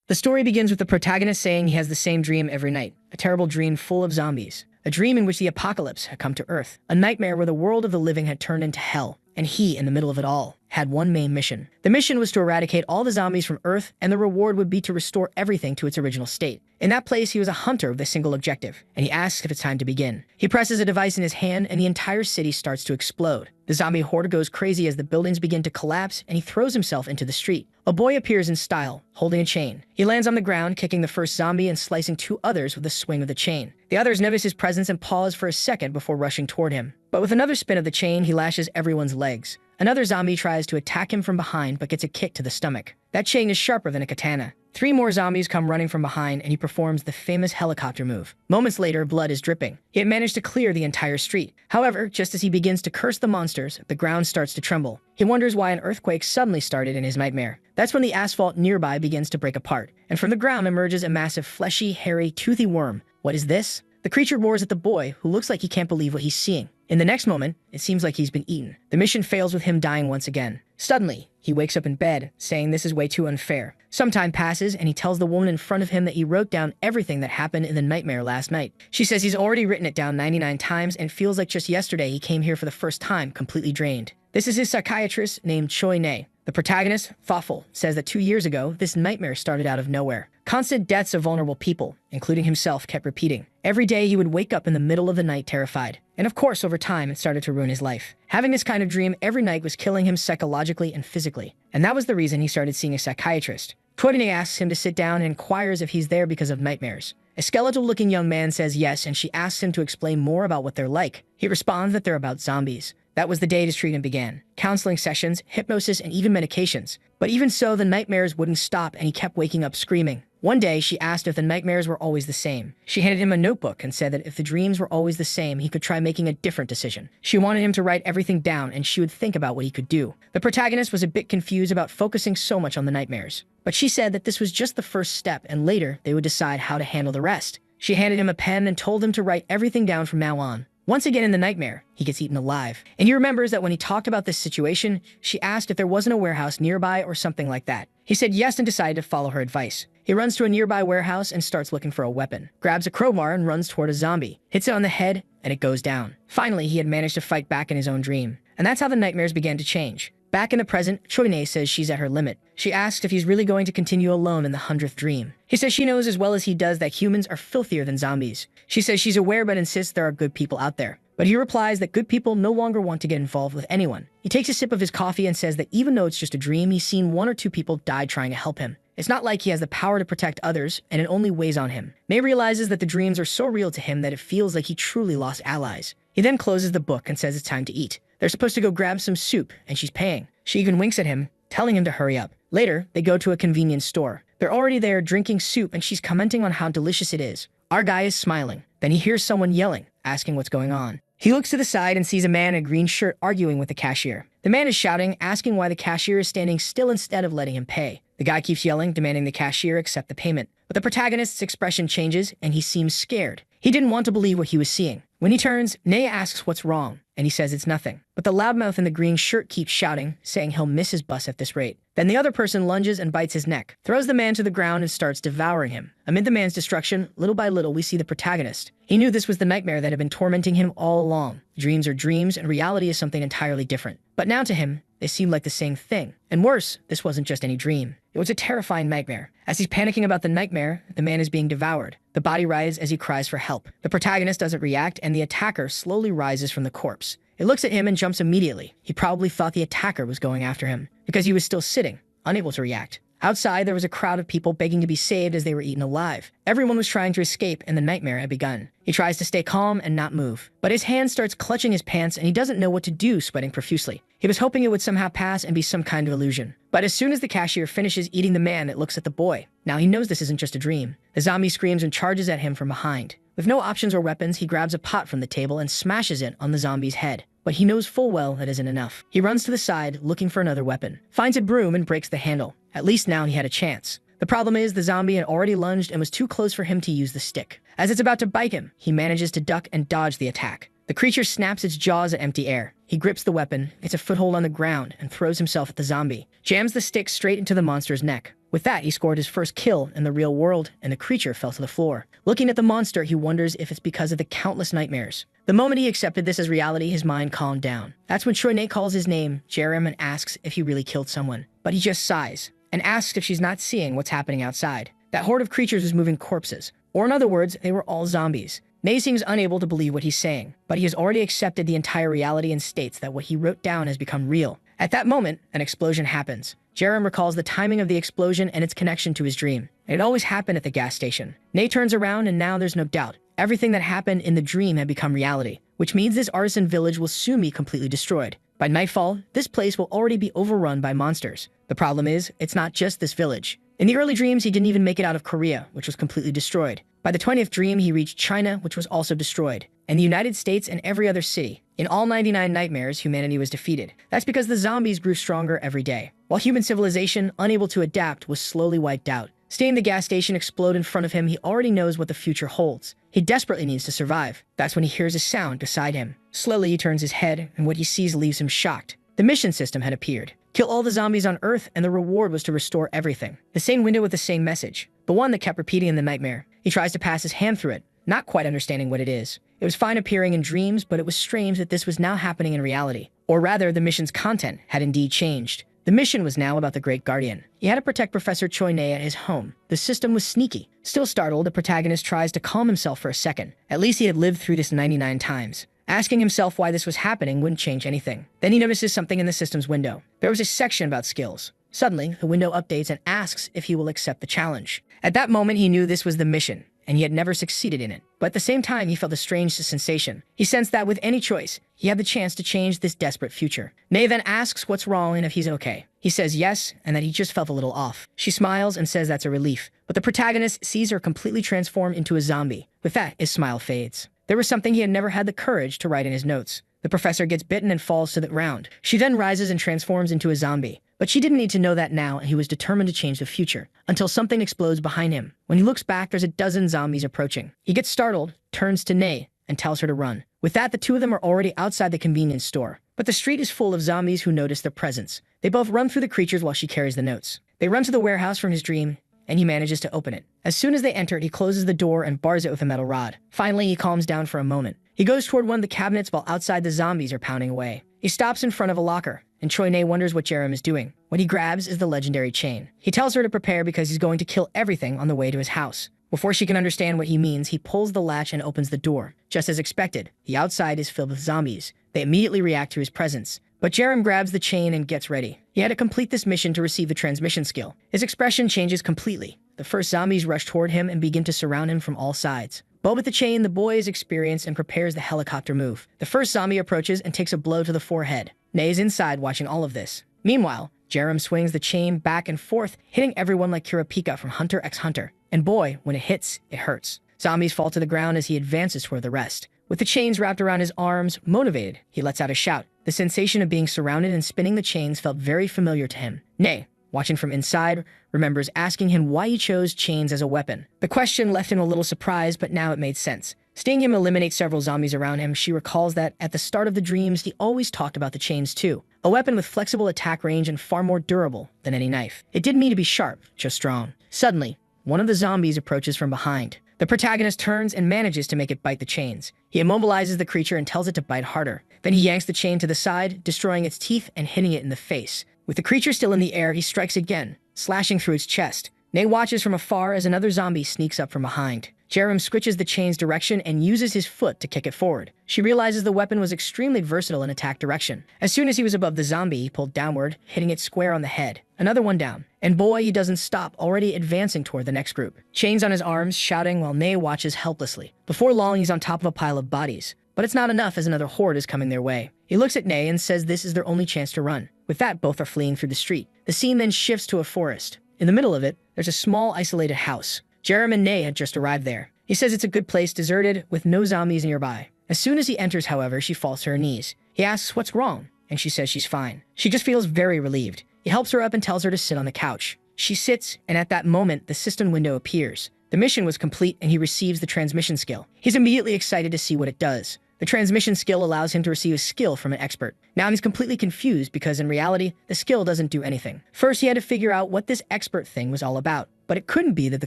The story begins with the protagonist saying he has the same dream every night, a terrible dream full of zombies. A dream in which the apocalypse had come to Earth, a nightmare where the world of the living had turned into hell, and he, in the middle of it all, had one main mission. The mission was to eradicate all the zombies from Earth, and the reward would be to restore everything to its original state. In that place, he was a hunter with a single objective, and he asks if it's time to begin. He presses a device in his hand, and the entire city starts to explode. The zombie horde goes crazy as the buildings begin to collapse, and he throws himself into the street. A boy appears in style, holding a chain. He lands on the ground, kicking the first zombie and slicing 2 others with a swing of the chain. The others notice his presence and pause for a second before rushing toward him. But with another spin of the chain, he lashes everyone's legs. Another zombie tries to attack him from behind but gets a kick to the stomach. That chain is sharper than a katana. 3 more zombies come running from behind and he performs the famous helicopter move. Moments later, blood is dripping. He had managed to clear the entire street. However, just as he begins to curse the monsters, the ground starts to tremble. He wonders why an earthquake suddenly started in his nightmare. That's when the asphalt nearby begins to break apart, and from the ground emerges a massive fleshy, hairy, toothy worm. What is this? The creature roars at the boy, who looks like he can't believe what he's seeing. In the next moment, it seems like he's been eaten. The mission fails with him dying once again. Suddenly, he wakes up in bed, saying this is way too unfair. Some time passes, and he tells the woman in front of him that he wrote down everything that happened in the nightmare last night. She says he's already written it down 99 times and feels like just yesterday he came here for the first time, completely drained. This is his psychiatrist named Choi Ne. The protagonist, thoughtful, says that 2 years ago, this nightmare started out of nowhere. Constant deaths of vulnerable people, including himself, kept repeating. Every day he would wake up in the middle of the night terrified. And of course, over time, it started to ruin his life. Having this kind of dream every night was killing him psychologically and physically. And that was the reason he started seeing a psychiatrist. Choi Ne asks him to sit down and inquires if he's there because of nightmares. A skeletal-looking young man says yes, and she asks him to explain more about what they're like. He responds that they're about zombies. That was the day his treatment began. Counseling sessions, hypnosis, and even medications. But even so, the nightmares wouldn't stop, and he kept waking up screaming. One day, she asked if the nightmares were always the same. She handed him a notebook and said that if the dreams were always the same, he could try making a different decision. She wanted him to write everything down, and she would think about what he could do. The protagonist was a bit confused about focusing so much on the nightmares. But she said that this was just the first step, and later, they would decide how to handle the rest. She handed him a pen and told him to write everything down from now on. Once again in the nightmare, he gets eaten alive. And he remembers that when he talked about this situation, she asked if there wasn't a warehouse nearby or something like that. He said yes and decided to follow her advice. He runs to a nearby warehouse and starts looking for a weapon, grabs a crowbar and runs toward a zombie, hits it on the head, and it goes down. Finally, he had managed to fight back in his own dream. And that's how the nightmares began to change. Back in the present, Choi Ne says she's at her limit. She asks if he's really going to continue alone in the 100th dream. He says she knows as well as he does that humans are filthier than zombies. She says she's aware but insists there are good people out there. But he replies that good people no longer want to get involved with anyone. He takes a sip of his coffee and says that even though it's just a dream, he's seen 1 or 2 people die trying to help him. It's not like he has the power to protect others, and it only weighs on him. May realizes that the dreams are so real to him that it feels like he truly lost allies. He then closes the book and says it's time to eat. They're supposed to go grab some soup, and she's paying. She even winks at him, telling him to hurry up. Later, they go to a convenience store. They're already there drinking soup, and she's commenting on how delicious it is. Our guy is smiling. Then he hears someone yelling, asking what's going on. He looks to the side and sees a man in a green shirt arguing with the cashier. The man is shouting, asking why the cashier is standing still instead of letting him pay. The guy keeps yelling, demanding the cashier accept the payment. But the protagonist's expression changes, and he seems scared. He didn't want to believe what he was seeing. When he turns, Ne asks what's wrong, and he says it's nothing. But the loudmouth in the green shirt keeps shouting, saying he'll miss his bus at this rate. Then the other person lunges and bites his neck, throws the man to the ground and starts devouring him. Amid the man's destruction, little by little we see the protagonist. He knew this was the nightmare that had been tormenting him all along. Dreams are dreams, and reality is something entirely different. But now to him, they seem like the same thing. And worse, this wasn't just any dream. It was a terrifying nightmare. As he's panicking about the nightmare, the man is being devoured. The body writhes as he cries for help. The protagonist doesn't react, and the attacker slowly rises from the corpse. It looks at him and jumps immediately. He probably thought the attacker was going after him, because he was still sitting, unable to react. Outside, there was a crowd of people begging to be saved as they were eaten alive. Everyone was trying to escape, and the nightmare had begun. He tries to stay calm and not move, but his hand starts clutching his pants and he doesn't know what to do, sweating profusely. He was hoping it would somehow pass and be some kind of illusion. But as soon as the cashier finishes eating the man, it looks at the boy. Now he knows this isn't just a dream. The zombie screams and charges at him from behind. With no options or weapons, he grabs a pot from the table and smashes it on the zombie's head. But he knows full well that isn't enough. He runs to the side, looking for another weapon, finds a broom and breaks the handle. At least now he had a chance. The problem is the zombie had already lunged and was too close for him to use the stick. As it's about to bite him, he manages to duck and dodge the attack. The creature snaps its jaws at empty air. He grips the weapon, gets a foothold on the ground, and throws himself at the zombie. Jams the stick straight into the monster's neck. With that, he scored his first kill in the real world, and the creature fell to the floor. Looking at the monster, he wonders if it's because of the countless nightmares. The moment he accepted this as reality, his mind calmed down. That's when Choi-nae calls his name, Jerem, and asks if he really killed someone. But he just sighs, and asks if she's not seeing what's happening outside. That horde of creatures was moving corpses. Or in other words, they were all zombies. Nae seems unable to believe what he's saying, but he has already accepted the entire reality and states that what he wrote down has become real. At that moment, an explosion happens. Jerem recalls the timing of the explosion and its connection to his dream. It always happened at the gas station. Nae turns around, and now there's no doubt. Everything that happened in the dream had become reality, which means this artisan village will soon be completely destroyed. By nightfall, this place will already be overrun by monsters. The problem is, it's not just this village. In the early dreams, he didn't even make it out of Korea, which was completely destroyed. By the 20th dream, he reached China, which was also destroyed, and the United States and every other city. In all 99 nightmares, humanity was defeated. That's because the zombies grew stronger every day, while human civilization, unable to adapt, was slowly wiped out. Seeing the gas station explode in front of him, he already knows what the future holds. He desperately needs to survive. That's when he hears a sound beside him. Slowly, he turns his head, and what he sees leaves him shocked. The mission system had appeared. Kill all the zombies on Earth, and the reward was to restore everything. The same window with the same message, the one that kept repeating in the nightmare. He tries to pass his hand through it, not quite understanding what it is. It was fine appearing in dreams, but it was strange that this was now happening in reality. Or rather, the mission's content had indeed changed. The mission was now about the Great Guardian. He had to protect Professor Choi-nae at his home. The system was sneaky. Still startled, the protagonist tries to calm himself for a second. At least he had lived through this 99 times. Asking himself why this was happening wouldn't change anything. Then he notices something in the system's window. There was a section about skills. Suddenly, the window updates and asks if he will accept the challenge. At that moment, he knew this was the mission, and he had never succeeded in it. But at the same time, he felt a strange sensation. He sensed that with any choice, he had the chance to change this desperate future. Nae then asks what's wrong and if he's okay. He says yes, and that he just felt a little off. She smiles and says that's a relief. But the protagonist sees her completely transformed into a zombie. With that, his smile fades. There was something he had never had the courage to write in his notes. The professor gets bitten and falls to the ground. She then rises and transforms into a zombie. But she didn't need to know that now, and he was determined to change the future, until something explodes behind him. When he looks back, there's a dozen zombies approaching. He gets startled, turns to Nae, and tells her to run. With that, the two of them are already outside the convenience store. But the street is full of zombies who notice their presence. They both run through the creatures while she carries the notes. They run to the warehouse from his dream, and he manages to open it. As soon as they enter, he closes the door and bars it with a metal rod. Finally, he calms down for a moment. He goes toward one of the cabinets while outside the zombies are pounding away. He stops in front of a locker, and Choi-nae wonders what Jerem is doing. What he grabs is the legendary chain. He tells her to prepare because he's going to kill everything on the way to his house. Before she can understand what he means, he pulls the latch and opens the door. Just as expected, the outside is filled with zombies. They immediately react to his presence. But Jerem grabs the chain and gets ready. He had to complete this mission to receive the transmission skill. His expression changes completely. The first zombies rush toward him and begin to surround him from all sides. But with the chain, the boy is experienced and prepares the helicopter move. The first zombie approaches and takes a blow to the forehead. Nae is inside watching all of this. Meanwhile, Jerem swings the chain back and forth, hitting everyone like Kurapika from Hunter x Hunter. And boy, when it hits, it hurts. Zombies fall to the ground as he advances toward the rest. With the chains wrapped around his arms, motivated, he lets out a shout. The sensation of being surrounded and spinning the chains felt very familiar to him. Nae, watching from inside, remembers asking him why he chose chains as a weapon. The question left him a little surprised, but now it made sense. Seeing him eliminate several zombies around him, she recalls that at the start of the dreams, he always talked about the chains too. A weapon with flexible attack range and far more durable than any knife. It didn't mean to be sharp, just strong. Suddenly, one of the zombies approaches from behind. The protagonist turns and manages to make it bite the chains. He immobilizes the creature and tells it to bite harder. Then he yanks the chain to the side, destroying its teeth and hitting it in the face. With the creature still in the air, he strikes again, slashing through its chest. Nae watches from afar as another zombie sneaks up from behind. Jerem switches the chain's direction and uses his foot to kick it forward. She realizes the weapon was extremely versatile in attack direction. As soon as he was above the zombie, he pulled downward, hitting it square on the head. Another one down. And boy, he doesn't stop, already advancing toward the next group. Chains on his arms, shouting while Nae watches helplessly. Before long, he's on top of a pile of bodies. But it's not enough as another horde is coming their way. He looks at Nae and says this is their only chance to run. With that, both are fleeing through the street. The scene then shifts to a forest. In the middle of it, there's a small, isolated house. Jerem and Nae had just arrived there. He says it's a good place, deserted, with no zombies nearby. As soon as he enters, however, she falls to her knees. He asks what's wrong, and she says she's fine. She just feels very relieved. He helps her up and tells her to sit on the couch. She sits, and at that moment, the system window appears. The mission was complete, and he receives the transmission skill. He's immediately excited to see what it does. The transmission skill allows him to receive a skill from an expert. Now he's completely confused because in reality, the skill doesn't do anything. First, he had to figure out what this expert thing was all about, but it couldn't be that the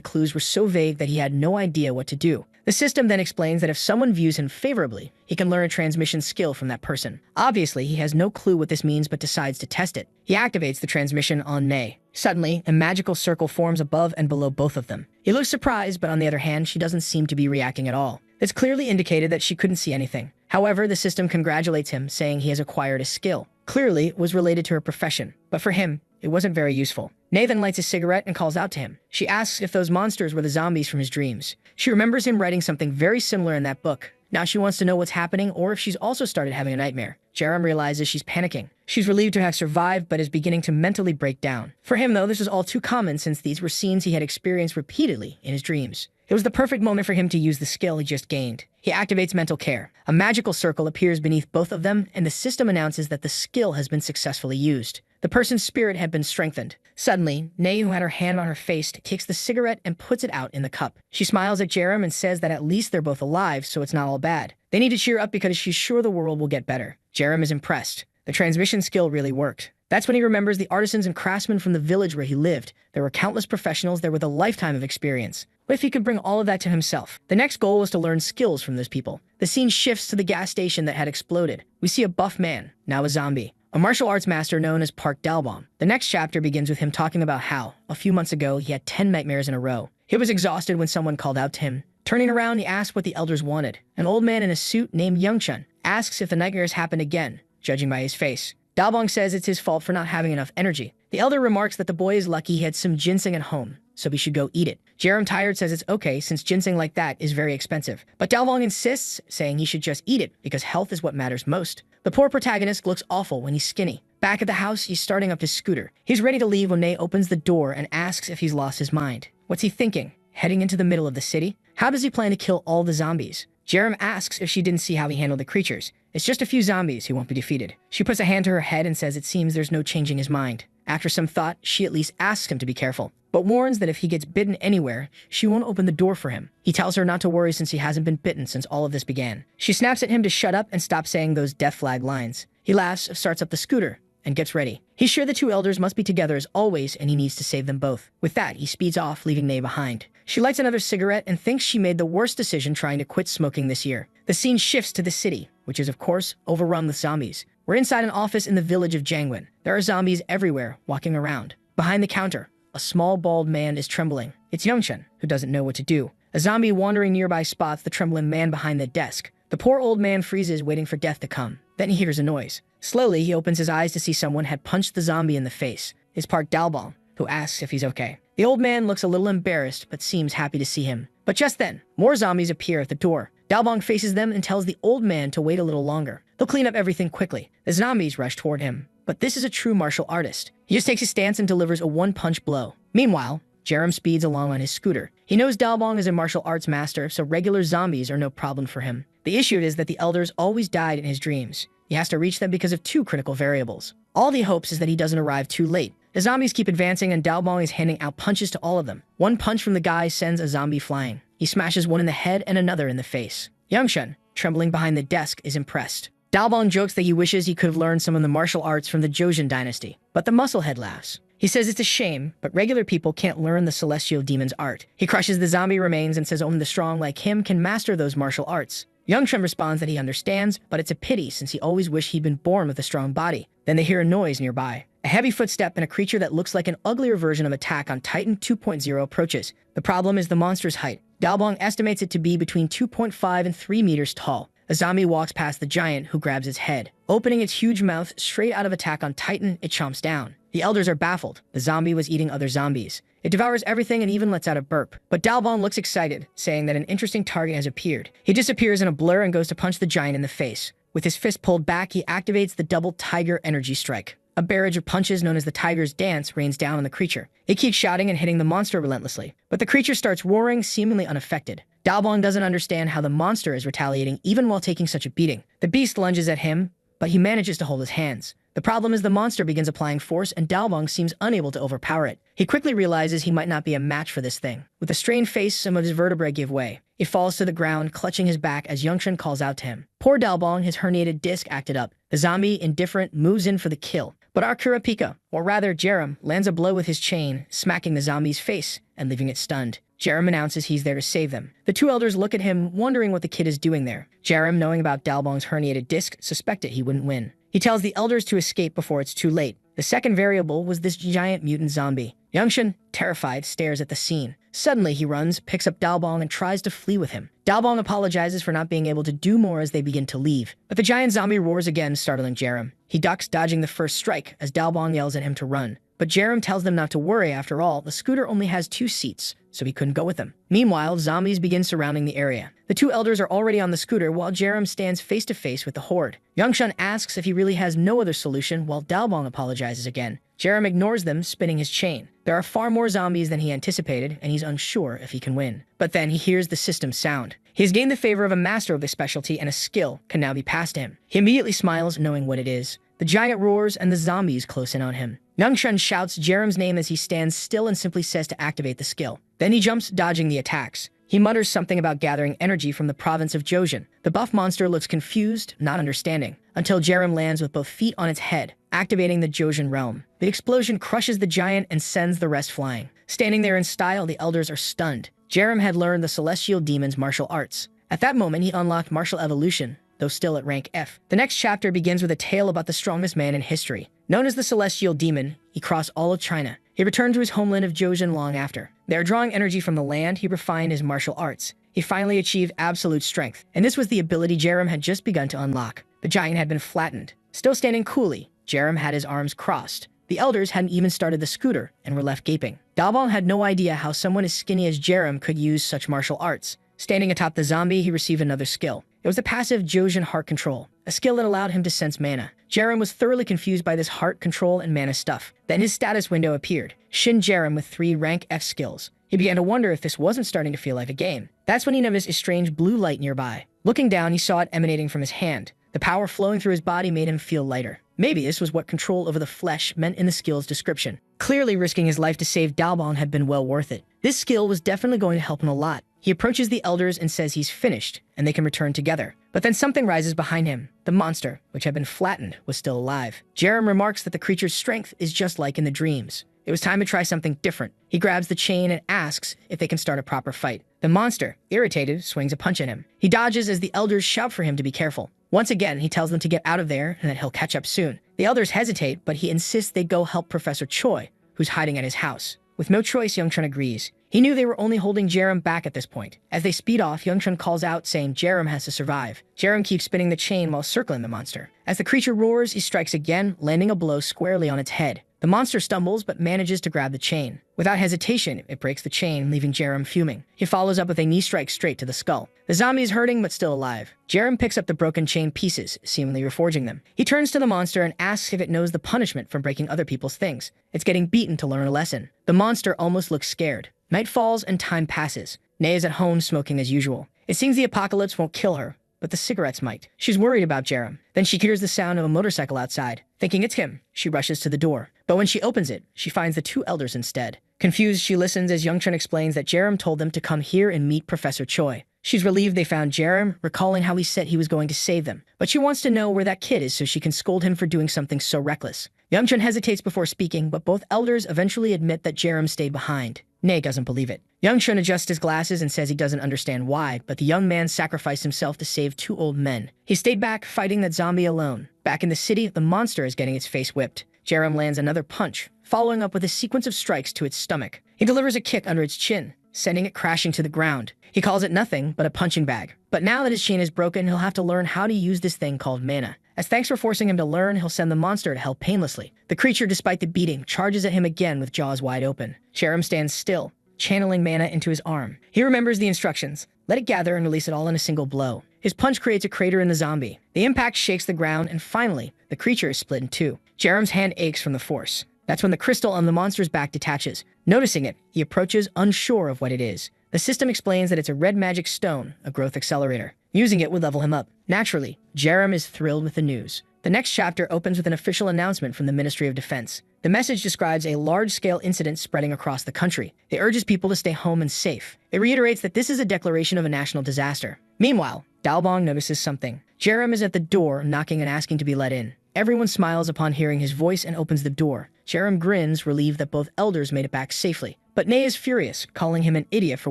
clues were so vague that he had no idea what to do. The system then explains that if someone views him favorably, he can learn a transmission skill from that person. Obviously, he has no clue what this means but decides to test it. He activates the transmission on Nay. Suddenly, a magical circle forms above and below both of them. He looks surprised, but on the other hand, she doesn't seem to be reacting at all. This clearly indicated that she couldn't see anything. However, the system congratulates him, saying he has acquired a skill. Clearly, it was related to her profession, but for him, it wasn't very useful. Nathan lights a cigarette and calls out to him. She asks if those monsters were the zombies from his dreams. She remembers him writing something very similar in that book. Now she wants to know what's happening or if she's also started having a nightmare. Jerem realizes she's panicking. She's relieved to have survived, but is beginning to mentally break down. For him, though, this was all too common since these were scenes he had experienced repeatedly in his dreams. It was the perfect moment for him to use the skill he just gained. He activates mental care. A magical circle appears beneath both of them, and the system announces that the skill has been successfully used. The person's spirit had been strengthened. Suddenly, Nay, who had her hand on her face, takes the cigarette and puts it out in the cup. She smiles at Jerem and says that at least they're both alive, so it's not all bad. They need to cheer up because she's sure the world will get better. Jerem is impressed. The transmission skill really worked. That's when he remembers the artisans and craftsmen from the village where he lived. There were countless professionals there with a lifetime of experience. What if he could bring all of that to himself? The next goal was to learn skills from those people. The scene shifts to the gas station that had exploded. We see a buff man, now a zombie. A martial arts master known as Park Dalbong. The next chapter begins with him talking about how, a few months ago, he had 10 nightmares in a row. He was exhausted when someone called out to him. Turning around, he asked what the elders wanted. An old man in a suit named Youngchun asks if the nightmares happened again, judging by his face. Dalbong says it's his fault for not having enough energy. The elder remarks that the boy is lucky he had some ginseng at home, so he should go eat it. Jerem, tired, says it's okay since ginseng like that is very expensive. But Dalbong insists, saying he should just eat it because health is what matters most. The poor protagonist looks awful when he's skinny. Back at the house, he's starting up his scooter. He's ready to leave when Nay opens the door and asks if he's lost his mind. What's he thinking? Heading into the middle of the city? How does he plan to kill all the zombies? Jerem asks if she didn't see how he handled the creatures. It's just a few zombies who won't be defeated. She puts a hand to her head and says it seems there's no changing his mind. After some thought, she at least asks him to be careful, but warns that if he gets bitten anywhere, she won't open the door for him. He tells her not to worry since he hasn't been bitten since all of this began. She snaps at him to shut up and stop saying those death flag lines. He laughs, starts up the scooter, and gets ready. He's sure the two elders must be together as always, and he needs to save them both. With that, he speeds off, leaving Nay behind. She lights another cigarette and thinks she made the worst decision trying to quit smoking this year. The scene shifts to the city, which is, of course, overrun with zombies. We're inside an office in the village of Jangwon. There are zombies everywhere, walking around. Behind the counter, a small bald man is trembling. It's Youngchun, who doesn't know what to do. A zombie wandering nearby spots the trembling man behind the desk. The poor old man freezes, waiting for death to come. Then he hears a noise. Slowly, he opens his eyes to see someone had punched the zombie in the face. It's Park Dalbong, who asks if he's okay. The old man looks a little embarrassed, but seems happy to see him. But just then, more zombies appear at the door. Dalbong faces them and tells the old man to wait a little longer. They'll clean up everything quickly. The zombies rush toward him. But this is a true martial artist. He just takes his stance and delivers a one-punch blow. Meanwhile, Jerem speeds along on his scooter. He knows Dalbong is a martial arts master, so regular zombies are no problem for him. The issue is that the elders always died in his dreams. He has to reach them because of two critical variables. All he hopes is that he doesn't arrive too late. The zombies keep advancing and Dalbong is handing out punches to all of them. One punch from the guy sends a zombie flying. He smashes one in the head and another in the face. Youngchun, trembling behind the desk, is impressed. Dalbong jokes that he wishes he could have learned some of the martial arts from the Joseon dynasty, but the musclehead laughs. He says it's a shame, but regular people can't learn the celestial demon's art. He crushes the zombie remains and says only the strong like him can master those martial arts. Youngchun responds that he understands, but it's a pity since he always wished he'd been born with a strong body. Then they hear a noise nearby. A heavy footstep and a creature that looks like an uglier version of Attack on Titan 2.0 approaches. The problem is the monster's height. Dalbong estimates it to be between 2.5 and 3 meters tall. A zombie walks past the giant, who grabs its head. Opening its huge mouth straight out of Attack on Titan, it chomps down. The elders are baffled. The zombie was eating other zombies. It devours everything and even lets out a burp. But Dalbong looks excited, saying that an interesting target has appeared. He disappears in a blur and goes to punch the giant in the face. With his fist pulled back, he activates the double tiger energy strike. A barrage of punches known as the Tiger's Dance rains down on the creature. It keeps shouting and hitting the monster relentlessly, but the creature starts roaring, seemingly unaffected. Dalbong doesn't understand how the monster is retaliating even while taking such a beating. The beast lunges at him, but he manages to hold his hands. The problem is the monster begins applying force and Dalbong seems unable to overpower it. He quickly realizes he might not be a match for this thing. With a strained face, some of his vertebrae give way. He falls to the ground, clutching his back as Yongshun calls out to him. Poor Dalbong, his herniated disc acted up. The zombie, indifferent, moves in for the kill. But Pika, or rather Jerem, lands a blow with his chain, smacking the zombie's face and leaving it stunned. Jerem announces he's there to save them. The two elders look at him, wondering what the kid is doing there. Jerem, knowing about Dalbong's herniated disc, suspected he wouldn't win. He tells the elders to escape before it's too late. The second variable was this giant mutant zombie. Yongshun, terrified, stares at the scene. Suddenly he runs, picks up Dalbong, and tries to flee with him. Dalbong apologizes for not being able to do more as they begin to leave. But the giant zombie roars again, startling Jerem. He ducks, dodging the first strike, as Dalbong yells at him to run. But Jerem tells them not to worry. After all, the scooter only has 2 seats, so he couldn't go with them. Meanwhile, zombies begin surrounding the area. The two elders are already on the scooter while Jerem stands face to face with the horde. Yongshun asks if he really has no other solution while Dalbong apologizes again. Jerem ignores them, spinning his chain. There are far more zombies than he anticipated, and he's unsure if he can win. But then he hears the system's sound. He has gained the favor of a master of the specialty, and a skill can now be passed to him. He immediately smiles, knowing what it is. The giant roars, and the zombies close in on him. Yongshun shouts Jerem's name as he stands still and simply says to activate the skill. Then he jumps, dodging the attacks. He mutters something about gathering energy from the province of Jojin. The buff monster looks confused, not understanding, until Jerem lands with both feet on its head, activating the Jojin realm. The explosion crushes the giant and sends the rest flying. Standing there in style, the elders are stunned. Jerem had learned the celestial demon's martial arts. At that moment, he unlocked martial evolution, though still at rank F. The next chapter begins with a tale about the strongest man in history. Known as the Celestial Demon, he crossed all of China. He returned to his homeland of Jojin long after. There, drawing energy from the land, he refined his martial arts. He finally achieved absolute strength, and this was the ability Jerem had just begun to unlock. The giant had been flattened. Still standing coolly, Jerem had his arms crossed. The elders hadn't even started the scooter and were left gaping. Dalbong had no idea how someone as skinny as Jerem could use such martial arts. Standing atop the zombie, he received another skill. It was the passive Jojin heart control, a skill that allowed him to sense mana. Jerem was thoroughly confused by this heart control and mana stuff. Then his status window appeared. Shin Jerem with 3 rank F skills. He began to wonder if this wasn't starting to feel like a game. That's when he noticed a strange blue light nearby. Looking down, he saw it emanating from his hand. The power flowing through his body made him feel lighter. Maybe this was what control over the flesh meant in the skill's description. Clearly, risking his life to save Dalbong had been well worth it. This skill was definitely going to help him a lot. He approaches the elders and says he's finished, and they can return together. But then something rises behind him. The monster, which had been flattened, was still alive. Jerem remarks that the creature's strength is just like in the dreams. It was time to try something different. He grabs the chain and asks if they can start a proper fight. The monster, irritated, swings a punch at him. He dodges as the elders shout for him to be careful. Once again, he tells them to get out of there and that he'll catch up soon. The elders hesitate, but he insists they go help Professor Choi, who's hiding at his house. With no choice, Yongchun agrees. He knew they were only holding Jerem back at this point. As they speed off, Yongchun calls out, saying Jerem has to survive. Jerem keeps spinning the chain while circling the monster. As the creature roars, he strikes again, landing a blow squarely on its head. The monster stumbles, but manages to grab the chain. Without hesitation, it breaks the chain, leaving Jerem fuming. He follows up with a knee strike straight to the skull. The zombie is hurting, but still alive. Jerem picks up the broken chain pieces, seemingly reforging them. He turns to the monster and asks if it knows the punishment from breaking other people's things. It's getting beaten to learn a lesson. The monster almost looks scared. Night falls and time passes. Nay is at home smoking as usual. It seems the apocalypse won't kill her, but the cigarettes might. She's worried about Jerem. Then she hears the sound of a motorcycle outside. Thinking it's him, she rushes to the door. But when she opens it, she finds the 2 elders instead. Confused, she listens as Yongchun explains that Jerem told them to come here and meet Professor Choi. She's relieved they found Jerem, recalling how he said he was going to save them. But she wants to know where that kid is so she can scold him for doing something so reckless. Yongchun hesitates before speaking, but both elders eventually admit that Jerem stayed behind. Nay doesn't believe it. Yongchun adjusts his glasses and says he doesn't understand why, but the young man sacrificed himself to save 2 old men. He stayed back, fighting that zombie alone. Back in the city, the monster is getting its face whipped. Jerem lands another punch, following up with a sequence of strikes to its stomach. He delivers a kick under its chin, sending it crashing to the ground. He calls it nothing but a punching bag. But now that his chain is broken, he'll have to learn how to use this thing called mana. As thanks for forcing him to learn, he'll send the monster to hell painlessly. The creature, despite the beating, charges at him again with jaws wide open. Jerem stands still, channeling mana into his arm. He remembers the instructions. Let it gather and release it all in a single blow. His punch creates a crater in the zombie. The impact shakes the ground, and finally, the creature is split in 2. Jerem's hand aches from the force. That's when the crystal on the monster's back detaches. Noticing it, he approaches, unsure of what it is. The system explains that it's a red magic stone, a growth accelerator. Using it would level him up. Naturally, Jerem is thrilled with the news. The next chapter opens with an official announcement from the Ministry of Defense. The message describes a large-scale incident spreading across the country. It urges people to stay home and safe. It reiterates that this is a declaration of a national disaster. Meanwhile, Dalbong notices something. Jerem is at the door, knocking and asking to be let in. Everyone smiles upon hearing his voice and opens the door. Jerem grins, relieved that both elders made it back safely. But Nay is furious, calling him an idiot for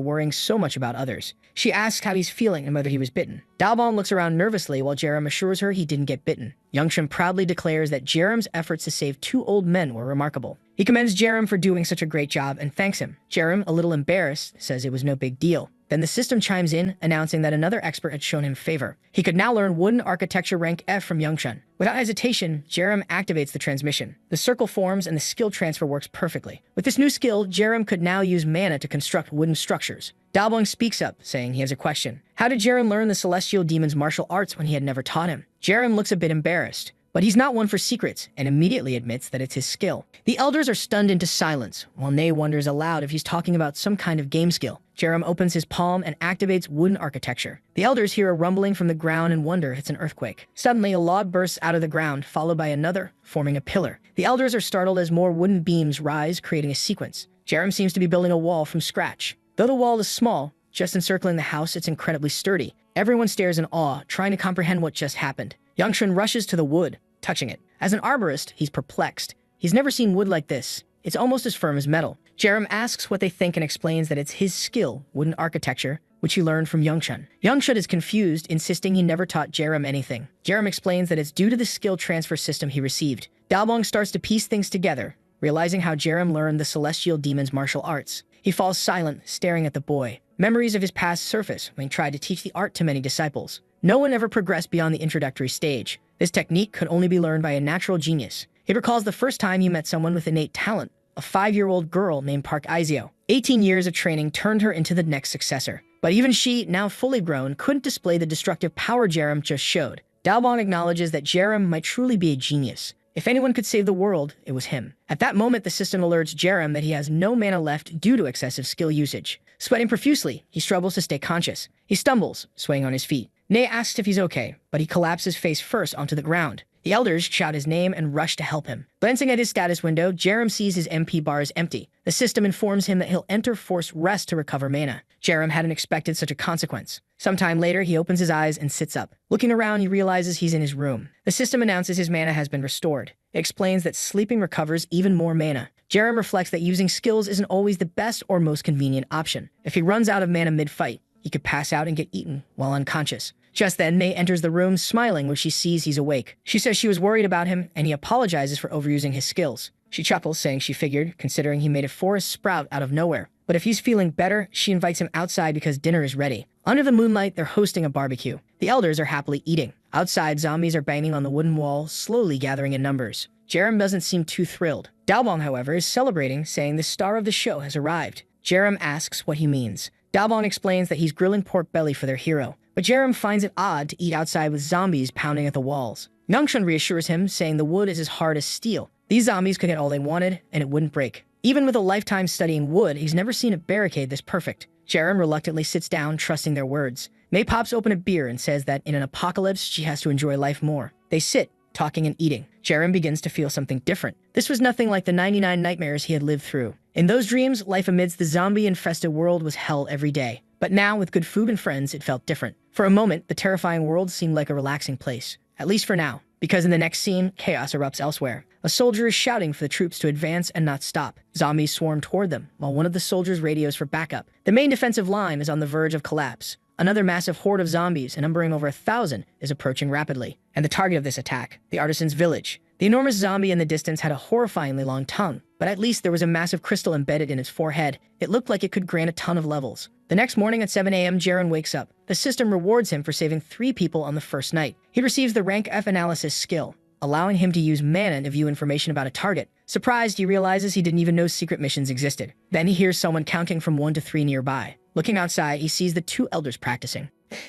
worrying so much about others. She asks how he's feeling and whether he was bitten. Dalbong looks around nervously while Jerem assures her he didn't get bitten. Youngshin proudly declares that Jerem's efforts to save 2 old men were remarkable. He commends Jerem for doing such a great job and thanks him. Jerem, a little embarrassed, says it was no big deal. Then the system chimes in, announcing that another expert had shown him favor. He could now learn wooden architecture rank F from Youngshin. Without hesitation, Jerem activates the transmission. The circle forms and the skill transfer works perfectly. With this new skill, Jerem could now use mana to construct wooden structures. Dalbong speaks up, saying he has a question. How did Jerem learn the celestial demon's martial arts when he had never taught him? Jerem looks a bit embarrassed. But he's not one for secrets, and immediately admits that it's his skill. The elders are stunned into silence, while Nay wonders aloud if he's talking about some kind of game skill. Jerem opens his palm and activates wooden architecture. The elders hear a rumbling from the ground and wonder if it's an earthquake. Suddenly, a log bursts out of the ground, followed by another, forming a pillar. The elders are startled as more wooden beams rise, creating a sequence. Jerem seems to be building a wall from scratch. Though the wall is small, just encircling the house, it's incredibly sturdy. Everyone stares in awe, trying to comprehend what just happened. Youngshin rushes to the wood, touching it. As an arborist, he's perplexed. He's never seen wood like this. It's almost as firm as metal. Jerem asks what they think and explains that it's his skill, wooden architecture, which he learned from Youngshin. Youngshin is confused, insisting he never taught Jerem anything. Jerem explains that it's due to the skill transfer system he received. Dalbong starts to piece things together, realizing how Jerem learned the celestial demon's martial arts. He falls silent, staring at the boy. Memories of his past surface when he tried to teach the art to many disciples. No one ever progressed beyond the introductory stage. This technique could only be learned by a natural genius. He recalls the first time he met someone with innate talent, a 5-year-old girl named Park Izio. 18 years of training turned her into the next successor. But even she, now fully grown, couldn't display the destructive power Jerem just showed. Dalbong acknowledges that Jerem might truly be a genius. If anyone could save the world, it was him. At that moment, the system alerts Jerem that he has no mana left due to excessive skill usage. Sweating profusely, he struggles to stay conscious. He stumbles, swaying on his feet. Nay asks if he's okay, but he collapses face first onto the ground. The elders shout his name and rush to help him. Glancing at his status window, Jerem sees his MP bar is empty. The system informs him that he'll enter forced rest to recover mana. Jerem hadn't expected such a consequence. Sometime later, he opens his eyes and sits up. Looking around, he realizes he's in his room. The system announces his mana has been restored. It explains that sleeping recovers even more mana. Jerem reflects that using skills isn't always the best or most convenient option. If he runs out of mana mid-fight, he could pass out and get eaten while unconscious. Just then, Nay enters the room, smiling when she sees he's awake. She says she was worried about him, and he apologizes for overusing his skills. She chuckles, saying she figured, considering he made a forest sprout out of nowhere. But if he's feeling better, she invites him outside because dinner is ready. Under the moonlight, they're hosting a barbecue. The elders are happily eating. Outside, zombies are banging on the wooden wall, slowly gathering in numbers. Jerem doesn't seem too thrilled. Dalbong, however, is celebrating, saying the star of the show has arrived. Jerem asks what he means. Dalbong explains that he's grilling pork belly for their hero. But Jerem finds it odd to eat outside with zombies pounding at the walls. Youngshin reassures him, saying the wood is as hard as steel. These zombies could get all they wanted, and it wouldn't break. Even with a lifetime studying wood, he's never seen a barricade this perfect. Jerem reluctantly sits down, trusting their words. May pops open a beer and says that in an apocalypse, she has to enjoy life more. They sit, talking and eating. Jerem begins to feel something different. This was nothing like the 99 nightmares he had lived through. In those dreams, life amidst the zombie-infested world was hell every day. But now, with good food and friends, it felt different. For a moment, the terrifying world seemed like a relaxing place. At least for now. Because in the next scene, chaos erupts elsewhere. A soldier is shouting for the troops to advance and not stop. Zombies swarm toward them, while one of the soldiers radios for backup. The main defensive line is on the verge of collapse. Another massive horde of zombies, numbering over 1,000, is approaching rapidly. And the target of this attack, the artisan's village. The enormous zombie in the distance had a horrifyingly long tongue, but at least there was a massive crystal embedded in its forehead. It looked like it could grant a ton of levels. The next morning at 7 a.m., Jerem wakes up. The system rewards him for saving 3 people on the first night. He receives the rank F analysis skill, allowing him to use mana to view information about a target. Surprised, he realizes he didn't even know secret missions existed. Then he hears someone counting from 1 to 3 nearby. Looking outside, he sees the 2 elders practicing.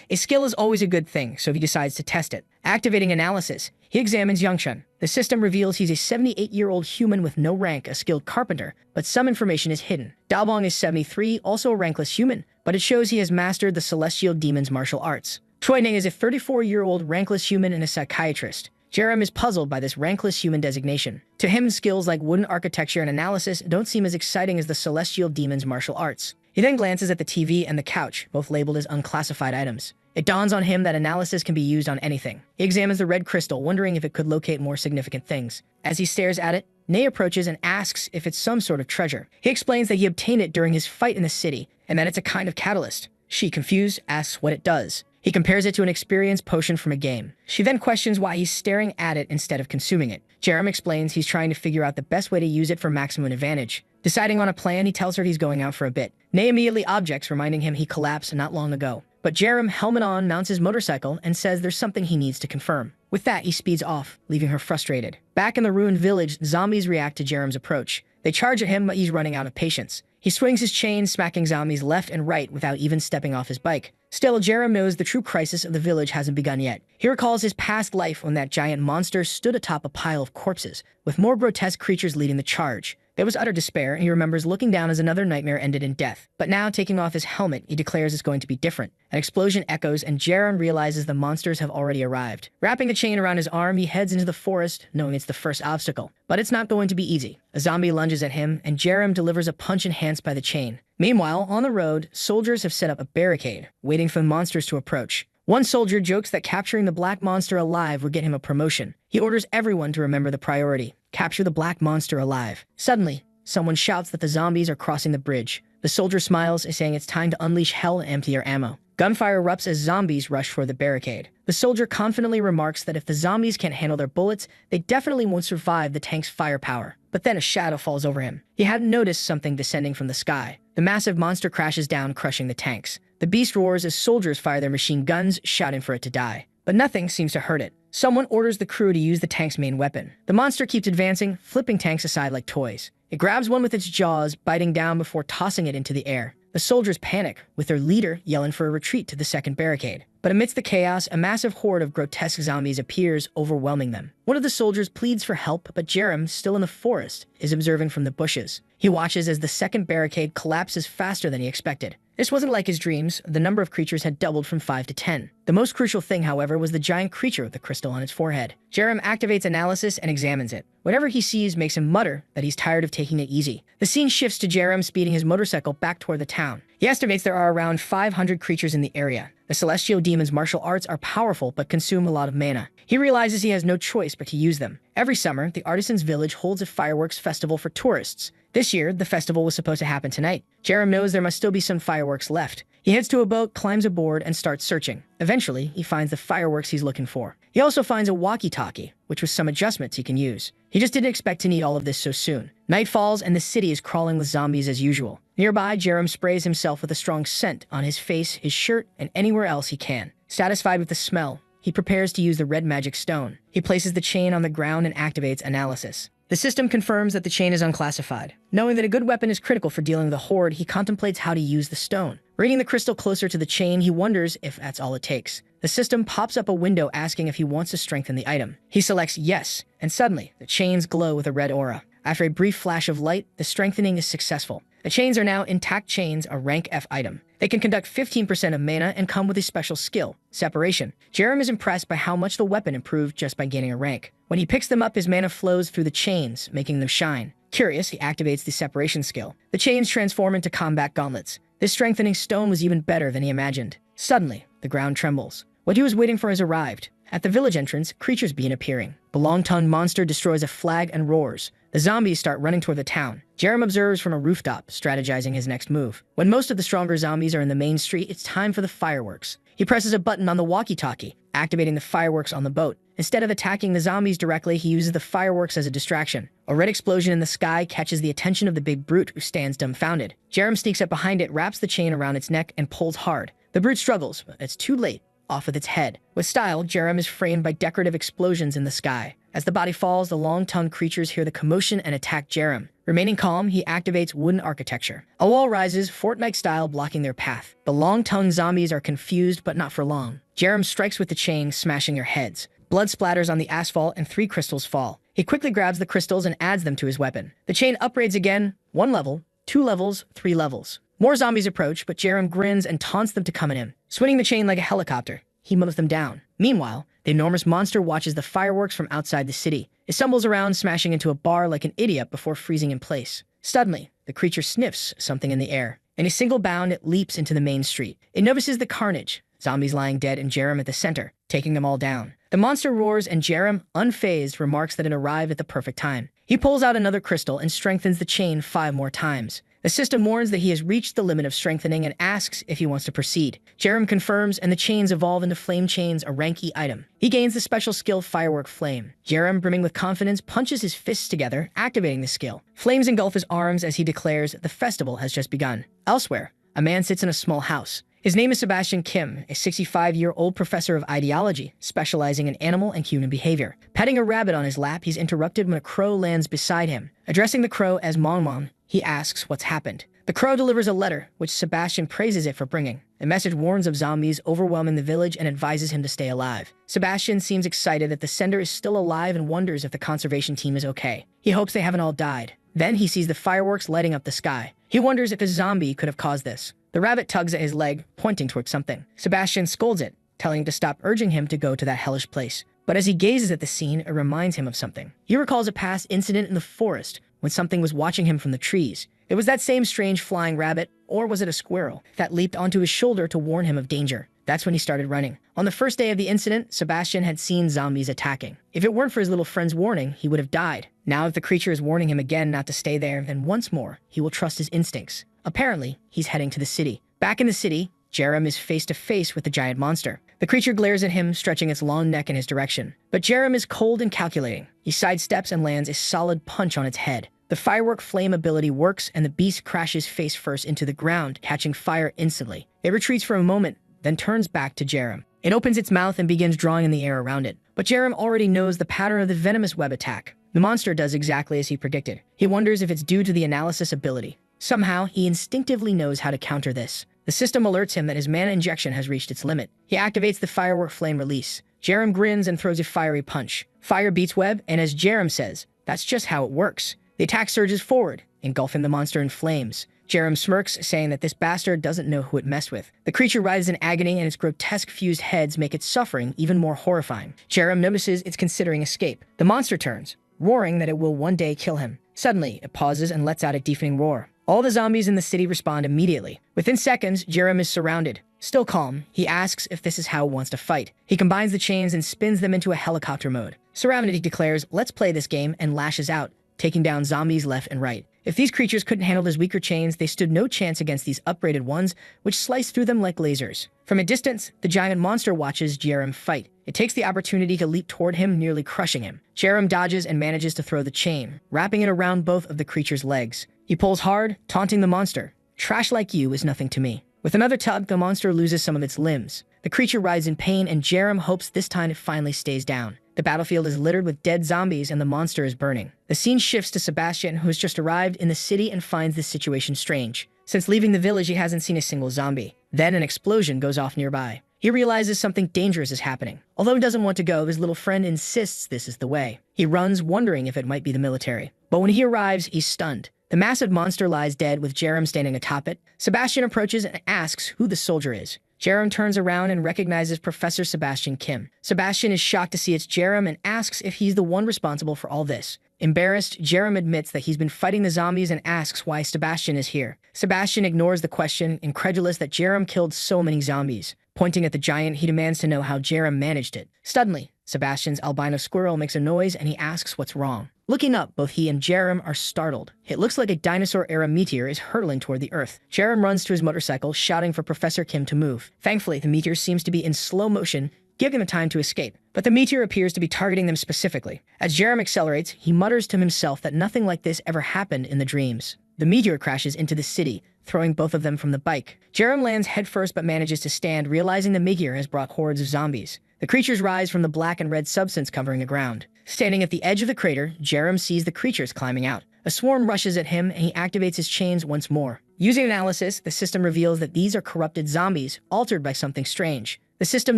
A skill is always a good thing, so he decides to test it. Activating analysis, he examines Youngshin. The system reveals he's a 78-year-old human with no rank, a skilled carpenter, but some information is hidden. Dalbong is 73, also a rankless human, but it shows he has mastered the celestial demon's martial arts. Troy Ning is a 34-year-old rankless human and a psychiatrist. Jerem is puzzled by this rankless human designation. To him, skills like wooden architecture and analysis don't seem as exciting as the celestial demon's martial arts. He then glances at the TV and the couch, both labeled as unclassified items. It dawns on him that analysis can be used on anything. He examines the red crystal, wondering if it could locate more significant things. As he stares at it, Ney approaches and asks if it's some sort of treasure. He explains that he obtained it during his fight in the city, and that it's a kind of catalyst. She, confused, asks what it does. He compares it to an experience potion from a game. She then questions why he's staring at it instead of consuming it. Jerem explains he's trying to figure out the best way to use it for maximum advantage. Deciding on a plan, he tells her he's going out for a bit. Ney immediately objects, reminding him he collapsed not long ago. But Jerem, helmet on, mounts his motorcycle and says there's something he needs to confirm. With that, he speeds off, leaving her frustrated. Back in the ruined village, zombies react to Jerem's approach. They charge at him, but he's running out of patience. He swings his chain, smacking zombies left and right without even stepping off his bike. Still, Jerem knows the true crisis of the village hasn't begun yet. He recalls his past life when that giant monster stood atop a pile of corpses, with more grotesque creatures leading the charge. There was utter despair, and he remembers looking down as another nightmare ended in death. But now, taking off his helmet, he declares it's going to be different. An explosion echoes, and Jerem realizes the monsters have already arrived. Wrapping the chain around his arm, he heads into the forest, knowing it's the first obstacle. But it's not going to be easy. A zombie lunges at him, and Jerem delivers a punch enhanced by the chain. Meanwhile, on the road, soldiers have set up a barricade, waiting for the monsters to approach. One soldier jokes that capturing the black monster alive would get him a promotion. He orders everyone to remember the priority: capture the black monster alive. Suddenly, someone shouts that the zombies are crossing the bridge. The soldier smiles, saying it's time to unleash hell and empty their ammo. Gunfire erupts as zombies rush for the barricade. The soldier confidently remarks that if the zombies can't handle their bullets, they definitely won't survive the tank's firepower. But then a shadow falls over him. He hadn't noticed something descending from the sky. The massive monster crashes down, crushing the tanks. The beast roars as soldiers fire their machine guns, shouting for it to die. But nothing seems to hurt it. Someone orders the crew to use the tank's main weapon. The monster keeps advancing, flipping tanks aside like toys. It grabs one with its jaws, biting down before tossing it into the air. The soldiers panic, with their leader yelling for a retreat to the second barricade. But amidst the chaos, a massive horde of grotesque zombies appears, overwhelming them. One of the soldiers pleads for help, but Jerem, still in the forest, is observing from the bushes. He watches as the second barricade collapses faster than he expected. This wasn't like his dreams. The number of creatures had doubled from 5 to 10. The most crucial thing, however, was the giant creature with the crystal on its forehead. Jerem activates analysis and examines it. Whatever he sees makes him mutter that he's tired of taking it easy. The scene shifts to Jerem speeding his motorcycle back toward the town. He estimates there are around 500 creatures in the area. The celestial demon's martial arts are powerful but consume a lot of mana. He realizes he has no choice but to use them. Every summer, the artisan's village holds a fireworks festival for tourists. This year, the festival was supposed to happen tonight. Jerem knows there must still be some fireworks left. He heads to a boat, climbs aboard, and starts searching. Eventually, he finds the fireworks he's looking for. He also finds a walkie-talkie, which with some adjustments he can use. He just didn't expect to need all of this so soon. Night falls, and the city is crawling with zombies as usual. Nearby, Jerem sprays himself with a strong scent on his face, his shirt, and anywhere else he can. Satisfied with the smell, he prepares to use the red magic stone. He places the chain on the ground and activates analysis. The system confirms that the chain is unclassified. Knowing that a good weapon is critical for dealing with a horde, he contemplates how to use the stone. Reading the crystal closer to the chain, he wonders if that's all it takes. The system pops up a window asking if he wants to strengthen the item. He selects yes, and suddenly, the chains glow with a red aura. After a brief flash of light, the strengthening is successful. The chains are now intact chains, a rank F item. They can conduct 15% of mana and come with a special skill, separation. Jerem is impressed by how much the weapon improved just by gaining a rank. When he picks them up, his mana flows through the chains, making them shine. Curious, he activates the separation skill. The chains transform into combat gauntlets. This strengthening stone was even better than he imagined. Suddenly, the ground trembles. What he was waiting for has arrived. At the village entrance, creatures begin appearing. The long-tongued monster destroys a flag and roars. The zombies start running toward the town. Jerem observes from a rooftop, strategizing his next move. When most of the stronger zombies are in the main street, it's time for the fireworks. He presses a button on the walkie-talkie, activating the fireworks on the boat. Instead of attacking the zombies directly, he uses the fireworks as a distraction. A red explosion in the sky catches the attention of the big brute, who stands dumbfounded. Jerem sneaks up behind it, wraps the chain around its neck, and pulls hard. The brute struggles, but it's too late. Off with its head. With style, Jerem is framed by decorative explosions in the sky. As the body falls, the long-tongued creatures hear the commotion and attack Jerem. Remaining calm, he activates wooden architecture. A wall rises, Fortnite-style, blocking their path. The long-tongued zombies are confused, but not for long. Jerem strikes with the chain, smashing their heads. Blood splatters on the asphalt and 3 crystals fall. He quickly grabs the crystals and adds them to his weapon. The chain upgrades again, 1 level, 2 levels, 3 levels. More zombies approach, but Jerem grins and taunts them to come at him. Swinging the chain like a helicopter, he mows them down. Meanwhile, The enormous monster watches the fireworks from outside the city. It stumbles around, smashing into a bar like an idiot before freezing in place. Suddenly, the creature sniffs something in the air. In a single bound, it leaps into the main street. It notices the carnage, zombies lying dead and Jerem at the center, taking them all down. The monster roars and Jerem, unfazed, remarks that it arrived at the perfect time. He pulls out another crystal and strengthens the chain 5 more times. The system warns that he has reached the limit of strengthening and asks if he wants to proceed. Jerem confirms, and the chains evolve into flame chains, a rank E item. He gains the special skill Firework Flame. Jerem, brimming with confidence, punches his fists together, activating the skill. Flames engulf his arms as he declares the festival has just begun. Elsewhere, a man sits in a small house. His name is Sebastian Kim, a 65-year-old professor of ideology, specializing in animal and human behavior. Petting a rabbit on his lap, he's interrupted when a crow lands beside him. Addressing the crow as Mong, he asks what's happened. The crow delivers a letter, which Sebastian praises it for bringing. The message warns of zombies overwhelming the village and advises him to stay alive. Sebastian seems excited that the sender is still alive and wonders if the conservation team is okay. He hopes they haven't all died. Then he sees the fireworks lighting up the sky. He wonders if a zombie could have caused this. The rabbit tugs at his leg, pointing towards something. Sebastian scolds it, telling him to stop urging him to go to that hellish place. But as he gazes at the scene, it reminds him of something. He recalls a past incident in the forest when something was watching him from the trees. It was that same strange flying rabbit, or was it a squirrel, that leaped onto his shoulder to warn him of danger. That's when he started running. On the first day of the incident, Sebastian had seen zombies attacking. If it weren't for his little friend's warning, he would have died. Now if the creature is warning him again not to stay there, then once more, he will trust his instincts. Apparently, he's heading to the city. Back in the city, Jerem is face to face with the giant monster. The creature glares at him, stretching its long neck in his direction. But Jerem is cold and calculating. He sidesteps and lands a solid punch on its head. The firework flame ability works, and the beast crashes face first into the ground, catching fire instantly. It retreats for a moment, then turns back to Jerem. It opens its mouth and begins drawing in the air around it. But Jerem already knows the pattern of the venomous web attack. The monster does exactly as he predicted. He wonders if it's due to the analysis ability. Somehow, he instinctively knows how to counter this. The system alerts him that his mana injection has reached its limit. He activates the firework flame release. Jerem grins and throws a fiery punch. Fire beats web, and as Jerem says, that's just how it works. The attack surges forward, engulfing the monster in flames. Jerem smirks, saying that this bastard doesn't know who it messed with. The creature writhes in agony, and its grotesque fused heads make its suffering even more horrifying. Jerem notices it's considering escape. The monster turns, roaring that it will one day kill him. Suddenly, it pauses and lets out a deafening roar. All the zombies in the city respond immediately. Within seconds, Jerem is surrounded. Still calm, he asks if this is how it wants to fight. He combines the chains and spins them into a helicopter mode. Surrounded, he declares, "Let's play this game," and lashes out, taking down zombies left and right. If these creatures couldn't handle his weaker chains, they stood no chance against these upgraded ones, which sliced through them like lasers. From a distance, the giant monster watches Jerem fight. It takes the opportunity to leap toward him, nearly crushing him. Jerem dodges and manages to throw the chain, wrapping it around both of the creature's legs. He pulls hard, taunting the monster. "Trash like you is nothing to me." With another tug, the monster loses some of its limbs. The creature writhes in pain, and Jerem hopes this time it finally stays down. The battlefield is littered with dead zombies, and the monster is burning. The scene shifts to Sebastian, who has just arrived in the city and finds this situation strange. Since leaving the village, he hasn't seen a single zombie. Then an explosion goes off nearby. He realizes something dangerous is happening. Although he doesn't want to go, his little friend insists this is the way. He runs, wondering if it might be the military. But when he arrives, he's stunned. The massive monster lies dead with Jerem standing atop it. Sebastian approaches and asks who the soldier is. Jerem turns around and recognizes Professor Sebastian Kim. Sebastian is shocked to see it's Jerem and asks if he's the one responsible for all this. Embarrassed, Jerem admits that he's been fighting the zombies and asks why Sebastian is here. Sebastian ignores the question, incredulous that Jerem killed so many zombies. Pointing at the giant, he demands to know how Jerem managed it. Suddenly, Sebastian's albino squirrel makes a noise and he asks what's wrong. Looking up, both he and Jerem are startled. It looks like a dinosaur-era meteor is hurtling toward the Earth. Jerem runs to his motorcycle, shouting for Professor Kim to move. Thankfully, the meteor seems to be in slow motion, giving them time to escape. But the meteor appears to be targeting them specifically. As Jerem accelerates, he mutters to himself that nothing like this ever happened in the dreams. The meteor crashes into the city, throwing both of them from the bike. Jerem lands headfirst but manages to stand, realizing the meteor has brought hordes of zombies. The creatures rise from the black and red substance covering the ground. Standing at the edge of the crater, Jerem sees the creatures climbing out. A swarm rushes at him, and he activates his chains once more. Using analysis, the system reveals that these are corrupted zombies, altered by something strange. The system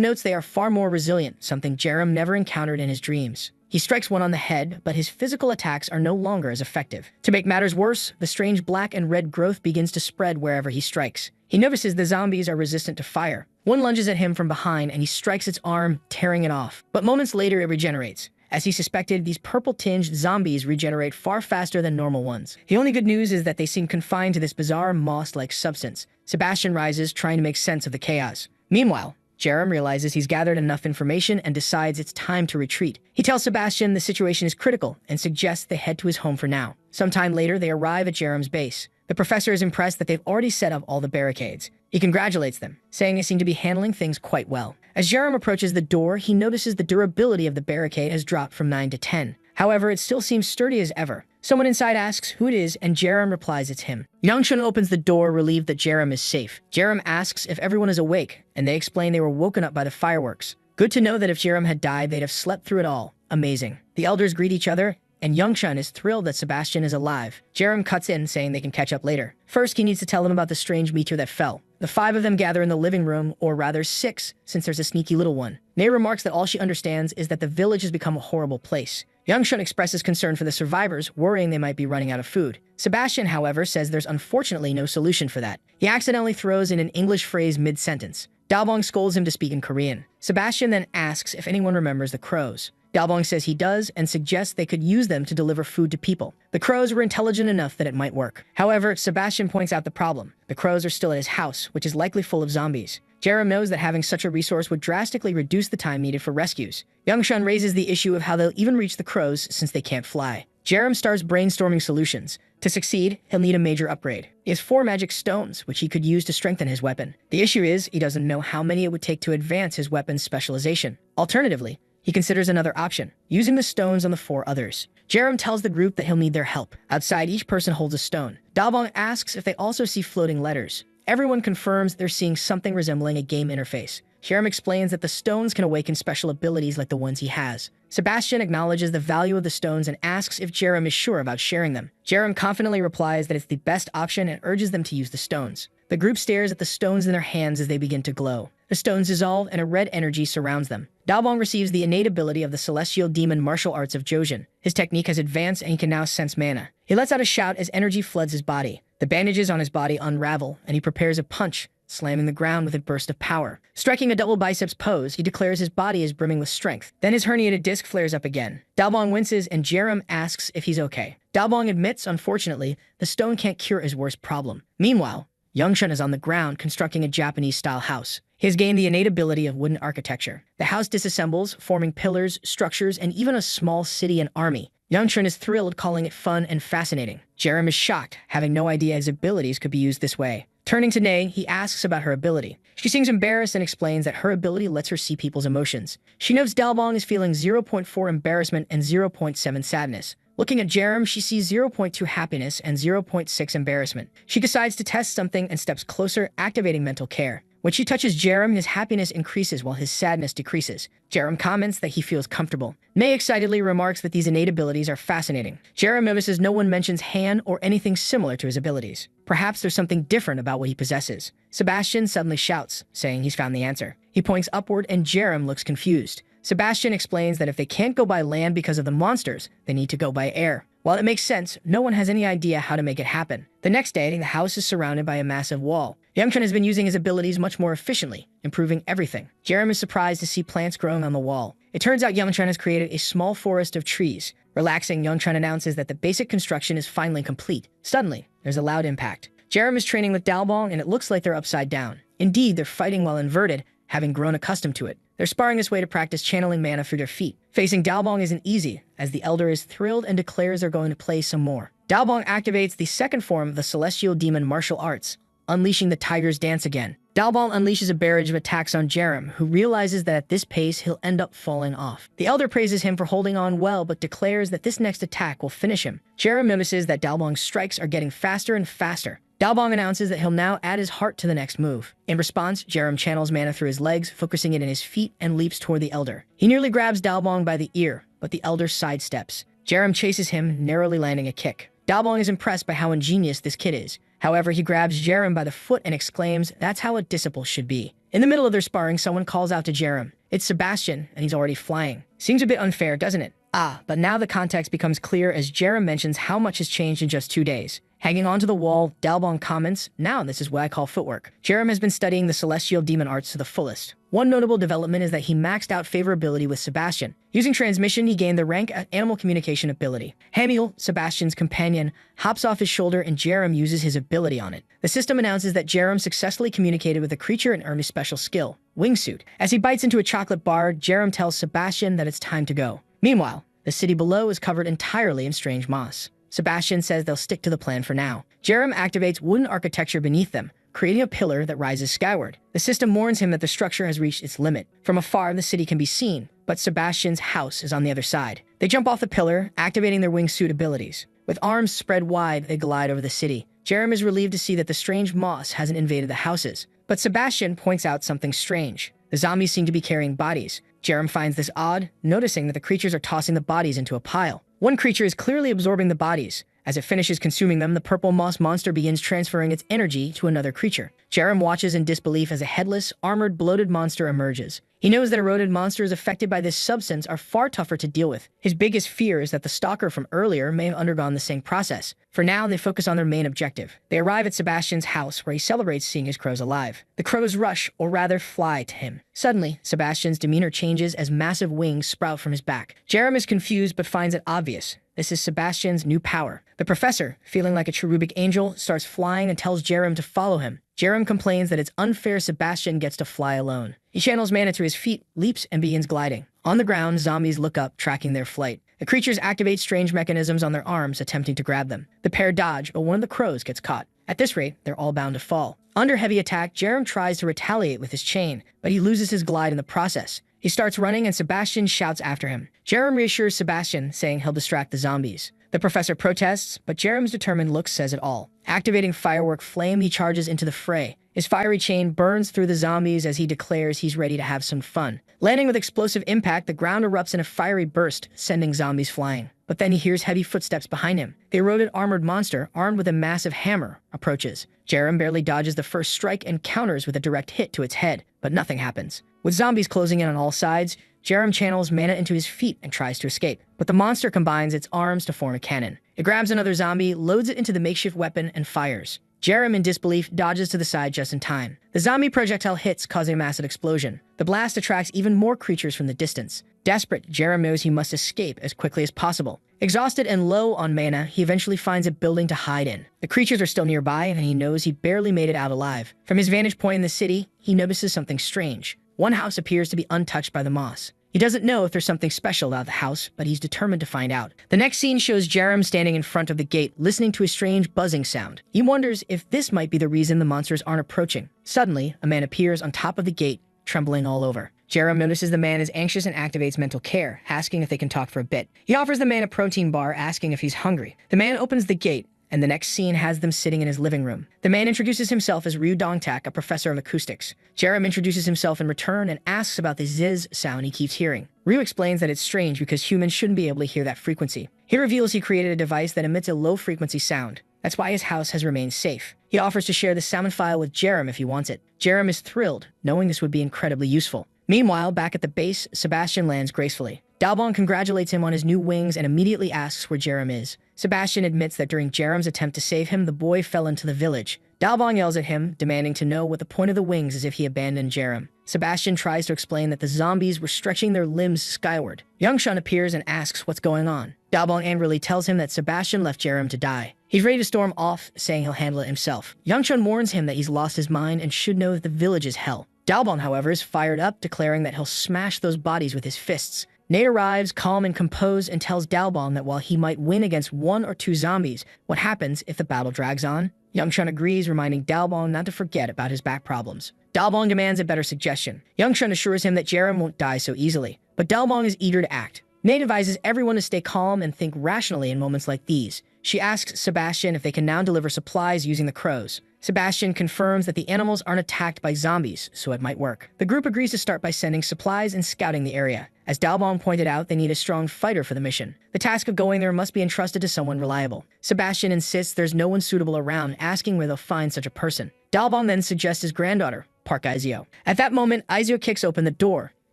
notes they are far more resilient, something Jerem never encountered in his dreams. He strikes one on the head, but his physical attacks are no longer as effective. To make matters worse, the strange black and red growth begins to spread wherever he strikes. He notices the zombies are resistant to fire. One lunges at him from behind and he strikes its arm, tearing it off. But moments later, it regenerates. As he suspected, these purple-tinged zombies regenerate far faster than normal ones. The only good news is that they seem confined to this bizarre moss-like substance. Sebastian rises, trying to make sense of the chaos. Meanwhile, Jerem realizes he's gathered enough information and decides it's time to retreat. He tells Sebastian the situation is critical and suggests they head to his home for now. Sometime later, they arrive at Jerem's base. The professor is impressed that they've already set up all the barricades. He congratulates them, saying they seem to be handling things quite well. As Jerem approaches the door, he notices the durability of the barricade has dropped from 9 to 10. However, it still seems sturdy as ever. Someone inside asks who it is, and Jerem replies it's him. Yangchun opens the door, relieved that Jerem is safe. Jerem asks if everyone is awake, and they explain they were woken up by the fireworks. Good to know that if Jerem had died, they'd have slept through it all. Amazing. The elders greet each other, and Yangchun is thrilled that Sebastian is alive. Jerem cuts in, saying they can catch up later. First, he needs to tell them about the strange meteor that fell. The 5 of them gather in the living room, or rather 6, since there's a sneaky little one. Nei remarks that all she understands is that the village has become a horrible place. Yangchun expresses concern for the survivors, worrying they might be running out of food. Sebastian, however, says there's unfortunately no solution for that. He accidentally throws in an English phrase mid-sentence. Dalbong scolds him to speak in Korean. Sebastian then asks if anyone remembers the crows. Dalbong says he does and suggests they could use them to deliver food to people. The crows were intelligent enough that it might work. However, Sebastian points out the problem. The crows are still at his house, which is likely full of zombies. Jerem knows that having such a resource would drastically reduce the time needed for rescues. Yangchun raises the issue of how they'll even reach the crows since they can't fly. Jerem starts brainstorming solutions. To succeed, he'll need a major upgrade. He has 4 magic stones, which he could use to strengthen his weapon. The issue is, he doesn't know how many it would take to advance his weapon's specialization. Alternatively, he considers another option, using the stones on the 4 others. Jerem tells the group that he'll need their help. Outside, each person holds a stone. Dalbong asks if they also see floating letters. Everyone confirms they're seeing something resembling a game interface. Jerem explains that the stones can awaken special abilities like the ones he has. Sebastian acknowledges the value of the stones and asks if Jerem is sure about sharing them. Jerem confidently replies that it's the best option and urges them to use the stones. The group stares at the stones in their hands as they begin to glow. The stones dissolve and a red energy surrounds them. Dalbong receives the innate ability of the celestial demon martial arts of Jojin. His technique has advanced and he can now sense mana. He lets out a shout as energy floods his body. The bandages on his body unravel and he prepares a punch, slamming the ground with a burst of power. Striking a double biceps pose, he declares his body is brimming with strength. Then his herniated disc flares up again. Dalbong winces and Jerem asks if he's okay. Dalbong admits, unfortunately, the stone can't cure his worst problem. Meanwhile, Yangchun is on the ground constructing a Japanese-style house. He has gained the innate ability of wooden architecture. The house disassembles, forming pillars, structures, and even a small city and army. Yangchun is thrilled, calling it fun and fascinating. Jerem is shocked, having no idea his abilities could be used this way. Turning to Nei, he asks about her ability. She seems embarrassed and explains that her ability lets her see people's emotions. She notes Dalbong is feeling 0.4 embarrassment and 0.7 sadness. Looking at Jerem, she sees 0.2 happiness and 0.6 embarrassment. She decides to test something and steps closer, activating mental care. When she touches Jerem, his happiness increases while his sadness decreases. Jerem comments that he feels comfortable. Nei excitedly remarks that these innate abilities are fascinating. Jerem notices no one mentions Han or anything similar to his abilities. Perhaps there's something different about what he possesses. Sebastian suddenly shouts, saying he's found the answer. He points upward and Jerem looks confused. Sebastian explains that if they can't go by land because of the monsters, they need to go by air. While it makes sense, no one has any idea how to make it happen. The next day, the house is surrounded by a massive wall. Yangchun has been using his abilities much more efficiently, improving everything. Jerem is surprised to see plants growing on the wall. It turns out Yangchun has created a small forest of trees. Relaxing, Yangchun announces that the basic construction is finally complete. Suddenly, there's a loud impact. Jerem is training with Dalbong, and it looks like they're upside down. Indeed, they're fighting while inverted, having grown accustomed to it. They're sparring this way to practice channeling mana through their feet. Facing Dalbong isn't easy, as the Elder is thrilled and declares they're going to play some more. Dalbong activates the second form of the Celestial Demon Martial Arts, unleashing the Tiger's Dance again. Dalbong unleashes a barrage of attacks on Jerem, who realizes that at this pace he'll end up falling off. The Elder praises him for holding on well, but declares that this next attack will finish him. Jerem notices that Dalbong's strikes are getting faster and faster. Dalbong announces that he'll now add his heart to the next move. In response, Jerem channels mana through his legs, focusing it in his feet, and leaps toward the Elder. He nearly grabs Dalbong by the ear, but the Elder sidesteps. Jerem chases him, narrowly landing a kick. Dalbong is impressed by how ingenious this kid is. However, he grabs Jerem by the foot and exclaims, "That's how a disciple should be." In the middle of their sparring, someone calls out to Jerem. It's Sebastian, and he's already flying. Seems a bit unfair, doesn't it? But now the context becomes clear as Jerem mentions how much has changed in just 2 days. Hanging onto the wall, Dalbon comments, "Now this is what I call footwork." Jerem has been studying the celestial demon arts to the fullest. One notable development is that he maxed out favorability with Sebastian. Using transmission, he gained the rank animal communication ability. Hamiel, Sebastian's companion, hops off his shoulder and Jerem uses his ability on it. The system announces that Jerem successfully communicated with the creature and earned a special skill, Wingsuit. As he bites into a chocolate bar, Jerem tells Sebastian that it's time to go. Meanwhile, the city below is covered entirely in strange moss. Sebastian says they'll stick to the plan for now. Jerem activates wooden architecture beneath them, creating a pillar that rises skyward. The system warns him that the structure has reached its limit. From afar, the city can be seen, but Sebastian's house is on the other side. They jump off the pillar, activating their wingsuit abilities. With arms spread wide, they glide over the city. Jerem is relieved to see that the strange moss hasn't invaded the houses. But Sebastian points out something strange. The zombies seem to be carrying bodies. Jerem finds this odd, noticing that the creatures are tossing the bodies into a pile. One creature is clearly absorbing the bodies. As it finishes consuming them, the purple moss monster begins transferring its energy to another creature. Jerem watches in disbelief as a headless, armored, bloated monster emerges. He knows that eroded monsters affected by this substance are far tougher to deal with. His biggest fear is that the stalker from earlier may have undergone the same process. For now, they focus on their main objective. They arrive at Sebastian's house, where he celebrates seeing his crows alive. The crows rush, or rather fly, to him. Suddenly, Sebastian's demeanor changes as massive wings sprout from his back. Jerem is confused but finds it obvious. This is Sebastian's new power. The professor, feeling like a cherubic angel, starts flying and tells Jerem to follow him. Jerem complains that it's unfair Sebastian gets to fly alone. He channels mana to his feet, leaps, and begins gliding. On the ground, zombies look up, tracking their flight. The creatures activate strange mechanisms on their arms, attempting to grab them. The pair dodge, but one of the crows gets caught. At this rate, they're all bound to fall. Under heavy attack, Jerem tries to retaliate with his chain, but he loses his glide in the process. He starts running and Sebastian shouts after him. Jerem reassures Sebastian, saying he'll distract the zombies. The professor protests, but Jerem's determined look says it all. Activating Firework Flame, he charges into the fray. His fiery chain burns through the zombies as he declares he's ready to have some fun. Landing with explosive impact, the ground erupts in a fiery burst, sending zombies flying. But then he hears heavy footsteps behind him. The eroded armored monster, armed with a massive hammer, approaches. Jerem barely dodges the first strike and counters with a direct hit to its head, but nothing happens. With zombies closing in on all sides, Jerem channels mana into his feet and tries to escape. But the monster combines its arms to form a cannon. It grabs another zombie, loads it into the makeshift weapon, and fires. Jerem, in disbelief, dodges to the side just in time. The zombie projectile hits, causing a massive explosion. The blast attracts even more creatures from the distance. Desperate, Jerem knows he must escape as quickly as possible. Exhausted and low on mana, he eventually finds a building to hide in. The creatures are still nearby, and he knows he barely made it out alive. From his vantage point in the city, he notices something strange. One house appears to be untouched by the moss. He doesn't know if there's something special about the house, but he's determined to find out. The next scene shows Jerem standing in front of the gate, listening to a strange buzzing sound. He wonders if this might be the reason the monsters aren't approaching. Suddenly, a man appears on top of the gate, trembling all over. Jerem notices the man is anxious and activates mental care, asking if they can talk for a bit. He offers the man a protein bar, asking if he's hungry. The man opens the gate, and the next scene has them sitting in his living room. The man introduces himself as Ryu Dongtak, a professor of acoustics. Jerem introduces himself in return and asks about the zzz sound he keeps hearing. Ryu explains that it's strange because humans shouldn't be able to hear that frequency. He reveals he created a device that emits a low-frequency sound. That's why his house has remained safe. He offers to share the sound file with Jerem if he wants it. Jerem is thrilled, knowing this would be incredibly useful. Meanwhile, back at the base, Sebastian lands gracefully. Dalbon congratulates him on his new wings and immediately asks where Jerem is. Sebastian admits that during Jerem's attempt to save him, the boy fell into the village. Dalbon yells at him, demanding to know what the point of the wings is if he abandoned Jerem. Sebastian tries to explain that the zombies were stretching their limbs skyward. Youngshun appears and asks what's going on. Dalbon angrily tells him that Sebastian left Jerem to die. He's ready to storm off, saying he'll handle it himself. Youngshun warns him that he's lost his mind and should know that the village is hell. Dalbon, however, is fired up, declaring that he'll smash those bodies with his fists. Nate arrives, calm and composed, and tells Dalbon that while he might win against 1 or 2 zombies, what happens if the battle drags on? Youngshun agrees, reminding Dalbon not to forget about his back problems. Dalbon demands a better suggestion. Youngshun assures him that Jerem won't die so easily, but Dalbon is eager to act. Nate advises everyone to stay calm and think rationally in moments like these. She asks Sebastian if they can now deliver supplies using the crows. Sebastian confirms that the animals aren't attacked by zombies, so it might work. The group agrees to start by sending supplies and scouting the area. As Dalbon pointed out, they need a strong fighter for the mission. The task of going there must be entrusted to someone reliable. Sebastian insists there's no one suitable around, asking where they'll find such a person. Dalbon then suggests his granddaughter, Park Izio. At that moment, Izio kicks open the door,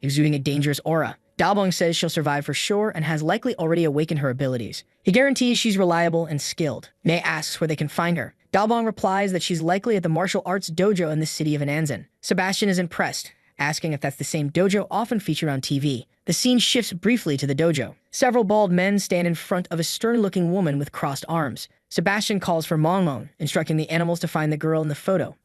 exuding a dangerous aura. Dalbong says she'll survive for sure and has likely already awakened her abilities. He guarantees she's reliable and skilled. Mei asks where they can find her. Dalbong replies that she's likely at the martial arts dojo in the city of Ananzan. Sebastian is impressed, asking if that's the same dojo often featured on TV. The scene shifts briefly to the dojo. Several bald men stand in front of a stern-looking woman with crossed arms. Sebastian calls for Mongmon, instructing the animals to find the girl in the photo.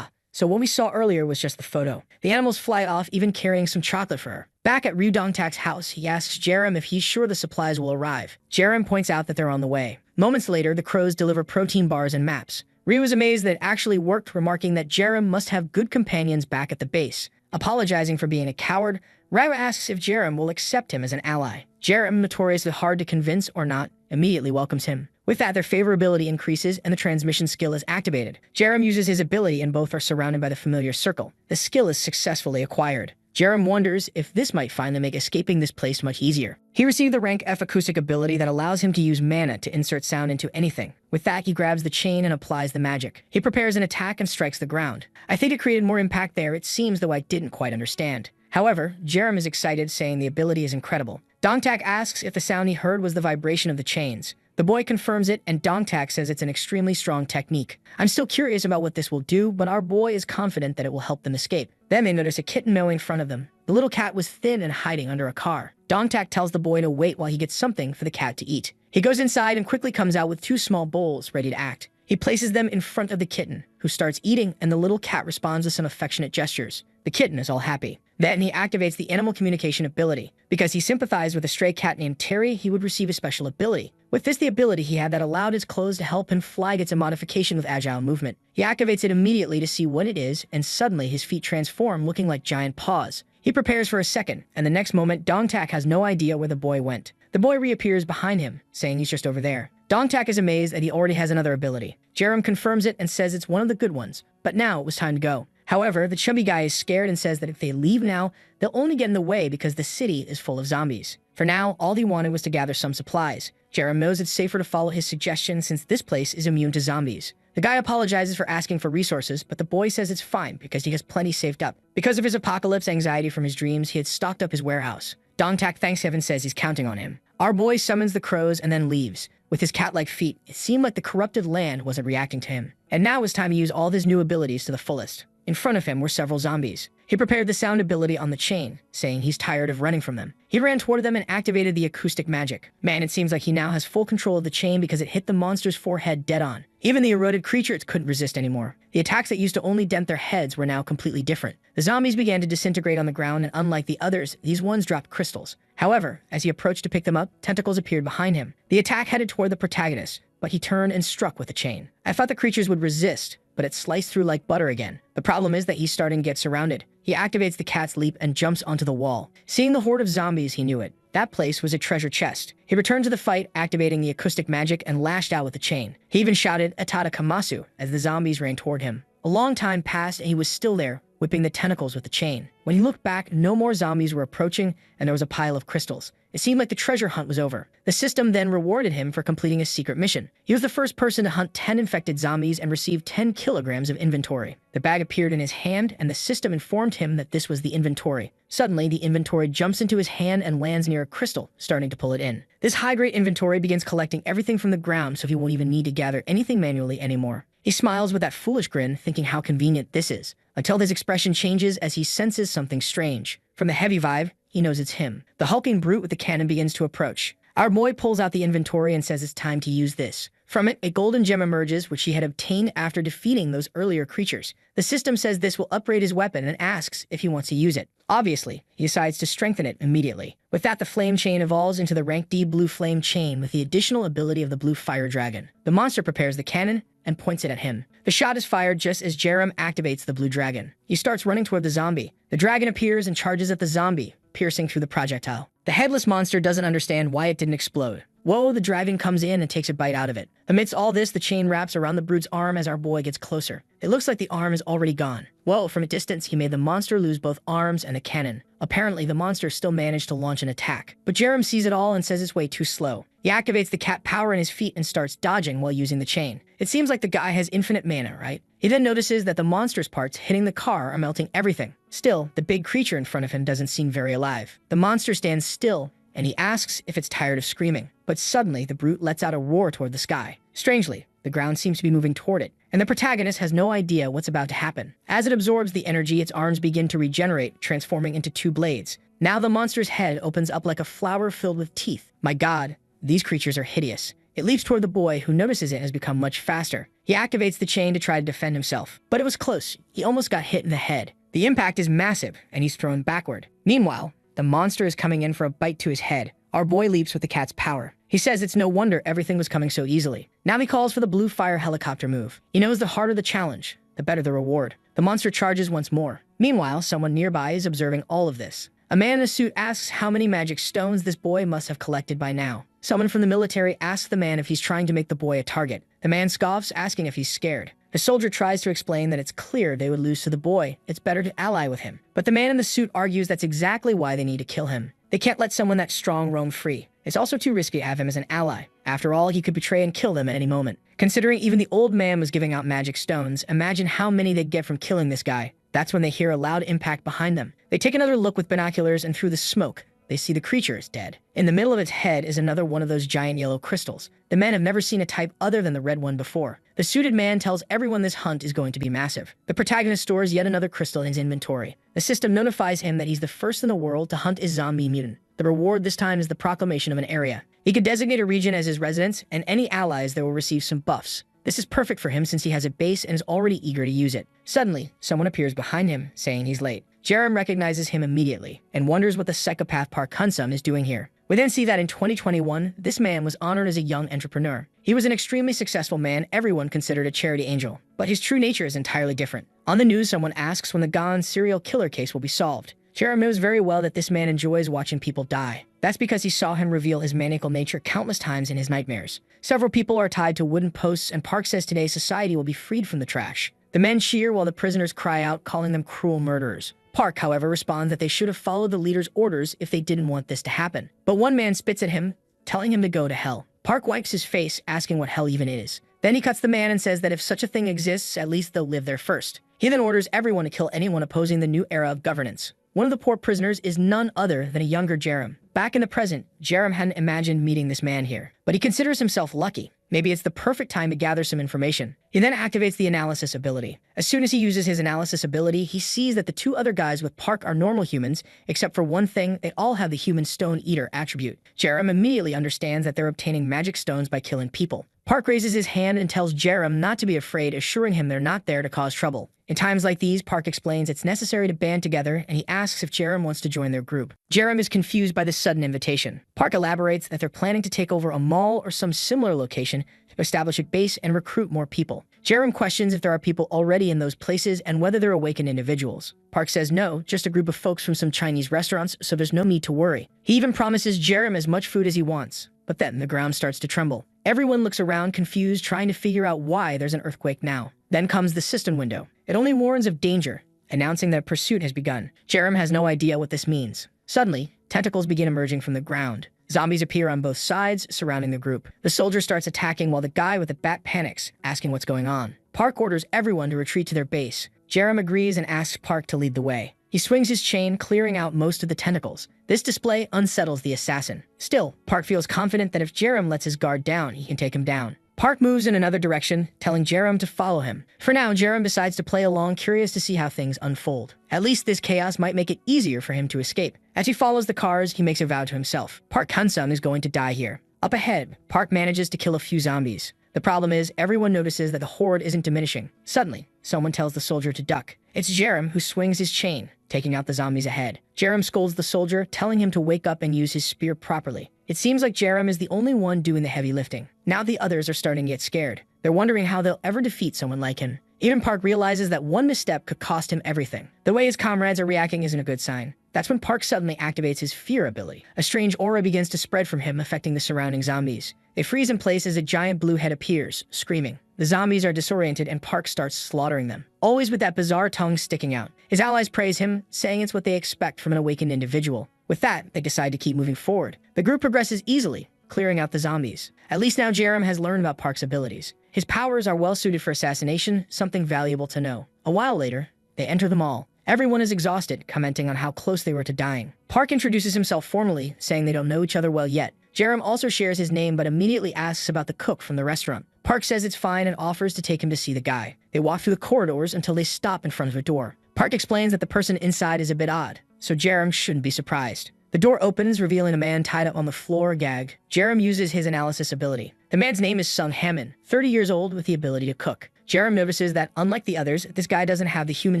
So what we saw earlier was just the photo. The animals fly off, even carrying some chocolate for her. Back at Ryu Dongtak's house, he asks Jerem if he's sure the supplies will arrive. Jerem points out that they're on the way. Moments later, the crows deliver protein bars and maps. Ryu is amazed that it actually worked, remarking that Jerem must have good companions back at the base. Apologizing for being a coward, Ryu asks if Jerem will accept him as an ally. Jerem, notoriously hard to convince or not, immediately welcomes him. With that, their favorability increases and the transmission skill is activated. Jerem uses his ability and both are surrounded by the familiar circle. The skill is successfully acquired. Jerem wonders if this might finally make escaping this place much easier. He received the rank F acoustic ability that allows him to use mana to insert sound into anything. With that, he grabs the chain and applies the magic. He prepares an attack and strikes the ground. I think it created more impact there, it seems, though I didn't quite understand. However, Jerem is excited, saying the ability is incredible. Dongtak asks if the sound he heard was the vibration of the chains. The boy confirms it, and Dongtak says it's an extremely strong technique. I'm still curious about what this will do, but our boy is confident that it will help them escape. Then they notice a kitten meowing in front of them. The little cat was thin and hiding under a car. Dongtak tells the boy to wait while he gets something for the cat to eat. He goes inside and quickly comes out with 2 small bowls ready to act. He places them in front of the kitten, who starts eating, and the little cat responds with some affectionate gestures. The kitten is all happy. Then he activates the animal communication ability. Because he sympathized with a stray cat named Terry, he would receive a special ability. With this, the ability he had that allowed his clothes to help him fly gets a modification with agile movement. He activates it immediately to see what it is, and suddenly his feet transform, looking like giant paws. He prepares for a second, and the next moment, Dongtak has no idea where the boy went. The boy reappears behind him, saying he's just over there. Dongtak is amazed that he already has another ability. Jerem confirms it and says it's one of the good ones, but now it was time to go. However, the chubby guy is scared and says that if they leave now, they'll only get in the way because the city is full of zombies. For now, all he wanted was to gather some supplies. Jerem knows it's safer to follow his suggestion since this place is immune to zombies. The guy apologizes for asking for resources, but the boy says it's fine because he has plenty saved up. Because of his apocalypse anxiety from his dreams, he had stocked up his warehouse. Dongtak thanks him and says he's counting on him. Our boy summons the crows and then leaves. With his cat-like feet, it seemed like the corrupted land wasn't reacting to him. And now it was time to use all of his new abilities to the fullest. In front of him were several zombies. He prepared the sound ability on the chain, saying he's tired of running from them. He ran toward them and activated the acoustic magic. Man, it seems like he now has full control of the chain because it hit the monster's forehead dead on. Even the eroded creatures couldn't resist anymore. The attacks that used to only dent their heads were now completely different. The zombies began to disintegrate on the ground, and unlike the others, these ones dropped crystals. However, as he approached to pick them up, tentacles appeared behind him. The attack headed toward the protagonist, but he turned and struck with the chain. I thought the creatures would resist, but it sliced through like butter again. The problem is that he's starting to get surrounded. He activates the cat's leap and jumps onto the wall. Seeing the horde of zombies, he knew it. That place was a treasure chest. He returned to the fight, activating the acoustic magic and lashed out with the chain. He even shouted "Atada Kamasu" as the zombies ran toward him. A long time passed and he was still there, whipping the tentacles with the chain. When he looked back, no more zombies were approaching, and there was a pile of crystals. It seemed like the treasure hunt was over. The system then rewarded him for completing a secret mission. He was the first person to hunt 10 infected zombies and received 10 kilograms of inventory. The bag appeared in his hand, and the system informed him that this was the inventory. Suddenly, the inventory jumps into his hand and lands near a crystal, starting to pull it in. This high-grade inventory begins collecting everything from the ground, so he won't even need to gather anything manually anymore. He smiles with that foolish grin, thinking how convenient this is, until his expression changes as he senses something strange. From the heavy vibe, he knows it's him. The hulking brute with the cannon begins to approach. Our boy pulls out the inventory and says it's time to use this. From it, a golden gem emerges, which he had obtained after defeating those earlier creatures. The system says this will upgrade his weapon and asks if he wants to use it. Obviously, he decides to strengthen it immediately. With that, the flame chain evolves into the rank D blue flame chain with the additional ability of the blue fire dragon. The monster prepares the cannon and points it at him. The shot is fired just as Jerem activates the blue dragon. He starts running toward the zombie. The dragon appears and charges at the zombie, piercing through the projectile. The headless monster doesn't understand why it didn't explode. Whoa, the dragon comes in and takes a bite out of it. Amidst all this, the chain wraps around the brute's arm as our boy gets closer. It looks like the arm is already gone. Whoa, from a distance, he made the monster lose both arms and the cannon. Apparently, the monster still managed to launch an attack. But Jerem sees it all and says it's way too slow. He activates the cat power in his feet and starts dodging while using the chain. It seems like the guy has infinite mana, right? He then notices that the monster's parts hitting the car are melting everything. Still, the big creature in front of him doesn't seem very alive. The monster stands still, and he asks if it's tired of screaming. But suddenly, the brute lets out a roar toward the sky. Strangely, the ground seems to be moving toward it, and the protagonist has no idea what's about to happen. As it absorbs the energy, its arms begin to regenerate, transforming into two blades. Now the monster's head opens up like a flower filled with teeth. My god, these creatures are hideous. It leaps toward the boy, who notices it has become much faster. He activates the chain to try to defend himself, but it was close. He almost got hit in the head. The impact is massive, and he's thrown backward. Meanwhile, the monster is coming in for a bite to his head. Our boy leaps with the cat's power. He says it's no wonder everything was coming so easily. Now he calls for the blue fire helicopter move. He knows the harder the challenge, the better the reward. The monster charges once more. Meanwhile, someone nearby is observing all of this. A man in a suit asks how many magic stones this boy must have collected by now. Someone from the military asks the man if he's trying to make the boy a target. The man scoffs, asking if he's scared. The soldier tries to explain that it's clear they would lose to the boy. It's better to ally with him. But the man in the suit argues that's exactly why they need to kill him. They can't let someone that strong roam free. It's also too risky to have him as an ally. After all, he could betray and kill them at any moment. Considering even the old man was giving out magic stones, imagine how many they'd get from killing this guy. That's when they hear a loud impact behind them. They take another look with binoculars, and through the smoke, they see the creature is dead. In the middle of its head is another one of those giant yellow crystals. The men have never seen a type other than the red one before. The suited man tells everyone this hunt is going to be massive. The protagonist stores yet another crystal in his inventory. The system notifies him that he's the first in the world to hunt a zombie mutant. The reward this time is the proclamation of an area. He could designate a region as his residence, and any allies that will receive some buffs. This is perfect for him since he has a base and is already eager to use it. Suddenly, someone appears behind him, saying he's late. Jerem recognizes him immediately, and wonders what the psychopath Park Hunsum is doing here. We then see that in 2021, this man was honored as a young entrepreneur. He was an extremely successful man everyone considered a charity angel, but his true nature is entirely different. On the news, someone asks when the Gon serial killer case will be solved. Jerem knows very well that this man enjoys watching people die. That's because he saw him reveal his maniacal nature countless times in his nightmares. Several people are tied to wooden posts, and Park says today's society will be freed from the trash. The men cheer while the prisoners cry out, calling them cruel murderers. Park, however, responds that they should have followed the leader's orders if they didn't want this to happen. But one man spits at him, telling him to go to hell. Park wipes his face, asking what hell even is. Then he cuts the man and says that if such a thing exists, at least they'll live there first. He then orders everyone to kill anyone opposing the new era of governance. One of the poor prisoners is none other than a younger Jerem. Back in the present, Jerem hadn't imagined meeting this man here, but he considers himself lucky. Maybe it's the perfect time to gather some information. He then activates the analysis ability. As soon as he uses his analysis ability, he sees that the two other guys with Park are normal humans, except for one thing, they all have the human stone eater attribute. Jerem immediately understands that they're obtaining magic stones by killing people. Park raises his hand and tells Jerem not to be afraid, assuring him they're not there to cause trouble. In times like these, Park explains it's necessary to band together, and he asks if Jerem wants to join their group. Jerem is confused by this sudden invitation. Park elaborates that they're planning to take over a mall or some similar location to establish a base and recruit more people. Jerem questions if there are people already in those places and whether they're awakened individuals. Park says no, just a group of folks from some Chinese restaurants, so there's no need to worry. He even promises Jerem as much food as he wants. But then the ground starts to tremble. Everyone looks around confused, trying to figure out why there's an earthquake now. Then comes the system window. It only warns of danger, announcing that pursuit has begun. Jerem has no idea what this means. Suddenly, tentacles begin emerging from the ground. Zombies appear on both sides, surrounding the group. The soldier starts attacking while the guy with the bat panics, asking what's going on. Park orders everyone to retreat to their base. Jerem agrees and asks Park to lead the way. He swings his chain, clearing out most of the tentacles. This display unsettles the assassin. Still, Park feels confident that if Jerem lets his guard down, he can take him down. Park moves in another direction, telling Jerem to follow him. For now, Jerem decides to play along, curious to see how things unfold. At least this chaos might make it easier for him to escape. As he follows the cars, he makes a vow to himself. Park Hansum is going to die here. Up ahead, Park manages to kill a few zombies. The problem is, everyone notices that the horde isn't diminishing. Suddenly, someone tells the soldier to duck. It's Jerem who swings his chain, taking out the zombies ahead. Jerem scolds the soldier, telling him to wake up and use his spear properly. It seems like Jerem is the only one doing the heavy lifting. Now the others are starting to get scared. They're wondering how they'll ever defeat someone like him. Even Park realizes that one misstep could cost him everything. The way his comrades are reacting isn't a good sign. That's when Park suddenly activates his fear ability. A strange aura begins to spread from him, affecting the surrounding zombies. They freeze in place as a giant blue head appears, screaming. The zombies are disoriented and Park starts slaughtering them, always with that bizarre tongue sticking out. His allies praise him, saying it's what they expect from an awakened individual. With that, they decide to keep moving forward. The group progresses easily, clearing out the zombies. At least now Jerem has learned about Park's abilities. His powers are well suited for assassination, something valuable to know. A while later, they enter the mall. Everyone is exhausted, commenting on how close they were to dying. Park introduces himself formally, saying they don't know each other well yet. Jerem also shares his name but immediately asks about the cook from the restaurant. Park says it's fine and offers to take him to see the guy. They walk through the corridors until they stop in front of a door. Park explains that the person inside is a bit odd, so Jerem shouldn't be surprised. The door opens, revealing a man tied up on the floor, gagged. Jerem uses his analysis ability. The man's name is Sung Hammon, 30 years old with the ability to cook. Jerem notices that, unlike the others, this guy doesn't have the human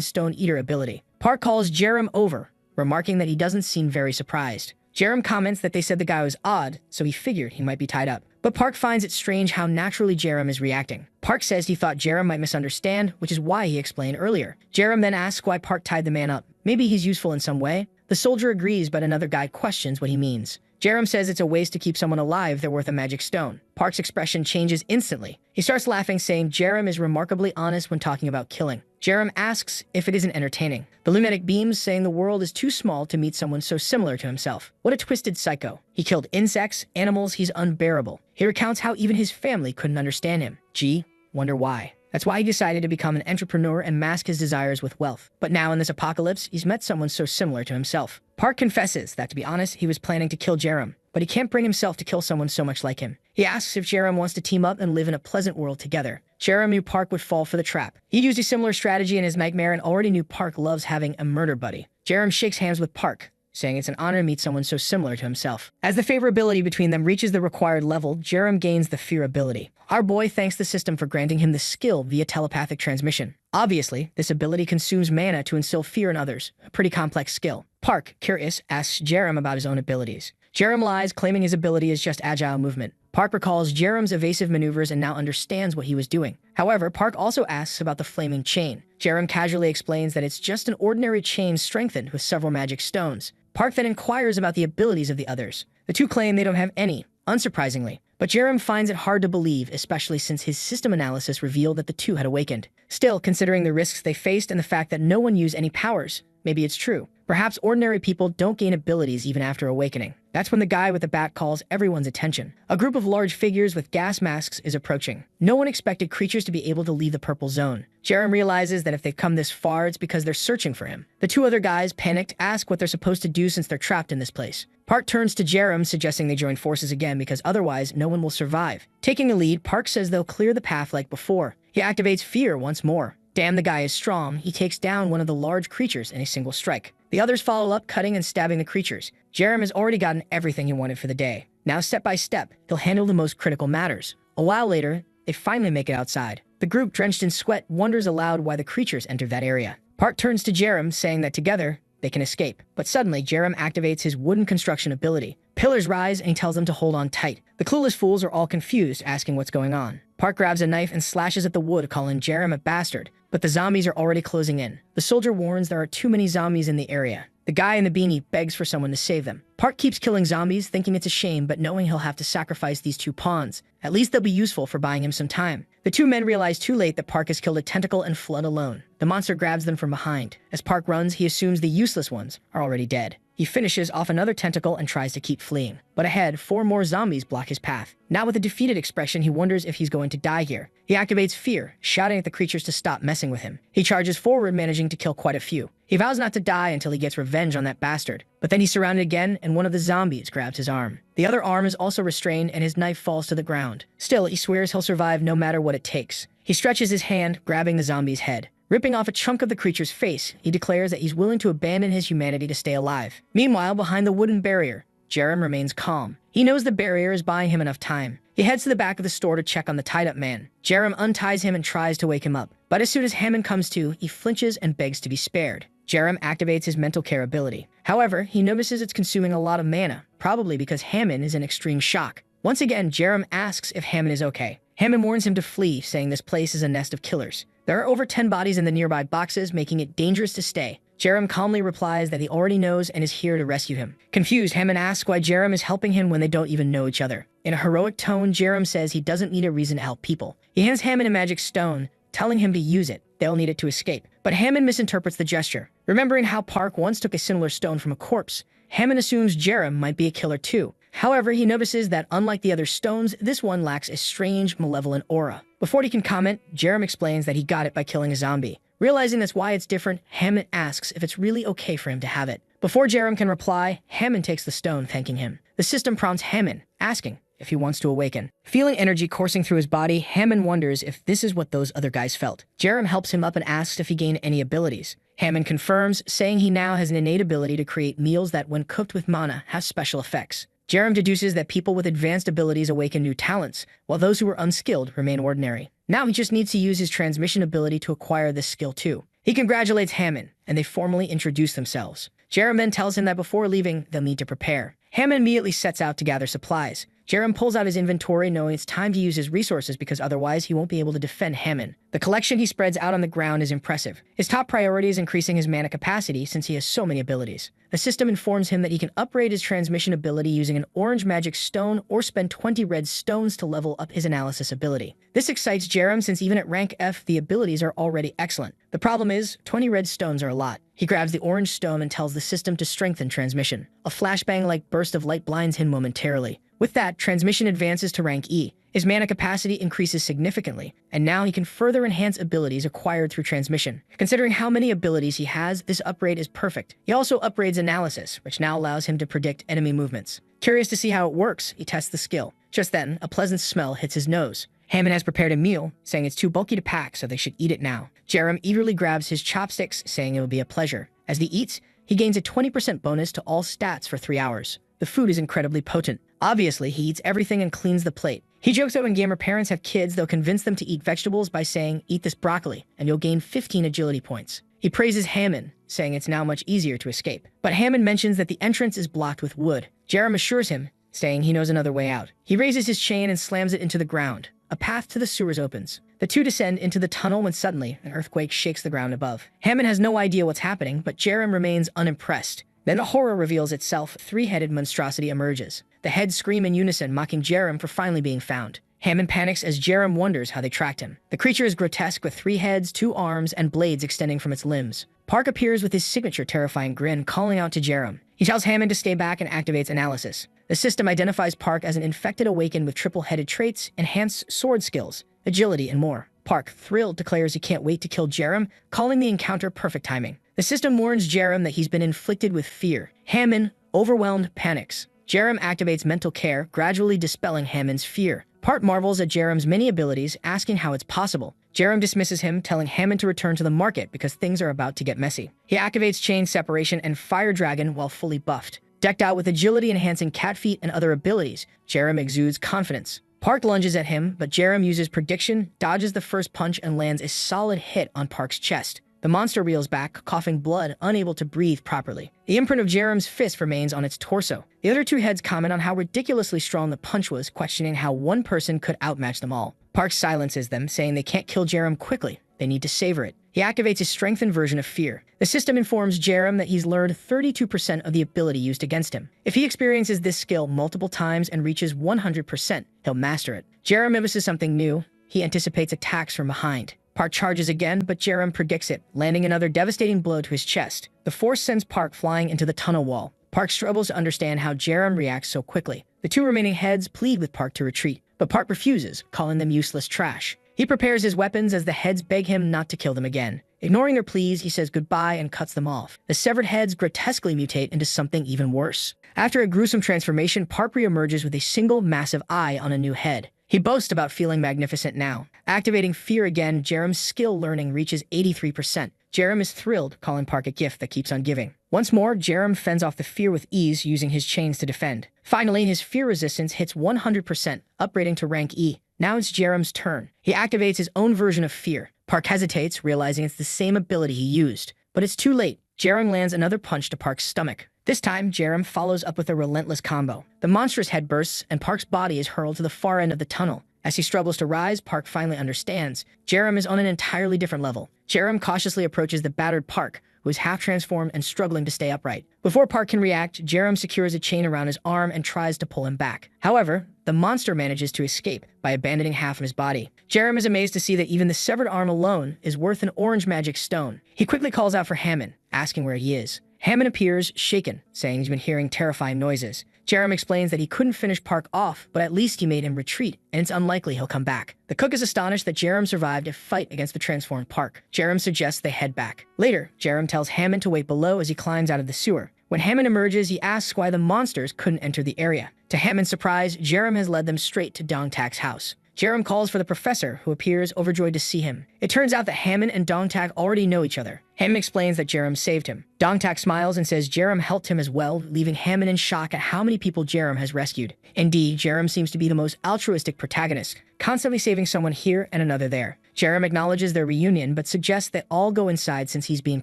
stone eater ability. Park calls Jerem over, remarking that he doesn't seem very surprised. Jerem comments that they said the guy was odd, so he figured he might be tied up. But Park finds it strange how naturally Jerem is reacting. Park says he thought Jerem might misunderstand, which is why he explained earlier. Jerem then asks why Park tied the man up. Maybe he's useful in some way? The soldier agrees, but another guy questions what he means. Jerem says it's a waste to keep someone alive they're worth a magic stone. Park's expression changes instantly. He starts laughing, saying Jerem is remarkably honest when talking about killing. Jerem asks if it isn't entertaining. The lunatic beams, saying the world is too small to meet someone so similar to himself. What a twisted psycho. He killed insects, animals, he's unbearable. He recounts how even his family couldn't understand him. Gee, wonder why. That's why he decided to become an entrepreneur and mask his desires with wealth. But now in this apocalypse, he's met someone so similar to himself. Park confesses that, to be honest, he was planning to kill Jerem, but he can't bring himself to kill someone so much like him. He asks if Jerem wants to team up and live in a pleasant world together. Jerem knew Park would fall for the trap. He'd used a similar strategy in his nightmare and already knew Park loves having a murder buddy. Jerem shakes hands with Park, saying it's an honor to meet someone so similar to himself. As the favorability between them reaches the required level, Jerem gains the fear ability. Our boy thanks the system for granting him the skill via telepathic transmission. Obviously, this ability consumes mana to instill fear in others, a pretty complex skill. Park, curious, asks Jerem about his own abilities. Jerem lies, claiming his ability is just agile movement. Park recalls Jerem's evasive maneuvers and now understands what he was doing. However, Park also asks about the flaming chain. Jerem casually explains that it's just an ordinary chain strengthened with several magic stones. Park then inquires about the abilities of the others. The two claim they don't have any, unsurprisingly. But Jerem finds it hard to believe, especially since his system analysis revealed that the two had awakened. Still, considering the risks they faced and the fact that no one used any powers, maybe it's true. Perhaps ordinary people don't gain abilities even after awakening. That's when the guy with the bat calls everyone's attention. A group of large figures with gas masks is approaching. No one expected creatures to be able to leave the purple zone. Jerem realizes that if they've come this far, it's because they're searching for him. The two other guys, panicked, ask what they're supposed to do since they're trapped in this place. Park turns to Jerem, suggesting they join forces again because otherwise no one will survive. Taking the lead, Park says they'll clear the path like before. He activates fear once more. Damn, the guy is strong. He takes down one of the large creatures in a single strike. The others follow up, cutting and stabbing the creatures. Jerem has already gotten everything he wanted for the day. Now, step by step, he'll handle the most critical matters. A while later, they finally make it outside. The group, drenched in sweat, wonders aloud why the creatures entered that area. Park turns to Jerem, saying that together, they can escape. But suddenly, Jerem activates his wooden construction ability. Pillars rise, and he tells them to hold on tight. The clueless fools are all confused, asking what's going on. Park grabs a knife and slashes at the wood, calling Jerem a bastard. But the zombies are already closing in. The soldier warns there are too many zombies in the area. The guy in the beanie begs for someone to save them. Park keeps killing zombies, thinking it's a shame, but knowing he'll have to sacrifice these two pawns. At least they'll be useful for buying him some time. The two men realize too late that Park has killed a tentacle and fled alone. The monster grabs them from behind. As Park runs, he assumes the useless ones are already dead. He finishes off another tentacle and tries to keep fleeing. But ahead, 4 more zombies block his path. Now with a defeated expression, he wonders if he's going to die here. He activates fear, shouting at the creatures to stop messing with him. He charges forward, managing to kill quite a few. He vows not to die until he gets revenge on that bastard. But then he's surrounded again, and one of the zombies grabs his arm. The other arm is also restrained, and his knife falls to the ground. Still, he swears he'll survive no matter what it takes. He stretches his hand, grabbing the zombie's head. Ripping off a chunk of the creature's face, he declares that he's willing to abandon his humanity to stay alive. Meanwhile, behind the wooden barrier, Jerem remains calm. He knows the barrier is buying him enough time. He heads to the back of the store to check on the tied-up man. Jerem unties him and tries to wake him up. But as soon as Hammond comes to, he flinches and begs to be spared. Jerem activates his mental care ability. However, he notices it's consuming a lot of mana, probably because Hammond is in extreme shock. Once again, Jerem asks if Hammond is okay. Hammond warns him to flee, saying this place is a nest of killers. There are over 10 bodies in the nearby boxes, making it dangerous to stay. Jerem calmly replies that he already knows and is here to rescue him. Confused, Hammond asks why Jerem is helping him when they don't even know each other. In a heroic tone, Jerem says he doesn't need a reason to help people. He hands Hammond a magic stone, telling him to use it. They'll need it to escape. But Hammond misinterprets the gesture. Remembering how Park once took a similar stone from a corpse, Hammond assumes Jerem might be a killer too. However, he notices that unlike the other stones, this one lacks a strange, malevolent aura. Before he can comment, Jerem explains that he got it by killing a zombie. Realizing that's why it's different, Hammond asks if it's really okay for him to have it. Before Jerem can reply, Hammond takes the stone, thanking him. The system prompts Hammond, asking if he wants to awaken. Feeling energy coursing through his body, Hammond wonders if this is what those other guys felt. Jerem helps him up and asks if he gained any abilities. Hammond confirms, saying he now has an innate ability to create meals that, when cooked with mana, have special effects. Jerem deduces that people with advanced abilities awaken new talents, while those who are unskilled remain ordinary. Now he just needs to use his transmission ability to acquire this skill too. He congratulates Hammond, and they formally introduce themselves. Jerem then tells him that before leaving, they'll need to prepare. Hammond immediately sets out to gather supplies. Jerem pulls out his inventory, knowing it's time to use his resources because otherwise he won't be able to defend Hammond. The collection he spreads out on the ground is impressive. His top priority is increasing his mana capacity since he has so many abilities. The system informs him that he can upgrade his transmission ability using an orange magic stone or spend 20 red stones to level up his analysis ability. This excites Jerem since even at rank F, the abilities are already excellent. The problem is, 20 red stones are a lot. He grabs the orange stone and tells the system to strengthen transmission. A flashbang-like burst of light blinds him momentarily. With that, transmission advances to rank E. His mana capacity increases significantly, and now he can further enhance abilities acquired through transmission. Considering how many abilities he has, this upgrade is perfect. He also upgrades analysis, which now allows him to predict enemy movements. Curious to see how it works, he tests the skill. Just then, a pleasant smell hits his nose. Hammond has prepared a meal, saying it's too bulky to pack, so they should eat it now. Jerem eagerly grabs his chopsticks, saying it will be a pleasure. As he eats, he gains a 20% bonus to all stats for 3 hours. The food is incredibly potent. Obviously, he eats everything and cleans the plate. He jokes that when gamer parents have kids, they'll convince them to eat vegetables by saying, "Eat this broccoli, and you'll gain 15 agility points." He praises Hammond, saying it's now much easier to escape. But Hammond mentions that the entrance is blocked with wood. Jerem assures him, saying he knows another way out. He raises his chain and slams it into the ground. A path to the sewers opens. The two descend into the tunnel when suddenly an earthquake shakes the ground above. Hammond has no idea what's happening, but Jerem remains unimpressed. Then the horror reveals itself. Three-headed monstrosity emerges. The heads scream in unison, mocking Jerem for finally being found. Hammond panics as Jerem wonders how they tracked him. The creature is grotesque with 3 heads, 2 arms, and blades extending from its limbs. Park appears with his signature terrifying grin, calling out to Jerem. He tells Hammond to stay back and activates analysis. The system identifies Park as an infected awakened with triple-headed traits, enhanced sword skills, agility, and more. Park, thrilled, declares he can't wait to kill Jerem, calling the encounter perfect timing. The system warns Jerem that he's been inflicted with fear. Hammond, overwhelmed, panics. Jerem activates mental care, gradually dispelling Hammond's fear. Park marvels at Jerem's many abilities, asking how it's possible. Jerem dismisses him, telling Hammond to return to the market because things are about to get messy. He activates Chain Separation and Fire Dragon while fully buffed. Decked out with agility-enhancing cat feet and other abilities, Jerem exudes confidence. Park lunges at him, but Jerem uses Prediction, dodges the first punch, and lands a solid hit on Park's chest. The monster reels back, coughing blood, unable to breathe properly. The imprint of Jerem's fist remains on its torso. The other 2 heads comment on how ridiculously strong the punch was, questioning how one person could outmatch them all. Park silences them, saying they can't kill Jerem quickly. They need to savor it. He activates his strengthened version of Fear. The system informs Jerem that he's learned 32% of the ability used against him. If he experiences this skill multiple times and reaches 100%, he'll master it. Jerem notices something new. He anticipates attacks from behind. Park charges again, but Jerem predicts it, landing another devastating blow to his chest. The force sends Park flying into the tunnel wall. Park struggles to understand how Jerem reacts so quickly. The 2 remaining heads plead with Park to retreat, but Park refuses, calling them useless trash. He prepares his weapons as the heads beg him not to kill them again. Ignoring their pleas, he says goodbye and cuts them off. The severed heads grotesquely mutate into something even worse. After a gruesome transformation, Park reemerges with a single massive eye on a new head. He boasts about feeling magnificent now. Activating Fear again, Jerem's skill learning reaches 83%. Jerem is thrilled, calling Park a gift that keeps on giving. Once more, Jerem fends off the fear with ease, using his chains to defend. Finally, his fear resistance hits 100%, upgrading to rank E. Now it's Jerem's turn. He activates his own version of Fear. Park hesitates, realizing it's the same ability he used. But it's too late. Jerem lands another punch to Park's stomach. This time, Jerem follows up with a relentless combo. The monstrous head bursts, and Park's body is hurled to the far end of the tunnel. As he struggles to rise, Park finally understands. Jerem is on an entirely different level. Jerem cautiously approaches the battered Park, who is half transformed and struggling to stay upright. Before Park can react, Jerem secures a chain around his arm and tries to pull him back. However, the monster manages to escape by abandoning half of his body. Jerem is amazed to see that even the severed arm alone is worth an orange magic stone. He quickly calls out for Hammond, asking where he is. Hammond appears, shaken, saying he's been hearing terrifying noises. Jerem explains that he couldn't finish Park off, but at least he made him retreat, and it's unlikely he'll come back. The cook is astonished that Jerem survived a fight against the transformed Park. Jerem suggests they head back. Later, Jerem tells Hammond to wait below as he climbs out of the sewer. When Hammond emerges, he asks why the monsters couldn't enter the area. To Hammond's surprise, Jerem has led them straight to Dongtak's house. Jerem calls for the professor, who appears overjoyed to see him. It turns out that Hammond and Dongtak already know each other. Hammond explains that Jerem saved him. Dongtak smiles and says Jerem helped him as well, leaving Hammond in shock at how many people Jerem has rescued. Indeed, Jerem seems to be the most altruistic protagonist, constantly saving someone here and another there. Jerem acknowledges their reunion, but suggests that all go inside since he's being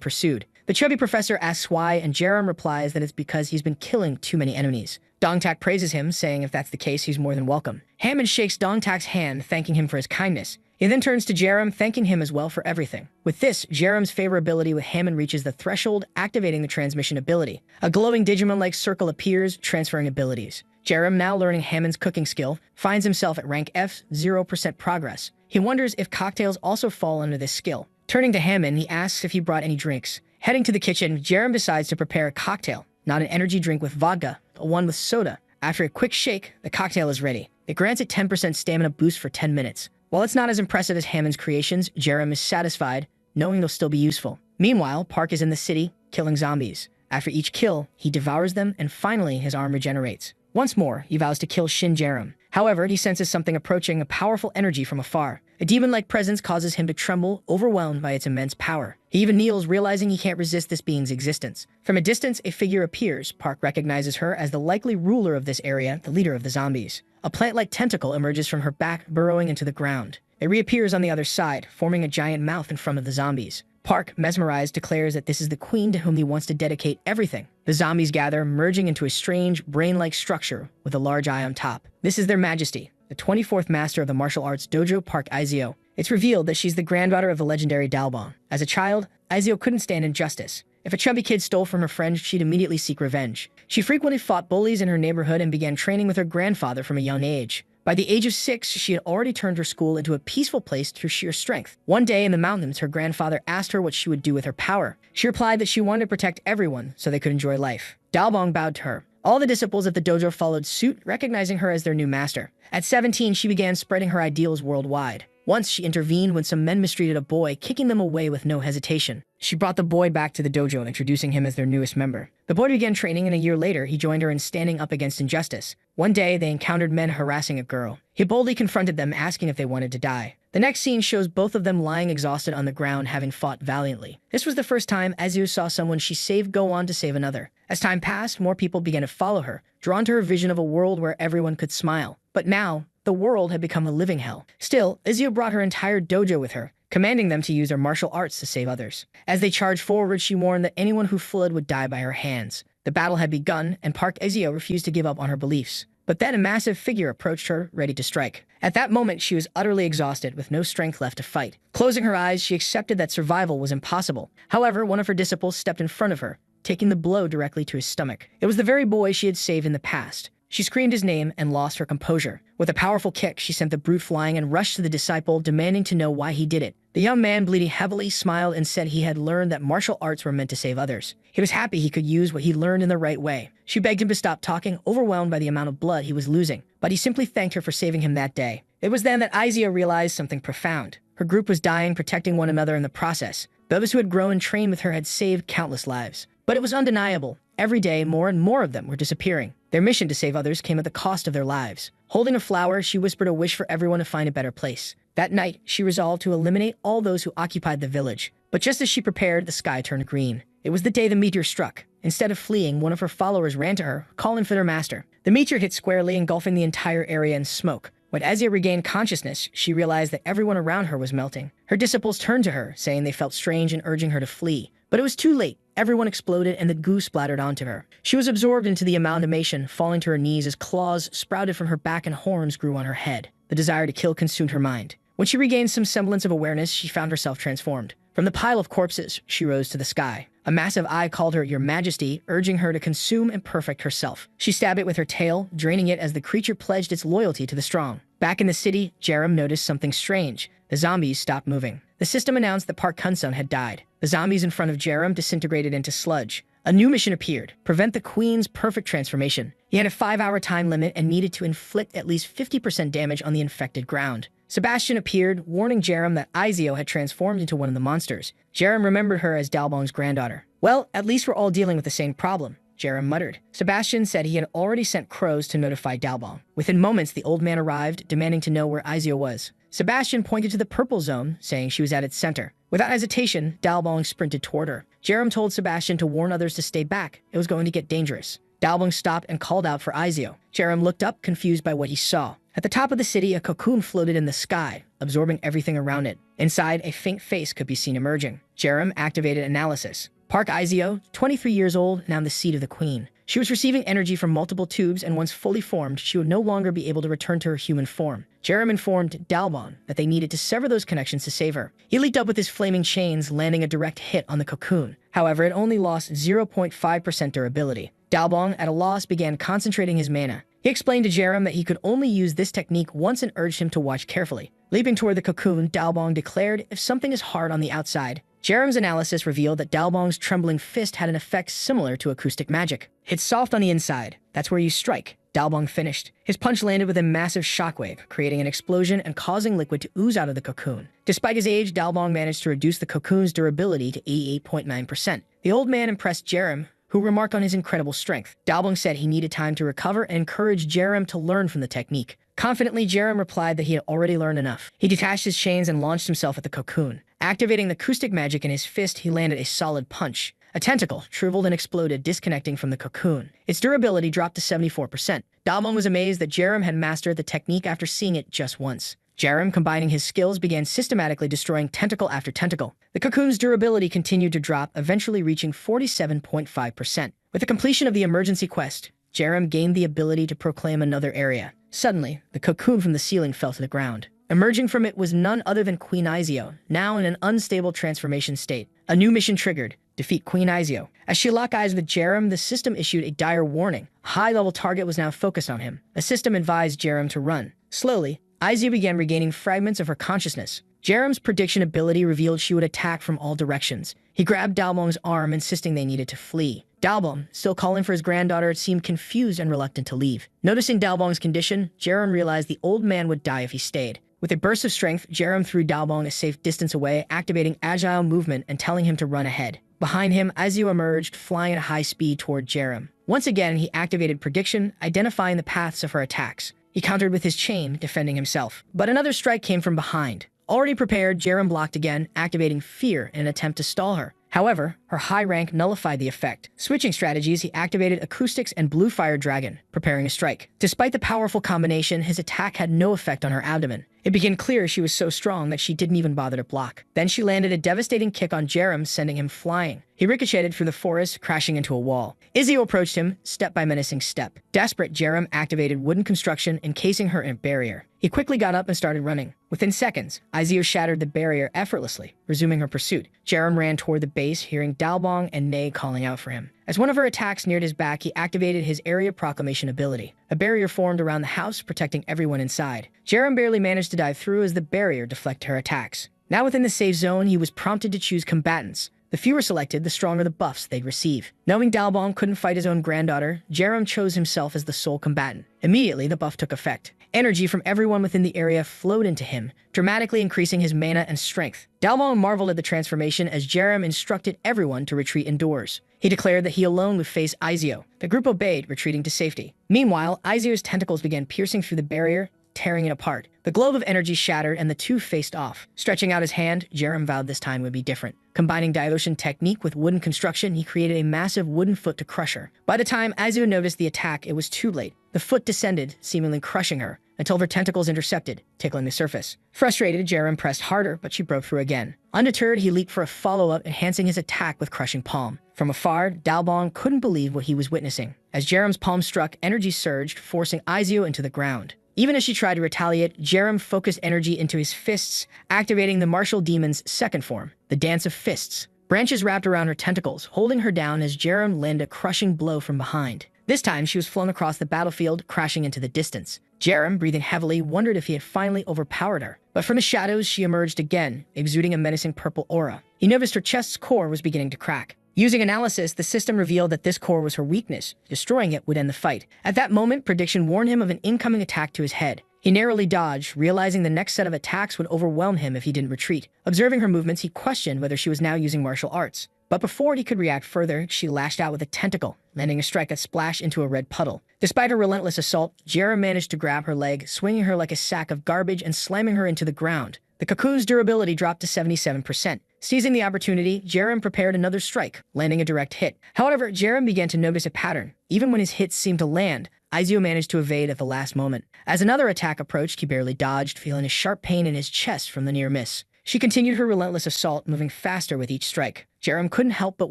pursued. The chubby professor asks why, and Jerem replies that it's because he's been killing too many enemies. Dongtak praises him, saying if that's the case, he's more than welcome. Hammond shakes Dongtak's hand, thanking him for his kindness. He then turns to Jerem, thanking him as well for everything. With this, Jerem's favorability with Hammond reaches the threshold, activating the transmission ability. A glowing Digimon-like circle appears, transferring abilities. Jerem, now learning Hammond's cooking skill, finds himself at rank F, 0% progress. He wonders if cocktails also fall under this skill. Turning to Hammond, he asks if he brought any drinks. Heading to the kitchen, Jerem decides to prepare a cocktail, not an energy drink with vodka, but one with soda. After a quick shake, the cocktail is ready. It grants it 10% stamina boost for 10 minutes. While it's not as impressive as Hammond's creations, Jerem is satisfied, knowing they'll still be useful. Meanwhile, Park is in the city, killing zombies. After each kill, he devours them, and finally his arm regenerates. Once more, he vows to kill Shin Jerem. However, he senses something approaching, a powerful energy from afar. A demon-like presence causes him to tremble, overwhelmed by its immense power. He even kneels, realizing he can't resist this being's existence. From a distance, a figure appears. Park recognizes her as the likely ruler of this area, the leader of the zombies. A plant-like tentacle emerges from her back, burrowing into the ground. It reappears on the other side, forming a giant mouth in front of the zombies. Park, mesmerized, declares that this is the queen to whom he wants to dedicate everything. The zombies gather, merging into a strange, brain-like structure with a large eye on top. This is their majesty, the 24th master of the martial arts dojo, Park Izio. It's revealed that she's the granddaughter of the legendary Dalbong. As a child, Izio couldn't stand injustice. If a chubby kid stole from her friend, she'd immediately seek revenge. She frequently fought bullies in her neighborhood and began training with her grandfather from a young age. By the age of 6, she had already turned her school into a peaceful place through sheer strength. One day in the mountains, her grandfather asked her what she would do with her power. She replied that she wanted to protect everyone so they could enjoy life. Dalbong bowed to her. All the disciples at the dojo followed suit, recognizing her as their new master. At 17, she began spreading her ideals worldwide. Once, she intervened when some men mistreated a boy, kicking them away with no hesitation. She brought the boy back to the dojo, introducing him as their newest member. The boy began training, and a year later, he joined her in standing up against injustice. One day, they encountered men harassing a girl. He boldly confronted them, asking if they wanted to die. The next scene shows both of them lying exhausted on the ground, having fought valiantly. This was the first time Azu saw someone she saved go on to save another. As time passed, more people began to follow her, drawn to her vision of a world where everyone could smile. But now, the world had become a living hell. Still, Izio brought her entire dojo with her, commanding them to use their martial arts to save others. As they charged forward, she warned that anyone who fled would die by her hands. The battle had begun, and Park Izio refused to give up on her beliefs. But then a massive figure approached her, ready to strike. At that moment, she was utterly exhausted, with no strength left to fight. Closing her eyes, she accepted that survival was impossible. However, one of her disciples stepped in front of her, taking the blow directly to his stomach. It was the very boy she had saved in the past. She screamed his name and lost her composure. With a powerful kick, she sent the brute flying and rushed to the disciple, demanding to know why he did it. The young man, bleeding heavily, smiled and said he had learned that martial arts were meant to save others. He was happy he could use what he learned in the right way. She begged him to stop talking, overwhelmed by the amount of blood he was losing. But he simply thanked her for saving him that day. It was then that Izio realized something profound. Her group was dying, protecting one another in the process. Those who had grown and trained with her had saved countless lives. But it was undeniable. Every day, more and more of them were disappearing. Their mission to save others came at the cost of their lives. Holding a flower, she whispered a wish for everyone to find a better place. That night, she resolved to eliminate all those who occupied the village. But just as she prepared, the sky turned green. It was the day the meteor struck. Instead of fleeing, one of her followers ran to her, calling for their master. The meteor hit squarely, engulfing the entire area in smoke. When Ezia regained consciousness, she realized that everyone around her was melting. Her disciples turned to her, saying they felt strange and urging her to flee. But it was too late. Everyone exploded and the goo splattered onto her. She was absorbed into the amalgamation, falling to her knees as claws sprouted from her back and horns grew on her head. The desire to kill consumed her mind. When she regained some semblance of awareness, she found herself transformed. From the pile of corpses, she rose to the sky. A massive eye called her Your Majesty, urging her to consume and perfect herself. She stabbed it with her tail, draining it as the creature pledged its loyalty to the strong. Back in the city, Jerem noticed something strange. The zombies stopped moving. The system announced that Park Kunsun had died. The zombies in front of Jerem disintegrated into sludge. A new mission appeared: prevent the Queen's perfect transformation. He had a 5-hour time limit and needed to inflict at least 50% damage on the infected ground. Sebastian appeared, warning Jerem that Izio had transformed into one of the monsters. Jerem remembered her as Dalbong's granddaughter. Well, at least we're all dealing with the same problem, Jerem muttered. Sebastian said he had already sent crows to notify Dalbong. Within moments, the old man arrived, demanding to know where Izio was. Sebastian pointed to the purple zone, saying she was at its center. Without hesitation, Dalbong sprinted toward her. Jerem told Sebastian to warn others to stay back. It was going to get dangerous. Dalbong stopped and called out for Izio. Jerem looked up, confused by what he saw. At the top of the city, a cocoon floated in the sky, absorbing everything around it. Inside, a faint face could be seen emerging. Jerem activated analysis. Park Izio, 23 years old, now the seat of the queen. She was receiving energy from multiple tubes, and once fully formed, she would no longer be able to return to her human form. Jerem informed Dalbong that they needed to sever those connections to save her. He leaped up with his flaming chains, landing a direct hit on the cocoon. However, it only lost 0.5% durability. Dalbong, at a loss, began concentrating his mana. He explained to Jerem that he could only use this technique once and urged him to watch carefully. Leaping toward the cocoon, Dalbong declared, if something is hard on the outside. Jerem's analysis revealed that Dalbong's trembling fist had an effect similar to acoustic magic. It's soft on the inside. That's where you strike. Dalbong finished. His punch landed with a massive shockwave, creating an explosion and causing liquid to ooze out of the cocoon. Despite his age, Dalbong managed to reduce the cocoon's durability to 88.9%. The old man impressed Jerem, who remarked on his incredible strength. Dalbong said he needed time to recover and encouraged Jerem to learn from the technique. Confidently, Jerem replied that he had already learned enough. He detached his chains and launched himself at the cocoon. Activating the acoustic magic in his fist, he landed a solid punch. A tentacle shriveled and exploded, disconnecting from the cocoon. Its durability dropped to 74%. Dalbong was amazed that Jerem had mastered the technique after seeing it just once. Jerem, combining his skills, began systematically destroying tentacle after tentacle. The cocoon's durability continued to drop, eventually reaching 47.5%. With the completion of the emergency quest, Jerem gained the ability to proclaim another area. Suddenly, the cocoon from the ceiling fell to the ground. Emerging from it was none other than Queen Izio, now in an unstable transformation state. A new mission triggered: defeat Queen Izio. As she locked eyes with Jerem, the system issued a dire warning. A high-level target was now focused on him. The system advised Jerem to run. Slowly, Izio began regaining fragments of her consciousness. Jerem's prediction ability revealed she would attack from all directions. He grabbed Dalbong's arm, insisting they needed to flee. Dalbong, still calling for his granddaughter, seemed confused and reluctant to leave. Noticing Dalbong's condition, Jerem realized the old man would die if he stayed. With a burst of strength, Jerem threw Dalbong a safe distance away, activating agile movement and telling him to run ahead. Behind him, Izio emerged, flying at high speed toward Jerem. Once again, he activated prediction, identifying the paths of her attacks. He countered with his chain, defending himself. But another strike came from behind. Already prepared, Jerem blocked again, activating fear in an attempt to stall her. However, her high rank nullified the effect. Switching strategies, he activated acoustics and blue fire dragon, preparing a strike. Despite the powerful combination, his attack had no effect on her abdomen. It became clear she was so strong that she didn't even bother to block. Then she landed a devastating kick on Jerem, sending him flying. He ricocheted through the forest, crashing into a wall. Izio approached him, step by menacing step. Desperate, Jerem activated wooden construction, encasing her in a barrier. He quickly got up and started running. Within seconds, Izio shattered the barrier effortlessly, resuming her pursuit. Jerem ran toward the base, hearing Dalbong and Nay calling out for him. As one of her attacks neared his back, he activated his area proclamation ability. A barrier formed around the house, protecting everyone inside. Jerem barely managed to dive through as the barrier deflected her attacks. Now within the safe zone, he was prompted to choose combatants. The fewer selected, the stronger the buffs they'd receive. Knowing Dalbong couldn't fight his own granddaughter, Jerem chose himself as the sole combatant. Immediately, the buff took effect. Energy from everyone within the area flowed into him, dramatically increasing his mana and strength. Dalbong marveled at the transformation as Jerem instructed everyone to retreat indoors. He declared that he alone would face Izio. The group obeyed, retreating to safety. Meanwhile, Izio's tentacles began piercing through the barrier, tearing it apart. The globe of energy shattered and the two faced off. Stretching out his hand, Jerem vowed this time would be different. Combining dilution technique with wooden construction, he created a massive wooden foot to crush her. By the time Izio noticed the attack, it was too late. The foot descended, seemingly crushing her, until her tentacles intercepted, tickling the surface. Frustrated, Jerem pressed harder, but she broke through again. Undeterred, he leaped for a follow-up, enhancing his attack with crushing palm. From afar, Dalbong couldn't believe what he was witnessing. As Jerem's palm struck, energy surged, forcing Izio into the ground. Even as she tried to retaliate, Jerem focused energy into his fists, activating the martial demon's second form, the Dance of Fists. Branches wrapped around her tentacles, holding her down as Jerem landed a crushing blow from behind. This time, she was flung across the battlefield, crashing into the distance. Jerem, breathing heavily, wondered if he had finally overpowered her. But from the shadows, she emerged again, exuding a menacing purple aura. He noticed her chest's core was beginning to crack. Using analysis, the system revealed that this core was her weakness. Destroying it would end the fight. At that moment, prediction warned him of an incoming attack to his head. He narrowly dodged, realizing the next set of attacks would overwhelm him if he didn't retreat. Observing her movements, he questioned whether she was now using martial arts. But before he could react further, she lashed out with a tentacle, landing a strike that splashed into a red puddle. Despite her relentless assault, Jerem managed to grab her leg, swinging her like a sack of garbage and slamming her into the ground. The cocoon's durability dropped to 77%. Seizing the opportunity, Jerem prepared another strike, landing a direct hit. However, Jerem began to notice a pattern. Even when his hits seemed to land, Izio managed to evade at the last moment. As another attack approached, he barely dodged, feeling a sharp pain in his chest from the near miss. She continued her relentless assault, moving faster with each strike. Jerem couldn't help but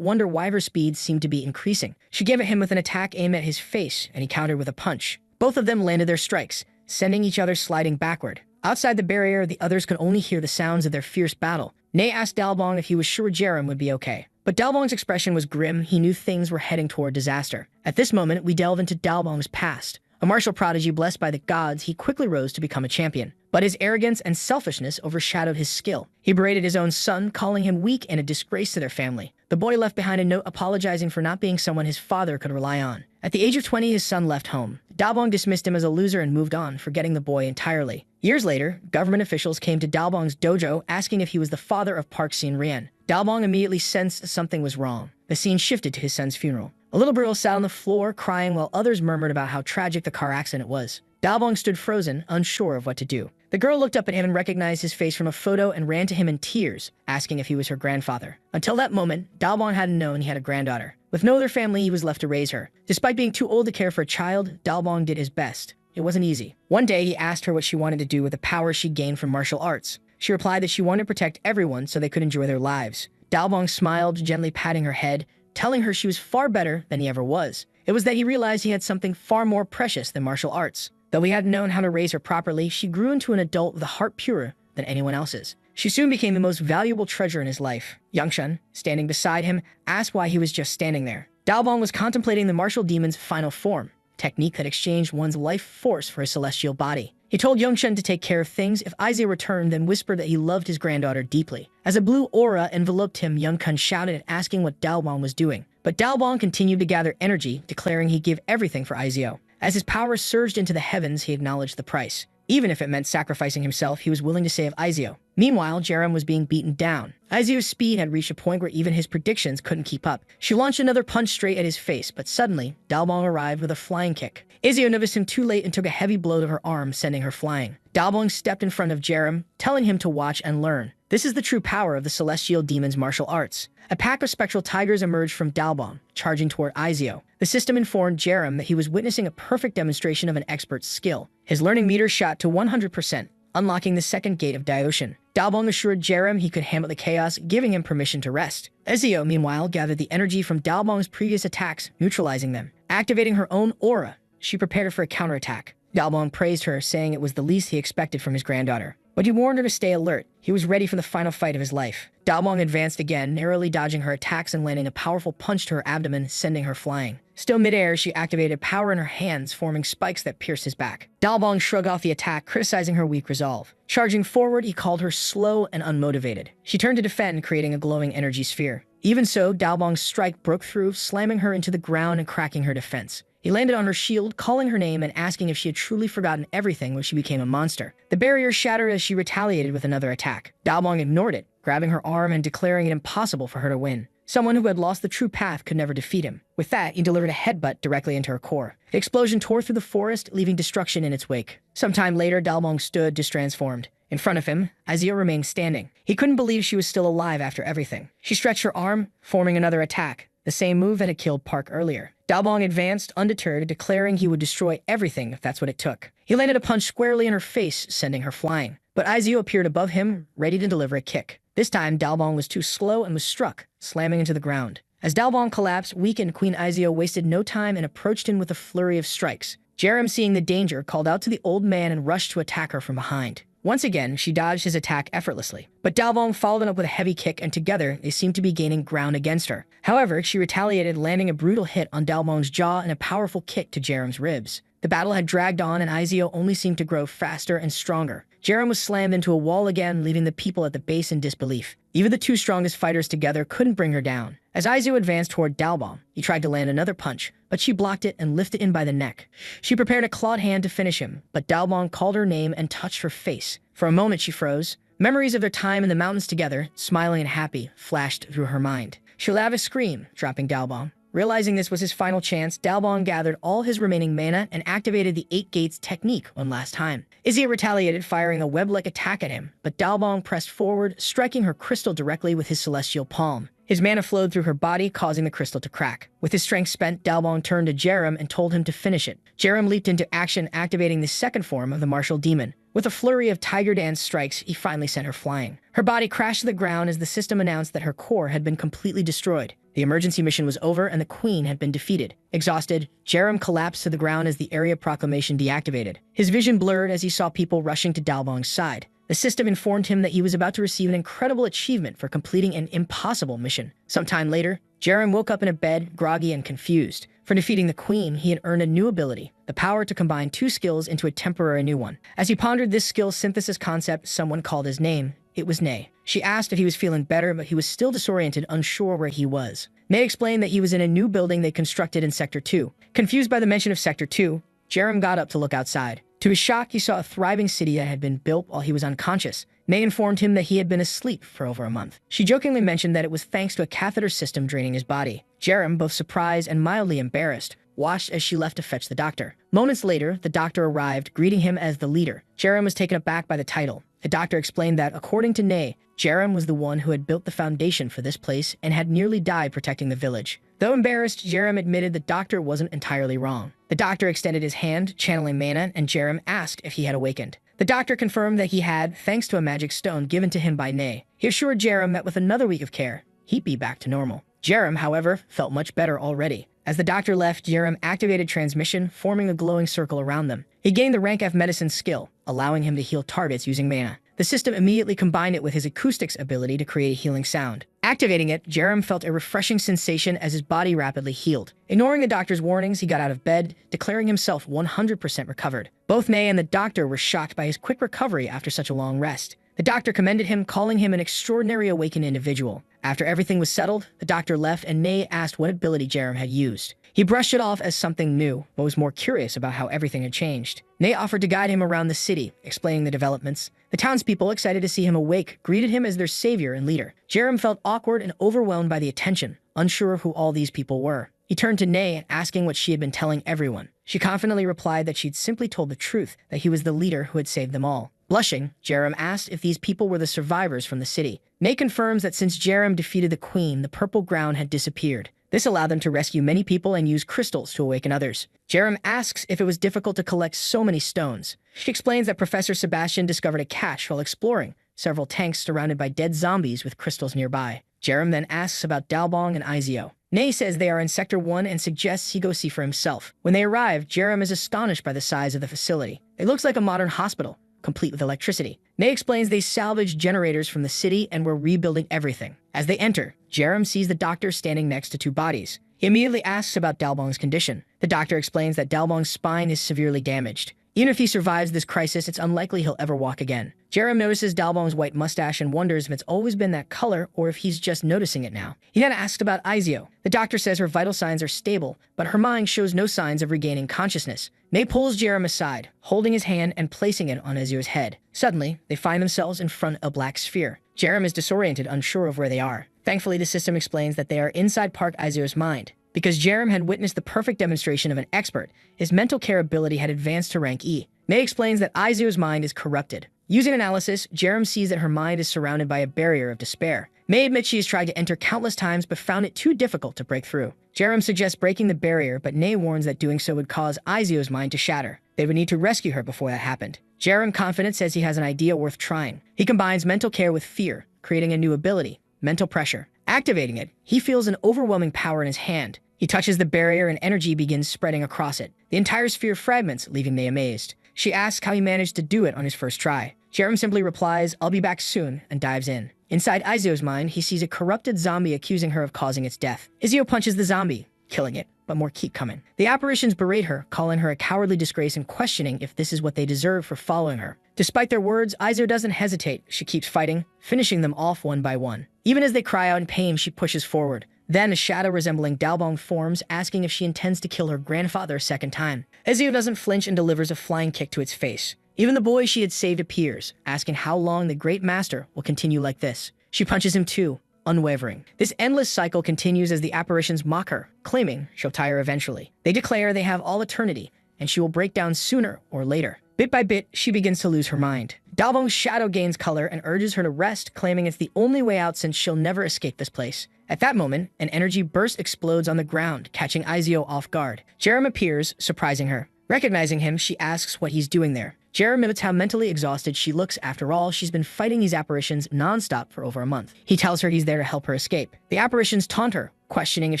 wonder why her speed seemed to be increasing. She gave at him with an attack aimed at his face, and he countered with a punch. Both of them landed their strikes, sending each other sliding backward. Outside the barrier, the others could only hear the sounds of their fierce battle. Ney asked Dalbong if he was sure Jerem would be okay. But Dalbong's expression was grim. He knew things were heading toward disaster. At this moment, we delve into Dalbong's past. A martial prodigy blessed by the gods, he quickly rose to become a champion. But his arrogance and selfishness overshadowed his skill. He berated his own son, calling him weak and a disgrace to their family. The boy left behind a note apologizing for not being someone his father could rely on. At the age of 20, his son left home. Dalbong dismissed him as a loser and moved on, forgetting the boy entirely. Years later, government officials came to Dalbong's dojo asking if he was the father of Park Sin-rian. Dalbong immediately sensed something was wrong. The scene shifted to his son's funeral. A little girl sat on the floor crying while others murmured about how tragic the car accident was. Dalbong stood frozen, unsure of what to do. The girl looked up at him and recognized his face from a photo and ran to him in tears, asking if he was her grandfather. Until that moment, Dalbong hadn't known he had a granddaughter. With no other family, he was left to raise her. Despite being too old to care for a child, Dalbong did his best. It wasn't easy. One day, he asked her what she wanted to do with the power she gained from martial arts. She replied that she wanted to protect everyone so they could enjoy their lives. Dalbong smiled, gently patting her head, telling her she was far better than he ever was. It was that he realized he had something far more precious than martial arts. Though he hadn't known how to raise her properly, she grew into an adult with a heart purer than anyone else's. She soon became the most valuable treasure in his life. Yangshun, standing beside him, asked why he was just standing there. Dalbong was contemplating the martial demon's final form, technique that exchanged one's life force for his celestial body. He told Yangshun to take care of things if Izio returned, then whispered that he loved his granddaughter deeply. As a blue aura enveloped him, Yangshun shouted and asking what Dalbong was doing. But Dalbong continued to gather energy, declaring he'd give everything for Izio. As his power surged into the heavens, he acknowledged the price. Even if it meant sacrificing himself, he was willing to save Izio. Meanwhile, Jerem was being beaten down. Izio's speed had reached a point where even his predictions couldn't keep up. She launched another punch straight at his face, but suddenly, Dalbong arrived with a flying kick. Izio noticed him too late and took a heavy blow to her arm, sending her flying. Dalbong stepped in front of Jerem, telling him to watch and learn. This is the true power of the celestial demon's martial arts. A pack of spectral tigers emerged from Dalbong, charging toward Izio. The system informed Jerem that he was witnessing a perfect demonstration of an expert's skill. His learning meter shot to 100%, unlocking the second gate of Daoshin. Dalbong assured Jerem he could handle the chaos, giving him permission to rest. Izio, meanwhile, gathered the energy from Dalbong's previous attacks, neutralizing them. Activating her own aura, she prepared for a counterattack. Dalbong praised her, saying it was the least he expected from his granddaughter. But he warned her to stay alert. He was ready for the final fight of his life. Dalbong advanced again, narrowly dodging her attacks and landing a powerful punch to her abdomen, sending her flying. Still midair, she activated power in her hands, forming spikes that pierced his back. Dalbong shrugged off the attack, criticizing her weak resolve. Charging forward, he called her slow and unmotivated. She turned to defend, creating a glowing energy sphere. Even so, Dalbong's strike broke through, slamming her into the ground and cracking her defense. He landed on her shield, calling her name and asking if she had truly forgotten everything when she became a monster. The barrier shattered as she retaliated with another attack. Dalbong ignored it, grabbing her arm and declaring it impossible for her to win. Someone who had lost the true path could never defeat him. With that, he delivered a headbutt directly into her core. The explosion tore through the forest, leaving destruction in its wake. Sometime later, Dalbong stood, distransformed. In front of him, Izio remained standing. He couldn't believe she was still alive after everything. She stretched her arm, forming another attack, the same move that had killed Park earlier. Dalbong advanced, undeterred, declaring he would destroy everything if that's what it took. He landed a punch squarely in her face, sending her flying. But Izio appeared above him, ready to deliver a kick. This time, Dalbong was too slow and was struck, slamming into the ground. As Dalbong collapsed, weakened, Queen Izio wasted no time and approached him with a flurry of strikes. Jerem, seeing the danger, called out to the old man and rushed to attack her from behind. Once again, she dodged his attack effortlessly. But Dalbong followed it up with a heavy kick, and together, they seemed to be gaining ground against her. However, she retaliated, landing a brutal hit on Dalbong's jaw and a powerful kick to Jerem's ribs. The battle had dragged on, and Izio only seemed to grow faster and stronger. Jerem was slammed into a wall again, leaving the people at the base in disbelief. Even the two strongest fighters together couldn't bring her down. As Izio advanced toward Dalbong, he tried to land another punch, but she blocked it and lifted him by the neck. She prepared a clawed hand to finish him, but Dalbong called her name and touched her face. For a moment she froze. Memories of their time in the mountains together, smiling and happy, flashed through her mind. She let out a scream, dropping Dalbong. Realizing this was his final chance, Dalbong gathered all his remaining mana and activated the 8 Gates technique one last time. Izzy retaliated, firing a web-like attack at him, but Dalbong pressed forward, striking her crystal directly with his celestial palm. His mana flowed through her body, causing the crystal to crack. With his strength spent, Dalbong turned to Jerem and told him to finish it. Jerem leaped into action, activating the second form of the martial demon. With a flurry of tiger dance strikes, he finally sent her flying. Her body crashed to the ground as the system announced that her core had been completely destroyed. The emergency mission was over and the queen had been defeated. Exhausted, Jerem collapsed to the ground as the area proclamation deactivated. His vision blurred as he saw people rushing to Dalbong's side. The system informed him that he was about to receive an incredible achievement for completing an impossible mission. Sometime later, Jerem woke up in a bed, groggy and confused. For defeating the queen, he had earned a new ability, the power to combine 2 skills into a temporary new one. As he pondered this skill synthesis concept, someone called his name. It was Nay. She asked if he was feeling better, but he was still disoriented, unsure where he was. Nay explained that he was in a new building they constructed in Sector 2. Confused by the mention of Sector 2, Jerem got up to look outside. To his shock, he saw a thriving city that had been built while he was unconscious. Nay informed him that he had been asleep for over a month. She jokingly mentioned that it was thanks to a catheter system draining his body. Jerem, both surprised and mildly embarrassed, watched as she left to fetch the doctor. Moments later, the doctor arrived, greeting him as the leader. Jerem was taken aback by the title. The doctor explained that, according to Nay, Jerem was the one who had built the foundation for this place and had nearly died protecting the village. Though embarrassed, Jerem admitted the doctor wasn't entirely wrong. The doctor extended his hand, channeling mana, and Jerem asked if he had awakened. The doctor confirmed that he had, thanks to a magic stone given to him by Nay. He assured Jerem that with another week of care, he'd be back to normal. Jerem, however, felt much better already. As the doctor left, Jerem activated transmission, forming a glowing circle around them. He gained the rank F medicine skill, allowing him to heal targets using mana. The system immediately combined it with his acoustics ability to create a healing sound. Activating it, Jerem felt a refreshing sensation as his body rapidly healed. Ignoring the doctor's warnings, he got out of bed, declaring himself 100% recovered. Both Nay and the doctor were shocked by his quick recovery after such a long rest. The doctor commended him, calling him an extraordinary awakened individual. After everything was settled, the doctor left and Nay asked what ability Jerem had used. He brushed it off as something new, but was more curious about how everything had changed. Nay offered to guide him around the city, explaining the developments. The townspeople, excited to see him awake, greeted him as their savior and leader. Jerem felt awkward and overwhelmed by the attention, unsure of who all these people were. He turned to Nay, asking what she had been telling everyone. She confidently replied that she'd simply told the truth, that he was the leader who had saved them all. Blushing, Jerem asked if these people were the survivors from the city. Nay confirms that since Jerem defeated the queen, the purple ground had disappeared. This allowed them to rescue many people and use crystals to awaken others. Jerem asks if it was difficult to collect so many stones. She explains that Professor Sebastian discovered a cache while exploring, several tanks surrounded by dead zombies with crystals nearby. Jerem then asks about Dalbong and Izio. Nay says they are in Sector 1 and suggests he go see for himself. When they arrive, Jerem is astonished by the size of the facility. It looks like a modern hospital, complete with electricity. Nay explains they salvaged generators from the city and were rebuilding everything. As they enter, Jerem sees the doctor standing next to 2 bodies. He immediately asks about Dalbong's condition. The doctor explains that Dalbong's spine is severely damaged. Even if he survives this crisis, it's unlikely he'll ever walk again. Jerem notices Dalbong's white mustache and wonders if it's always been that color or if he's just noticing it now. He then asks about Izio. The doctor says her vital signs are stable, but her mind shows no signs of regaining consciousness. Nay pulls Jerem aside, holding his hand and placing it on Izio's head. Suddenly, they find themselves in front of a black sphere. Jerem is disoriented, unsure of where they are. Thankfully, the system explains that they are inside Park Izio's mind. Because Jerem had witnessed the perfect demonstration of an expert, his mental care ability had advanced to rank E. Nay explains that Izio's mind is corrupted. Using analysis, Jerem sees that her mind is surrounded by a barrier of despair. May admits she has tried to enter countless times but found it too difficult to break through. Jerem suggests breaking the barrier, but Nay warns that doing so would cause Izio's mind to shatter. They would need to rescue her before that happened. Jerem, confident, says he has an idea worth trying. He combines mental care with fear, creating a new ability, mental pressure. Activating it, he feels an overwhelming power in his hand. He touches the barrier and energy begins spreading across it. The entire sphere fragments, leaving May amazed. She asks how he managed to do it on his first try. Jerem simply replies, "I'll be back soon," and dives in. Inside Izuo's mind, he sees a corrupted zombie accusing her of causing its death. Izuo punches the zombie, killing it, but more keep coming. The apparitions berate her, calling her a cowardly disgrace and questioning if this is what they deserve for following her. Despite their words, Izuo doesn't hesitate. She keeps fighting, finishing them off one by one. Even as they cry out in pain, she pushes forward. Then a shadow resembling Dalbong forms, asking if she intends to kill her grandfather a second time. Izuo doesn't flinch and delivers a flying kick to its face. Even the boy she had saved appears, asking how long the Great Master will continue like this. She punches him too, unwavering. This endless cycle continues as the apparitions mock her, claiming she'll tire eventually. They declare they have all eternity, and she will break down sooner or later. Bit by bit, she begins to lose her mind. Dalbong's shadow gains color and urges her to rest, claiming it's the only way out since she'll never escape this place. At that moment, an energy burst explodes on the ground, catching Izuo off guard. Jerem appears, surprising her. Recognizing him, she asks what he's doing there. Jerem admits how mentally exhausted she looks. After all, she's been fighting these apparitions non-stop for over a month. He tells her he's there to help her escape. The apparitions taunt her, questioning if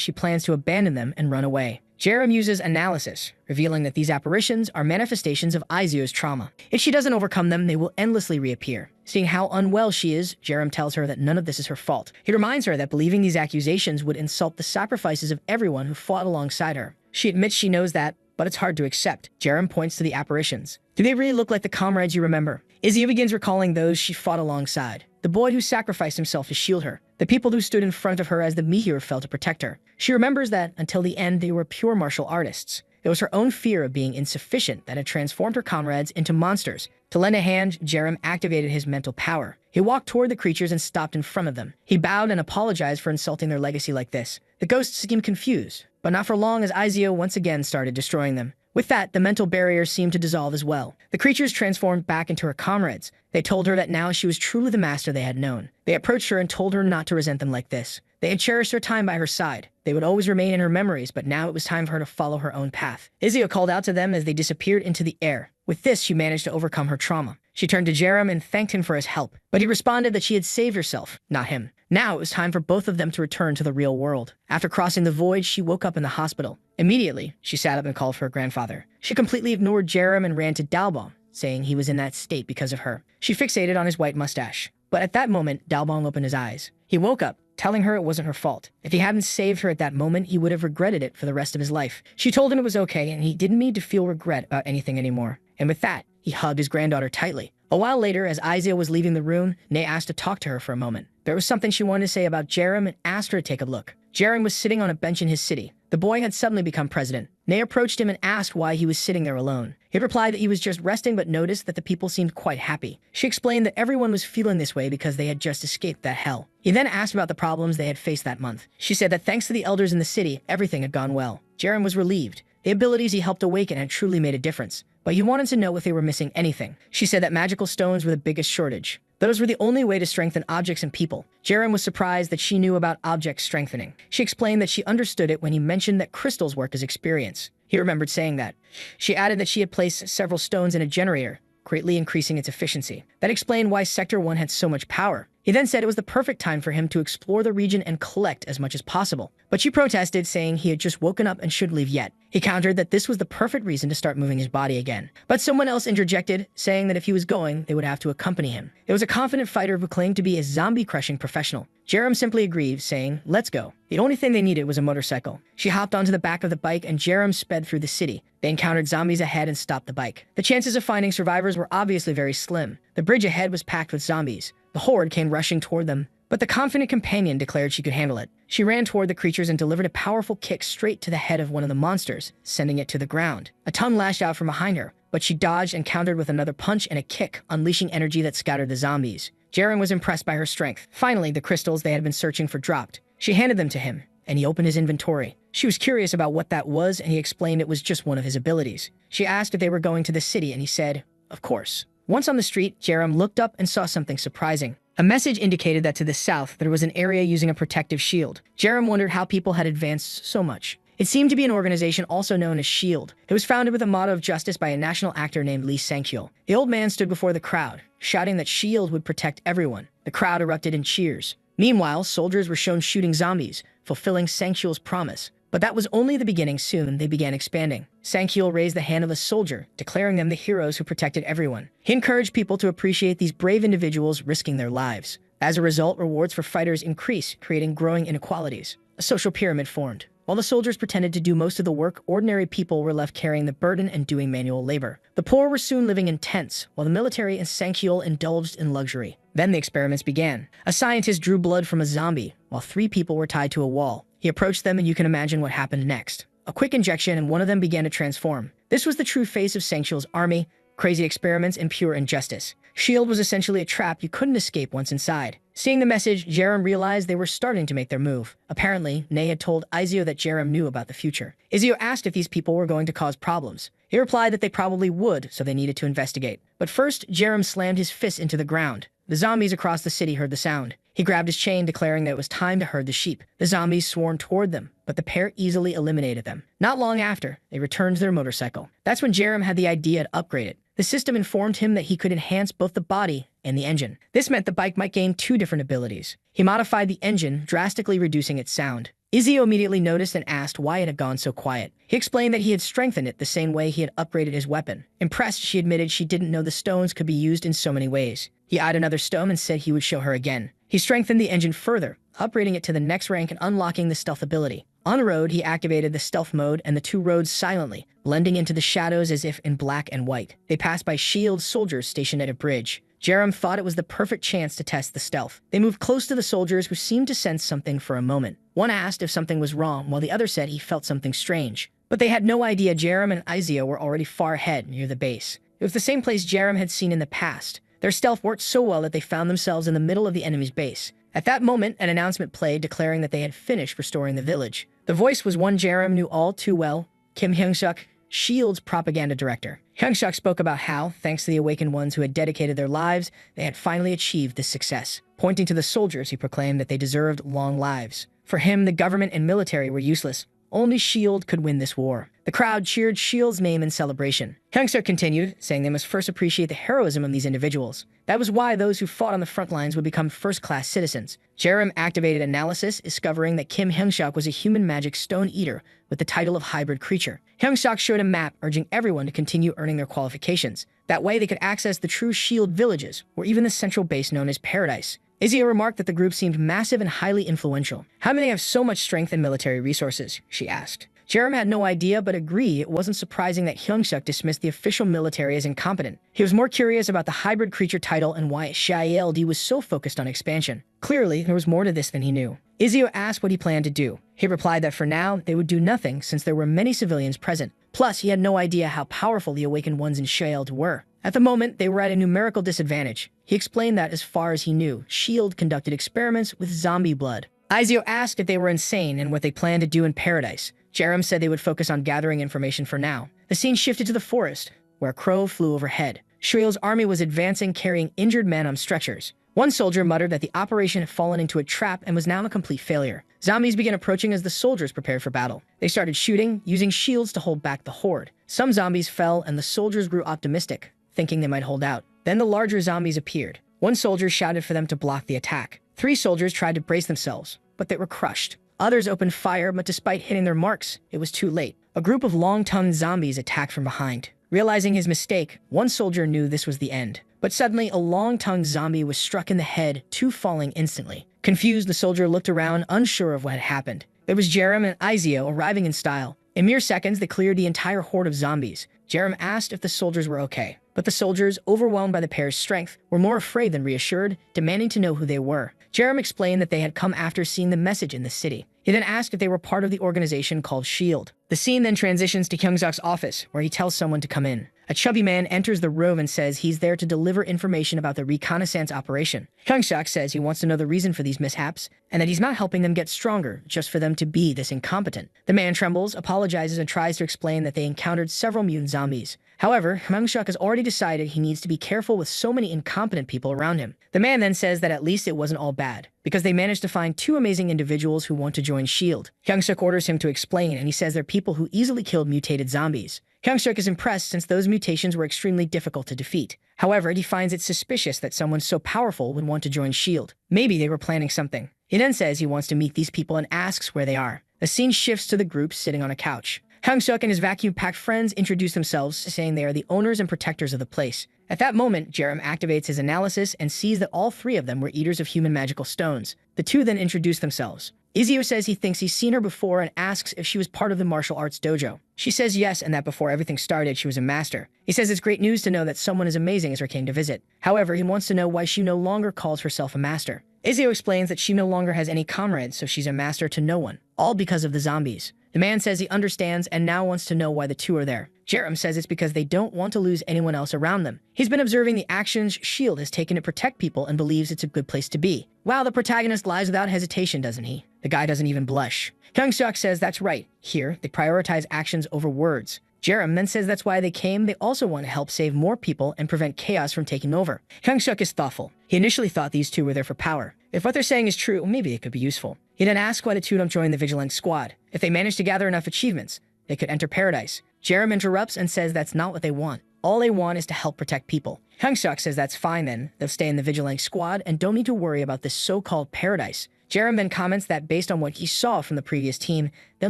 she plans to abandon them and run away. Jerem uses analysis, revealing that these apparitions are manifestations of Izuo's trauma. If she doesn't overcome them, they will endlessly reappear. Seeing how unwell she is, Jerem tells her that none of this is her fault. He reminds her that believing these accusations would insult the sacrifices of everyone who fought alongside her. She admits she knows that, but it's hard to accept. Jerem points to the apparitions. Do they really look like the comrades you remember? Izuo begins recalling those she fought alongside. The boy who sacrificed himself to shield her. The people who stood in front of her as the meteor fell to protect her. She remembers that, until the end, they were pure martial artists. It was her own fear of being insufficient that had transformed her comrades into monsters. To lend a hand, Jerem activated his mental power. He walked toward the creatures and stopped in front of them. He bowed and apologized for insulting their legacy like this. The ghosts seemed confused, but not for long as Izuo once again started destroying them. With that, the mental barrier seemed to dissolve as well. The creatures transformed back into her comrades. They told her that now she was truly the master they had known. They approached her and told her not to resent them like this. They had cherished her time by her side. They would always remain in her memories, but now it was time for her to follow her own path. Izuo called out to them as they disappeared into the air. With this, she managed to overcome her trauma. She turned to Jerem and thanked him for his help, but he responded that she had saved herself, not him. Now it was time for both of them to return to the real world. After crossing the void, she woke up in the hospital. Immediately, she sat up and called for her grandfather. She completely ignored Jerem and ran to Dalbong, saying he was in that state because of her. She fixated on his white mustache. But at that moment, Dalbong opened his eyes. He woke up, telling her it wasn't her fault. If he hadn't saved her at that moment, he would have regretted it for the rest of his life. She told him it was okay, and he didn't need to feel regret about anything anymore. And with that, he hugged his granddaughter tightly. A while later, as Izuo was leaving the room, Nae asked to talk to her for a moment. There was something she wanted to say about Jerem and asked her to take a look. Jerem was sitting on a bench in his city. The boy had suddenly become president. Nae approached him and asked why he was sitting there alone. He replied that he was just resting but noticed that the people seemed quite happy. She explained that everyone was feeling this way because they had just escaped that hell. He then asked about the problems they had faced that month. She said that thanks to the elders in the city, everything had gone well. Jerem was relieved. The abilities he helped awaken had truly made a difference, but he wanted to know if they were missing anything. She said that magical stones were the biggest shortage. Those were the only way to strengthen objects and people. Jerem was surprised that she knew about object strengthening. She explained that she understood it when he mentioned that crystals work as experience. He remembered saying that. She added that she had placed several stones in a generator, greatly increasing its efficiency. That explained why Sector 1 had so much power. He then said it was the perfect time for him to explore the region and collect as much as possible. But she protested, saying he had just woken up and shouldn't leave yet. He countered that this was the perfect reason to start moving his body again. But someone else interjected, saying that if he was going, they would have to accompany him. It was a confident fighter who claimed to be a zombie-crushing professional. Jerem simply agreed, saying, "Let's go." The only thing they needed was a motorcycle. She hopped onto the back of the bike and Jerem sped through the city. They encountered zombies ahead and stopped the bike. The chances of finding survivors were obviously very slim. The bridge ahead was packed with zombies. The horde came rushing toward them, but the confident companion declared she could handle it. She ran toward the creatures and delivered a powerful kick straight to the head of one of the monsters, sending it to the ground. A tongue lashed out from behind her, but she dodged and countered with another punch and a kick, unleashing energy that scattered the zombies. Jerem was impressed by her strength. Finally, the crystals they had been searching for dropped. She handed them to him, and he opened his inventory. She was curious about what that was, and he explained it was just one of his abilities. She asked if they were going to the city, and he said, "Of course." Once on the street, Jerem looked up and saw something surprising. A message indicated that to the south, there was an area using a protective shield. Jerem wondered how people had advanced so much. It seemed to be an organization also known as SHIELD. It was founded with a motto of justice by a national actor named Lee Sang-kyul. The old man stood before the crowd, shouting that SHIELD would protect everyone. The crowd erupted in cheers. Meanwhile, soldiers were shown shooting zombies, fulfilling Sang-kyul's promise. But that was only the beginning. Soon, they began expanding. Sang-hyul raised the hand of a soldier, declaring them the heroes who protected everyone. He encouraged people to appreciate these brave individuals risking their lives. As a result, rewards for fighters increased, creating growing inequalities. A social pyramid formed. While the soldiers pretended to do most of the work, ordinary people were left carrying the burden and doing manual labor. The poor were soon living in tents, while the military and Sang-hyul indulged in luxury. Then the experiments began. A scientist drew blood from a zombie, while 3 people were tied to a wall. He approached them, and you can imagine what happened next. A quick injection, and one of them began to transform. This was the true face of Sang-hyul's army: crazy experiments and pure injustice. S.H.I.E.L.D. was essentially a trap you couldn't escape once inside. Seeing the message, Jerem realized they were starting to make their move. Apparently, Ney had told Izio that Jerem knew about the future. Izio asked if these people were going to cause problems. He replied that they probably would, so they needed to investigate. But first, Jerem slammed his fist into the ground. The zombies across the city heard the sound. He grabbed his chain, declaring that it was time to herd the sheep. The zombies swarmed toward them, but the pair easily eliminated them. Not long after, they returned to their motorcycle. That's when Jerem had the idea to upgrade it. The system informed him that he could enhance both the body and the engine. This meant the bike might gain 2 different abilities. He modified the engine, drastically reducing its sound. Izio immediately noticed and asked why it had gone so quiet. He explained that he had strengthened it the same way he had upgraded his weapon. Impressed, she admitted she didn't know the stones could be used in so many ways. He eyed another stone and said he would show her again. He strengthened the engine further, upgrading it to the next rank and unlocking the stealth ability. On the road, he activated the stealth mode, and the 2 rode silently, blending into the shadows as if in black and white. They passed by S.H.I.E.L.D. soldiers stationed at a bridge. Jerem thought it was the perfect chance to test the stealth. They moved close to the soldiers, who seemed to sense something for a moment. One asked if something was wrong, while the other said he felt something strange. But they had no idea Jerem and Izio were already far ahead, near the base. It was the same place Jerem had seen in the past. Their stealth worked so well that they found themselves in the middle of the enemy's base. At that moment, an announcement played declaring that they had finished restoring the village. The voice was one Jerem knew all too well: Kim Hyung-suk, S.H.I.E.L.D.'s propaganda director. Hyung-suk spoke about how, thanks to the awakened ones who had dedicated their lives, they had finally achieved this success. Pointing to the soldiers, he proclaimed that they deserved long lives. For him, the government and military were useless. Only S.H.I.E.L.D. could win this war. The crowd cheered S.H.I.E.L.D.'s name in celebration. Hyung-suk continued, saying they must first appreciate the heroism of these individuals. That was why those who fought on the front lines would become first-class citizens. Jerem activated analysis, discovering that Kim Hyung-suk was a human magic stone eater with the title of hybrid creature. Hyung-suk showed a map, urging everyone to continue earning their qualifications. That way they could access the true S.H.I.E.L.D. villages, or even the central base known as Paradise. Izio remarked that the group seemed massive and highly influential. How do they have so much strength and military resources? She asked. Jerem had no idea, but agreed it wasn't surprising that Hyung-suk dismissed the official military as incompetent. He was more curious about the hybrid creature title and why S.H.I.E.L.D. was so focused on expansion. Clearly, there was more to this than he knew. Izio asked what he planned to do. He replied that for now, they would do nothing since there were many civilians present. Plus, he had no idea how powerful the awakened ones in S.H.I.E.L.D. were. At the moment, they were at a numerical disadvantage. He explained that as far as he knew, S.H.I.E.L.D. conducted experiments with zombie blood. Izio asked if they were insane and what they planned to do in Paradise. Jerem said they would focus on gathering information for now. The scene shifted to the forest, where a crow flew overhead. S.H.I.E.L.D.'s army was advancing, carrying injured men on stretchers. One soldier muttered that the operation had fallen into a trap and was now a complete failure. Zombies began approaching as the soldiers prepared for battle. They started shooting, using shields to hold back the horde. Some zombies fell, and the soldiers grew optimistic, thinking they might hold out. Then the larger zombies appeared. One soldier shouted for them to block the attack. 3 soldiers tried to brace themselves, but they were crushed. Others opened fire, but despite hitting their marks, it was too late. A group of long-tongued zombies attacked from behind. Realizing his mistake, one soldier knew this was the end. But suddenly, a long-tongued zombie was struck in the head, 2 falling instantly. Confused, the soldier looked around, unsure of what had happened. There was Jerem and Izio arriving in style. In mere seconds, they cleared the entire horde of zombies. Jerem asked if the soldiers were okay. But the soldiers, overwhelmed by the pair's strength, were more afraid than reassured, demanding to know who they were. Jerem explained that they had come after seeing the message in the city. He then asked if they were part of the organization called S.H.I.E.L.D. The scene then transitions to Hyung-suk's office, where he tells someone to come in. A chubby man enters the room and says he's there to deliver information about the reconnaissance operation. Hyung-suk says he wants to know the reason for these mishaps, and that he's not helping them get stronger just for them to be this incompetent. The man trembles, apologizes, and tries to explain that they encountered several mutant zombies. However, Hyung-suk has already decided he needs to be careful with so many incompetent people around him. The man then says that at least it wasn't all bad, because they managed to find 2 amazing individuals who want to join S.H.I.E.L.D. Hyung-suk orders him to explain, and he says they're people who easily killed mutated zombies. Hyung-suk is impressed since those mutations were extremely difficult to defeat. However, he finds it suspicious that someone so powerful would want to join S.H.I.E.L.D. Maybe they were planning something. He then says he wants to meet these people and asks where they are. The scene shifts to the group sitting on a couch. Hyung-suk and his vacuum-packed friends introduce themselves, saying they are the owners and protectors of the place. At that moment, Jerem activates his analysis and sees that all three of them were eaters of human magical stones. The two then introduce themselves. Izio says he thinks he's seen her before and asks if she was part of the martial arts dojo. She says yes, and that before everything started, she was a master. He says it's great news to know that someone as amazing as her came to visit. However, he wants to know why she no longer calls herself a master. Izio explains that she no longer has any comrades, so she's a master to no one, all because of the zombies. The man says he understands and now wants to know why the two are there. Jerem says it's because they don't want to lose anyone else around them. He's been observing the actions S.H.I.E.L.D. has taken to protect people and believes it's a good place to be. Wow, the protagonist lies without hesitation, doesn't he? The guy doesn't even blush. Hyung-suk says that's right. Here, they prioritize actions over words. Jerem then says that's why they came. They also want to help save more people and prevent chaos from taking over. Hyung-suk is thoughtful. He initially thought these two were there for power. If what they're saying is true, maybe it could be useful. He then asks why the two don't join the Vigilante Squad. If they manage to gather enough achievements, they could enter paradise. Jerem interrupts and says that's not what they want. All they want is to help protect people. Hyung-suk says that's fine then. They'll stay in the Vigilante Squad and don't need to worry about this so-called paradise. Jerem then comments that based on what he saw from the previous team, they'll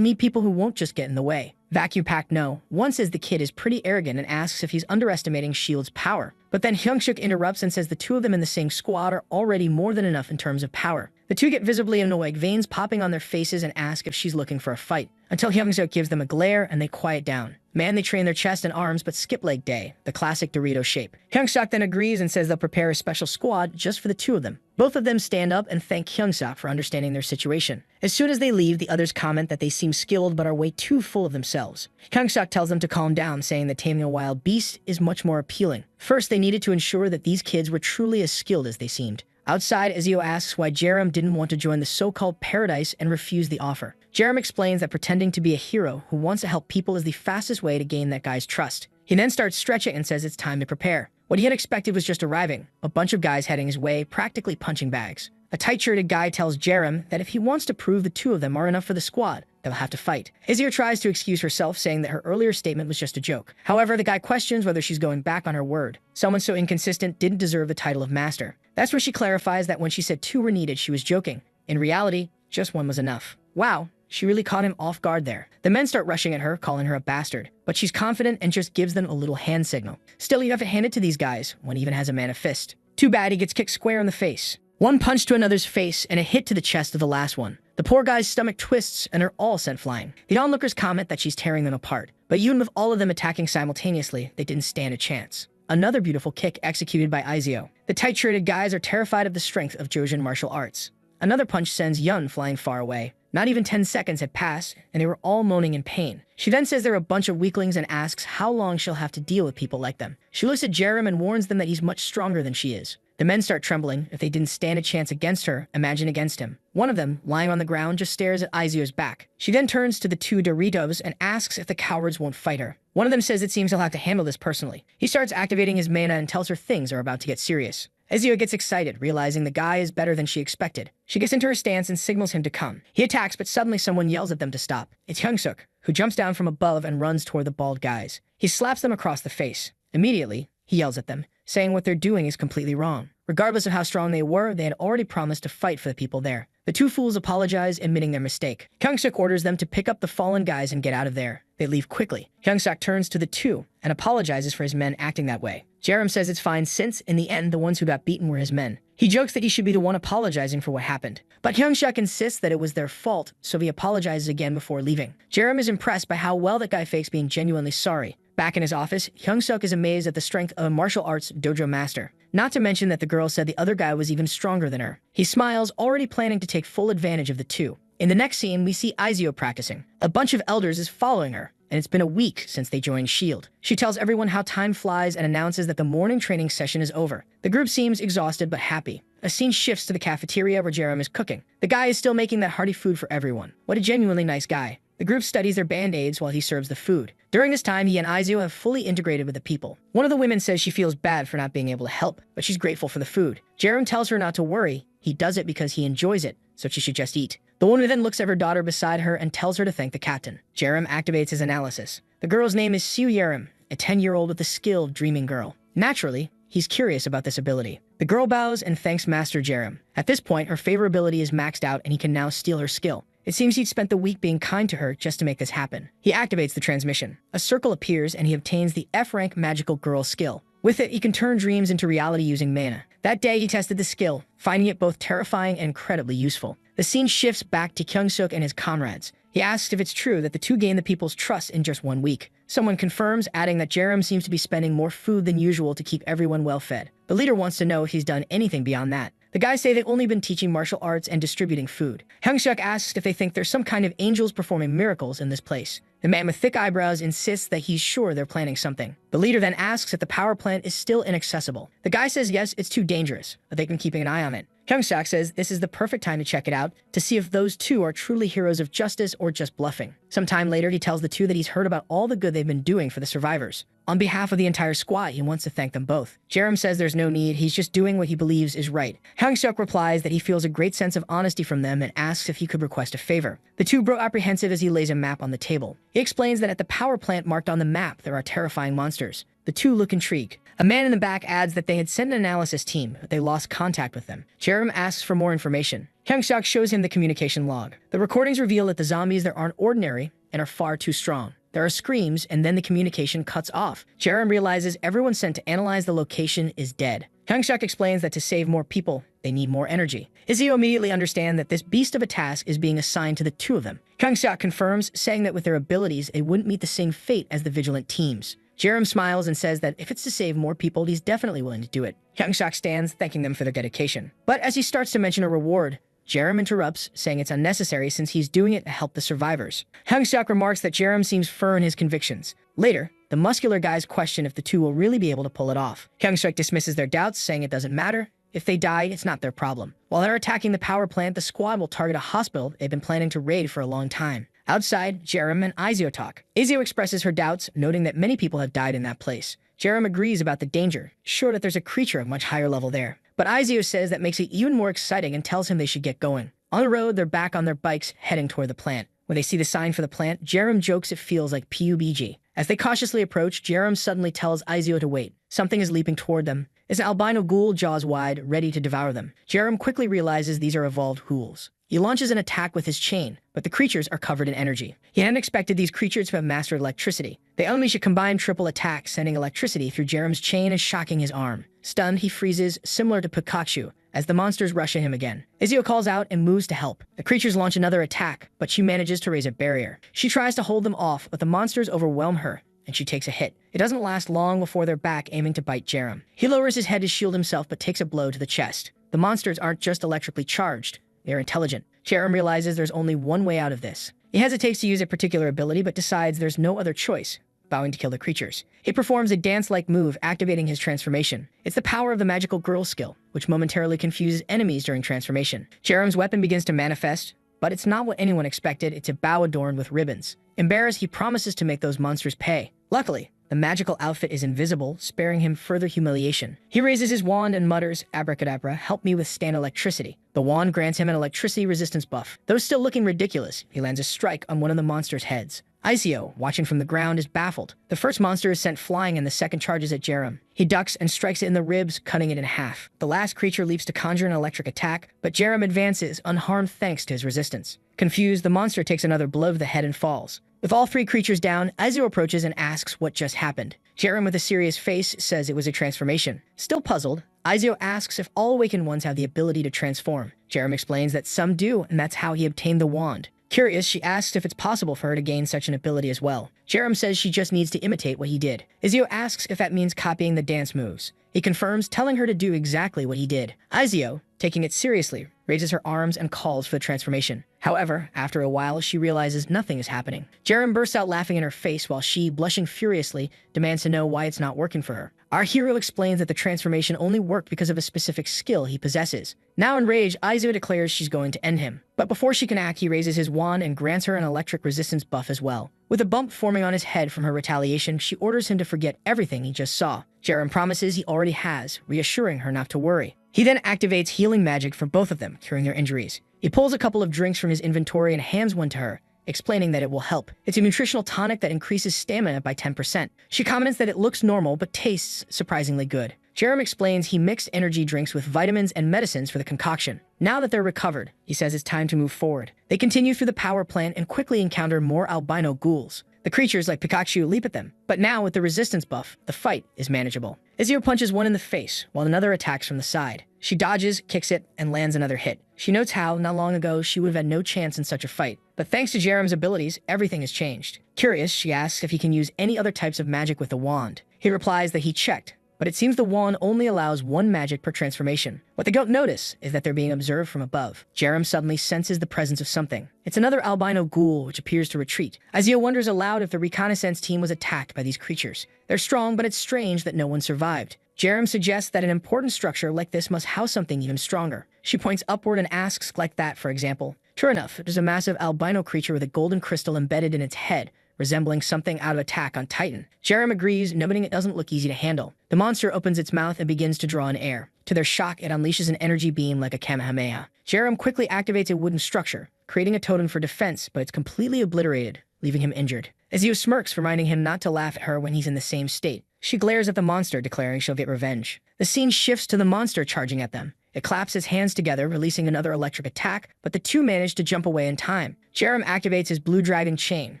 meet people who won't just get in the way. Vacuum-packed no. One says the kid is pretty arrogant and asks if he's underestimating S.H.I.E.L.D.'s power. But then Hyung-suk interrupts and says the two of them in the same squad are already more than enough in terms of power. The two get visibly annoyed, veins popping on their faces, and ask if she's looking for a fight. Until Hyung-suk gives them a glare and they quiet down. Man, they train their chest and arms but skip leg day, the classic Dorito shape. Hyung-suk then agrees and says they'll prepare a special squad just for the two of them. Both of them stand up and thank Hyung-suk for understanding their situation. As soon as they leave, the others comment that they seem skilled but are way too full of themselves. Hyung-suk tells them to calm down, saying that taming a wild beast is much more appealing. First, they needed to ensure that these kids were truly as skilled as they seemed. Outside, Izio asks why Jerem didn't want to join the so-called paradise and refused the offer. Jerem explains that pretending to be a hero who wants to help people is the fastest way to gain that guy's trust. He then starts stretching and says it's time to prepare. What he had expected was just arriving, a bunch of guys heading his way, practically punching bags. A tight-shirted guy tells Jerem that if he wants to prove the two of them are enough for the squad, they'll have to fight. Izio tries to excuse herself, saying that her earlier statement was just a joke. However, the guy questions whether she's going back on her word. Someone so inconsistent didn't deserve the title of master. That's where she clarifies that when she said two were needed, she was joking. In reality, just one was enough. Wow, she really caught him off guard there. The men start rushing at her, calling her a bastard, but she's confident and just gives them a little hand signal. Still, you have to hand it to these guys. One even has a man of fist. Too bad he gets kicked square in the face. One punch to another's face and a hit to the chest of the last one. The poor guy's stomach twists and are all sent flying. The onlookers comment that she's tearing them apart, but even with all of them attacking simultaneously, they didn't stand a chance. Another beautiful kick executed by Izio. The tight-shirted guys are terrified of the strength of Jojin martial arts. Another punch sends Yun flying far away. Not even 10 seconds had passed, and they were all moaning in pain. She then says they're a bunch of weaklings and asks how long she'll have to deal with people like them. She looks at Jerem and warns them that he's much stronger than she is. The men start trembling. If they didn't stand a chance against her, imagine against him. One of them, lying on the ground, just stares at Izio's back. She then turns to the two Doritos and asks if the cowards won't fight her. One of them says it seems he'll have to handle this personally. He starts activating his mana and tells her things are about to get serious. Izio gets excited, realizing the guy is better than she expected. She gets into her stance and signals him to come. He attacks, but suddenly someone yells at them to stop. It's Hyung-suk, who jumps down from above and runs toward the bald guys. He slaps them across the face. Immediately, he yells at them, saying what they're doing is completely wrong. Regardless of how strong they were, they had already promised to fight for the people there. The two fools apologize, admitting their mistake. Hyung-suk orders them to pick up the fallen guys and get out of there. They leave quickly. Hyung-suk turns to the two and apologizes for his men acting that way. Jerem says it's fine since, in the end, the ones who got beaten were his men. He jokes that he should be the one apologizing for what happened. But Hyung-suk insists that it was their fault, so he apologizes again before leaving. Jerem is impressed by how well that guy fakes being genuinely sorry. Back in his office, Hyung-suk is amazed at the strength of a martial arts dojo master. Not to mention that the girl said the other guy was even stronger than her. He smiles, already planning to take full advantage of the two. In the next scene, we see Izio practicing. A bunch of elders is following her, and it's been a week since they joined S.H.I.E.L.D. She tells everyone how time flies and announces that the morning training session is over. The group seems exhausted but happy. A scene shifts to the cafeteria where Jerem is cooking. The guy is still making that hearty food for everyone. What a genuinely nice guy. The group studies their band-aids while he serves the food. During this time, he and Izio have fully integrated with the people. One of the women says she feels bad for not being able to help, but she's grateful for the food. Jerem tells her not to worry. He does it because he enjoys it, so she should just eat. The woman then looks at her daughter beside her and tells her to thank the captain. Jerem activates his analysis. The girl's name is Siu Yerem, a 10-year-old with a skilled dreaming girl. Naturally, he's curious about this ability. The girl bows and thanks Master Jerem. At this point, her favorability is maxed out and he can now steal her skill. It seems he'd spent the week being kind to her just to make this happen. He activates the transmission. A circle appears and he obtains the F-rank magical girl skill. With it, he can turn dreams into reality using mana. That day, he tested the skill, finding it both terrifying and incredibly useful. The scene shifts back to Kyung-suk and his comrades. He asks if it's true that the two gain the people's trust in just 1 week. Someone confirms, adding that Jerem seems to be spending more food than usual to keep everyone well fed. The leader wants to know if he's done anything beyond that. The guys say they've only been teaching martial arts and distributing food. Hyung-suk asks if they think there's some kind of angels performing miracles in this place. The man with thick eyebrows insists that he's sure they're planning something. The leader then asks if the power plant is still inaccessible. The guy says yes, it's too dangerous, but they've been keeping an eye on it. Hyung-suk says this is the perfect time to check it out to see if those two are truly heroes of justice or just bluffing. Sometime later, he tells the two that he's heard about all the good they've been doing for the survivors. On behalf of the entire squad, he wants to thank them both. Jerem says there's no need, he's just doing what he believes is right. Hyung-suk replies that he feels a great sense of honesty from them and asks if he could request a favor. The two grow apprehensive as he lays a map on the table. He explains that at the power plant marked on the map, there are terrifying monsters. The two look intrigued. A man in the back adds that they had sent an analysis team, but they lost contact with them. Jerem asks for more information. Hyung-suk shows him the communication log. The recordings reveal that the zombies there aren't ordinary and are far too strong. There are screams, and then the communication cuts off. Jerem realizes everyone sent to analyze the location is dead. Hyung-suk explains that to save more people, they need more energy. Izio immediately understands that this beast of a task is being assigned to the two of them. Hyung-suk confirms, saying that with their abilities, they wouldn't meet the same fate as the vigilant teams. Jerem smiles and says that if it's to save more people, he's definitely willing to do it. Hyung-suk stands, thanking them for their dedication. But as he starts to mention a reward, Jerem interrupts, saying it's unnecessary since he's doing it to help the survivors. Hyung-suk remarks that Jerem seems firm in his convictions. Later, the muscular guys question if the two will really be able to pull it off. Hyung-suk dismisses their doubts, saying it doesn't matter. If they die, it's not their problem. While they're attacking the power plant, the squad will target a hospital they've been planning to raid for a long time. Outside, Jerem and Izio talk. Izio expresses her doubts, noting that many people have died in that place. Jerem agrees about the danger, sure that there's a creature of much higher level there. But Izio says that makes it even more exciting and tells him they should get going. On the road, they're back on their bikes, heading toward the plant. When they see the sign for the plant, Jerem jokes it feels like PUBG. As they cautiously approach, Jerem suddenly tells Izio to wait. Something is leaping toward them. It's an albino ghoul, jaws wide, ready to devour them. Jerem quickly realizes these are evolved ghouls. He launches an attack with his chain, but the creatures are covered in energy. He hadn't expected these creatures to have mastered electricity. They unleash a combined triple attack, sending electricity through Jerem's chain and shocking his arm. Stunned, he freezes, similar to Pikachu, as the monsters rush at him again. Izio calls out and moves to help. The creatures launch another attack, but she manages to raise a barrier. She tries to hold them off, but the monsters overwhelm her, and she takes a hit. It doesn't last long before they're back aiming to bite Jerem. He lowers his head to shield himself, but takes a blow to the chest. The monsters aren't just electrically charged. They're intelligent. Jerem realizes there's only one way out of this. He hesitates to use a particular ability, but decides there's no other choice, vowing to kill the creatures. He performs a dance-like move, activating his transformation. It's the power of the magical girl skill, which momentarily confuses enemies during transformation. Jerem's weapon begins to manifest, but it's not what anyone expected. It's a bow adorned with ribbons. Embarrassed, he promises to make those monsters pay. Luckily, the magical outfit is invisible, sparing him further humiliation. He raises his wand and mutters, "Abracadabra, help me withstand electricity." The wand grants him an electricity resistance buff. Though still looking ridiculous, he lands a strike on one of the monster's heads. Izio, watching from the ground, is baffled. The first monster is sent flying and the second charges at Jerem. He ducks and strikes it in the ribs, cutting it in half. The last creature leaps to conjure an electric attack, but Jerem advances, unharmed thanks to his resistance. Confused, the monster takes another blow to the head and falls. With all three creatures down, Izio approaches and asks what just happened. Jerem, with a serious face, says it was a transformation. Still puzzled, Izio asks if all awakened ones have the ability to transform. Jerem explains that some do, and that's how he obtained the wand. Curious, she asks if it's possible for her to gain such an ability as well. Jerem says she just needs to imitate what he did. Izio asks if that means copying the dance moves. He confirms, telling her to do exactly what he did. Izio, taking it seriously, raises her arms and calls for the transformation. However, after a while, she realizes nothing is happening. Jerem bursts out laughing in her face while she, blushing furiously, demands to know why it's not working for her. Our hero explains that the transformation only worked because of a specific skill he possesses. Now enraged, Izio declares she's going to end him. But before she can act, he raises his wand and grants her an electric resistance buff as well. With a bump forming on his head from her retaliation, she orders him to forget everything he just saw. Jerem promises he already has, reassuring her not to worry. He then activates healing magic for both of them, curing their injuries. He pulls a couple of drinks from his inventory and hands one to her, explaining that it will help. It's a nutritional tonic that increases stamina by 10%. She comments that it looks normal but tastes surprisingly good. Jerem explains he mixed energy drinks with vitamins and medicines for the concoction. Now that they're recovered, he says it's time to move forward. They continue through the power plant and quickly encounter more albino ghouls. The creatures like Pikachu leap at them, but now with the resistance buff, the fight is manageable. Izio punches one in the face, while another attacks from the side. She dodges, kicks it, and lands another hit. She notes how, not long ago, she would have had no chance in such a fight. But thanks to Jerem's abilities, everything has changed. Curious, she asks if he can use any other types of magic with the wand. He replies that he checked, but it seems the wand only allows one magic per transformation. What they don't notice is that they're being observed from above. Jerem suddenly senses the presence of something. It's another albino ghoul which appears to retreat. Izio wonders aloud if the reconnaissance team was attacked by these creatures. They're strong, but it's strange that no one survived. Jerem suggests that an important structure like this must house something even stronger. She points upward and asks, like that, for example. Sure enough, there's a massive albino creature with a golden crystal embedded in its head, resembling something out of Attack on Titan. Jerem agrees, noting it doesn't look easy to handle. The monster opens its mouth and begins to draw in air. To their shock, it unleashes an energy beam like a Kamehameha. Jerem quickly activates a wooden structure, creating a totem for defense, but it's completely obliterated, leaving him injured. Izio smirks, reminding him not to laugh at her when he's in the same state. She glares at the monster, declaring she'll get revenge. The scene shifts to the monster charging at them. It claps its hands together, releasing another electric attack, but the two manage to jump away in time. Jerem activates his blue dragon chain,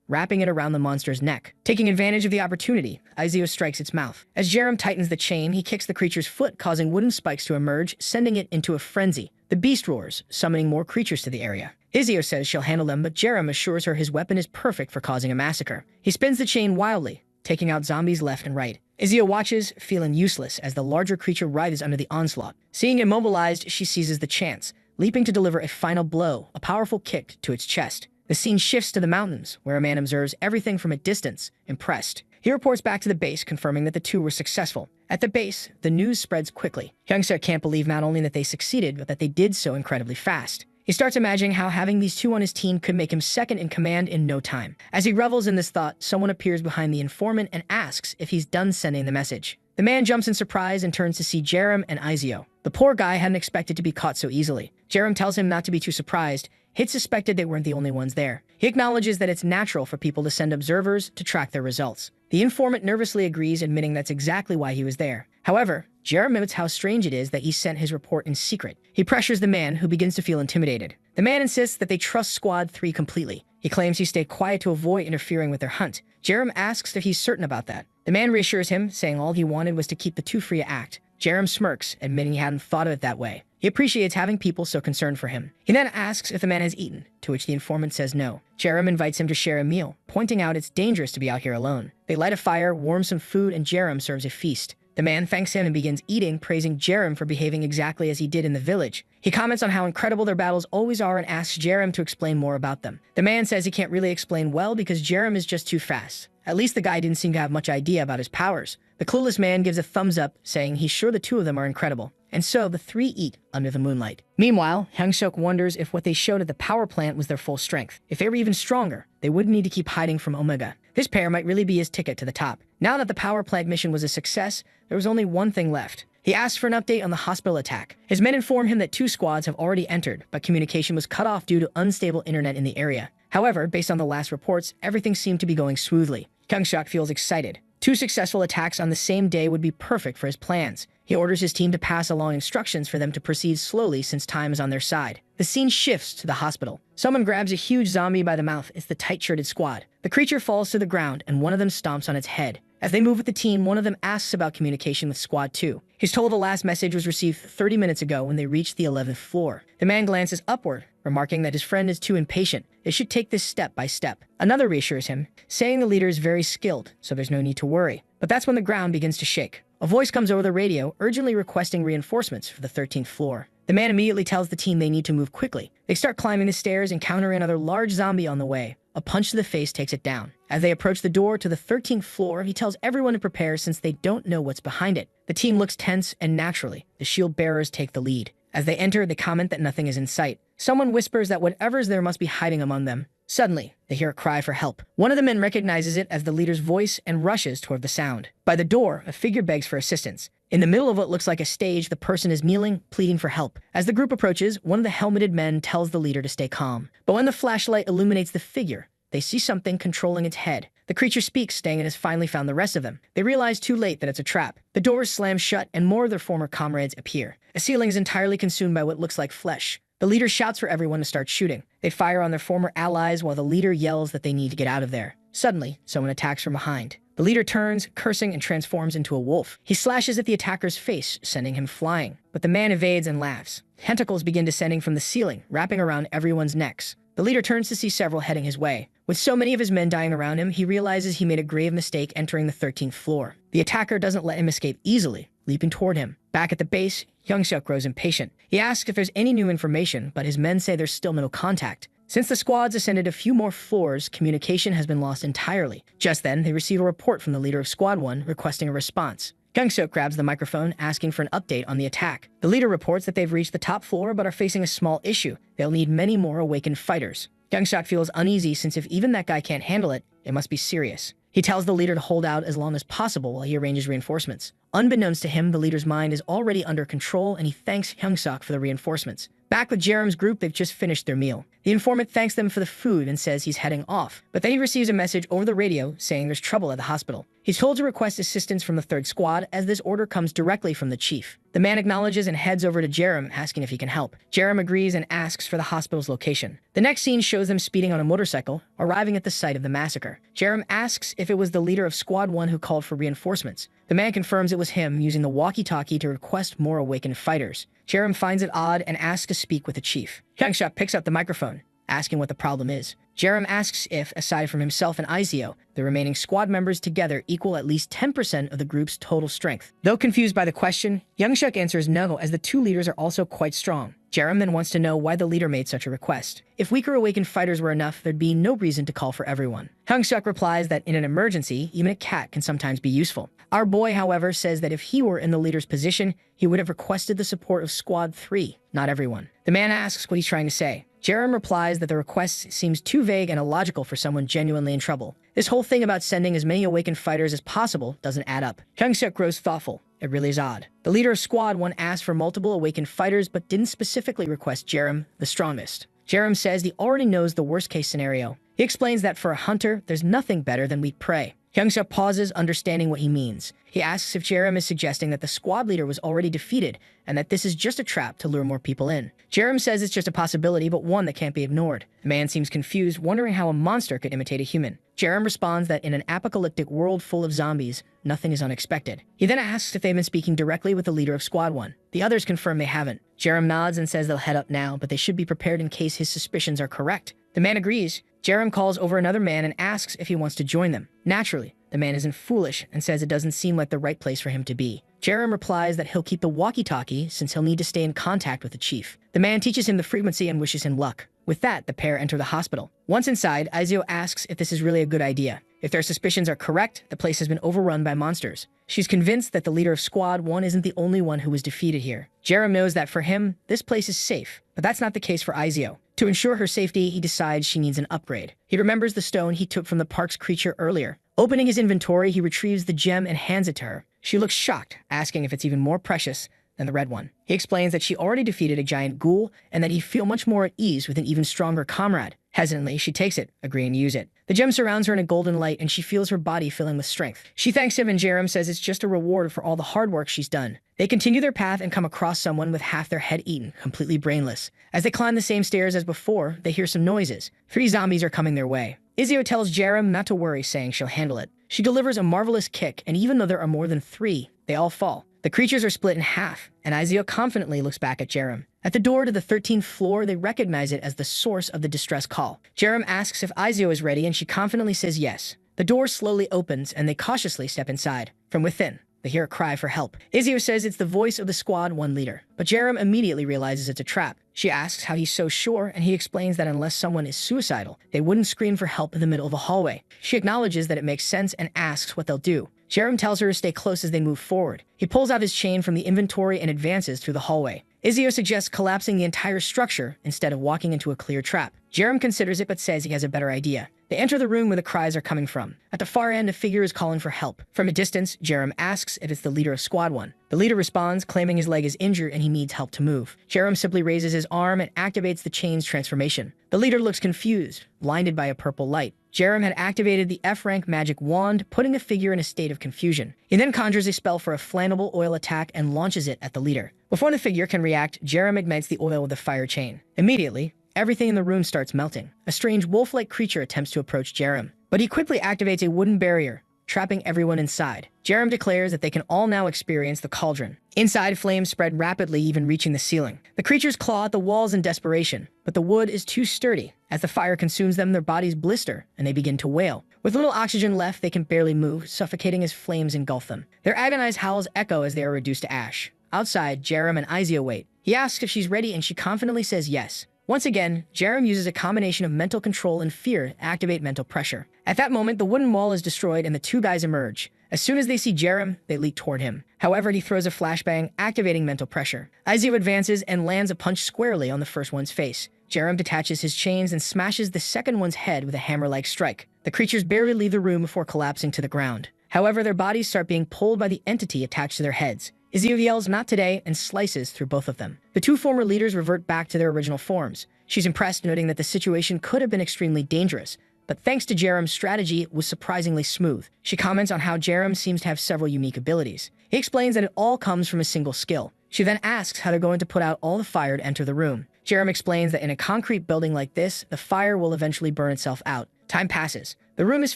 wrapping it around the monster's neck. Taking advantage of the opportunity, Izio strikes its mouth. As Jerem tightens the chain, he kicks the creature's foot, causing wooden spikes to emerge, sending it into a frenzy. The beast roars, summoning more creatures to the area. Izio says she'll handle them, but Jerem assures her his weapon is perfect for causing a massacre. He spins the chain wildly, taking out zombies left and right. Izio watches, feeling useless as the larger creature writhes under the onslaught. Seeing immobilized, she seizes the chance, leaping to deliver a final blow, a powerful kick to its chest. The scene shifts to the mountains, where a man observes everything from a distance, impressed. He reports back to the base, confirming that the two were successful. At the base, the news spreads quickly. Hyung-suk can't believe not only that they succeeded, but that they did so incredibly fast. He starts imagining how having these two on his team could make him second in command in no time. As he revels in this thought, someone appears behind the informant and asks if he's done sending the message. The man jumps in surprise and turns to see Jerem and Izio. The poor guy hadn't expected to be caught so easily. Jerem tells him not to be too surprised. He'd suspected they weren't the only ones there. He acknowledges that it's natural for people to send observers to track their results. The informant nervously agrees, admitting that's exactly why he was there. However, Jerem admits how strange it is that he sent his report in secret. He pressures the man, who begins to feel intimidated. The man insists that they trust Squad 3 completely. He claims he stayed quiet to avoid interfering with their hunt. Jerem asks if he's certain about that. The man reassures him, saying all he wanted was to keep the two free to act. Jerem smirks, admitting he hadn't thought of it that way. He appreciates having people so concerned for him. He then asks if the man has eaten, to which the informant says no. Jerem invites him to share a meal, pointing out it's dangerous to be out here alone. They light a fire, warm some food, and Jerem serves a feast. The man thanks him and begins eating, praising Jerem for behaving exactly as he did in the village. He comments on how incredible their battles always are and asks Jerem to explain more about them. The man says he can't really explain well because Jerem is just too fast. At least the guy didn't seem to have much idea about his powers. The clueless man gives a thumbs up, saying he's sure the two of them are incredible. And so the three eat under the moonlight. Meanwhile, Hyung-suk wonders if what they showed at the power plant was their full strength. If they were even stronger, they wouldn't need to keep hiding from Omega. This pair might really be his ticket to the top. Now that the power plant mission was a success, there was only one thing left. He asks for an update on the hospital attack. His men inform him that 2 squads have already entered, but communication was cut off due to unstable internet in the area. However, based on the last reports, everything seemed to be going smoothly. Hyung-suk feels excited. 2 successful attacks on the same day would be perfect for his plans. He orders his team to pass along instructions for them to proceed slowly since time is on their side. The scene shifts to the hospital. Someone grabs a huge zombie by the mouth. It's the tight-shirted squad. The creature falls to the ground, and one of them stomps on its head. As they move with the team, one of them asks about communication with Squad 2. He's told the last message was received 30 minutes ago when they reached the 11th floor. The man glances upward, remarking that his friend is too impatient. They should take this step by step. Another reassures him, saying the leader is very skilled, so there's no need to worry. But that's when the ground begins to shake. A voice comes over the radio, urgently requesting reinforcements for the 13th floor. The man immediately tells the team they need to move quickly. They start climbing the stairs, encountering another large zombie on the way. A punch to the face takes it down. As they approach the door to the 13th floor, he tells everyone to prepare since they don't know what's behind it. The team looks tense, and naturally, the shield bearers take the lead. As they enter, they comment that nothing is in sight. Someone whispers that whatever's there must be hiding among them. Suddenly, they hear a cry for help. One of the men recognizes it as the leader's voice and rushes toward the sound. By the door, a figure begs for assistance. In the middle of what looks like a stage, the person is kneeling, pleading for help. As the group approaches, one of the helmeted men tells the leader to stay calm. But when the flashlight illuminates the figure, they see something controlling its head. The creature speaks, saying it has finally found the rest of them. They realize too late that it's a trap. The doors slam shut and more of their former comrades appear. A ceiling is entirely consumed by what looks like flesh. The leader shouts for everyone to start shooting. They fire on their former allies while the leader yells that they need to get out of there. Suddenly, someone attacks from behind. The leader turns, cursing, and transforms into a wolf. He slashes at the attacker's face, sending him flying. But the man evades and laughs. Tentacles begin descending from the ceiling, wrapping around everyone's necks. The leader turns to see several heading his way. With so many of his men dying around him, he realizes he made a grave mistake entering the 13th floor. The attacker doesn't let him escape easily, leaping toward him. Back at the base, Youngsuk grows impatient. He asks if there's any new information, but his men say there's still no contact. Since the squads ascended a few more floors, communication has been lost entirely. Just then, they receive a report from the leader of Squad 1 requesting a response. Youngsuk grabs the microphone, asking for an update on the attack. The leader reports that they've reached the top floor but are facing a small issue. They'll need many more awakened fighters. Youngsuk feels uneasy since if even that guy can't handle it, it must be serious. He tells the leader to hold out as long as possible while he arranges reinforcements. Unbeknownst to him, the leader's mind is already under control and he thanks Youngsuk for the reinforcements. Back with Jerem's group, they've just finished their meal. The informant thanks them for the food and says he's heading off, but then he receives a message over the radio saying there's trouble at the hospital. He's told to request assistance from the 3rd squad as this order comes directly from the chief. The man acknowledges and heads over to Jerem, asking if he can help. Jerem agrees and asks for the hospital's location. The next scene shows them speeding on a motorcycle, arriving at the site of the massacre. Jerem asks if it was the leader of Squad 1 who called for reinforcements. The man confirms it was him, using the walkie-talkie to request more awakened fighters. Jerem finds it odd and asks to speak with the chief. Youngsuk picks up the microphone, asking what the problem is. Jerem asks if, aside from himself and Izio, the remaining squad members together equal at least 10% of the group's total strength. Though confused by the question, Youngsuk answers no, as the two leaders are also quite strong. Jerem then wants to know why the leader made such a request. If weaker awakened fighters were enough, there'd be no reason to call for everyone. Youngsuk replies that in an emergency, even a cat can sometimes be useful. Our boy, however, says that if he were in the leader's position, he would have requested the support of Squad 3, not everyone. The man asks what he's trying to say. Jerem replies that the request seems too vague and illogical for someone genuinely in trouble. This whole thing about sending as many awakened fighters as possible doesn't add up. Youngsuk grows thoughtful. It really is odd. The leader of Squad 1 asked for multiple awakened fighters but didn't specifically request Jerem, the strongest. Jerem says he already knows the worst-case scenario. He explains that for a hunter, there's nothing better than weak prey. Youngsuk pauses, understanding what he means. He asks if Jerem is suggesting that the squad leader was already defeated and that this is just a trap to lure more people in. Jerem says it's just a possibility, but one that can't be ignored. The man seems confused, wondering how a monster could imitate a human. Jerem responds that in an apocalyptic world full of zombies, nothing is unexpected. He then asks if they've been speaking directly with the leader of Squad 1. The others confirm they haven't. Jerem nods and says they'll head up now, but they should be prepared in case his suspicions are correct. The man agrees. Jerem calls over another man and asks if he wants to join them. Naturally, the man isn't foolish and says it doesn't seem like the right place for him to be. Jerem replies that he'll keep the walkie-talkie since he'll need to stay in contact with the chief. The man teaches him the frequency and wishes him luck. With that, the pair enter the hospital. Once inside, Izio asks if this is really a good idea. If their suspicions are correct, the place has been overrun by monsters. She's convinced that the leader of Squad 1 isn't the only one who was defeated here. Jerem knows that for him, this place is safe, but that's not the case for Izio. To ensure her safety, he decides she needs an upgrade. He remembers the stone he took from the park's creature earlier. Opening his inventory, he retrieves the gem and hands it to her. She looks shocked, asking if it's even more precious than the red one. He explains that she already defeated a giant ghoul and that he'd feel much more at ease with an even stronger comrade. Hesitantly, she takes it, agreeing to use it. The gem surrounds her in a golden light and she feels her body filling with strength. She thanks him and Jerem says it's just a reward for all the hard work she's done. They continue their path and come across someone with half their head eaten, completely brainless. As they climb the same stairs as before, they hear some noises. 3 zombies are coming their way. Izio tells Jerem not to worry, saying she'll handle it. She delivers a marvelous kick, and even though there are more than 3, they all fall. The creatures are split in half, and Izio confidently looks back at Jerem. At the door to the 13th floor, they recognize it as the source of the distress call. Jerem asks if Izio is ready, and she confidently says yes. The door slowly opens, and they cautiously step inside. From within, they hear a cry for help. Izio says it's the voice of the Squad 1 leader, but Jerem immediately realizes it's a trap. She asks how he's so sure, and he explains that unless someone is suicidal, they wouldn't scream for help in the middle of a hallway. She acknowledges that it makes sense and asks what they'll do. Jerem tells her to stay close as they move forward. He pulls out his chain from the inventory and advances through the hallway. Izio suggests collapsing the entire structure instead of walking into a clear trap. Jerem considers it but says he has a better idea. They enter the room where the cries are coming from. At the far end, a figure is calling for help. From a distance, Jerem asks if it's the leader of Squad 1. The leader responds, claiming his leg is injured and he needs help to move. Jerem simply raises his arm and activates the chain's transformation. The leader looks confused, blinded by a purple light. Jerem had activated the F-rank magic wand, putting the figure in a state of confusion. He then conjures a spell for a flammable oil attack and launches it at the leader. Before the figure can react, Jerem ignites the oil with a fire chain. Immediately, everything in the room starts melting. A strange wolf-like creature attempts to approach Jerem, but he quickly activates a wooden barrier, trapping everyone inside. Jerem declares that they can all now experience the cauldron. Inside, flames spread rapidly, even reaching the ceiling. The creatures claw at the walls in desperation, but the wood is too sturdy. As the fire consumes them, their bodies blister, and they begin to wail. With little oxygen left, they can barely move, suffocating as flames engulf them. Their agonized howls echo as they are reduced to ash. Outside, Jerem and Izio wait. He asks if she's ready, and she confidently says yes. Once again, Jerem uses a combination of mental control and fear to activate mental pressure. At that moment, the wooden wall is destroyed and the two guys emerge. As soon as they see Jerem, they leap toward him. However, he throws a flashbang, activating mental pressure. Izio advances and lands a punch squarely on the first one's face. Jerem detaches his chains and smashes the second one's head with a hammer-like strike. The creatures barely leave the room before collapsing to the ground. However, their bodies start being pulled by the entity attached to their heads. Izio yells, "Not today," and slices through both of them. The two former leaders revert back to their original forms. She's impressed, noting that the situation could have been extremely dangerous, but thanks to Jerem's strategy, it was surprisingly smooth. She comments on how Jerem seems to have several unique abilities. He explains that it all comes from a single skill. She then asks how they're going to put out all the fire to enter the room. Jerem explains that in a concrete building like this, the fire will eventually burn itself out. Time passes. The room is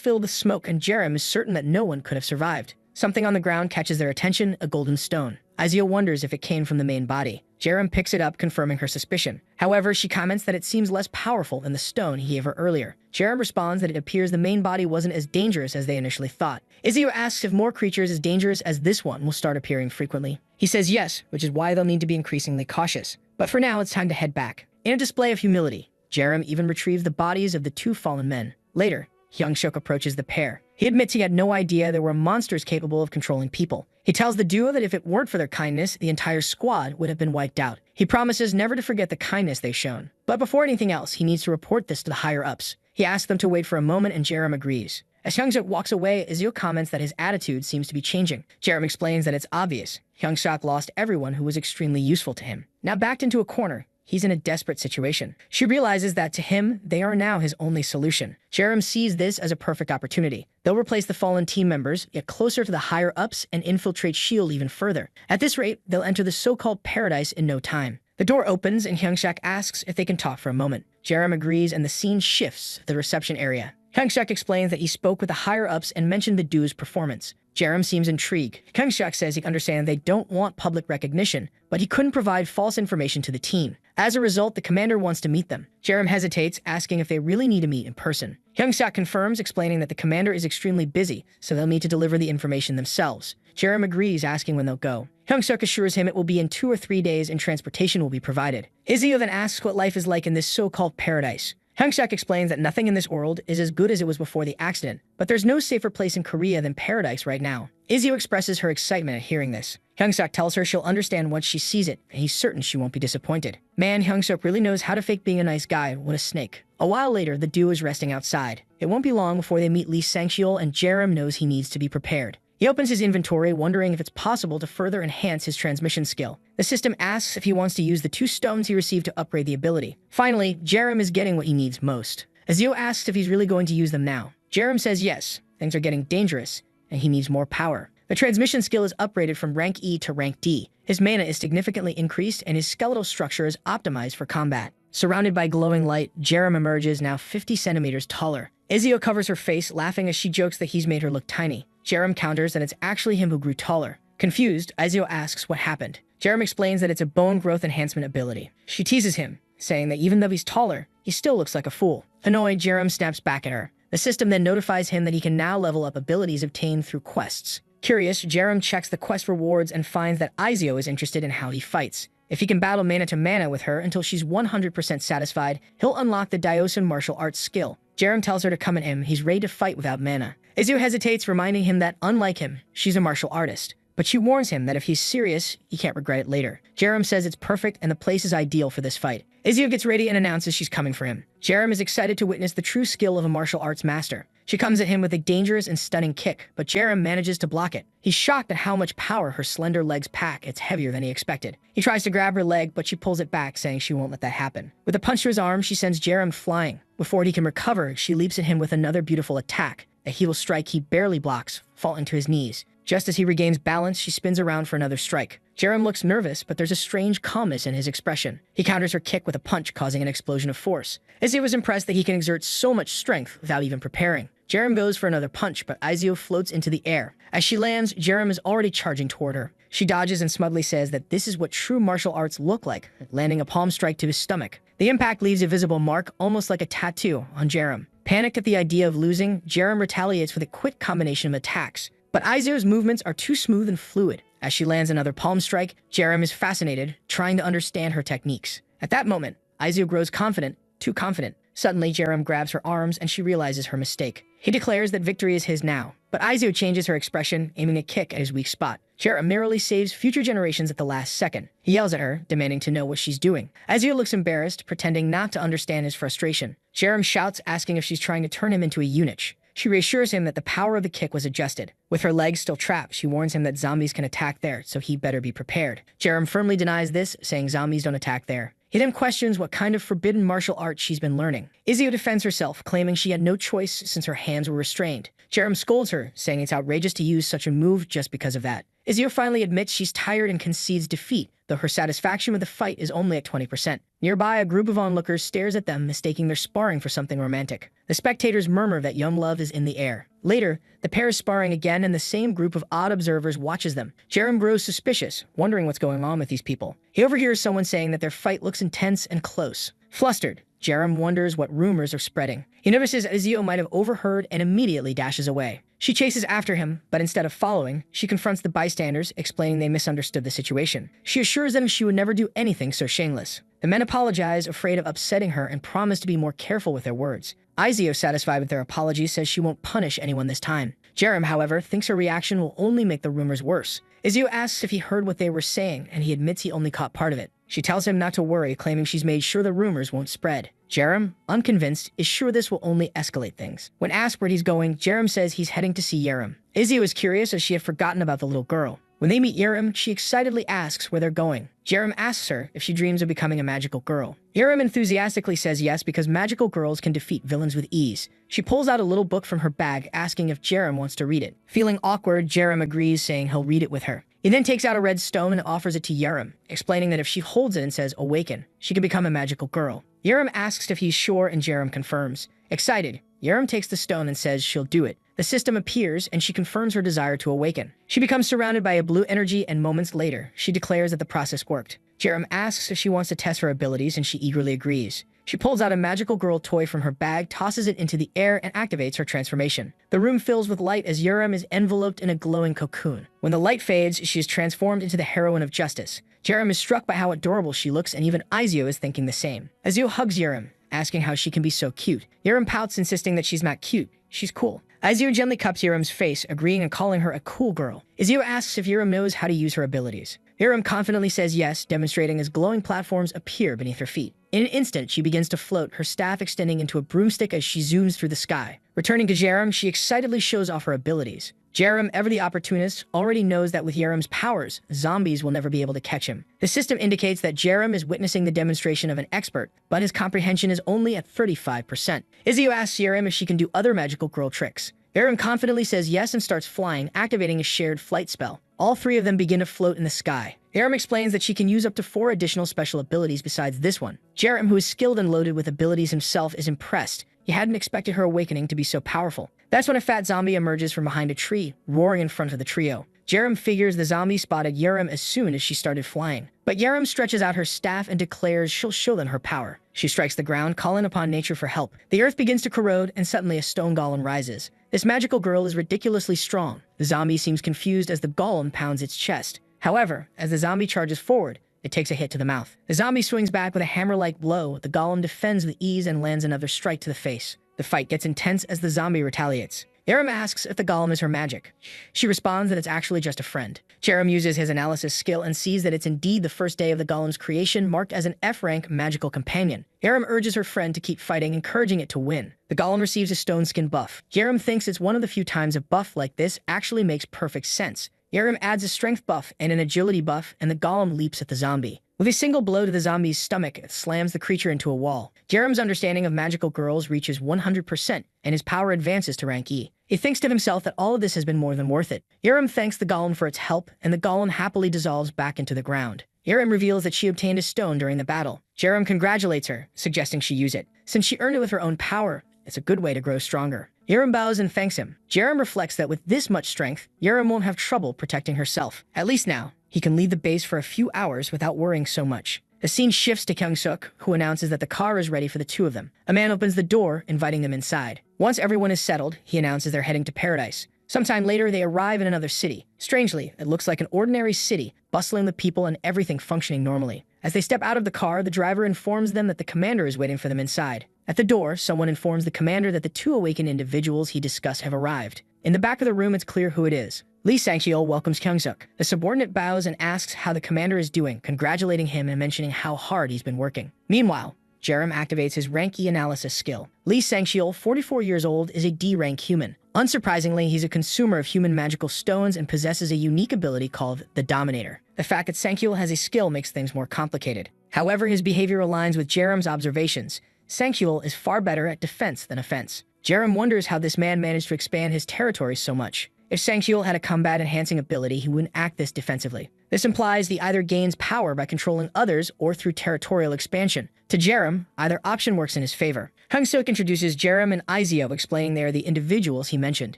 filled with smoke, and Jerem is certain that no one could have survived. Something on the ground catches their attention, a golden stone. Izio wonders if it came from the main body. Jerem picks it up, confirming her suspicion. However, she comments that it seems less powerful than the stone he gave her earlier. Jerem responds that it appears the main body wasn't as dangerous as they initially thought. Izio asks if more creatures as dangerous as this one will start appearing frequently. He says yes, which is why they'll need to be increasingly cautious. But for now, it's time to head back. In a display of humility, Jerem even retrieves the bodies of the two fallen men. Later, Hyung-suk approaches the pair. He admits he had no idea there were monsters capable of controlling people. He tells the duo that if it weren't for their kindness, the entire squad would have been wiped out. He promises never to forget the kindness they've shown. But before anything else, he needs to report this to the higher-ups. He asks them to wait for a moment, and Jerem agrees. As Hyung-suk walks away, Izio comments that his attitude seems to be changing. Jerem explains that it's obvious. Hyung-suk lost everyone who was extremely useful to him. Now backed into a corner, he's in a desperate situation. She realizes that to him, they are now his only solution. Jerem sees this as a perfect opportunity. They'll replace the fallen team members, get closer to the higher-ups, and infiltrate S.H.I.E.L.D. even further. At this rate, they'll enter the so-called paradise in no time. The door opens, and Hyung-suk asks if they can talk for a moment. Jerem agrees, and the scene shifts to the reception area. Hyung-suk explains that he spoke with the higher-ups and mentioned the duo's performance. Jerem seems intrigued. Hyung-suk says he understands they don't want public recognition, but he couldn't provide false information to the team. As a result, the commander wants to meet them. Jerem hesitates, asking if they really need to meet in person. Hyung-suk confirms, explaining that the commander is extremely busy, so they'll need to deliver the information themselves. Jerem agrees, asking when they'll go. Hyung-suk assures him it will be in 2 or 3 days and transportation will be provided. Izio then asks what life is like in this so-called paradise. Hyung-suk explains that nothing in this world is as good as it was before the accident, but there's no safer place in Korea than paradise right now. Izio expresses her excitement at hearing this. Hyung-suk tells her she'll understand once she sees it, and he's certain she won't be disappointed. Man, Hyung-suk really knows how to fake being a nice guy. What a snake. A while later, the duo is resting outside. It won't be long before they meet Lee Sang-cheol, and Jerem knows he needs to be prepared. He opens his inventory, wondering if it's possible to further enhance his transmission skill. The system asks if he wants to use the 2 stones he received to upgrade the ability. Finally, Jerem is getting what he needs most. Azio asks if he's really going to use them now. Jerem says yes, things are getting dangerous, and he needs more power. The transmission skill is upgraded from rank E to rank D. His mana is significantly increased, and his skeletal structure is optimized for combat. Surrounded by glowing light, Jerem emerges now 50 centimeters taller. Izio covers her face, laughing as she jokes that he's made her look tiny. Jerem counters that it's actually him who grew taller. Confused, Izio asks what happened. Jerem explains that it's a bone growth enhancement ability. She teases him, saying that even though he's taller, he still looks like a fool. Annoyed, Jerem snaps back at her. The system then notifies him that he can now level up abilities obtained through quests. Curious, Jerem checks the quest rewards and finds that Izio is interested in how he fights. If he can battle mana to mana with her until she's 100% satisfied, he'll unlock the Diosan martial arts skill. Jerem tells her to come at him, he's ready to fight without mana. Izio hesitates, reminding him that, unlike him, she's a martial artist. But she warns him that if he's serious, he can't regret it later. Jerem says it's perfect and the place is ideal for this fight. Izio gets ready and announces she's coming for him. Jerem is excited to witness the true skill of a martial arts master. She comes at him with a dangerous and stunning kick, but Jerem manages to block it. He's shocked at how much power her slender legs pack. It's heavier than he expected. He tries to grab her leg, but she pulls it back, saying she won't let that happen. With a punch to his arm, she sends Jerem flying. Before he can recover, she leaps at him with another beautiful attack. A heel strike he barely blocks, falling to his knees. Just as he regains balance, she spins around for another strike. Jerem looks nervous, but there's a strange calmness in his expression. He counters her kick with a punch, causing an explosion of force. Izio was impressed that he can exert so much strength without even preparing. Jerem goes for another punch, but Izio floats into the air. As she lands, Jerem is already charging toward her. She dodges and smugly says that this is what true martial arts look like, landing a palm strike to his stomach. The impact leaves a visible mark, almost like a tattoo, on Jerem. Panicked at the idea of losing, Jerem retaliates with a quick combination of attacks. But Izio's movements are too smooth and fluid. As she lands another palm strike, Jerem is fascinated, trying to understand her techniques. At that moment, Izio grows confident, too confident. Suddenly, Jerem grabs her arms and she realizes her mistake. He declares that victory is his now, but Izio changes her expression, aiming a kick at his weak spot. Jerem merely saves future generations at the last second. He yells at her, demanding to know what she's doing. Izio looks embarrassed, pretending not to understand his frustration. Jerem shouts, asking if she's trying to turn him into a eunuch. She reassures him that the power of the kick was adjusted. With her legs still trapped, she warns him that zombies can attack there, so he better be prepared. Jerem firmly denies this, saying zombies don't attack there. He then questions what kind of forbidden martial art she's been learning. Izio defends herself, claiming she had no choice since her hands were restrained. Jerem scolds her, saying it's outrageous to use such a move just because of that. Izio finally admits she's tired and concedes defeat, though her satisfaction with the fight is only at 20%. Nearby, a group of onlookers stares at them, mistaking their sparring for something romantic. The spectators murmur that young love is in the air. Later, the pair is sparring again and the same group of odd observers watches them. Jerem grows suspicious, wondering what's going on with these people. He overhears someone saying that their fight looks intense and close. Flustered, Jerem wonders what rumors are spreading. He notices Izio might have overheard and immediately dashes away. She chases after him, but instead of following, she confronts the bystanders, explaining they misunderstood the situation. She assures them she would never do anything so shameless. The men apologize, afraid of upsetting her, and promise to be more careful with their words. Izio, satisfied with their apology, says she won't punish anyone this time. Jerem, however, thinks her reaction will only make the rumors worse. Izio asks if he heard what they were saying, and he admits he only caught part of it. She tells him not to worry, claiming she's made sure the rumors won't spread. Jerem, unconvinced, is sure this will only escalate things. When asked where he's going, Jerem says he's heading to see Jerem. Izio is curious as she had forgotten about the little girl. When they meet Jerem, she excitedly asks where they're going. Jerem asks her if she dreams of becoming a magical girl. Jerem enthusiastically says yes because magical girls can defeat villains with ease. She pulls out a little book from her bag, asking if Jerem wants to read it. Feeling awkward, Jerem agrees, saying he'll read it with her. He then takes out a red stone and offers it to Jerem, explaining that if she holds it and says awaken, she can become a magical girl. Jerem asks if he's sure and Jerem confirms. Excited, Jerem takes the stone and says she'll do it. The system appears, and she confirms her desire to awaken. She becomes surrounded by a blue energy, and moments later, she declares that the process worked. Jerem asks if she wants to test her abilities, and she eagerly agrees. She pulls out a magical girl toy from her bag, tosses it into the air, and activates her transformation. The room fills with light as Jerem is enveloped in a glowing cocoon. When the light fades, she is transformed into the heroine of justice. Jerem is struck by how adorable she looks, and even Izio is thinking the same. Izio hugs Jerem, asking how she can be so cute. Jerem pouts, insisting that she's not cute, she's cool. Izio gently cups Jerem's face, agreeing and calling her a cool girl. Izio asks if Jerem knows how to use her abilities. Jerem confidently says yes, demonstrating as glowing platforms appear beneath her feet. In an instant, she begins to float, her staff extending into a broomstick as she zooms through the sky. Returning to Jerem, she excitedly shows off her abilities. Jerem, ever the opportunist, already knows that with Jerem's powers, zombies will never be able to catch him. The system indicates that Jerem is witnessing the demonstration of an expert, but his comprehension is only at 35%. Izio asks Jerem if she can do other magical girl tricks. Jerem confidently says yes and starts flying, activating a shared flight spell. All three of them begin to float in the sky. Jerem explains that she can use up to 4 additional special abilities besides this one. Jerem, who is skilled and loaded with abilities himself, is impressed. He hadn't expected her awakening to be so powerful. That's when a fat zombie emerges from behind a tree, roaring in front of the trio. Jerem figures the zombie spotted Jerem as soon as she started flying. But Jerem stretches out her staff and declares she'll show them her power. She strikes the ground, calling upon nature for help. The earth begins to corrode, and suddenly a stone golem rises. This magical girl is ridiculously strong. The zombie seems confused as the golem pounds its chest. However, as the zombie charges forward, it takes a hit to the mouth. The zombie swings back with a hammer-like blow. The golem defends with ease and lands another strike to the face. The fight gets intense as the zombie retaliates. Aram asks if the golem is her magic. She responds that it's actually just a friend. Jerem uses his analysis skill and sees that it's indeed the first day of the golem's creation, marked as an F-rank magical companion. Aram urges her friend to keep fighting, encouraging it to win. The golem receives a stone skin buff. Jerem thinks it's one of the few times a buff like this actually makes perfect sense. Jerem adds a strength buff and an agility buff, and the golem leaps at the zombie. With a single blow to the zombie's stomach, it slams the creature into a wall. Jerem's understanding of magical girls reaches 100%, and his power advances to rank E. He thinks to himself that all of this has been more than worth it. Jerem thanks the golem for its help, and the golem happily dissolves back into the ground. Jerem reveals that she obtained a stone during the battle. Jerem congratulates her, suggesting she use it. Since she earned it with her own power, it's a good way to grow stronger. Jerem bows and thanks him. Jerem reflects that with this much strength, Jerem won't have trouble protecting herself. At least now, he can leave the base for a few hours without worrying so much. The scene shifts to Kyung-suk, who announces that the car is ready for the two of them. A man opens the door, inviting them inside. Once everyone is settled, he announces they're heading to paradise. Sometime later, they arrive in another city. Strangely, it looks like an ordinary city, bustling with people and everything functioning normally. As they step out of the car, the driver informs them that the commander is waiting for them inside. At the door, someone informs the commander that the two awakened individuals he discussed have arrived. In the back of the room, it's clear who it is. Lee Sang-cheol welcomes Kyung-suk. The subordinate bows and asks how the commander is doing, congratulating him and mentioning how hard he's been working. Meanwhile, Jerem activates his rank E analysis skill. Lee Sang-cheol, 44 years old, is a D-rank human. Unsurprisingly, he's a consumer of human magical stones and possesses a unique ability called the Dominator. The fact that Sang-cheol has a skill makes things more complicated. However, his behavior aligns with Jerem's observations. Sang-cheol is far better at defense than offense. Jerem wonders how this man managed to expand his territory so much. If Sang-cheol had a combat-enhancing ability, he wouldn't act this defensively. This implies he either gains power by controlling others or through territorial expansion. To Jerem, either option works in his favor. Kyung-suk introduces Jerem and Izio, explaining they are the individuals he mentioned.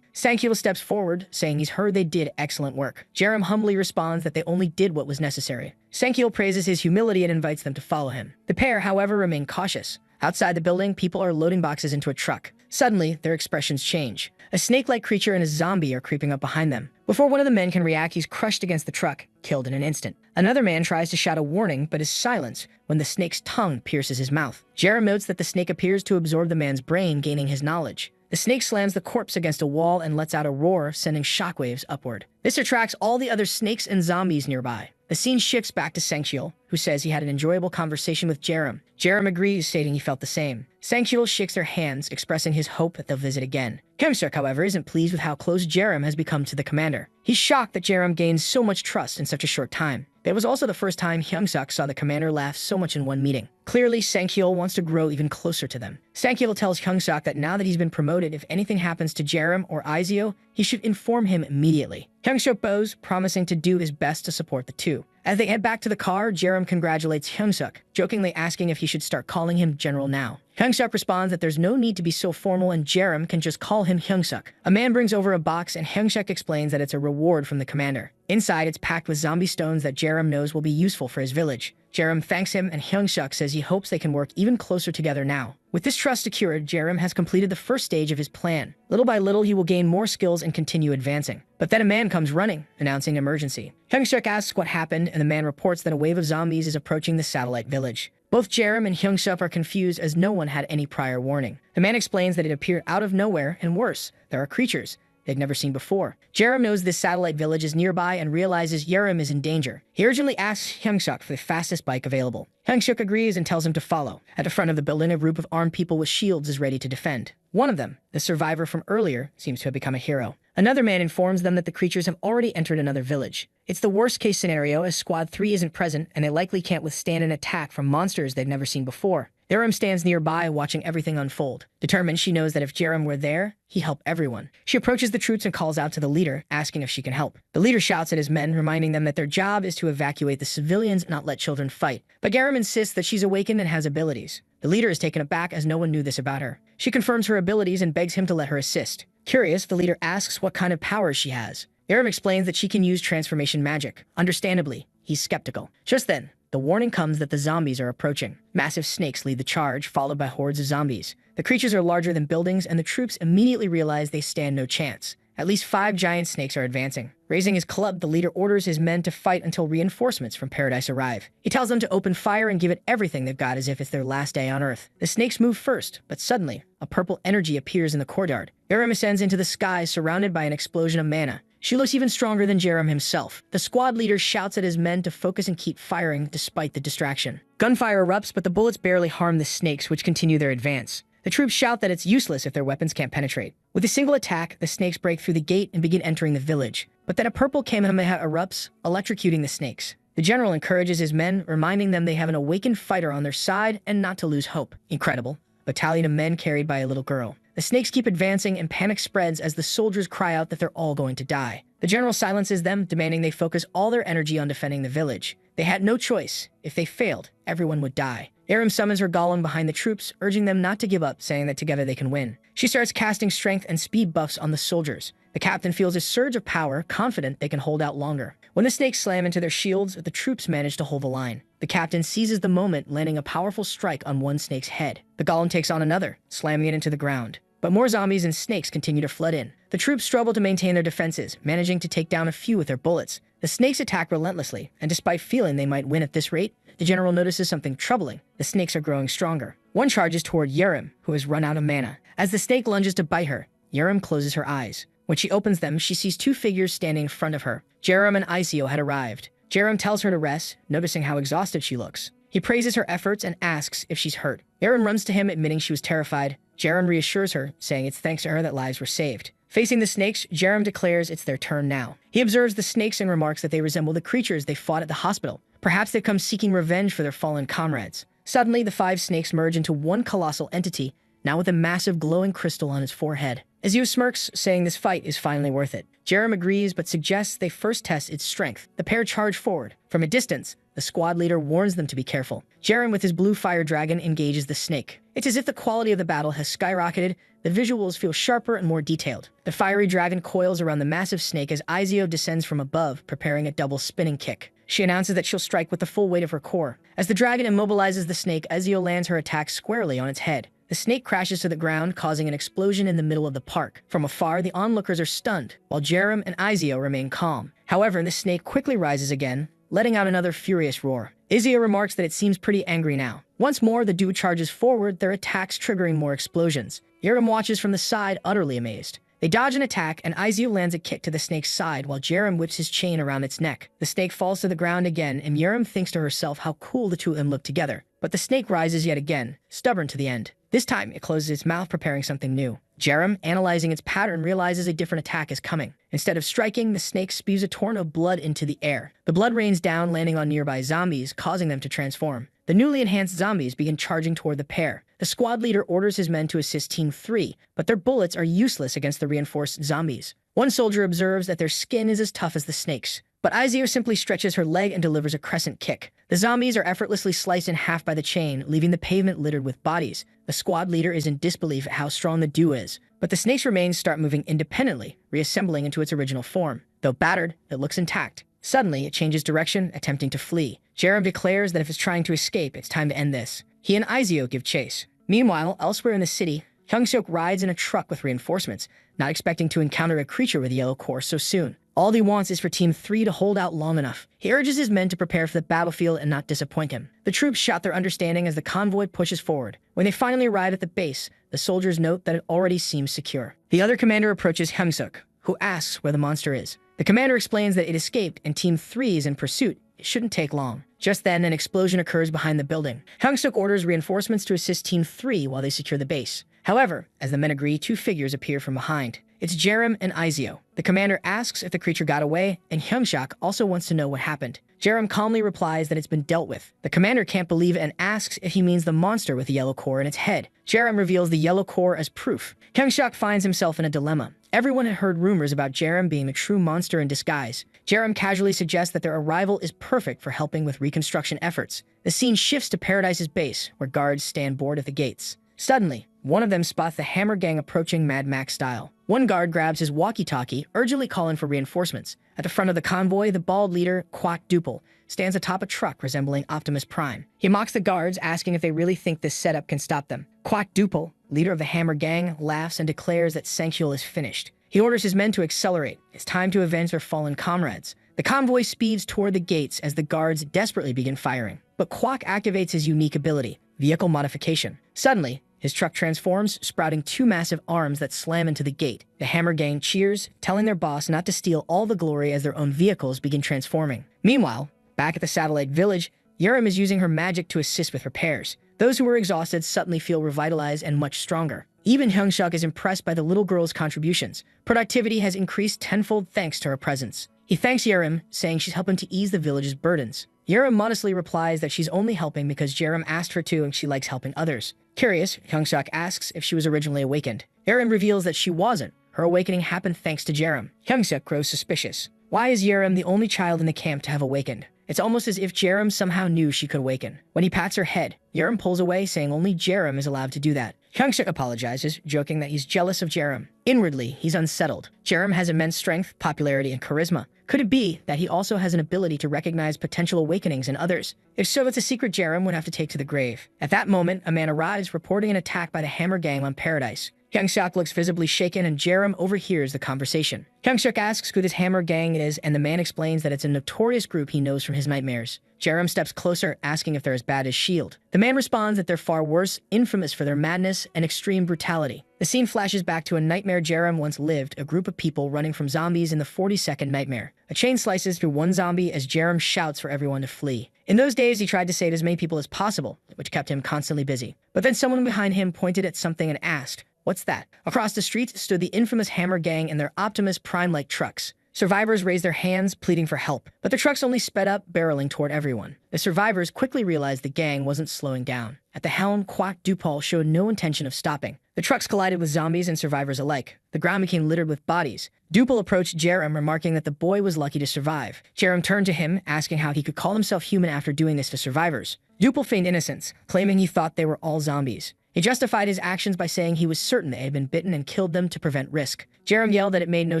Sang-cheol steps forward, saying he's heard they did excellent work. Jerem humbly responds that they only did what was necessary. Sang-cheol praises his humility and invites them to follow him. The pair, however, remain cautious. Outside the building, people are loading boxes into a truck. Suddenly, their expressions change. A snake-like creature and a zombie are creeping up behind them. Before one of the men can react, he's crushed against the truck, killed in an instant. Another man tries to shout a warning, but is silenced when the snake's tongue pierces his mouth. Jerem notes that the snake appears to absorb the man's brain, gaining his knowledge. The snake slams the corpse against a wall and lets out a roar, sending shockwaves upward. This attracts all the other snakes and zombies nearby. The scene shifts back to Sang-cheol, who says he had an enjoyable conversation with Jerem. Jerem agrees, stating he felt the same. Sang-cheol shakes their hands, expressing his hope that they'll visit again. Kyung-suk, however, isn't pleased with how close Jerem has become to the commander. He's shocked that Jerem gained so much trust in such a short time. It was also the first time Kyung-suk saw the commander laugh so much in one meeting. Clearly, Sang-cheol wants to grow even closer to them. Sang-cheol tells Kyung-suk that now that he's been promoted, if anything happens to Jerem or Izio, he should inform him immediately. Kyung-suk bows, promising to do his best to support the two. As they head back to the car, Jerem congratulates Kyung-suk, jokingly asking if he should start calling him General now. Kyung-suk responds that there's no need to be so formal and Jerem can just call him Kyung-suk. A man brings over a box and Kyung-suk explains that it's a reward from the commander. Inside, it's packed with zombie stones that Jerem knows will be useful for his village. Jerem thanks him and Kyung-suk says he hopes they can work even closer together now. With this trust secured, Jerem has completed the first stage of his plan. Little by little, he will gain more skills and continue advancing. But then a man comes running, announcing emergency. Kyung-suk asks what happened, and the man reports that a wave of zombies is approaching the satellite village. Both Jerem and Kyung-suk are confused as no one had any prior warning. The man explains that it appeared out of nowhere, and worse, there are creatures they'd never seen before. Jerem knows this satellite village is nearby and realizes Jerem is in danger. He urgently asks Kyung-suk for the fastest bike available. Kyung-suk agrees and tells him to follow. At the front of the building, a group of armed people with shields is ready to defend. One of them, the survivor from earlier, seems to have become a hero. Another man informs them that the creatures have already entered another village. It's the worst-case scenario as Squad 3 isn't present and they likely can't withstand an attack from monsters they've never seen before. Jerem stands nearby, watching everything unfold. Determined, she knows that if Jerem were there, he'd help everyone. She approaches the troops and calls out to the leader, asking if she can help. The leader shouts at his men, reminding them that their job is to evacuate the civilians, not let children fight. But Jerem insists that she's awakened and has abilities. The leader is taken aback as no one knew this about her. She confirms her abilities and begs him to let her assist. Curious, the leader asks what kind of powers she has. Jerem explains that she can use transformation magic. Understandably, he's skeptical. Just then, the warning comes that the zombies are approaching. Massive snakes lead the charge, followed by hordes of zombies. The creatures are larger than buildings, and the troops immediately realize they stand no chance. At least 5 giant snakes are advancing. Raising his club, the leader orders his men to fight until reinforcements from paradise arrive. He tells them to open fire and give it everything they've got as if it's their last day on Earth. The snakes move first, but suddenly, a purple energy appears in the courtyard. Jerem ascends into the sky, surrounded by an explosion of mana. She looks even stronger than Jerem himself. The squad leader shouts at his men to focus and keep firing despite the distraction. Gunfire erupts, but the bullets barely harm the snakes, which continue their advance. The troops shout that it's useless if their weapons can't penetrate. With a single attack, the snakes break through the gate and begin entering the village. But then a purple Kamehameha erupts, electrocuting the snakes. The general encourages his men, reminding them they have an awakened fighter on their side and not to lose hope. Incredible. A battalion of men carried by a little girl. The snakes keep advancing and panic spreads as the soldiers cry out that they're all going to die. The general silences them, demanding they focus all their energy on defending the village. They had no choice. If they failed, everyone would die. Aram summons her golem behind the troops, urging them not to give up, saying that together they can win. She starts casting strength and speed buffs on the soldiers. The captain feels a surge of power, confident they can hold out longer. When the snakes slam into their shields, the troops manage to hold the line. The captain seizes the moment, landing a powerful strike on one snake's head. The golem takes on another, slamming it into the ground. But more zombies and snakes continue to flood in. The troops struggle to maintain their defenses, managing to take down a few with their bullets. The snakes attack relentlessly, and despite feeling they might win at this rate, the general notices something troubling. The snakes are growing stronger. One charges toward Jerem, who has run out of mana. As the snake lunges to bite her, Jerem closes her eyes. When she opens them, she sees 2 figures standing in front of her. Jerem and Isio had arrived. Jerem tells her to rest, noticing how exhausted she looks. He praises her efforts and asks if she's hurt. Jerem runs to him, admitting she was terrified. Jerem reassures her, saying it's thanks to her that lives were saved. Facing the snakes, Jerem declares it's their turn now. He observes the snakes and remarks that they resemble the creatures they fought at the hospital. Perhaps they've come seeking revenge for their fallen comrades. Suddenly, the 5 snakes merge into one colossal entity, now with a massive glowing crystal on his forehead. Azio smirks, saying this fight is finally worth it. Jerem agrees, but suggests they first test its strength. The pair charge forward. From a distance, the squad leader warns them to be careful. Jerem, with his blue fire dragon, engages the snake. It's as if the quality of the battle has skyrocketed. The visuals feel sharper and more detailed. The fiery dragon coils around the massive snake as Isio descends from above, preparing a double spinning kick. She announces that she'll strike with the full weight of her core. As the dragon immobilizes the snake, Isio lands her attack squarely on its head. The snake crashes to the ground, causing an explosion in the middle of the park. From afar, the onlookers are stunned, while Jerem and Isio remain calm. However, the snake quickly rises again, letting out another furious roar. Isio remarks that it seems pretty angry now. Once more, the duo charges forward, their attacks triggering more explosions. Jerem watches from the side, utterly amazed. They dodge an attack, and Isio lands a kick to the snake's side while Jerem whips his chain around its neck. The snake falls to the ground again, and Jerem thinks to herself how cool the two of them look together. But the snake rises yet again, stubborn to the end. This time, it closes its mouth, preparing something new. Jerem, analyzing its pattern, realizes a different attack is coming. Instead of striking, the snake spews a torrent of blood into the air. The blood rains down, landing on nearby zombies, causing them to transform. The newly enhanced zombies begin charging toward the pair. The squad leader orders his men to assist Team 3, but their bullets are useless against the reinforced zombies. One soldier observes that their skin is as tough as the snakes. But Isio simply stretches her leg and delivers a crescent kick. The zombies are effortlessly sliced in half by the chain, leaving the pavement littered with bodies. The squad leader is in disbelief at how strong the duo is. But the snake's remains start moving independently, reassembling into its original form. Though battered, it looks intact. Suddenly, it changes direction, attempting to flee. Jerem declares that if it's trying to escape, it's time to end this. He and Isio give chase. Meanwhile, elsewhere in the city, Hyung-seok rides in a truck with reinforcements, not expecting to encounter a creature with a yellow core so soon. All he wants is for Team 3 to hold out long enough. He urges his men to prepare for the battlefield and not disappoint him. The troops shout their understanding as the convoy pushes forward. When they finally arrive at the base, the soldiers note that it already seems secure. The other commander approaches Hyung-seok, who asks where the monster is. The commander explains that it escaped and Team 3 is in pursuit. It shouldn't take long. Just then, an explosion occurs behind the building. Hyung-seok orders reinforcements to assist Team 3 while they secure the base. However, as the men agree, 2 figures appear from behind. It's Jerem and Isio. The commander asks if the creature got away, and Hyung-seok also wants to know what happened. Jerem calmly replies that it's been dealt with. The commander can't believe it and asks if he means the monster with the yellow core in its head. Jerem reveals the yellow core as proof. Hyung-seok finds himself in a dilemma. Everyone had heard rumors about Jerem being the true monster in disguise. Jerem casually suggests that their arrival is perfect for helping with reconstruction efforts. The scene shifts to Paradise's base, where guards stand board at the gates. Suddenly, one of them spots the Hammer Gang approaching Mad Max style. One guard grabs his walkie-talkie, urgently calling for reinforcements. At the front of the convoy, the bald leader, Quack Duple, stands atop a truck resembling Optimus Prime. He mocks the guards, asking if they really think this setup can stop them. Quack Duple, leader of the Hammer Gang, laughs and declares that Sanctual is finished. He orders his men to accelerate. It's time to avenge their fallen comrades. The convoy speeds toward the gates as the guards desperately begin firing. But Quack activates his unique ability, vehicle modification. Suddenly, his truck transforms, sprouting two massive arms that slam into the gate. The Hammer Gang cheers, telling their boss not to steal all the glory as their own vehicles begin transforming. Meanwhile, back at the satellite village, Yerim is using her magic to assist with repairs. Those who were exhausted suddenly feel revitalized and much stronger. Even Hyungshuk is impressed by the little girl's contributions. Productivity has increased tenfold thanks to her presence. He thanks Yerim, saying she's helping to ease the village's burdens. Yerim modestly replies that she's only helping because Yerim asked her to and she likes helping others. Curious, Hyungshuk asks if she was originally awakened. Yerim reveals that she wasn't. Her awakening happened thanks to Yerim. Hyungshuk grows suspicious. Why is Yerim the only child in the camp to have awakened? It's almost as if Yerim somehow knew she could awaken. When he pats her head, Yerim pulls away, saying only Yerim is allowed to do that. Hyungshuk apologizes, joking that he's jealous of Yerim. Inwardly, he's unsettled. Yerim has immense strength, popularity, and charisma. Could it be that he also has an ability to recognize potential awakenings in others? If so, it's a secret Yerim would have to take to the grave. At that moment, a man arrives reporting an attack by the Hammer Gang on Paradise. Hyungshuk looks visibly shaken and Yerim overhears the conversation. Hyungshuk asks who this Hammer Gang is and the man explains that it's a notorious group he knows from his nightmares. Yerim steps closer, asking if they're as bad as S.H.I.E.L.D. The man responds that they're far worse, infamous for their madness and extreme brutality. The scene flashes back to a nightmare Yerim once lived, a group of people running from zombies in the 42nd nightmare. A chain slices through one zombie as Yerim shouts for everyone to flee. In those days, he tried to save as many people as possible, which kept him constantly busy. But then someone behind him pointed at something and asked, "What's that?" Across the street stood the infamous Hammer Gang in their Optimus Prime-like trucks. Survivors raised their hands, pleading for help, but the trucks only sped up, barreling toward everyone. The survivors quickly realized the gang wasn't slowing down. At the helm, Quack Dupal showed no intention of stopping. The trucks collided with zombies and survivors alike. The ground became littered with bodies. Dupal approached Yerim, remarking that the boy was lucky to survive. Yerim turned to him, asking how he could call himself human after doing this to survivors. Dupal feigned innocence, claiming he thought they were all zombies. He justified his actions by saying he was certain they had been bitten and killed them to prevent risk. Yerim yelled that it made no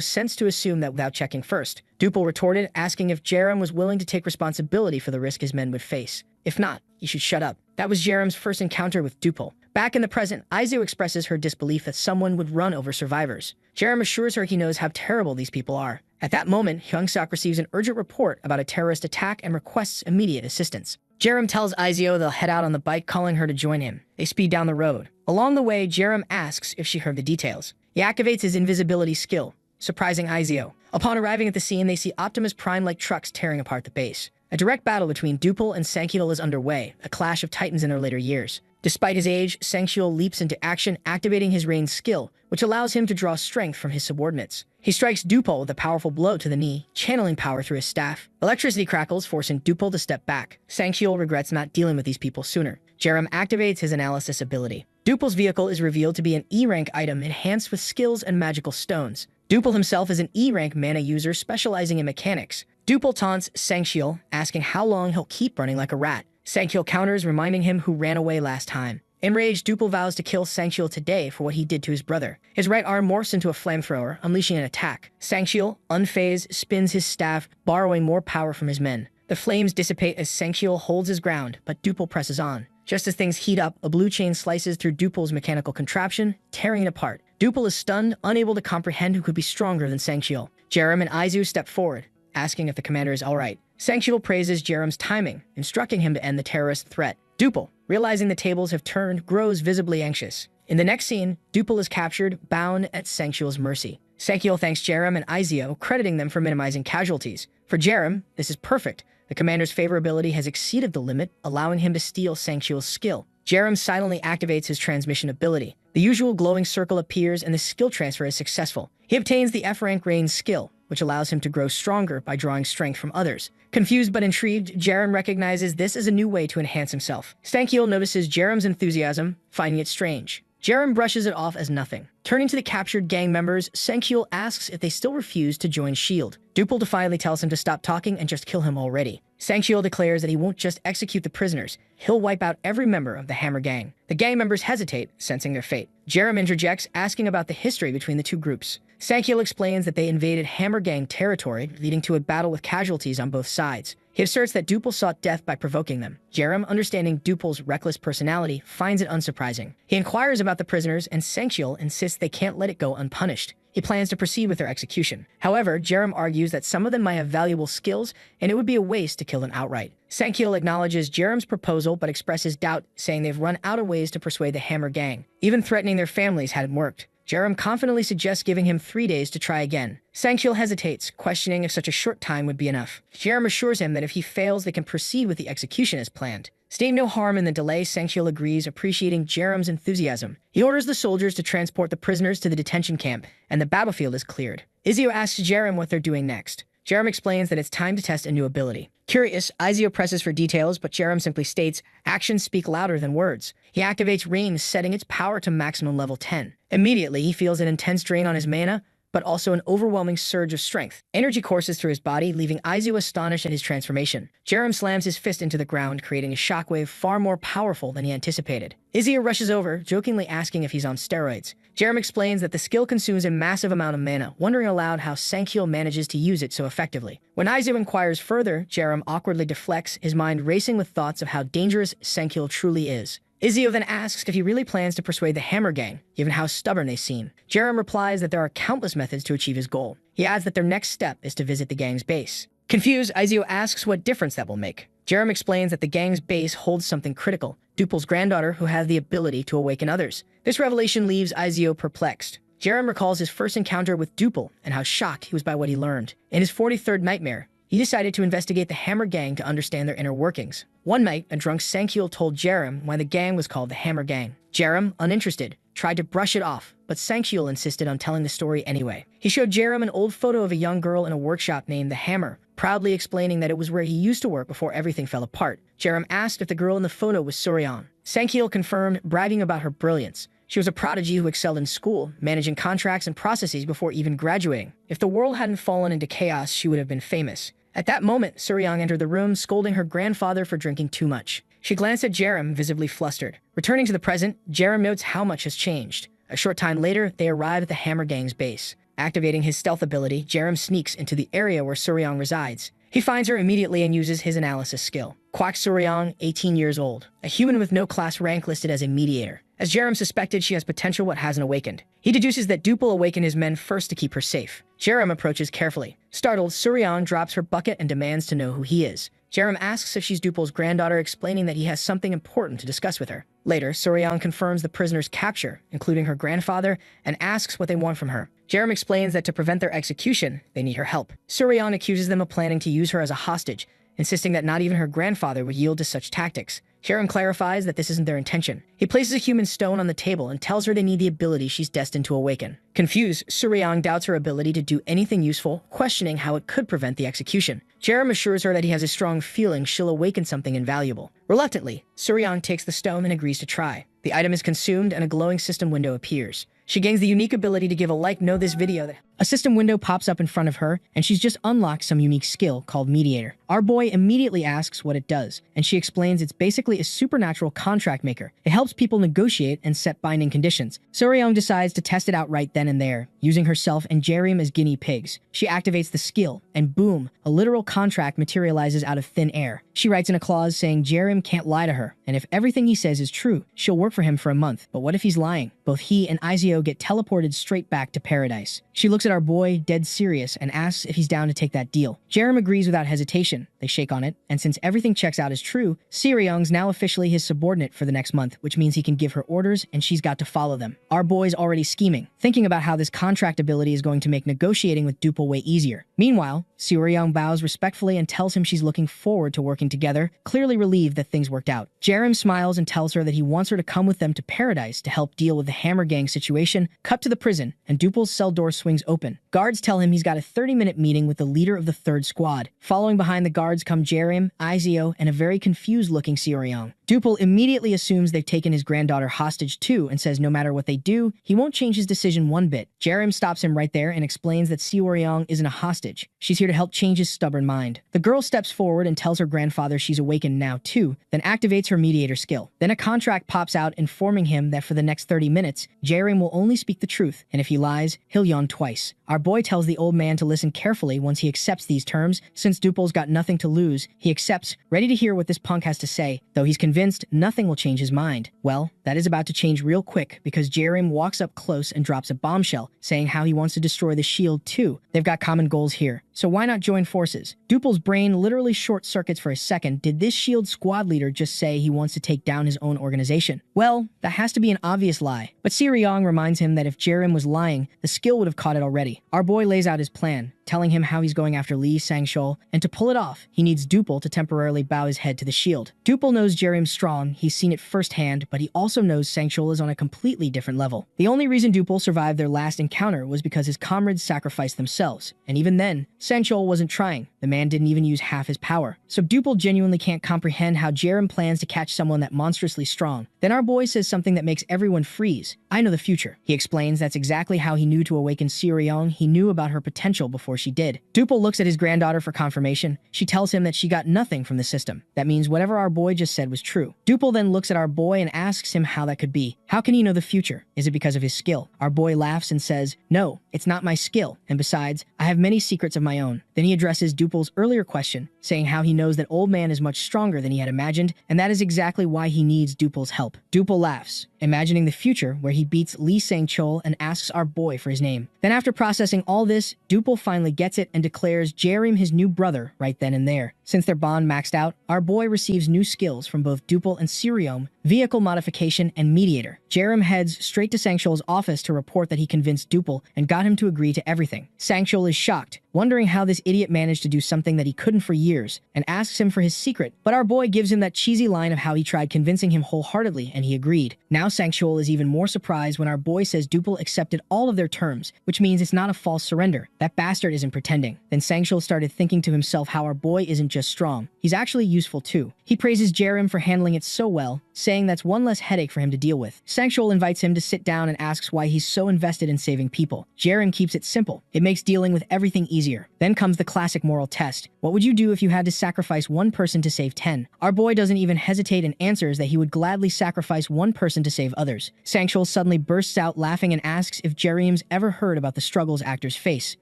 sense to assume that without checking first. Dupal retorted, asking if Yerim was willing to take responsibility for the risk his men would face. If not, he should shut up. That was Yerim's first encounter with Dupal. Back in the present, Aizu expresses her disbelief that someone would run over survivors. Yerim assures her he knows how terrible these people are. At that moment, Hyungshuk receives an urgent report about a terrorist attack and requests immediate assistance. Yerim tells Aizio they'll head out on the bike, calling her to join him. They speed down the road. Along the way, Yerim asks if she heard the details. He activates his invisibility skill, surprising Aizio. Upon arriving at the scene, they see Optimus Prime-like trucks tearing apart the base. A direct battle between Dupal and Sankhyul is underway, a clash of titans in their later years. Despite his age, Sankhyul leaps into action, activating his rain skill, which allows him to draw strength from his subordinates. He strikes Dupal with a powerful blow to the knee, channeling power through his staff. Electricity crackles, forcing Dupal to step back. Sankhyul regrets not dealing with these people sooner. Yerim activates his analysis ability. Dupal's vehicle is revealed to be an E-rank item enhanced with skills and magical stones. Dupal himself is an E-rank mana user specializing in mechanics. Dupal taunts Sankhyul, asking how long he'll keep running like a rat. Sankhyul counters, reminding him who ran away last time. Enraged, Dupal vows to kill Sankhyul today for what he did to his brother. His right arm morphs into a flamethrower, unleashing an attack. Sankhyul, unfazed, spins his staff, borrowing more power from his men. The flames dissipate as Sankhyul holds his ground, but Dupal presses on. Just as things heat up, a blue chain slices through Dupal's mechanical contraption, tearing it apart. Dupal is stunned, unable to comprehend who could be stronger than Sankhyul. Yerim and Aizu step forward, asking if the commander is alright. Sankhyul praises Yerim's timing, instructing him to end the terrorist threat. Dupal, realizing the tables have turned, grows visibly anxious. In the next scene, Dupal is captured, bound at Sankhyul's mercy. Sankhyul thanks Yerim and Aizio, crediting them for minimizing casualties. For Yerim, this is perfect. The commander's favorability has exceeded the limit, allowing him to steal Sankhyul's skill. Yerim silently activates his transmission ability. The usual glowing circle appears and the skill transfer is successful. He obtains the F-rank Rain skill, which allows him to grow stronger by drawing strength from others. Confused but intrigued, Yerim recognizes this as a new way to enhance himself. Sankhyul notices Yerim's enthusiasm, finding it strange. Yerim brushes it off as nothing. Turning to the captured gang members, Sankhyul asks if they still refuse to join S.H.I.E.L.D. Dupal defiantly tells him to stop talking and just kill him already. Sankhyul declares that he won't just execute the prisoners, he'll wipe out every member of the Hammer Gang. The gang members hesitate, sensing their fate. Yerim interjects, asking about the history between the two groups. Sankhyul explains that they invaded Hammer Gang territory, leading to a battle with casualties on both sides. He asserts that Dupal sought death by provoking them. Yerim, understanding Dupal's reckless personality, finds it unsurprising. He inquires about the prisoners, and Sankhyul insists they can't let it go unpunished. He plans to proceed with their execution. However, Jerem argues that some of them might have valuable skills, and it would be a waste to kill them outright. Sankyil acknowledges Jerem's proposal but expresses doubt, saying they've run out of ways to persuade the Hammer Gang. Even threatening their families hadn't worked. Jerem confidently suggests giving him 3 days to try again. Sankyil hesitates, questioning if such a short time would be enough. Jerem assures him that if he fails, they can proceed with the execution as planned. Seeing no harm in the delay, Sankyil agrees, appreciating Jerem's enthusiasm. He orders the soldiers to transport the prisoners to the detention camp, and the battlefield is cleared. Izio asks Jerem what they're doing next. Jerem explains that it's time to test a new ability. Curious, Izio presses for details, but Jerem simply states, actions speak louder than words. He activates Ring, setting its power to maximum level 10. Immediately, he feels an intense drain on his mana, but also an overwhelming surge of strength. Energy courses through his body, leaving Izio astonished at his transformation. Jerem slams his fist into the ground, creating a shockwave far more powerful than he anticipated. Izio rushes over, jokingly asking if he's on steroids. Jerem explains that the skill consumes a massive amount of mana, wondering aloud how Sankyil manages to use it so effectively. When Izio inquires further, Jerem awkwardly deflects, his mind racing with thoughts of how dangerous Sankyil truly is. Izio then asks if he really plans to persuade the Hammer Gang, given how stubborn they seem. Jerem replies that there are countless methods to achieve his goal. He adds that their next step is to visit the gang's base. Confused, Izio asks what difference that will make. Jerem explains that the gang's base holds something critical, Duple's granddaughter who has the ability to awaken others. This revelation leaves Izio perplexed. Jerem recalls his first encounter with Duple and how shocked he was by what he learned. In his 43rd nightmare, he decided to investigate the Hammer Gang to understand their inner workings. One night, a drunk Sankyil told Jerem why the gang was called the Hammer Gang. Jerem, uninterested, tried to brush it off, but Sankyil insisted on telling the story anyway. He showed Jerem an old photo of a young girl in a workshop named the Hammer, proudly explaining that it was where he used to work before everything fell apart. Jerem asked if the girl in the photo was Suryan. Sankyil confirmed, bragging about her brilliance. She was a prodigy who excelled in school, managing contracts and processes before even graduating. If the world hadn't fallen into chaos, she would have been famous. At that moment, Suryang entered the room, scolding her grandfather for drinking too much. She glanced at Jerem, visibly flustered. Returning to the present, Jerem notes how much has changed. A short time later, they arrive at the Hammer Gang's base. Activating his stealth ability, Jerem sneaks into the area where Suryang resides. He finds her immediately and uses his analysis skill. Kwak Suryang, 18 years old, a human with no class rank listed as a mediator. As Jerem suspected, she has potential but hasn't awakened. He deduces that Duple awakened his men first to keep her safe. Jerem approaches carefully. Startled, Suryang drops her bucket and demands to know who he is. Jerem asks if she's Duple's granddaughter, explaining that he has something important to discuss with her. Later, Suryang confirms the prisoner's capture, including her grandfather, and asks what they want from her. Jerem explains that to prevent their execution, they need her help. Suryang accuses them of planning to use her as a hostage, insisting that not even her grandfather would yield to such tactics. Jerem clarifies that this isn't their intention. He places a human stone on the table and tells her they need the ability she's destined to awaken. Confused, Suryang doubts her ability to do anything useful, questioning how it could prevent the execution. Jerem assures her that he has a strong feeling she'll awaken something invaluable. Reluctantly, Suryang takes the stone and agrees to try. The item is consumed and a glowing system window appears. She gains the unique ability to give a like know this video that a system window pops up in front of her, and she's just unlocked some unique skill called Mediator. Our boy immediately asks what it does, and she explains it's basically a supernatural contract maker. It helps people negotiate and set binding conditions. Suryang decides to test it out right then and there, using herself and Jerem as guinea pigs. She activates the skill, and boom, a literal contract materializes out of thin air. She writes in a clause saying Jerem can't lie to her, and if everything he says is true, she'll work for him for a month. But what if he's lying? Both he and Izio get teleported straight back to paradise. She looks at our boy, dead serious, and asks if he's down to take that deal. Jerem agrees without hesitation. They shake on it, and since everything checks out as true, Suryang's now officially his subordinate for the next month, which means he can give her orders and she's got to follow them. Our boy's already scheming, thinking about how this contract ability is going to make negotiating with Duple way easier. Meanwhile, Suryang bows respectfully and tells him she's looking forward to working together, clearly relieved that things worked out. Jerem smiles and tells her that he wants her to come with them to paradise to help deal with the Hammer Gang situation. Cut to the prison, and Duple's cell door swings open. Guards tell him he's got a 30-minute meeting with the leader of the 3rd squad. Following behind the guards come Jerem, Izio, and a very confused-looking Suryang. Duple immediately assumes they've taken his granddaughter hostage too and says no matter what they do, he won't change his decision one bit. Jerem stops him right there and explains that Suryang isn't a hostage. She's here to help change his stubborn mind. The girl steps forward and tells her grandfather she's awakened now too, then activates her mediator skill. Then a contract pops out informing him that for the next 30 minutes, Jerem will only speak the truth, and if he lies, he'll yawn twice. Our boy tells the old man to listen carefully once he accepts these terms, since Duple's got nothing nothing to lose, he accepts, ready to hear what this punk has to say, though he's convinced nothing will change his mind. Well, that is about to change real quick because Jerem walks up close and drops a bombshell, saying how he wants to destroy the shield too. They've got common goals here, so why not join forces? Duple's brain literally short-circuits for a second. Did this shield squad leader just say he wants to take down his own organization? Well, that has to be an obvious lie. But Siriong reminds him that if Jerem was lying, the skill would have caught it already. Our boy lays out his plan, telling him how he's going after Lee Sangshul, and to pull it off, he needs Duple to temporarily bow his head to the shield. Duple knows Jerem's strong, he's seen it firsthand, but he also knows Sangshul is on a completely different level. The only reason Duple survived their last encounter was because his comrades sacrificed themselves, and even then, Sangshul wasn't trying. The man didn't even use half his power. So Duple genuinely can't comprehend how Jerem plans to catch someone that monstrously strong. Then our boy says something that makes everyone freeze. I know the future. He explains that's exactly how he knew to awaken Siriong. He knew about her potential before she did. Duple looks at his granddaughter for confirmation. She tells him that she got nothing from the system. That means whatever our boy just said was true. Duple then looks at our boy and asks him how that could be. How can he know the future? Is it because of his skill? Our boy laughs and says, no, it's not my skill. And besides, I have many secrets of my own. Then he addresses Duple's earlier question, saying how he knows that Old Man is much stronger than he had imagined, and that is exactly why he needs Duple's help. Duple laughs, imagining the future where he beats Lee Sang-chul and asks our boy for his name. Then after processing all this, Duple finally gets it and declares Jerem his new brother right then and there. Since their bond maxed out, our boy receives new skills from both Duple and Siriom, vehicle modification and mediator. Jerem heads straight to Sangshul's office to report that he convinced Duple and got him to agree to everything. Sangshul is shocked, wondering how this idiot managed to do something that he couldn't for years, and asks him for his secret, but our boy gives him that cheesy line of how he tried convincing him wholeheartedly and he agreed. Now Sangshul is even more surprised when our boy says Duple accepted all of their terms, which means it's not a false surrender. That bastard isn't pretending. Then Sangshul started thinking to himself how our boy isn't just strong, he's actually useful too. He praises Jerem for handling it so well, saying that's one less headache for him to deal with. Sangshul invites him to sit down and asks why he's so invested in saving people. Jerem keeps it simple. It makes dealing with everything easier. Then comes the classic moral test. What would you do if you had to sacrifice one person to save 10? Our boy doesn't even hesitate and answers that he would gladly sacrifice one person to save others. Sangshul suddenly bursts out laughing and asks if Jerem's ever heard about the struggles actors face.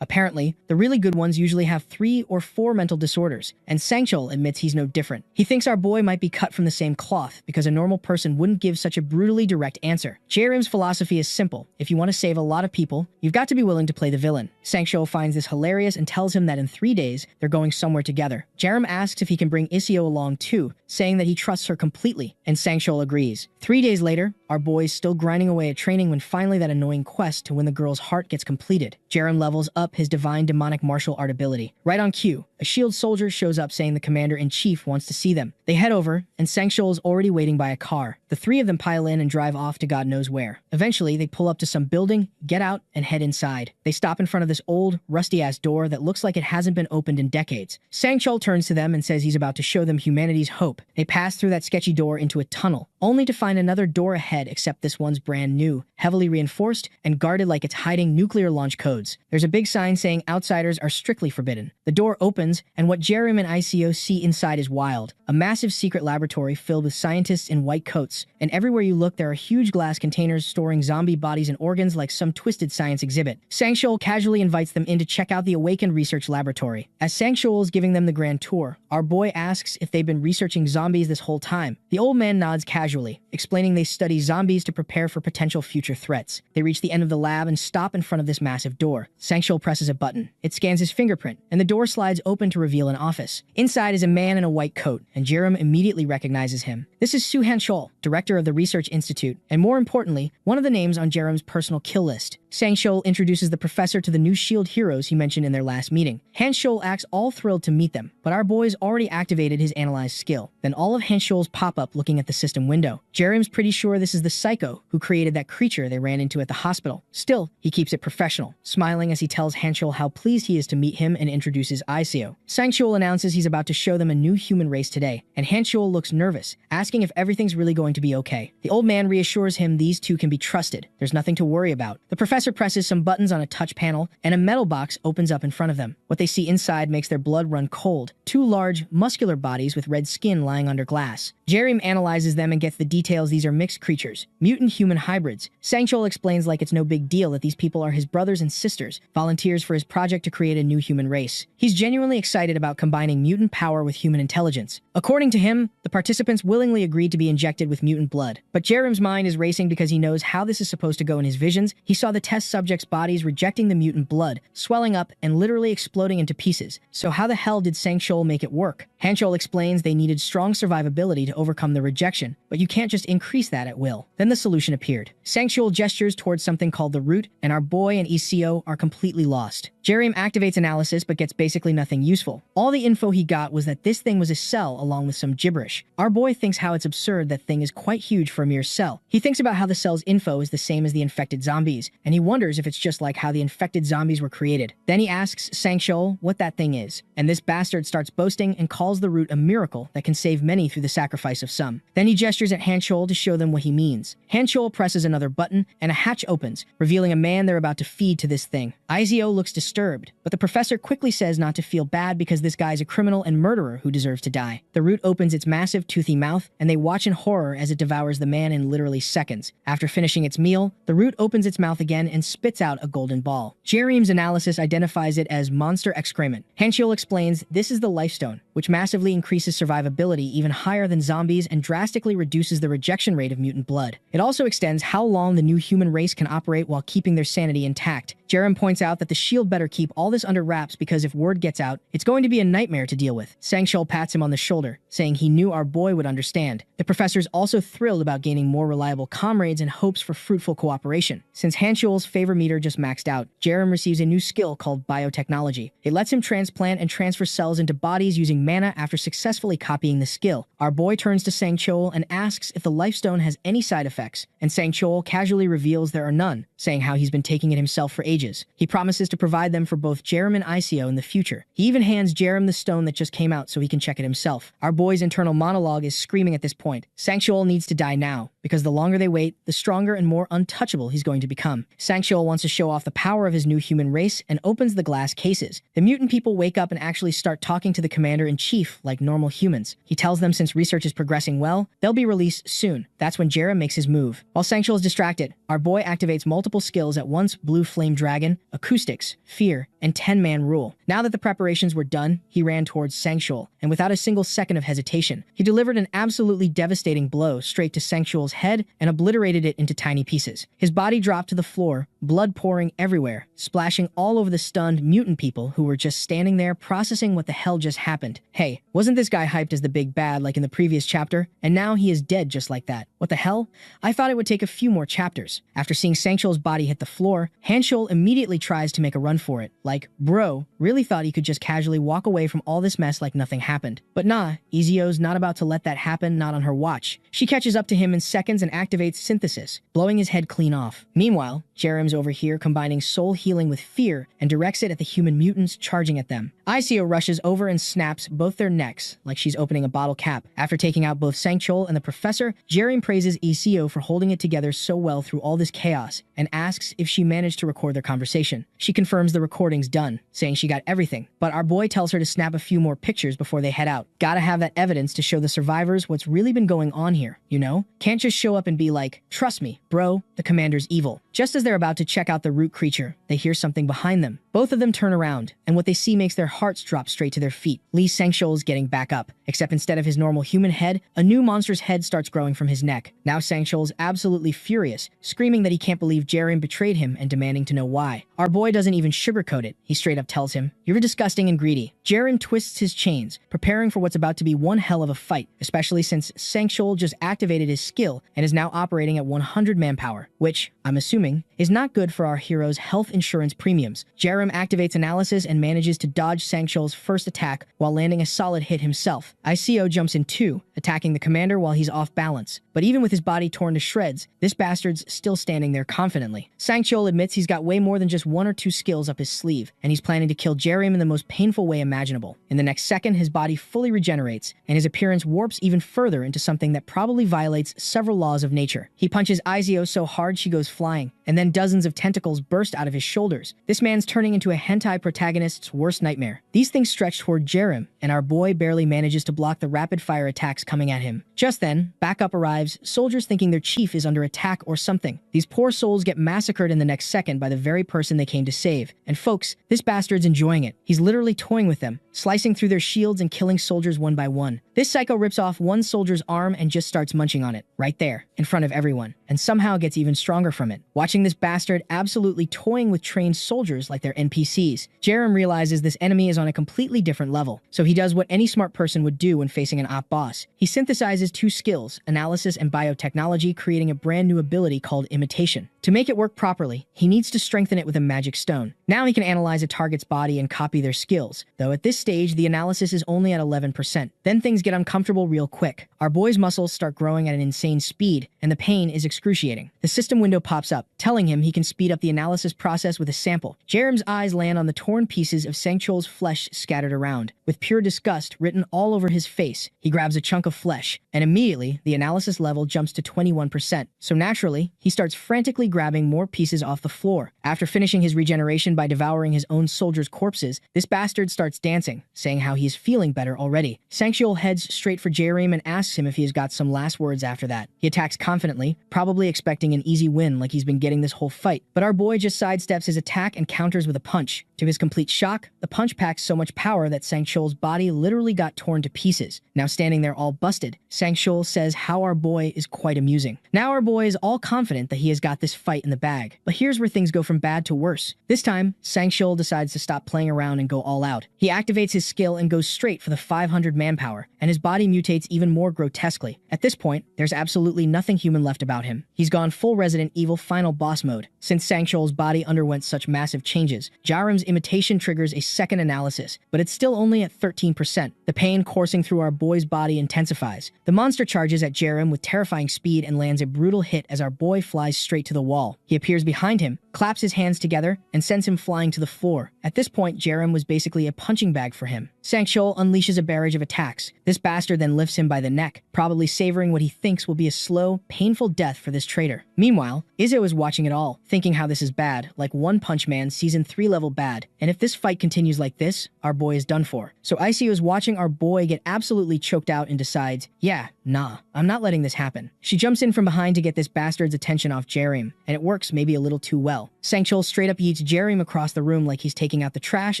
Apparently, the really good ones usually have 3 or 4 mental disorders, and Sangshul admits he's no different. He thinks our boy might be cut from the same cloth because a normal person wouldn't give such a brutally direct answer. Jerem's philosophy is simple. If you want to save a lot of people, you've got to be willing to play the villain. Sangshul finds this hilarious and tells him that in 3 days, they're going somewhere together. Jerem asks if he can bring Isio along too, saying that he trusts her completely, and Sangshul agrees. 3 days later, our boy's still grinding away at training when finally that annoying quest to win the girl's heart gets completed. Jerem levels up his divine demonic martial art ability. Right on cue, a shield soldier shows up saying the commander-in-chief wants to see them. They head over, and Sangshul is already waiting by a car. The 3 of them pile in and drive off to God knows where. Eventually, they pull up to some building, get out, and head inside. They stop in front of this old, rusty-ass door that looks like it hasn't been opened in decades. Sangshul turns to them and says he's about to show them humanity's hope. They pass through that sketchy door into a tunnel, only to find another door ahead except this one's brand new, heavily reinforced, and guarded like it's hiding nuclear launch codes. There's a big sign saying outsiders are strictly forbidden. The door opens, and what Jerem and ICO see inside is wild. A massive secret laboratory filled with scientists in white coats, and everywhere you look there are huge glass containers storing zombie bodies and organs like some twisted science exhibit. Sangshul casually invites them in to check out the awakened research laboratory. As Sangshul is giving them the grand tour, our boy asks if they've been researching zombies this whole time. The old man nods casually, explaining they study zombies to prepare for potential future threats. They reach the end of the lab and stop in front of this massive door. Sangshul presses a button. It scans his fingerprint, and the door slides open to reveal an office. Inside is a man in a white coat, and Jerem immediately recognizes him. This is Su-Han Chol, director of the Research Institute, and more importantly, one of the names on Jerem's personal kill list. Sangshul introduces the professor to the new SHIELD heroes he mentioned in their last meeting. Hanshul acts all thrilled to meet them, but our boy's already activated his analyze skill. Then all of Hanshul's pop up looking at the system window. Jerem's pretty sure this is the psycho who created that creature they ran into at the hospital. Still, he keeps it professional, smiling as he tells Hanshul how pleased he is to meet him and introduces Isio. Sangshul announces he's about to show them a new human race today, and Hanshul looks nervous, asking if everything's really going to be okay. The old man reassures him these two can be trusted. There's nothing to worry about. The professor presses some buttons on a touch panel, and a metal box opens up in front of them. What they see inside makes their blood run cold. 2 large, muscular bodies with red skin lying under glass. Jerim analyzes them and gets the details these are mixed creatures, mutant-human hybrids. Sangchul explains like it's no big deal that these people are his brothers and sisters, volunteers for his project to create a new human race. He's genuinely excited about combining mutant power with human intelligence. According to him, the participants willingly agreed to be injected with mutant blood. But Jerim's mind is racing because he knows how this is supposed to go in his visions. He saw the test subjects' bodies rejecting the mutant blood, swelling up and literally exploding into pieces. So how the hell did Sangchul make it work? Hanchul explains they needed strong survivability to overcome the rejection, but you can't just increase that at will. Then the solution appeared. Sangchul gestures towards something called the root, and our boy and ECO are completely lost. Jerim activates analysis but gets basically nothing useful. All the info he got was that this thing was a cell along with some gibberish. Our boy thinks how it's absurd that thing is quite huge for a mere cell. He thinks about how the cell's info is the same as the infected zombies, and he wonders if it's just like how the infected zombies were created. Then he asks Sangchul what that thing is, and this bastard starts boasting and calls the root a miracle that can save many through the sacrifice of some. Then he gestures at Hanchul to show them what he means. Hanchul presses another button, and a hatch opens, revealing a man they're about to feed to this thing. Izio looks disturbed, but the professor quickly says not to feel bad because this guy's a criminal and murderer who deserves to die. The root opens its massive, toothy mouth, and they watch in horror as it devours the man in literally seconds. After finishing its meal, the root opens its mouth again and spits out a golden ball. Jerim's analysis identifies it as monster excrement. Hanchul explains this is the lifestone, which massively increases survivability even higher than zombies and drastically reduces the rejection rate of mutant blood. It also extends how long the new human race can operate while keeping their sanity intact. Jerim points out that the shield better keep all this under wraps because if word gets out, it's going to be a nightmare to deal with. Sangchul pats him on the shoulder, saying he knew our boy would understand. The professor's also thrilled about gaining more reliable comrades and hopes for fruitful cooperation. Since Hanchul's favor meter just maxed out, Jerim receives a new skill called biotechnology. It lets him transplant and transfer cells into bodies using mana after successfully copying the skill. Our boy turns to Sangchul and asks if the lifestone has any side effects, and Sangchul casually reveals there are none, saying how he's been taking it himself for ages. He promises to provide them for both Jerim and Icio in the future. He even hands Jerim the stone that just came out so he can check it himself. Our boy's internal monologue is screaming at this point. Sangchul needs to die now, because the longer they wait, the stronger and more untouchable he's going to become. Sangchul wants to show off the power of his new human race and opens the glass cases. The mutant people wake up and actually start talking to the commander-in-chief like normal humans. He tells them since research is progressing well, they'll be released soon. That's when Jerim makes his move. While Sangchul is distracted, our boy activates multiple skills at once: Blue Flame Dragon, Acoustics, Fear, and 10-man Rule. Now that the preparations were done, he ran towards Sangchul, and without a single second of hesitation, he delivered an absolutely devastating blow straight to Sangchul's head and obliterated it into tiny pieces. His body dropped to the floor, blood pouring everywhere, splashing all over the stunned mutant people who were just standing there processing what the hell just happened. Hey, wasn't this guy hyped as the big bad like in the previous chapter? And now he is dead just like that. What the hell? I thought it would take a few more chapters. After seeing Sangchul's body hit the floor, Hanchul immediately tries to make a run for it. Like, bro, really thought he could just casually walk away from all this mess like nothing happened. But nah, Izio's not about to let that happen, not on her watch. She catches up to him in seconds and activates Synthesis, blowing his head clean off. Meanwhile, Jerim's over here combining soul healing with fear and directs it at the human mutants charging at them. Icio rushes over and snaps both their necks like she's opening a bottle cap. After taking out both Sangchul and the professor, Jerim praises Icio for holding it together so well through all this chaos and asks if she managed to record their conversation. She confirms the recording's done, saying she got everything, but our boy tells her to snap a few more pictures before they head out. Gotta have that evidence to show the survivors what's really been going on here, you know? Can't just show up and be like, trust me, bro, the commander's evil. Just as they're about to check out the root creature, they hear something behind them. Both of them turn around, and what they see makes their hearts drop straight to their feet. Lee Sangchul's getting back up, except instead of his normal human head, a new monster's head starts growing from his neck. Now Sangchul's absolutely furious, screaming that he can't believe Jerim betrayed him and demanding to know why. Our boy doesn't even sugarcoat it. He straight up tells him, "You're disgusting and greedy." Jerim twists his chains, preparing for what's about to be one hell of a fight, especially since Sangchul just activated his skill and is now operating at 100 manpower, which, I'm assuming, is not good for our hero's health insurance premiums. Jerim activates analysis and manages to dodge Sangchul's first attack while landing a solid hit himself. Icio jumps in too, attacking the commander while he's off balance. But But even with his body torn to shreds, this bastard's still standing there confidently. Sangchul admits he's got way more than just 1 or 2 skills up his sleeve, and he's planning to kill Jerim in the most painful way imaginable. In the next second, his body fully regenerates, and his appearance warps even further into something that probably violates several laws of nature. He punches Izio so hard she goes flying, and then dozens of tentacles burst out of his shoulders. This man's turning into a hentai protagonist's worst nightmare. These things stretch toward Jerim, and our boy barely manages to block the rapid-fire attacks coming at him. Just then, backup arrives, soldiers thinking their chief is under attack or something. These poor souls get massacred in the next second by the very person they came to save. And folks, this bastard's enjoying it. He's literally toying with them, slicing through their shields and killing soldiers one by one. This psycho rips off one soldier's arm and just starts munching on it, right there, in front of everyone, and somehow gets even stronger from it. Watching this bastard absolutely toying with trained soldiers like they're NPCs, Jerim realizes this enemy is on a completely different level, so he does what any smart person would do when facing an op boss. He synthesizes 2 skills, analysis and biotechnology, creating a brand new ability called imitation. To make it work properly, he needs to strengthen it with a magic stone. Now he can analyze a target's body and copy their skills, though at this stage the analysis is only at 11%. Then things get uncomfortable real quick. Our boy's muscles start growing at an insane speed, and the pain is excruciating. The system window pops up, telling him he can speed up the analysis process with a sample. Jerim's eyes land on the torn pieces of Sangchul's flesh scattered around. With pure disgust written all over his face, he grabs a chunk of flesh, and immediately the analysis level jumps to 21%. So naturally, he starts frantically grabbing more pieces off the floor. After finishing his regeneration by devouring his own soldiers' corpses, this bastard starts dancing, saying how he is feeling better already. Sangchul heads straight for Jerim and asks him if he has got some last words after that. He attacks confidently, probably expecting an easy win like he's been getting this whole fight, but our boy just sidesteps his attack and counters with a punch. To his complete shock, the punch packs so much power that Sangchul's body literally got torn to pieces. Now standing there all busted, Sangchul says how our boy is quite amusing. Now our boy is all confident that he has got this fight in the bag. But here's where things go from bad to worse. This time, Sangchul decides to stop playing around and go all out. He activates his skill and goes straight for the 500 manpower, and his body mutates even more grotesquely. At this point, there's absolutely nothing human left about him. He's gone full Resident Evil final boss mode. Since Sangchul's body underwent such massive changes, Jerim's imitation triggers a second analysis, but it's still only at 13%. The pain coursing through our boy's body intensifies. The monster charges at Jerim with terrifying speed and lands a brutal hit as our boy flies straight to the wall. He appears behind him, claps his hands together, and sends him flying to the floor. At this point, Jerim was basically a punching bag for him. Sangchul unleashes a barrage of attacks. This bastard then lifts him by the neck, probably savoring what he thinks will be a slow, painful death for this traitor. Meanwhile, Izzo is watching it all, thinking how this is bad, like One Punch Man Season 3 level bad, and if this fight continues like this, our boy is done for. So Izzo is watching our boy get absolutely choked out and decides, yeah, nah, I'm not letting this happen. She jumps in from behind to get this bastard's attention off Jerim, and it works maybe a little too well. Sangchul straight up yeets Jerim across the room like he's taking out the trash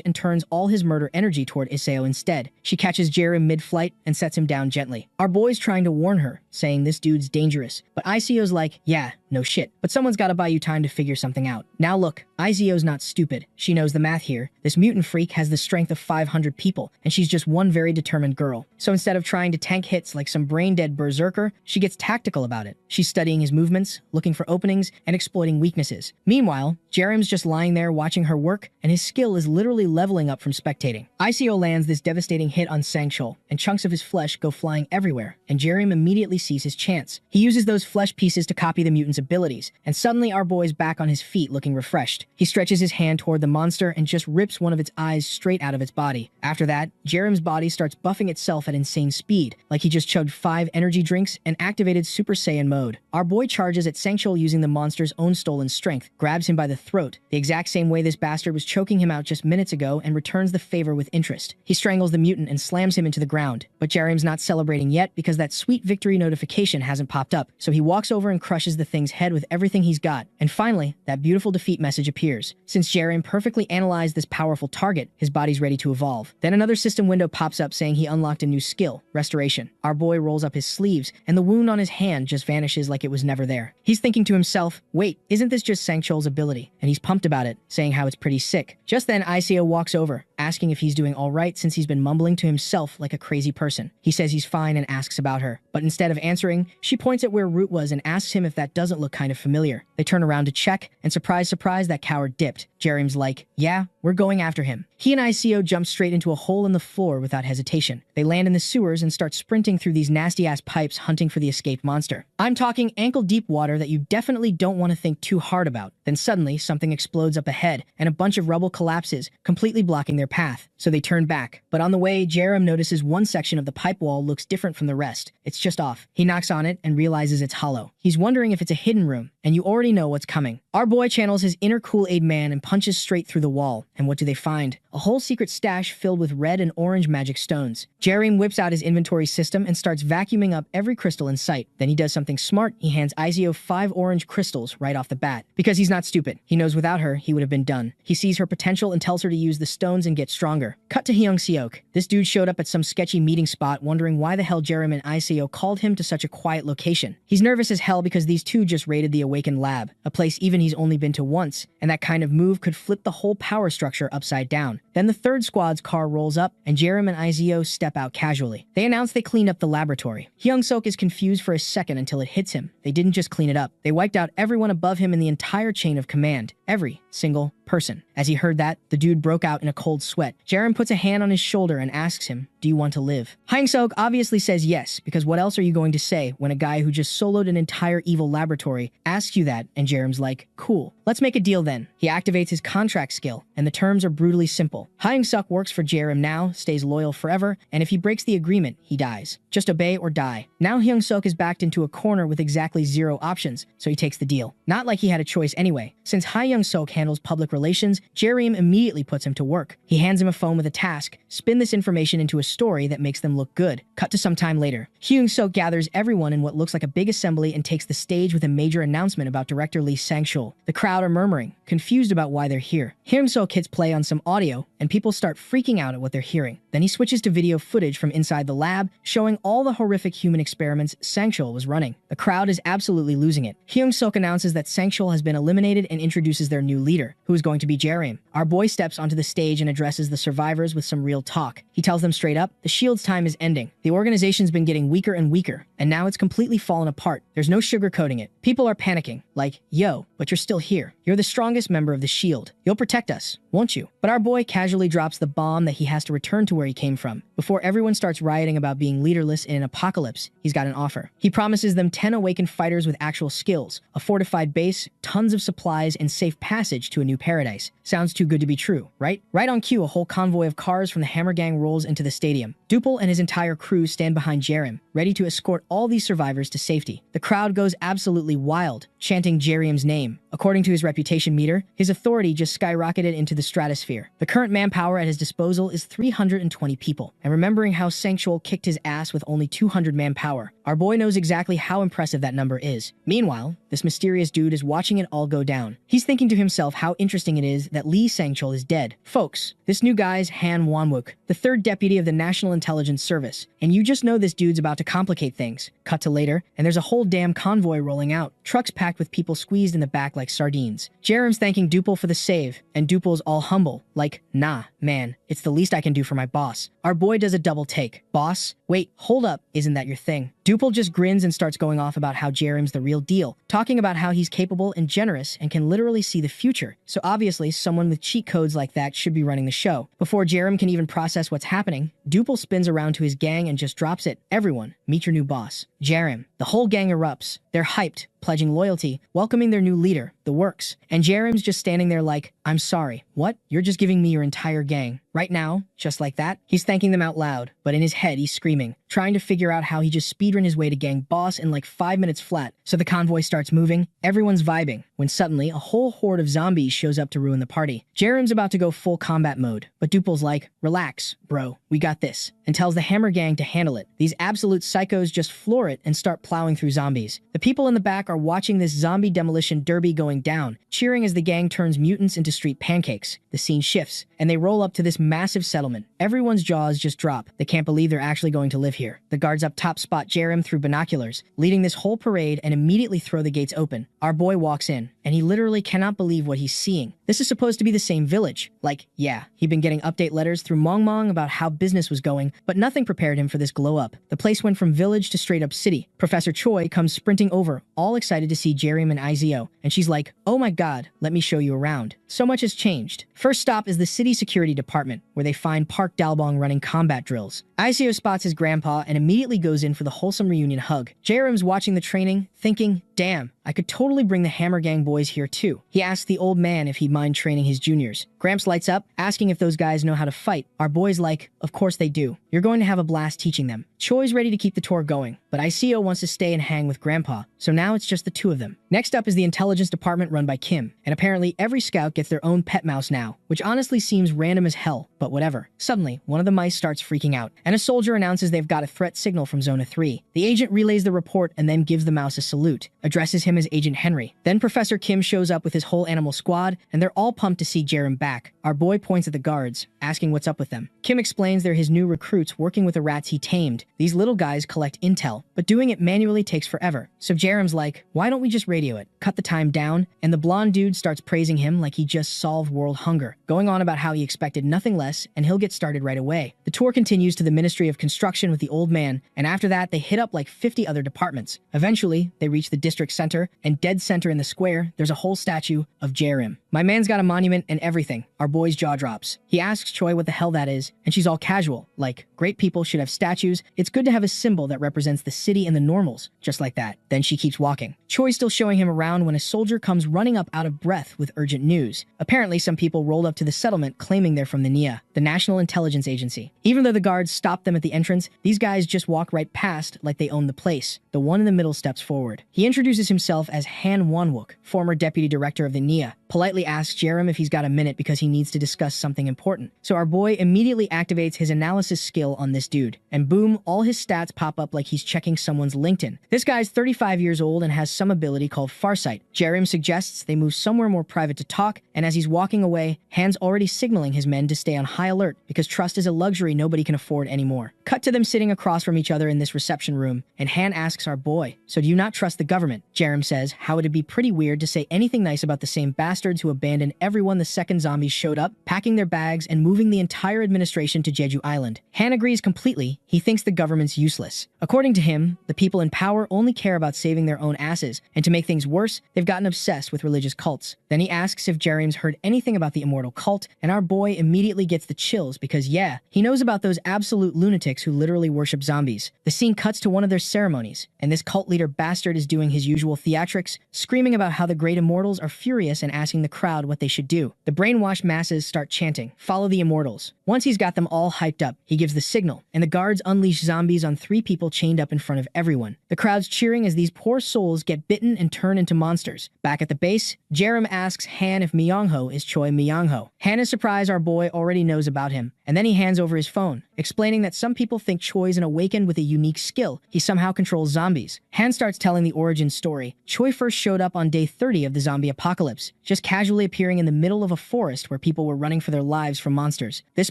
and turns all his murder energy toward Iseo instead. She catches Jerim mid-flight and sets him down gently. Our boy's trying to warn her, saying this dude's dangerous, but Isio's like, yeah, no shit, but someone's gotta buy you time to figure something out. Now look, Isio's not stupid. She knows the math here. This mutant freak has the strength of 500 people, and she's just one very determined girl. So instead of trying to tank hits like some brain-dead berserker, she gets tactical about it. She's studying his movements, looking for openings, and exploiting weaknesses. Meanwhile, Jerim's just lying there watching her work, and his skill is literally leveling up from spectating. Isio lands this devastating hit on Sangchul, and chunks of his flesh go flying everywhere, and Jerim immediately sees his chance. He uses those flesh pieces to copy the mutant's abilities, and suddenly our boy's back on his feet looking refreshed. He stretches his hand toward the monster and just rips one of its eyes straight out of its body. After that, Jerim's body starts buffing itself at insane speed, like he just chugged 5 energy drinks and activated Super Saiyan mode. Our boy charges at Sangchul using the monster's own stolen strength, grabs him by the throat, the exact same way this bastard was choking him out just minutes ago, and returns the favor with interest. He strangles the mutant and slams him into the ground, but Jerim's not celebrating yet because that sweet victory notification hasn't popped up, so he walks over and crushes the thing's head with everything he's got. And finally, that beautiful defeat message appears. Since Jerim perfectly analyzed this powerful target, his body's ready to evolve. Then another system window pops up saying he unlocked a new skill, Restoration. Our boy rolls up his sleeves, and the wound on his hand just vanishes like it was never there. He's thinking to himself, wait, isn't this just Sangchul's ability? And he's pumped about it, saying how it's pretty sick. Just then, Isio walks over, asking if he's doing alright since he's been mumbling to himself like a crazy person. He says he's fine and asks about her, but instead of answering, she points at where Root was and asks him if that doesn't look kind of familiar. They turn around to check, and surprise, surprise, that coward dipped. Jerim's like, yeah, we're We're going after him. He and ICO jump straight into a hole in the floor without hesitation. They land in the sewers and start sprinting through these nasty-ass pipes hunting for the escaped monster. I'm talking ankle-deep water that you definitely don't want to think too hard about. Then suddenly, something explodes up ahead, and a bunch of rubble collapses, completely blocking their path. So they turn back. But on the way, Jerem notices one section of the pipe wall looks different from the rest. It's just off. He knocks on it and realizes it's hollow. He's wondering if it's a hidden room, and you already know what's coming. Our boy channels his inner Kool-Aid man and punches straight through the wall. And what do they find? A whole secret stash filled with red and orange magic stones. Jerem whips out his inventory system and starts vacuuming up every crystal in sight. Then he does something smart. He hands Izio 5 orange crystals right off the bat. Because he's not stupid. He knows without her, he would have been done. He sees her potential and tells her to use the stones and get stronger. Cut to Hyung Seok. This dude showed up at some sketchy meeting spot wondering why the hell Jerem and Izio called him to such a quiet location. He's nervous as hell because these two just raided the Awakened Lab, a place even he's only been to once, and that kind of move could flip the whole power structure upside down. Then the third squad's car rolls up, and Jerem and Izio step out casually. They announce they cleaned up the laboratory. Hyung Seok is confused for a second until it hits him. They didn't just clean it up. They wiped out everyone above him in the entire chain of command. Every single person. As he heard that, the dude broke out in a cold sweat. Jerem puts a hand on his shoulder and asks him, "Do you want to live?" Hyung Seok obviously says yes, because what else are you going to say when a guy who just soloed an entire evil laboratory asks you that, and Jerem's like, "Cool, let's make a deal then." He activates his contract skill, and the terms are brutally simple. Hyung Seok works for Jerem now, stays loyal forever, and if he breaks the agreement, he dies. Just obey or die. Now Hyung Seok is backed into a corner with exactly 0 options, so he takes the deal. Not like he had a choice anyway. Since Hyung Seok handles public relations, Jerem immediately puts him to work. He hands him a phone with a task: spin this information into a story that makes them look good. Cut to some time later. Hyung Seok gathers everyone in what looks like a big assembly and takes the stage with a major announcement about director Lee Sang-chul. The crowd are murmuring, confused about why they're here. Hyung Seok hits play on some audio, and people start freaking out at what they're hearing. Then he switches to video footage from inside the lab, showing all the horrific human experiments Sang-chul was running. The crowd is absolutely losing it. Hyung Seok announces that Sang-chul has been eliminated and introduces their new leader, who is going to be Jerem. Our boy steps onto the stage and addresses the survivors with some real talk. He tells them straight up, the Shield's time is ending. The organization's been getting weaker and weaker, and now it's completely fallen apart. There's no sugarcoating it. People are panicking, like, yo, but you're still here. You're the strongest member of the Shield. You'll protect us, won't you? But our boy casually drops the bomb that he has to return to where he came from. Before everyone starts rioting about being leaderless in an apocalypse, he's got an offer. He promises them 10 awakened fighters with actual skills, a fortified base, tons of supplies, and safe passage to a new paradise. Sounds too good to be true, right? Right on cue, a whole convoy of cars from the Hammer Gang rolls into the stadium. Dupel and his entire crew stand behind Jerem, ready to escort all these survivors to safety. The crowd goes absolutely wild, chanting Jerem's name. According to his reputation meter, his authority just skyrocketed into the stratosphere. The current manpower at his disposal is 320 people. And remembering how Sang-chul kicked his ass with only 200 manpower, our boy knows exactly how impressive that number is. Meanwhile, this mysterious dude is watching it all go down. He's thinking to himself how interesting it is that Lee Sang-chul is dead. Folks, this new guy's Han Wanwook, the 3rd deputy of the National Intelligence Service. And you just know this dude's about to complicate things. Cut to later, and there's a whole damn convoy rolling out. Trucks packed with people squeezed in the back like sardines. Jerem's thanking Dupel for the save, and Dupel's all humble, like, nah, man, it's the least I can do for my boss. Our boy does a double take. Boss? Wait, hold up, isn't that your thing? Dupel just grins and starts going off about how Jerem's the real deal, talking about how he's capable and generous and can literally see the future. So obviously, someone with cheat codes like that should be running the show. Before Jerem can even process what's happening, Dupel spins around to his gang and just drops it. Everyone, meet your new boss, Jerem. The whole gang erupts. They're hyped, pledging loyalty, welcoming their new leader, the works. And Jerem's just standing there like, I'm sorry. What? You're just giving me your entire gang. Right now, just like that, he's thanking them out loud, but in his head he's screaming, trying to figure out how he just speedrun his way to gang boss in like 5 minutes flat. So the convoy starts moving, everyone's vibing, when suddenly a whole horde of zombies shows up to ruin the party. Jerem's about to go full combat mode, but Dupel's like, relax, bro, we got this, and tells the Hammer Gang to handle it. These absolute psychos just floor it and start plowing through zombies. The people in the back are watching this zombie demolition derby going down, cheering as the gang turns mutants into street pancakes. The scene shifts, and they roll up to this massive settlement. Everyone's jaws just drop. They can't believe they're actually going to live here. The guards up top spot Jerem through binoculars, leading this whole parade, and immediately throw the gates open. Our boy walks in, and he literally cannot believe what he's seeing. This is supposed to be the same village. Like, yeah, he'd been getting update letters through Mong about how business was going, but nothing prepared him for this glow up. The place went from village to straight up city. Professor Choi comes sprinting over, all excited to see Jerem and Izio, and she's like, oh my god, let me show you around. So much has changed. First stop is the city security department, where they find Park Dalbong running combat drills. Izio spots his grandpa and immediately goes in for the wholesome reunion hug. Jerem's watching the training, thinking, damn, I could totally bring the Hammer Gang boys here too. He asks the old man if he'd mind training his juniors. Gramps lights up, asking if those guys know how to fight. Our boy's like, of course they do. You're going to have a blast teaching them. Choi's ready to keep the tour going, but Isio wants to stay and hang with Grandpa, so now it's just the two of them. Next up is the intelligence department run by Kim, and apparently every scout gets their own pet mouse now, which honestly seems random as hell, but whatever. Suddenly, one of the mice starts freaking out, and a soldier announces they've got a threat signal from Zona 3. The agent relays the report and then gives the mouse a salute, addresses him as Agent Henry. Then Professor Kim shows up with his whole animal squad, and they're all pumped to see Jerem back. Our boy points at the guards, asking what's up with them. Kim explains they're his new recruits working with the rats he tamed. These little guys collect intel, but doing it manually takes forever. So Jerem's like, why don't we just radio it? Cut the time down, and the blonde dude starts praising him like he just solved world hunger, going on about how he expected nothing less and he'll get started right away. The tour continues to the Ministry of Construction with the old man, and after that they hit up like 50 other departments. Eventually, they reach the district center, and dead center in the square, there's a whole statue of Jerem. My man's got a monument and everything. Our boy's jaw drops. He asks Choi what the hell that is, and she's all casual, like, great people should have statues. It's good to have a symbol that represents the city and the normals, just like that. Then she keeps walking. Choi's still showing him around when a soldier comes running up out of breath with urgent news. Apparently, some people rolled up to the settlement claiming they're from the NIA, the National Intelligence Agency. Even though the guards stopped them at the entrance, these guys just walk right past like they own the place. The one in the middle steps forward. He introduces himself as Han Wonwook, former deputy director of the NIA, politely asks Jerem if he's got a minute because he needs to discuss something important. So our boy immediately activates his analysis skill on this dude, and boom, all his stats pop up like he's checking someone's LinkedIn. This guy's 35 years old and has some ability called Farsight. Jerem suggests they move somewhere more private to talk, and as he's walking away, Han's already signaling his men to stay on high alert because trust is a luxury nobody can afford anymore. Cut to them sitting across from each other in this reception room, and Han asks our boy, so do you not trust the government? Jerem says how it'd be pretty weird to say anything nice about the same bastards who abandoned everyone the second zombies showed up, packing their bags and moving the entire administration to Jeju Island. Han agrees completely. He thinks the government's useless. According to him, the people in power only care about saving their own asses, and to make things worse, they've gotten obsessed with religious cults. Then he asks if Jerem's heard anything about the immortal cult, and our boy immediately gets the chills because yeah, he knows about those absolute lunatics who literally worship zombies. The scene cuts to one of their ceremonies, and this cult leader bastard is doing his usual theatrics, screaming about how the great immortals are furious and asking the crowd what they should do. The brainwashed masses start chanting, "Follow the immortals." Once he's got them all hyped up, he gives the signal, and the guards unleash zombies on 3 people chained up in front of everyone. The crowd's cheering as these poor souls get bitten and turn into monsters. Back at the base, Jerem asks Han if Myungho is Choi Myungho. Han is surprised our boy already knows about him, and then he hands over his phone, explaining that some people think Choi's an awakened with a unique skill. He somehow controls zombies. Han starts telling the origin story. Choi first showed up on day 30 of the zombie apocalypse, just casually appearing in the middle of a forest where people were running for their lives from monsters. This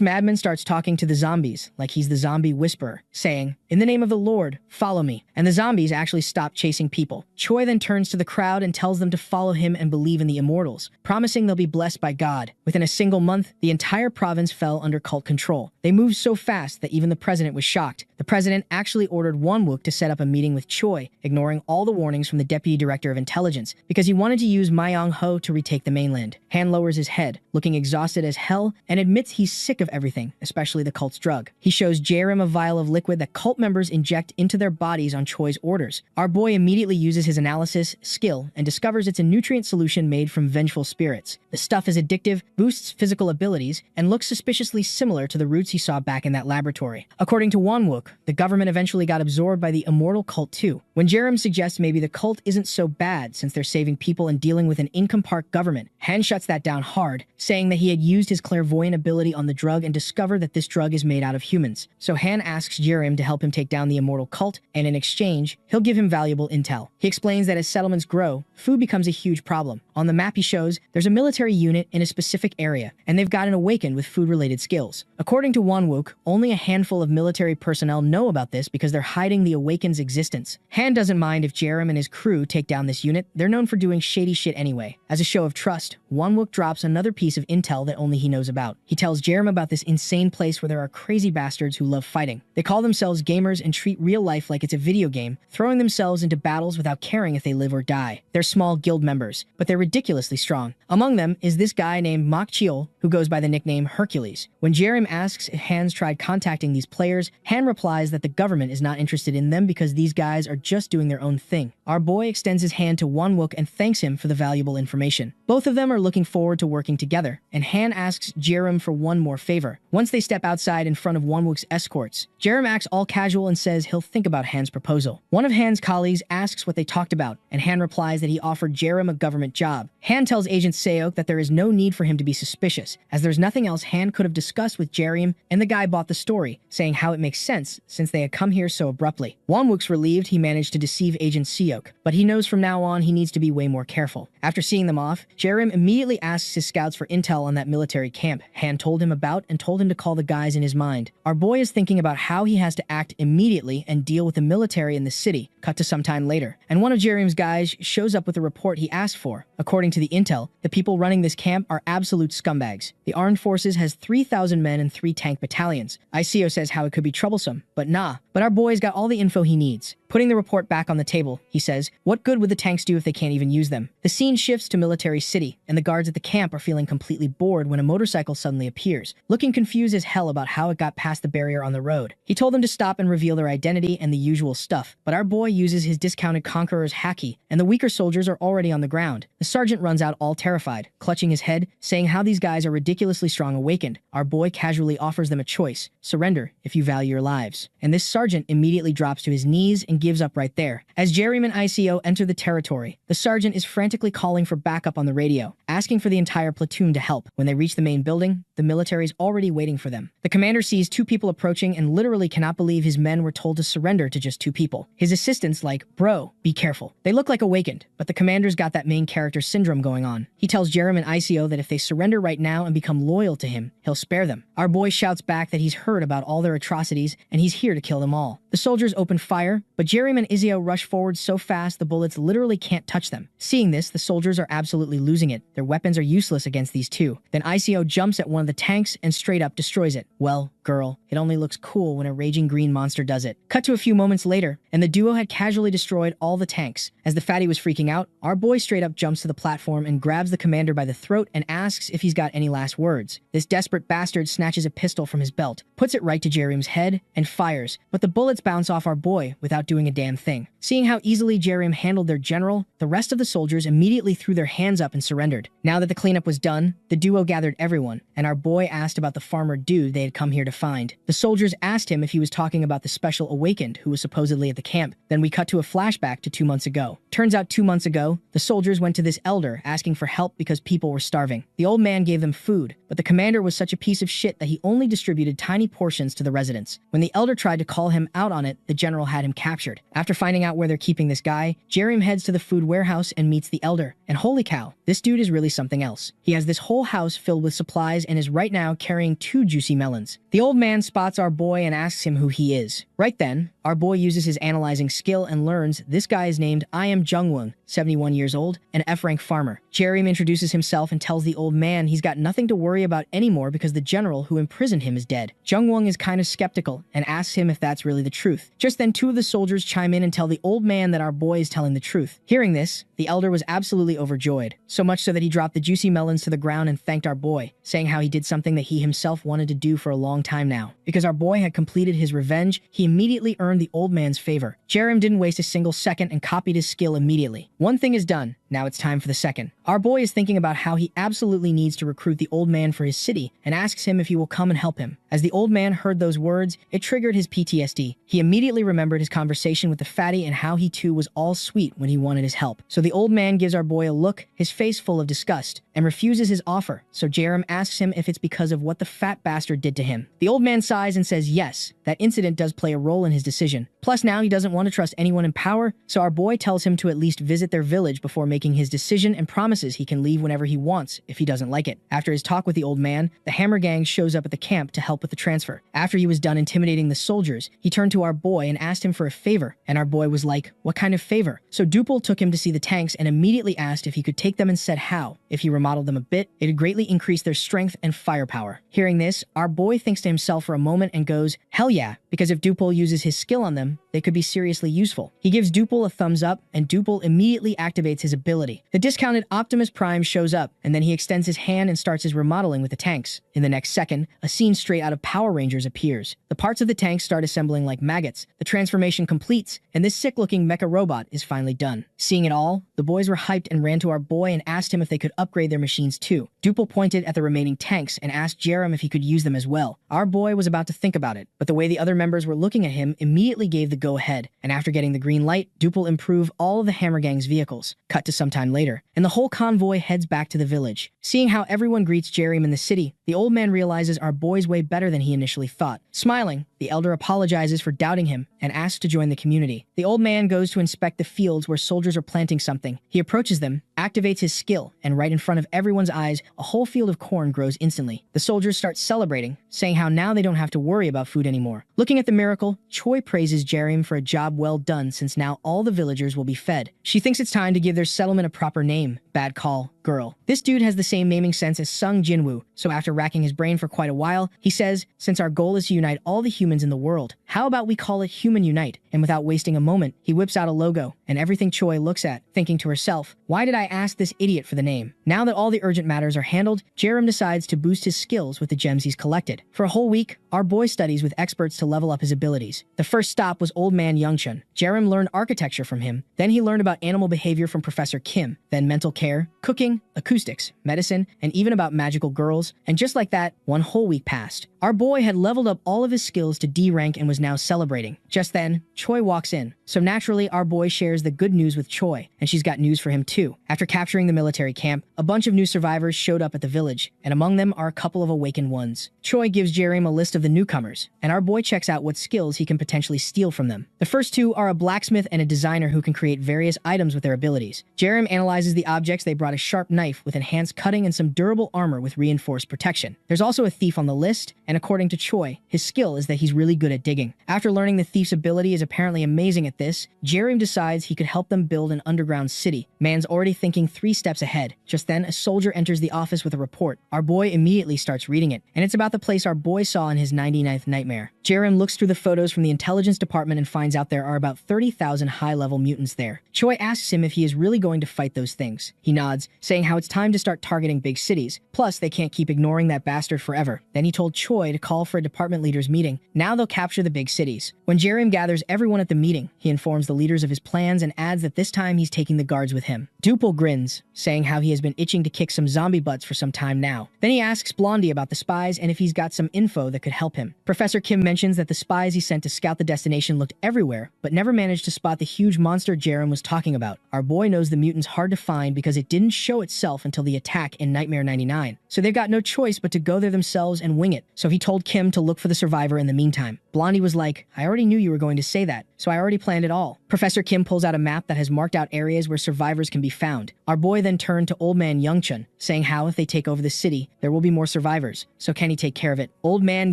madman starts talking to the zombies like he's the zombie whisperer, saying, "In the name of the Lord, follow me." And the zombies actually stop chasing people. Choi then turns to the crowd and tells them to follow him and believe in the immortals, promising they'll be blessed by God. Within a single month, the entire province fell under cult control. They moved so fast that even the president was shocked. The president actually ordered Wonwook to set up a meeting with Choi, ignoring all the warnings from the deputy director of intelligence, because he wanted to use Myung-ho to retake the mainland. Han lowers his head, looking exhausted as hell, and admits he's sick of everything, especially the cult's drug. He shows Jerem a vial of liquid that cult members inject into their bodies on Choi's orders. Our boy immediately uses his analysis skill and discovers it's a nutrient solution made from vengeful spirits. The stuff is addictive, boosts physical abilities, and looks suspiciously similar to the roots he saw back in that laboratory. According to Wonwook, the government eventually got absorbed by the immortal cult too. When Jerem suggests maybe the cult isn't so bad since they're saving people and dealing with an income-park government, Han shuts that down hard, saying that he had used his clairvoyant ability on the drug and discovered that this drug is made out of humans. So Han asks Jerem to help him take down the immortal cult, and in exchange, he'll give him valuable intel. He explains that as settlements grow, food becomes a huge problem. On the map he shows, there's a military unit in a specific area, and they've got an awakened with food-related skills. According to Wonwook, only a handful of military personnel know about this because they're hiding the awakened's existence. Han doesn't mind if Jerem and his crew take down this unit. They're known for doing shady shit anyway. As a show of trust, Wonwook drops another piece of intel that only he knows about. He tells Jerem about this insane place where there are crazy bastards who love fighting. They call themselves gamers and treat real life like it's a video game, throwing themselves into battles without caring if they live or die. They're small guild members, but they're ridiculously strong. Among them is this guy named Mok Cheol, who goes by the nickname Hercules. When Jerem asks if Han's tried contacting these players, Han replies that the government is not interested in them because these guys are just doing their own thing. Our boy extends his hand to Wonwook and thanks him for the valuable information. Both of them are looking forward to working together, and Han asks Jerem for one more favor. Once they step outside in front of Wonwook's escorts, Jerem acts all casual and says he'll think about Han's proposal. One of Han's colleagues asks what they talked about, and Han replies that he offered Jerem a government job. Han tells Agent Seok that there is no need for him to be suspicious, as there's nothing else Han could have discussed with Jerem, and the guy bought the story, saying how it makes sense since they had come here so abruptly. Wonwook's relieved he managed to deceive Agent Seok, but he knows from now on he needs to be way more careful. After seeing them off, Jerem immediately asks his scouts for intel on that military camp Han told him about and told him to call the guys in his mind. Our boy is thinking about how he has to act immediately and deal with the military in the city. Cut to some time later, and one of Jerem's guys shows up with the report he asked for. According to the intel, the people running this camp are absolute scumbags. The armed forces has 3,000 men and 3 tank battalions. ICO says how it could be troublesome, but nah. But our boy's got all the info he needs. Putting the report back on the table, he says, what good would the tanks do if they can't even use them? The scene shifts to military city, and the guards at the camp are feeling completely bored when a motorcycle suddenly appears, looking confused as hell about how it got past the barrier on the road. He told them to stop and reveal their identity and the usual stuff, but our boy uses his discounted Conqueror's haki, and the weaker soldiers are already on the ground. The sergeant runs out all terrified, clutching his head, saying how these guys are ridiculously strong awakened. Our boy casually offers them a choice: surrender if you value your lives. And this sergeant immediately drops to his knees and gives up right there. As Jerem and ICO enter the territory, the sergeant is frantically calling for backup on the radio, asking for the entire platoon to help. When they reach the main building, the military's already waiting for them. The commander sees 2 people approaching and literally cannot believe his men were told to surrender to just 2 people. His assistant's like, bro, be careful. They look like awakened, but the commander's got that main character syndrome going on. He tells Jerem and ICO that if they surrender right now and become loyal to him, he'll spare them. Our boy shouts back that he's heard about all their atrocities and he's here to kill them all. The soldiers open fire, but Jerem and ICO rush forward so fast the bullets literally can't touch them. Seeing this, the soldiers are absolutely losing it. Their weapons are useless against these 2. Then ICO jumps at one of the tanks and straight up destroys it. Well, girl, it only looks cool when a raging green monster does it. Cut to a few moments later, and the duo had casually destroyed all the tanks. As the fatty was freaking out, our boy straight up jumps to the platform and grabs the commander by the throat and asks if he's got any last words. This desperate bastard snatches a pistol from his belt, puts it right to Jerem's head, and fires, but the bullets bounce off our boy without doing a damn thing. Seeing how easily Jerem handled their general, the rest of the soldiers immediately threw their hands up and surrendered. Now that the cleanup was done, the duo gathered everyone, and our boy asked about the farmer dude they had come here to find. The soldiers asked him if he was talking about the special awakened who was supposedly at the camp. Then we cut to a flashback to 2 months ago. Turns out 2 months ago, the soldiers went to this elder asking for help because people were starving. The old man gave them food, but the commander was such a piece of shit that he only distributed tiny portions to the residents. When the elder tried to call him out on it, the general had him captured. After finding out where they're keeping this guy, Jerem heads to the food warehouse and meets the elder. And holy cow, this dude is really something else. He has this whole house filled with supplies and is right now carrying 2 juicy melons. The old man spots our boy and asks him who he is. Right then, our boy uses his analyzing skill and learns this guy is named I am Jungwon, 71 years old, an F-rank farmer. Jerem introduces himself and tells the old man he's got nothing to worry about anymore because the general who imprisoned him is dead. Jungwon is kind of skeptical and asks him if that's really the truth. Just then 2 of the soldiers chime in and tell the old man that our boy is telling the truth. Hearing this, the elder was absolutely overjoyed, so much so that he dropped the juicy melons to the ground and thanked our boy, saying how he did something that he himself wanted to do for a long time now. Because our boy had completed his revenge, he immediately earned the old man's favor. Jerem didn't waste a single second and copied his skill immediately. One thing is done, now it's time for the second. Our boy is thinking about how he absolutely needs to recruit the old man for his city and asks him if he will come and help him. As the old man heard those words, it triggered his PTSD. He immediately remembered his conversation with the fatty and how he too was all sweet when he wanted his help. So the old man gives our boy a look, his face full of disgust, and refuses his offer. So Jerem asks him if it's because of what the fat bastard did to him. The old man sighs and says yes, that incident does play a role in his decision. Plus now he doesn't want to trust anyone in power, so our boy tells him to at least visit their village before making making his decision and promises he can leave whenever he wants if he doesn't like it. After his talk with the old man, the Hammer Gang shows up at the camp to help with the transfer. After he was done intimidating the soldiers, he turned to our boy and asked him for a favor, and our boy was like, "What kind of favor?" So Dupel took him to see the tanks and immediately asked if he could take them and said how. If he remodeled them a bit, it'd greatly increase their strength and firepower. Hearing this, our boy thinks to himself for a moment and goes, "Hell yeah," because if Dupel uses his skill on them, they could be seriously useful. He gives Dupel a thumbs up, and Dupel immediately activates his ability. The discounted Optimus Prime shows up, and then he extends his hand and starts his remodeling with the tanks. In the next second, a scene straight out of Power Rangers appears. The parts of the tanks start assembling like maggots, the transformation completes, and this sick-looking mecha robot is finally done. Seeing it all, the boys were hyped and ran to our boy and asked him if they could upgrade their machines too. Dupel pointed at the remaining tanks and asked Jerem if he could use them as well. Our boy was about to think about it, but the way the other members were looking at him immediately gave the go-ahead, and after getting the green light, Dupel improved all of the Hammer Gang's vehicles. Cut to some time later, and the whole convoy heads back to the village. Seeing how everyone greets Jerem in the city, the old man realizes our boy's way better than he initially thought. Smiling, the elder apologizes for doubting him and asks to join the community. The old man goes to inspect the fields where soldiers are planting something. He approaches them, activates his skill, and right in front of everyone's eyes, a whole field of corn grows instantly. The soldiers start celebrating, saying how now they don't have to worry about food anymore. Looking at the miracle, Choi praises Jerem for a job well done since now all the villagers will be fed. She thinks it's time to give their settlement a proper name. Bad call, girl. This dude has the same naming sense as Sung Jinwoo, so after racking his brain for quite a while, he says, since our goal is to unite all the humans in the world, how about we call it Human Unite? And without wasting a moment, he whips out a logo, and everything Choi looks at, thinking to herself, why did I ask this idiot for the name? Now that all the urgent matters are handled, Jerem decides to boost his skills with the gems he's collected. For a whole week, our boy studies with experts to level up his abilities. The first stop was Old Man Youngchun. Jerem learned architecture from him, then he learned about animal behavior from Professor Kim, then mental care, cooking, acoustics, medicine, and even about magical girls, and just like that, one whole week passed. Our boy had leveled up all of his skills to D rank and was now celebrating. Just then, Choi walks in. So naturally, our boy shares the good news with Choi, and she's got news for him too. After capturing the military camp, a bunch of new survivors showed up at the village, and among them are a couple of awakened ones. Choi gives Jerem a list of the newcomers, and our boy checks out what skills he can potentially steal from them. The first two are a blacksmith and a designer who can create various items with their abilities. Jerem analyzes the objects. They brought a sharp knife with enhanced cutting and some durable armor with reinforced protection. There's also a thief on the list, and according to Choi, his skill is that he's really good at digging. After learning the thief's ability is apparently amazing at this, Jerem decides he could help them build an underground city. Man's already thinking 3 steps ahead. Just then, a soldier enters the office with a report. Our boy immediately starts reading it, and it's about the place our boy saw in his 99th nightmare. Jerem looks through the photos from the intelligence department and finds out there are about 30,000 high-level mutants there. Choi asks him if he is really going to fight those things. He nods, saying how it's time to start targeting big cities. Plus, they can't keep ignoring that bastard forever. Then he told Choi to call for a department leaders meeting. Now they'll capture the big cities. When Jerem gathers everyone at the meeting, he informs the leaders of his plans and adds that this time he's taking the guards with him. Dupel grins, saying how he has been itching to kick some zombie butts for some time now. Then he asks Blondie about the spies and if he's got some info that could help him. Professor Kim mentions that the spies he sent to scout the destination looked everywhere, but never managed to spot the huge monster Jerem was talking about. Our boy knows the mutant's hard to find because it didn't show itself until the attack in Nightmare 99. So they've got no choice but to go there themselves and wing it. So he told Kim to look for the survivor in the meantime. Blondie was like, I already knew you were going to say that, so I already planned it all. Professor Kim pulls out a map that has marked out areas where survivors can be found. Our boy then turned to Old Man Youngchun, saying how if they take over the city, there will be more survivors. So can he take care of it? Old Man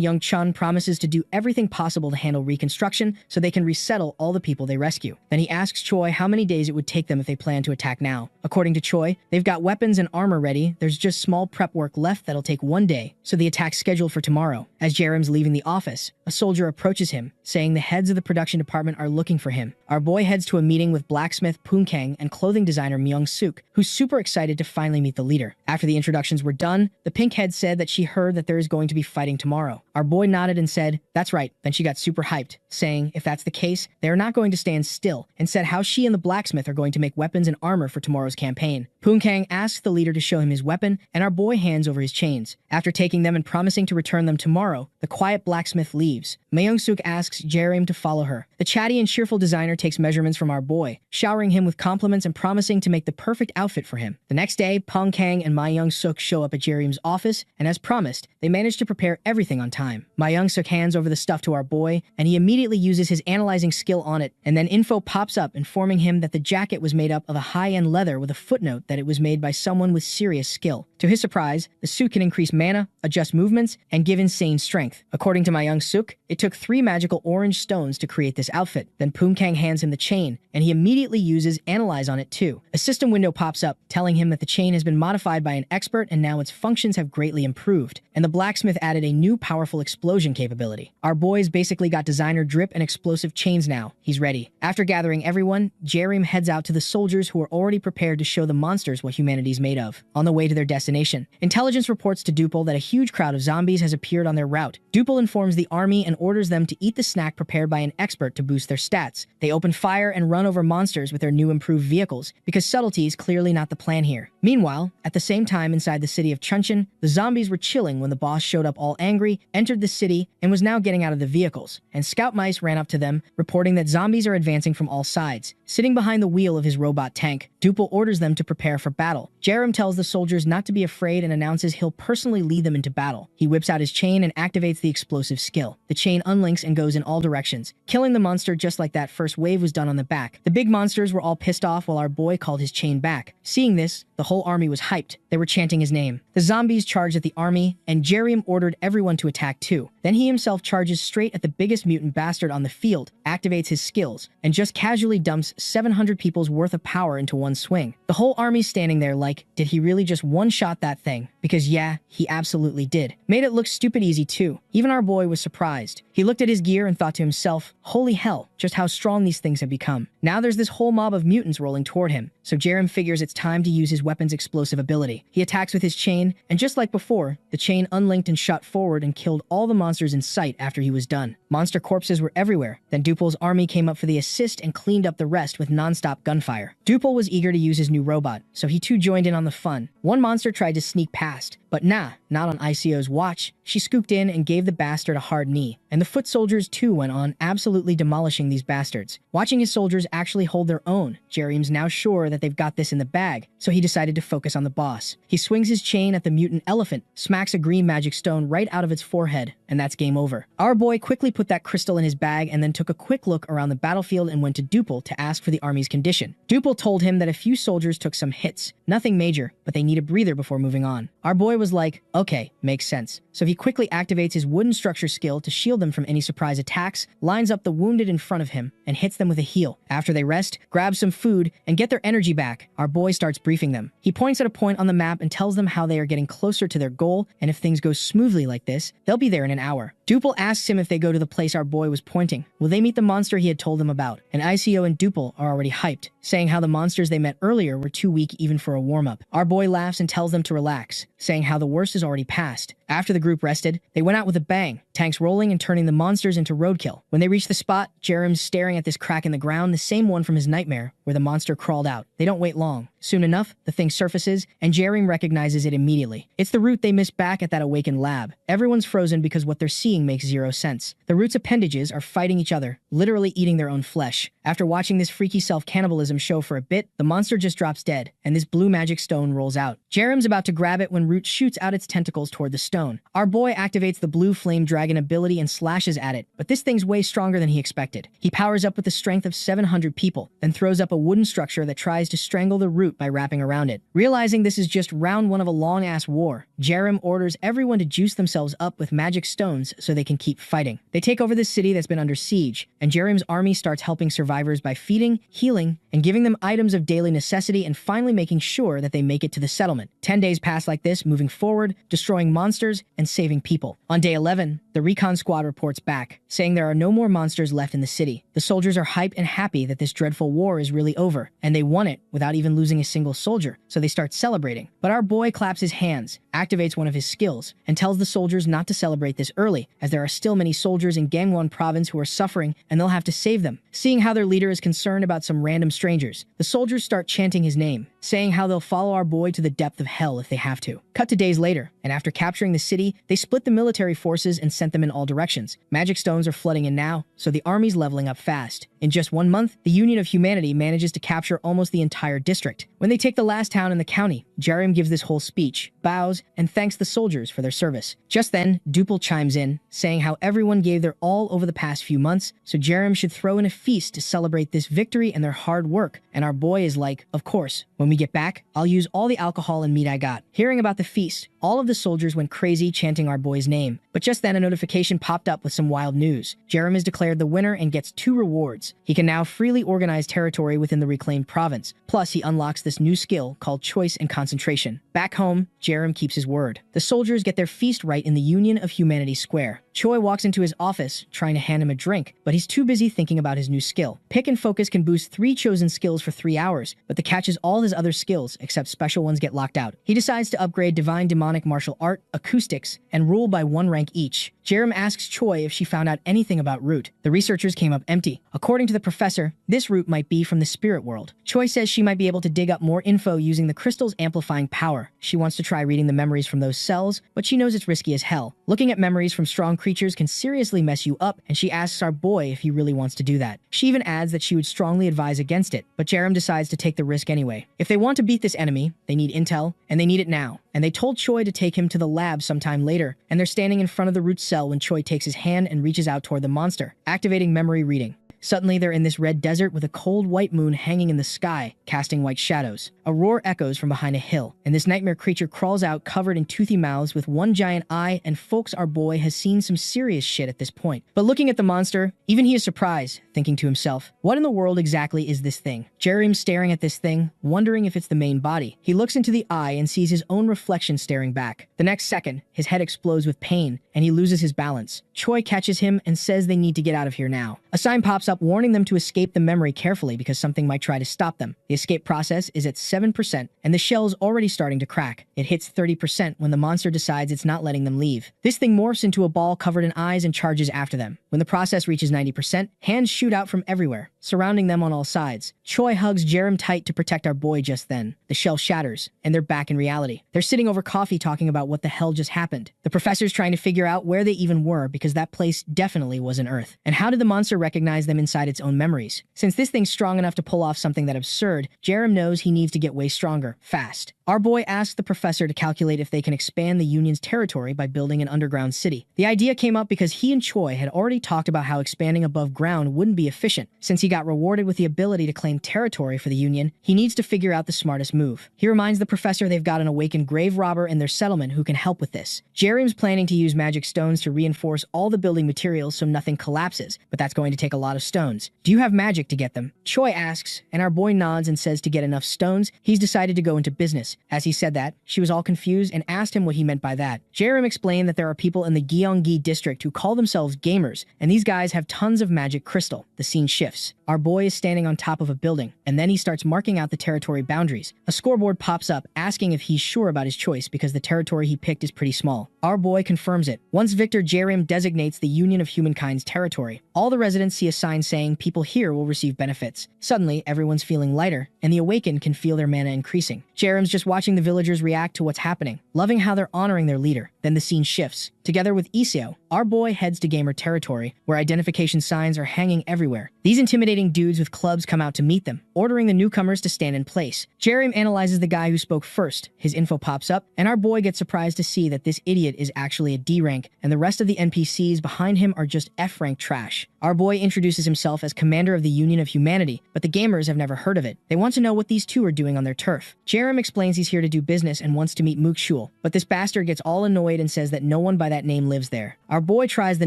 Youngchun promises to do everything possible to handle reconstruction so they can resettle all the people they rescue. Then he asks Choi how many days it would take them if they plan to attack now. According to Choi, they've got weapons and armor ready. There's just small prep work left that'll take 1 day, so the attack's scheduled for tomorrow. As Jerem's leaving the office, a soldier approaches him, saying the heads of the production department are looking for him. Our boy heads to a meeting with blacksmith Poonkang and clothing designer Myung Suk, who's super excited to finally meet the leader. After the introductions were done, the pink head said that she heard that there is going to be fighting tomorrow. Our boy nodded and said, that's right. Then she got super hyped, saying if that's the case, they are not going to stand still, and said how she and the blacksmith are going to make weapons and armor for tomorrow's campaign. Poonkang asks the leader to show him his weapon, and our boy hands over his chains. After taking them and promising to return them tomorrow, the quiet blacksmith leaves. Myung-suk asks Jarim to follow her. The chatty and cheerful designer takes measurements from our boy, showering him with compliments and promising to make the perfect outfit for him. The next day, Pong Kang and Ma Young-suk show up at Jarim's office, and as promised, they manage to prepare everything on time. Ma Young-suk hands over the stuff to our boy, and he immediately uses his analyzing skill on it, and then info pops up informing him that the jacket was made up of a high-end leather with a footnote that it was made by someone with serious skill. To his surprise, the suit can increase mana, adjust movements, and give insane strength. According to Ma Young-suk, it took 3 magical orange stones to create this outfit. Then Poon Kang hands him the chain, and he immediately uses Analyze on it too. A system window pops up, telling him that the chain has been modified by an expert and now its functions have greatly improved, and the blacksmith added a new powerful explosion capability. Our boy's basically got designer drip and explosive chains now. He's ready. After gathering everyone, Jarim heads out to the soldiers who are already prepared to show the monsters what humanity's made of. On the way to their destination, intelligence reports to Dupel that a huge crowd of zombies has appeared on their route. Dupel informs the army and orders them to eat the snack prepared by an expert to boost their stats. They open fire and run over monsters with their new improved vehicles, because subtlety is clearly not the plan here. Meanwhile, at the same time inside the city of Chuncheon, the zombies were chilling when the boss showed up all angry, entered the city, and was now getting out of the vehicles, and scout mice ran up to them, reporting that zombies are advancing from all sides. Sitting behind the wheel of his robot tank, Dupel orders them to prepare for battle. Jarim tells the soldiers not to be afraid and announces he'll personally lead them into battle. He whips out his chain and activates the explosive skill. The chain unlinks and goes in all directions, killing the monster just like that first wave was done on the back. The big monsters were all pissed off while our boy called his chain back. Seeing this, the whole army was hyped. They were chanting his name. The zombies charged at the army, and Jarim ordered everyone to attack too. Then he himself charges straight at the biggest mutant bastard on the field, activates his skills, and just casually dumps 700 people's worth of power into one swing. The whole army's standing there like, did he really just one-shot that thing? Because yeah, he absolutely did. Made it look stupid easy too. Even our boy was surprised. He looked at his gear and thought to himself, holy hell, just how strong these things have become. Now there's this whole mob of mutants rolling toward him, so Jarim figures it's time to use his weapon's explosive ability. He attacks with his chain, and just like before, the chain unlinked and shot forward and killed all the monsters in sight after he was done. Monster corpses were everywhere. Then Dupel's army came up for the assist and cleaned up the rest with non-stop gunfire. Dupel was eager to use his new robot, so he too joined in on the fun. One monster tried to sneak past, but nah, not on ICO's watch. She scooped in and gave the bastard a hard knee, and the foot soldiers too went on absolutely demolishing these bastards. Watching his soldiers actually hold their own, Jarim's now sure that they've got this in the bag, so he decided to focus on the boss. He swings his chain at the mutant elephant, smacks a green magic stone right out of its forehead, and that's game over. Our boy quickly put that crystal in his bag and then took a quick look around the battlefield and went to Dupel to ask for the army's condition. Dupel told him that a few soldiers took some hits, nothing major, but they need a breather before moving on. Our boy was like, okay, makes sense. So he quickly activates his wooden structure skill to shield them from any surprise attacks, lines up the wounded in front of him, and hits them with a heal. After they rest, grab some food, and get their energy back, our boy starts briefing them. He points at a point on the map and tells them how they are getting closer to their goal, and if things go smoothly like this, they'll be there in an hour. Dupel asks him if they go to the place our boy was pointing, will they meet the monster he had told them about? And ICO and Dupel are already hyped, saying how the monsters they met earlier were too weak even for a warm-up. Our boy laughs and tells them to relax, saying how the worst is already past. After the group rested, they went out with a bang, tanks rolling and turning the monsters into roadkill. When they reach the spot, Jarim's staring at this crack in the ground, the same one from his nightmare, where the monster crawled out. They don't wait long. Soon enough, the thing surfaces, and Jarim recognizes it immediately. It's the root they missed back at that awakened lab. Everyone's frozen because what they're seeing makes zero sense. The root's appendages are fighting each other, literally eating their own flesh. After watching this freaky self-cannibalism show for a bit, the monster just drops dead, and this blue magic stone rolls out. Jarim's about to grab it when Root shoots out its tentacles toward the stone. Our boy activates the blue flame dragon ability and slashes at it, but this thing's way stronger than he expected. He powers up with the strength of 700 people, then throws up a wooden structure that tries to strangle the root by wrapping around it. Realizing this is just round one of a long-ass war, Jarim orders everyone to juice themselves up with magic stones so they can keep fighting. They take over this city that's been under siege, and Jarim's army starts helping survivors by feeding, healing, and giving them items of daily necessity and finally making sure that they make it to the settlement. 10 days pass like this, moving forward, destroying monsters, and saving people. On day 11, the recon squad reports back, saying there are no more monsters left in the city. The soldiers are hyped and happy that this dreadful war is really over, and they won it without even losing a single soldier, so they start celebrating. But our boy claps his hands, activates one of his skills and tells the soldiers not to celebrate this early, as there are still many soldiers in Gangwon province who are suffering and they'll have to save them. Seeing how their leader is concerned about some random strangers, the soldiers start chanting his name, saying how they'll follow our boy to the depth of hell if they have to. Cut to days later, and after capturing the city, they split the military forces and sent them in all directions. Magic stones are flooding in now, so the army's leveling up fast. In just 1 month, the Union of Humanity manages to capture almost the entire district. When they take the last town in the county, Jerem gives this whole speech, bows, and thanks the soldiers for their service. Just then, Dupel chimes in, saying how everyone gave their all over the past few months, so Jerem should throw in a feast to celebrate this victory and their hard work. And our boy is like, of course, when we get back, I'll use all the alcohol and meat I got. Hearing about the feast, all of the soldiers went crazy chanting our boy's name. But just then a notification popped up with some wild news. Jerem is declared the winner and gets 2 rewards. He can now freely organize territory within the reclaimed province. Plus, he unlocks this new skill called choice and concentration. Back home, Jerem keeps his word. The soldiers get their feast right in the Union of Humanity Square. Choi walks into his office, trying to hand him a drink, but he's too busy thinking about his new skill. Pick and focus can boost 3 chosen skills for 3 hours, but the catch is all his other skills, except special ones get locked out. He decides to upgrade Divine Demonic Martial Art, Acoustics, and Rule by 1 rank each. Jerem asks Choi if she found out anything about Root. The researchers came up empty. According to the professor, this root might be from the spirit world. Choi says she might be able to dig up more info using the crystal's amplifying power. She wants to try reading the memories from those cells, but she knows it's risky as hell. Looking at memories from strong creatures can seriously mess you up, and she asks our boy if he really wants to do that. She even adds that she would strongly advise against it, but Jerem decides to take the risk anyway. If they want to beat this enemy, they need intel, and they need it now. And they told Choi to take him to the lab sometime later, and they're standing in front of the root cell when Choi takes his hand and reaches out toward the monster, activating memory reading. Suddenly, they're in this red desert with a cold white moon hanging in the sky, casting white shadows. A roar echoes from behind a hill, and this nightmare creature crawls out covered in toothy mouths with 1 giant eye, and folks, our boy has seen some serious shit at this point. But looking at the monster, even he is surprised, thinking to himself, what in the world exactly is this thing? Jerem's staring at this thing, wondering if it's the main body. He looks into the eye and sees his own reflection staring back. The next second, his head explodes with pain, and he loses his balance. Choi catches him and says they need to get out of here now. A sign pops up warning them to escape the memory carefully because something might try to stop them. The escape process is at 7%, and the shell is already starting to crack. It hits 30% when the monster decides it's not letting them leave. This thing morphs into a ball covered in eyes and charges after them. When the process reaches 90%, hands shoot out from everywhere, surrounding them on all sides. Choi hugs Jerem tight to protect our boy just then. The shell shatters, and they're back in reality. They're sitting over coffee talking about what the hell just happened. The professor's trying to figure out where they even were because that place definitely wasn't Earth. And how did the monster recognize them inside its own memories? Since this thing's strong enough to pull off something that absurd, Jerem knows he needs to get way stronger, fast. Our boy asks the professor to calculate if they can expand the Union's territory by building an underground city. The idea came up because he and Choi had already talked about how expanding above ground wouldn't be efficient. Since he got rewarded with the ability to claim territory for the Union, he needs to figure out the smartest move. He reminds the professor they've got an awakened grave robber in their settlement who can help with this. Jerem's planning to use magic stones to reinforce all the building materials so nothing collapses, but that's going to take a lot of stones. Do you have magic to get them? Choi asks, and our boy nods and says to get enough stones, he's decided to go into business. As he said that, she was all confused and asked him what he meant by that. Jerem explained that there are people in the Gyeonggi district who call themselves gamers, and these guys have tons of magic crystal. The scene shifts. Our boy is standing on top of a building, and then he starts marking out the territory boundaries. A scoreboard pops up asking if he's sure about his choice because the territory he picked is pretty small. Our boy confirms it. Once Victor, Jerem designates the Union of Humankind's territory. All the residents see a sign saying people here will receive benefits. Suddenly, everyone's feeling lighter, and the awakened can feel their mana increasing. Jerem's just watching the villagers react to what's happening, loving how they're honoring their leader. Then the scene shifts. Together with Iseo, our boy heads to gamer territory, where identification signs are hanging everywhere. These intimidating dudes with clubs come out to meet them, ordering the newcomers to stand in place. Jerem analyzes the guy who spoke first. His info pops up, and our boy gets surprised to see that this idiot is actually a D rank, and the rest of the NPCs behind him are just F rank trash. Our boy introduces himself as commander of the Union of Humanity, but the gamers have never heard of it. They want to know what these 2 are doing on their turf. Jerem explains he's here to do business and wants to meet Mook Shul, but this bastard gets all annoyed annoyed and says that no one by that name lives there. Our boy tries the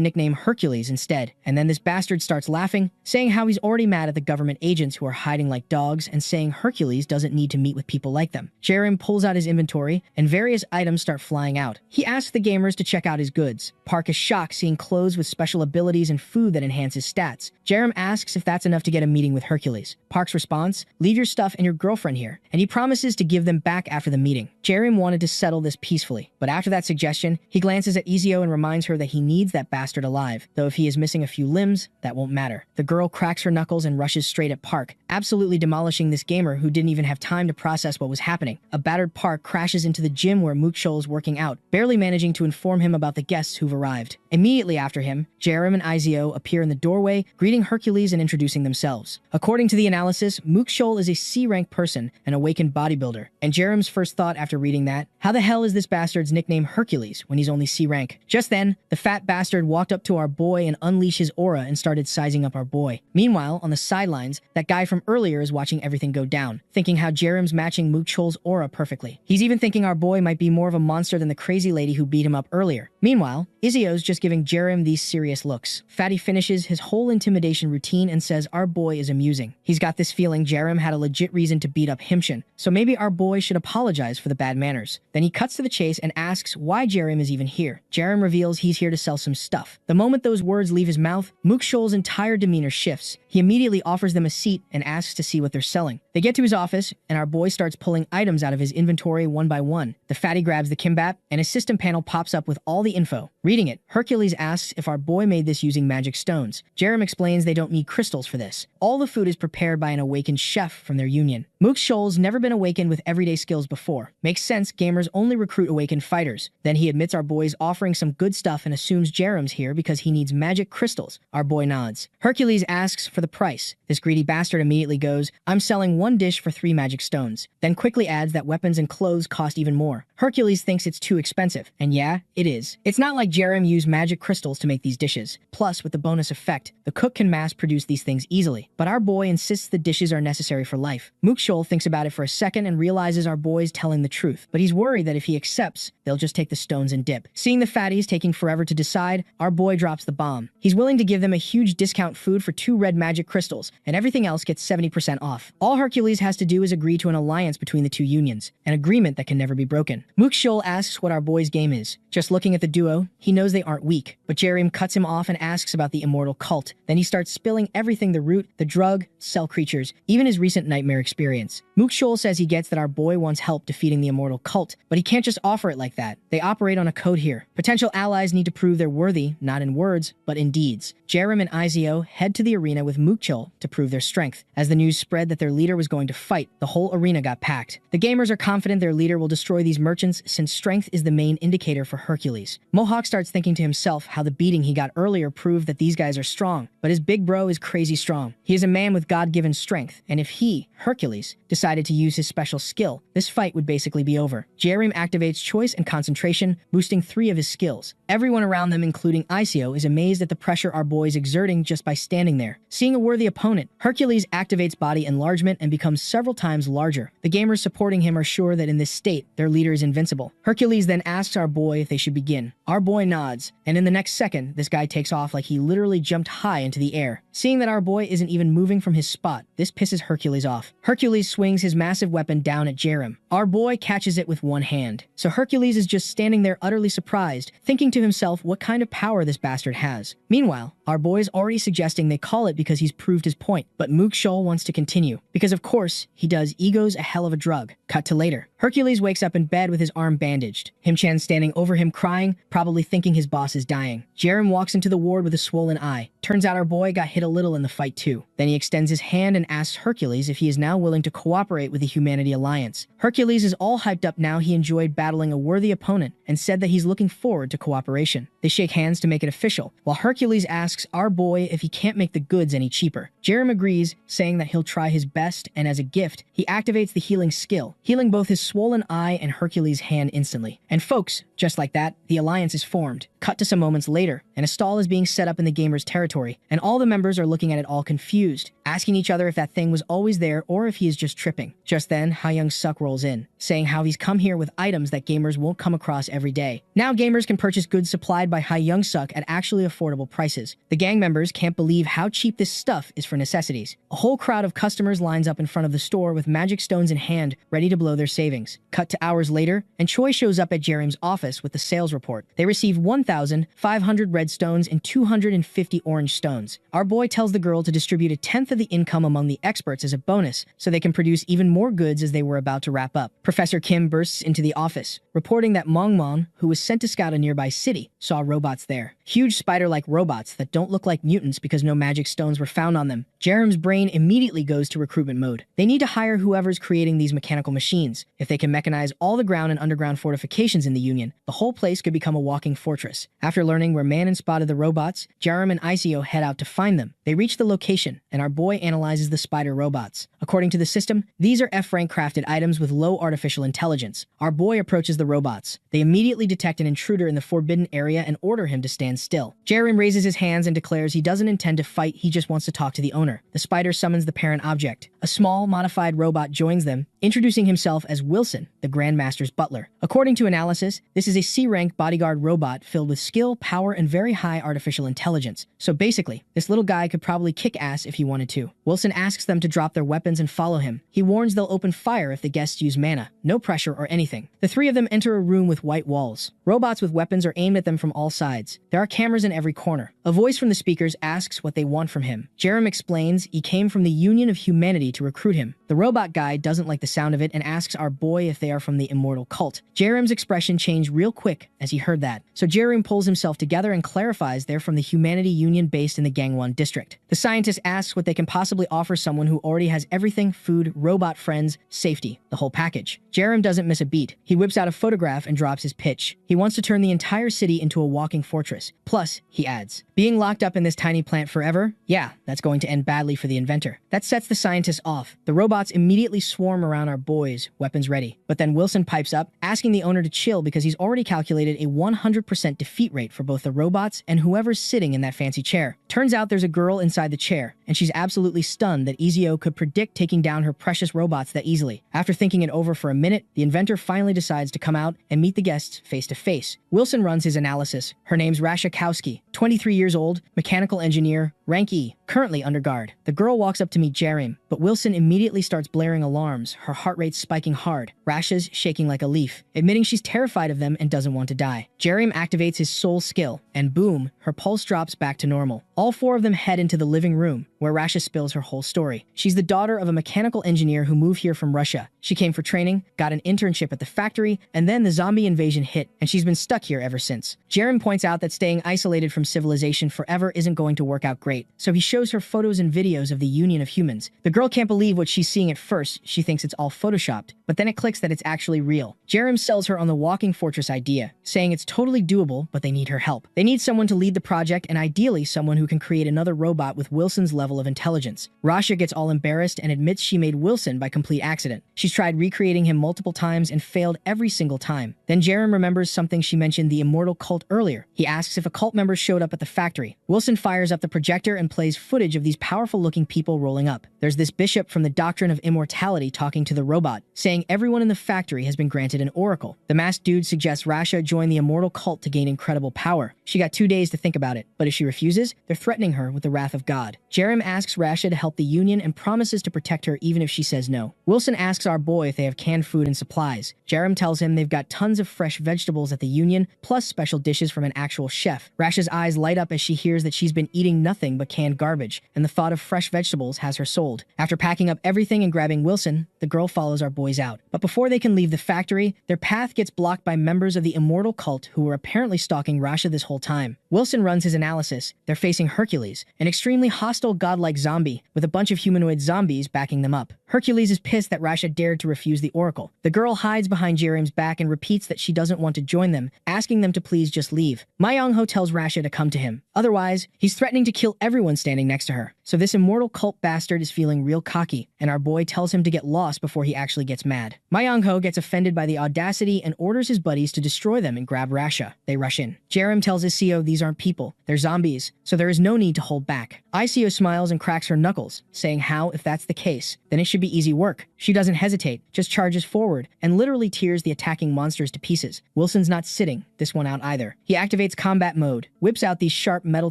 nickname Hercules instead, and then this bastard starts laughing, saying how he's already mad at the government agents who are hiding like dogs and saying Hercules doesn't need to meet with people like them. Jerem pulls out his inventory, and various items start flying out. He asks the gamers to check out his goods. Park is shocked seeing clothes with special abilities and food that enhance his stats. Jerem asks if that's enough to get a meeting with Hercules. Park's response, leave your stuff and your girlfriend here, and he promises to give them back after the meeting. Jerem wanted to settle this peacefully, but after that suggestion, he glances at Ezio and reminds her that he needs that bastard alive, though if he is missing a few limbs, that won't matter. The girl cracks her knuckles and rushes straight at Park, absolutely demolishing this gamer who didn't even have time to process what was happening. A battered Park crashes into the gym where Mookshol is working out, barely managing to inform him about the guests who've arrived. Immediately after him, Jerem and Ezio appear in the doorway, greeting Hercules and introducing themselves. According to the analysis, Mookshol is a C-rank person, an awakened bodybuilder, and Jerem's first thought after reading that, how the hell is this bastard's nickname Hercules when he's only C-rank? Just then, the fat bastard walked up to our boy and unleashed his aura and started sizing up our boy. Meanwhile, on the sidelines, that guy from earlier is watching everything go down, thinking how Jerem's matching Mookchol's aura perfectly. He's even thinking our boy might be more of a monster than the crazy lady who beat him up earlier. Meanwhile, Izio's just giving Jerem these serious looks. Fatty finishes his whole intimidation routine and says our boy is amusing. He's got this feeling Jerem had a legit reason to beat up Himshin, so maybe our boy should apologize for the bad manners. Then he cuts to the chase and asks why Jerem is even here. Jerem reveals he's here to sell some stuff. The moment those words leave his mouth, Mookshol's entire demeanor shifts. He immediately offers them a seat and asks to see what they're selling. They get to his office, and our boy starts pulling items out of his inventory one by one. The fatty grabs the kimbap, and his system panel pops up with all the info. Reading it, Hercules asks if our boy made this using magic stones. Jerem explains they don't need crystals for this. All the food is prepared by an awakened chef from their union. Mookshol's never been awakened with everyday skills before. Makes sense, gamers only recruit awakened fighters. Then he admits our boy's offering some good stuff and assumes Jerem's here because he needs magic crystals. Our boy nods. Hercules asks for the price. This greedy bastard immediately goes, I'm selling one dish for 3 magic stones. Then quickly adds that weapons and clothes cost even more. Hercules thinks it's too expensive. And yeah, it is. It's not like Jerem used magic crystals to make these dishes. Plus, with the bonus effect, the cook can mass produce these things easily. But our boy insists the dishes are necessary for life. Mookshol thinks about it for a second and realizes our boy's telling the truth. But he's worried that if he accepts, they'll just take the stones and dip. Seeing the fatties taking forever to decide, our boy drops the bomb. He's willing to give them a huge discount food for 2 red magic crystals, and everything else gets 70% off. All Hercules has to do is agree to an alliance between the 2 unions, an agreement that can never be broken. Mookshol asks what our boy's game is. Just looking at the duo, he knows they aren't weak, but Jerem cuts him off and asks about the immortal cult. Then he starts spilling everything: the root, the drug, cell creatures, even his recent nightmare experience. Mookshol says he gets that our boy wants help defeating the immortal cult, but he can't just offer it like that. They operate on a code here. Potential allies need to prove they're worthy, not in words, but in deeds. Jerem and Ezio head to the arena with Mookshol to prove their strength. As the news spread that their leader was going to fight, the whole arena got packed. The gamers are confident their leader will destroy these merchants since strength is the main indicator for Hercules. Mohawk starts thinking to himself how the beating he got earlier proved that these guys are strong, but his big bro is crazy strong. He is a man with God-given strength, and if he, Hercules, decided to use his special skill, this fight would basically be over. Jerem activates choice and concentration, boosting 3 of his skills. Everyone around them, including Ezio, is amazed at the pressure our boy is exerting just by standing there. Seeing a worthy opponent, Hercules activates body enlargement and becomes several times larger. The gamers supporting him are sure that in this state, their leader is invincible. Hercules then asks our boy if they should begin. Our boy nods, and in the next second, this guy takes off like he literally jumped high into the air. Seeing that our boy isn't even moving from his spot, this pisses Hercules off. Hercules swings his massive weapon down at Jerem. Our boy catches it with one hand. So Hercules is just standing there utterly surprised, thinking to himself what kind of power this bastard has. Meanwhile, our boy is already suggesting they call it because he's proved his point, but Mookshol wants to continue. Because of course, he does. Ego's a hell of a drug. Cut to later. Hercules wakes up in bed with his arm bandaged. Himchan standing over him crying, probably thinking his boss is dying. Jerem walks into the ward with a swollen eye. Turns out our boy got hit a little in the fight too. Then he extends his hand and asks Hercules if he is now willing to cooperate with the Humanity Alliance. Hercules is all hyped up now he enjoyed battling a worthy opponent and said that he's looking forward to cooperation. They shake hands to make it official, while Hercules asks our boy if he can't make the goods any cheaper. Jerem agrees, saying that he'll try his best, and as a gift, he activates the healing skill, healing both his swollen eye and Hercules' hand instantly. And folks, just like that, the alliance is formed. Cut to some moments later, and a stall is being set up in the gamer's territory, and all the members are looking at it all confused, asking each other if that thing was always there or if he is just tripping. Just then, Ha-Young-suk rolls in, saying how he's come here with items that gamers won't come across every day. Now gamers can purchase goods supplied by Ha-Young-suk at actually affordable prices. The gang members can't believe how cheap this stuff is for necessities. A whole crowd of customers lines up in front of the store with magic stones in hand, ready to blow their savings. Cut to hours later, and Choi shows up at Jerem's office with the sales report. They receive 1,500 red stones and 250 orange stones. Our boy tells the girl to distribute a tenth of the income among the experts as a bonus, so they can produce even more goods as they were about to wrap up. Professor Kim bursts into the office, reporting that Mongmon, who was sent to scout a nearby city, saw robots there. Huge spider-like robots that don't look like mutants because no magic stones were found on them. Jerem's brain immediately goes to recruitment mode. They need to hire whoever's creating these mechanical machines. If they can mechanize all the ground and underground fortifications in the Union, the whole place could become a walking fortress. After learning where Manon spotted the robots, Jerem and Isio head out to find them. They reach the location, and our boy analyzes the spider robots. According to the system, these are F-rank crafted items with low artificial intelligence. Our boy approaches the robots. They immediately detect an intruder in the forbidden area and order him to stand still. Jerem raises his hands and declares he doesn't intend to fight, he just wants to talk to the owner. The spider summons the parent object. A small, modified robot joins them, introducing himself as Wilson, the Grandmaster's butler. According to analysis, this is a C-rank bodyguard robot filled with skill, power, and very high artificial intelligence. So basically, this little guy could probably kick ass if he wanted to. Wilson asks them to drop their weapons and follow him. He warns they'll open fire if the guests use mana. No pressure or anything. The three of them enter a room with white walls. Robots with weapons are aimed at them from all sides. There are cameras in every corner. A voice from the speakers asks what they want from him. Jerem explains he came from the Union of Humanity to recruit him. The robot guy doesn't like the sound of it and asks our boy if they are from the immortal cult. Jerem's expression changed real quick as he heard that. So Jerem pulls himself together and clarifies they're from the Humanity Union based in the Gangwon district. The scientist asks what they can possibly offer someone who already has everything: food, robot friends, safety, the whole package. Jerem doesn't miss a beat. He whips out a photograph and drops his pitch. He wants to turn the entire city into a walking fortress. Plus, he adds, being locked up in this tiny plant forever? Yeah, that's going to end badly for the inventor. That sets the scientists off. The robots immediately swarm around our boys, weapons ready. But then Wilson pipes up, asking the owner to chill because he's already calculated a 100% defeat rate for both the robots and whoever's sitting in that fancy chair. Turns out there's a girl inside the chair, and she's absolutely stunned that Izio could predict taking down her precious robots that easily. After thinking it over for a minute, the inventor finally decides to come out and meet the guests face to face. Wilson runs his analysis. Her name's Rasha Kowski, 23 years old, mechanical engineer, rank E, currently under guard. The girl walks up to meet Jerem, but Wilson immediately starts blaring alarms, her heart rate spiking hard. Rasha's shaking like a leaf, admitting she's terrified of them and doesn't want to die. Jerem activates his soul skill, and boom, her pulse drops back to normal. All four of them head into the living room, where Rasha spills her whole story. She's the daughter of a mechanical engineer who moved here from Russia. She came for training, got an internship at the factory, and then the zombie invasion hit, and she's been stuck here ever since. Jerem points out that staying isolated from civilization forever isn't going to work out great, so he shows her photos and videos of the Union of Humans. The girl can't believe what she's seeing at first. She thinks it's all photoshopped, but then it clicks that it's actually real. Jerem sells her on the walking fortress idea, saying it's totally doable, but they need her help. They need someone to lead the project, and ideally someone who can create another robot with Wilson's level of intelligence. Rasha gets all embarrassed and admits she made Wilson by complete accident. She's tried recreating him multiple times and failed every single time. Then Jerem remembers something she mentioned, the immortal cult, earlier. He asks if a cult member showed up at the factory. Wilson fires up the projector and plays footage of these powerful-looking people rolling up. There's this bishop from the Doctrine of Immortality talking to the robot, saying everyone in the factory has been granted an oracle. The masked dude suggests Rasha join the immortal cult to gain incredible power. She got 2 days to think about it, but if she refuses, they're threatening her with the wrath of God. Jerem asks Rasha to help the Union and promises to protect her even if she says no. Wilson asks our boy if they have canned food and supplies. Jerem tells him they've got tons of fresh vegetables at the Union, plus special dishes from an actual chef. Rasha's eyes light up as she hears that she's been eating nothing but canned garbage, and the thought of fresh vegetables has her sold. After packing up everything and grabbing Wilson, the girl follows our boys out. But before they can leave the factory, their path gets blocked by members of the immortal cult who were apparently stalking Rasha this whole time. Wilson runs his analysis. They're facing Hercules, an extremely hostile godlike zombie with a bunch of humanoid zombies backing them up. Hercules is pissed that Rasha dared to refuse the oracle. The girl hides behind Jerem's back and repeats that she doesn't want to join them, asking them to please just leave. Myung-ho tells Rasha to come to him. Otherwise, he's threatening to kill everyone standing next to her. So this immortal cult bastard is feeling real cocky, and our boy tells him to get lost before he actually gets mad. Myung-ho gets offended by the audacity and orders his buddies to destroy them and grab Rasha. They rush in. Jerem tells ICO these aren't people, they're zombies, so there is no need to hold back. ICO smiles and cracks her knuckles, saying how, if that's the case, then it should be easy work. She doesn't hesitate, just charges forward, and literally tears the attacking monsters to pieces. Wilson's not sitting this one out either. He activates combat mode, whips out these sharp metal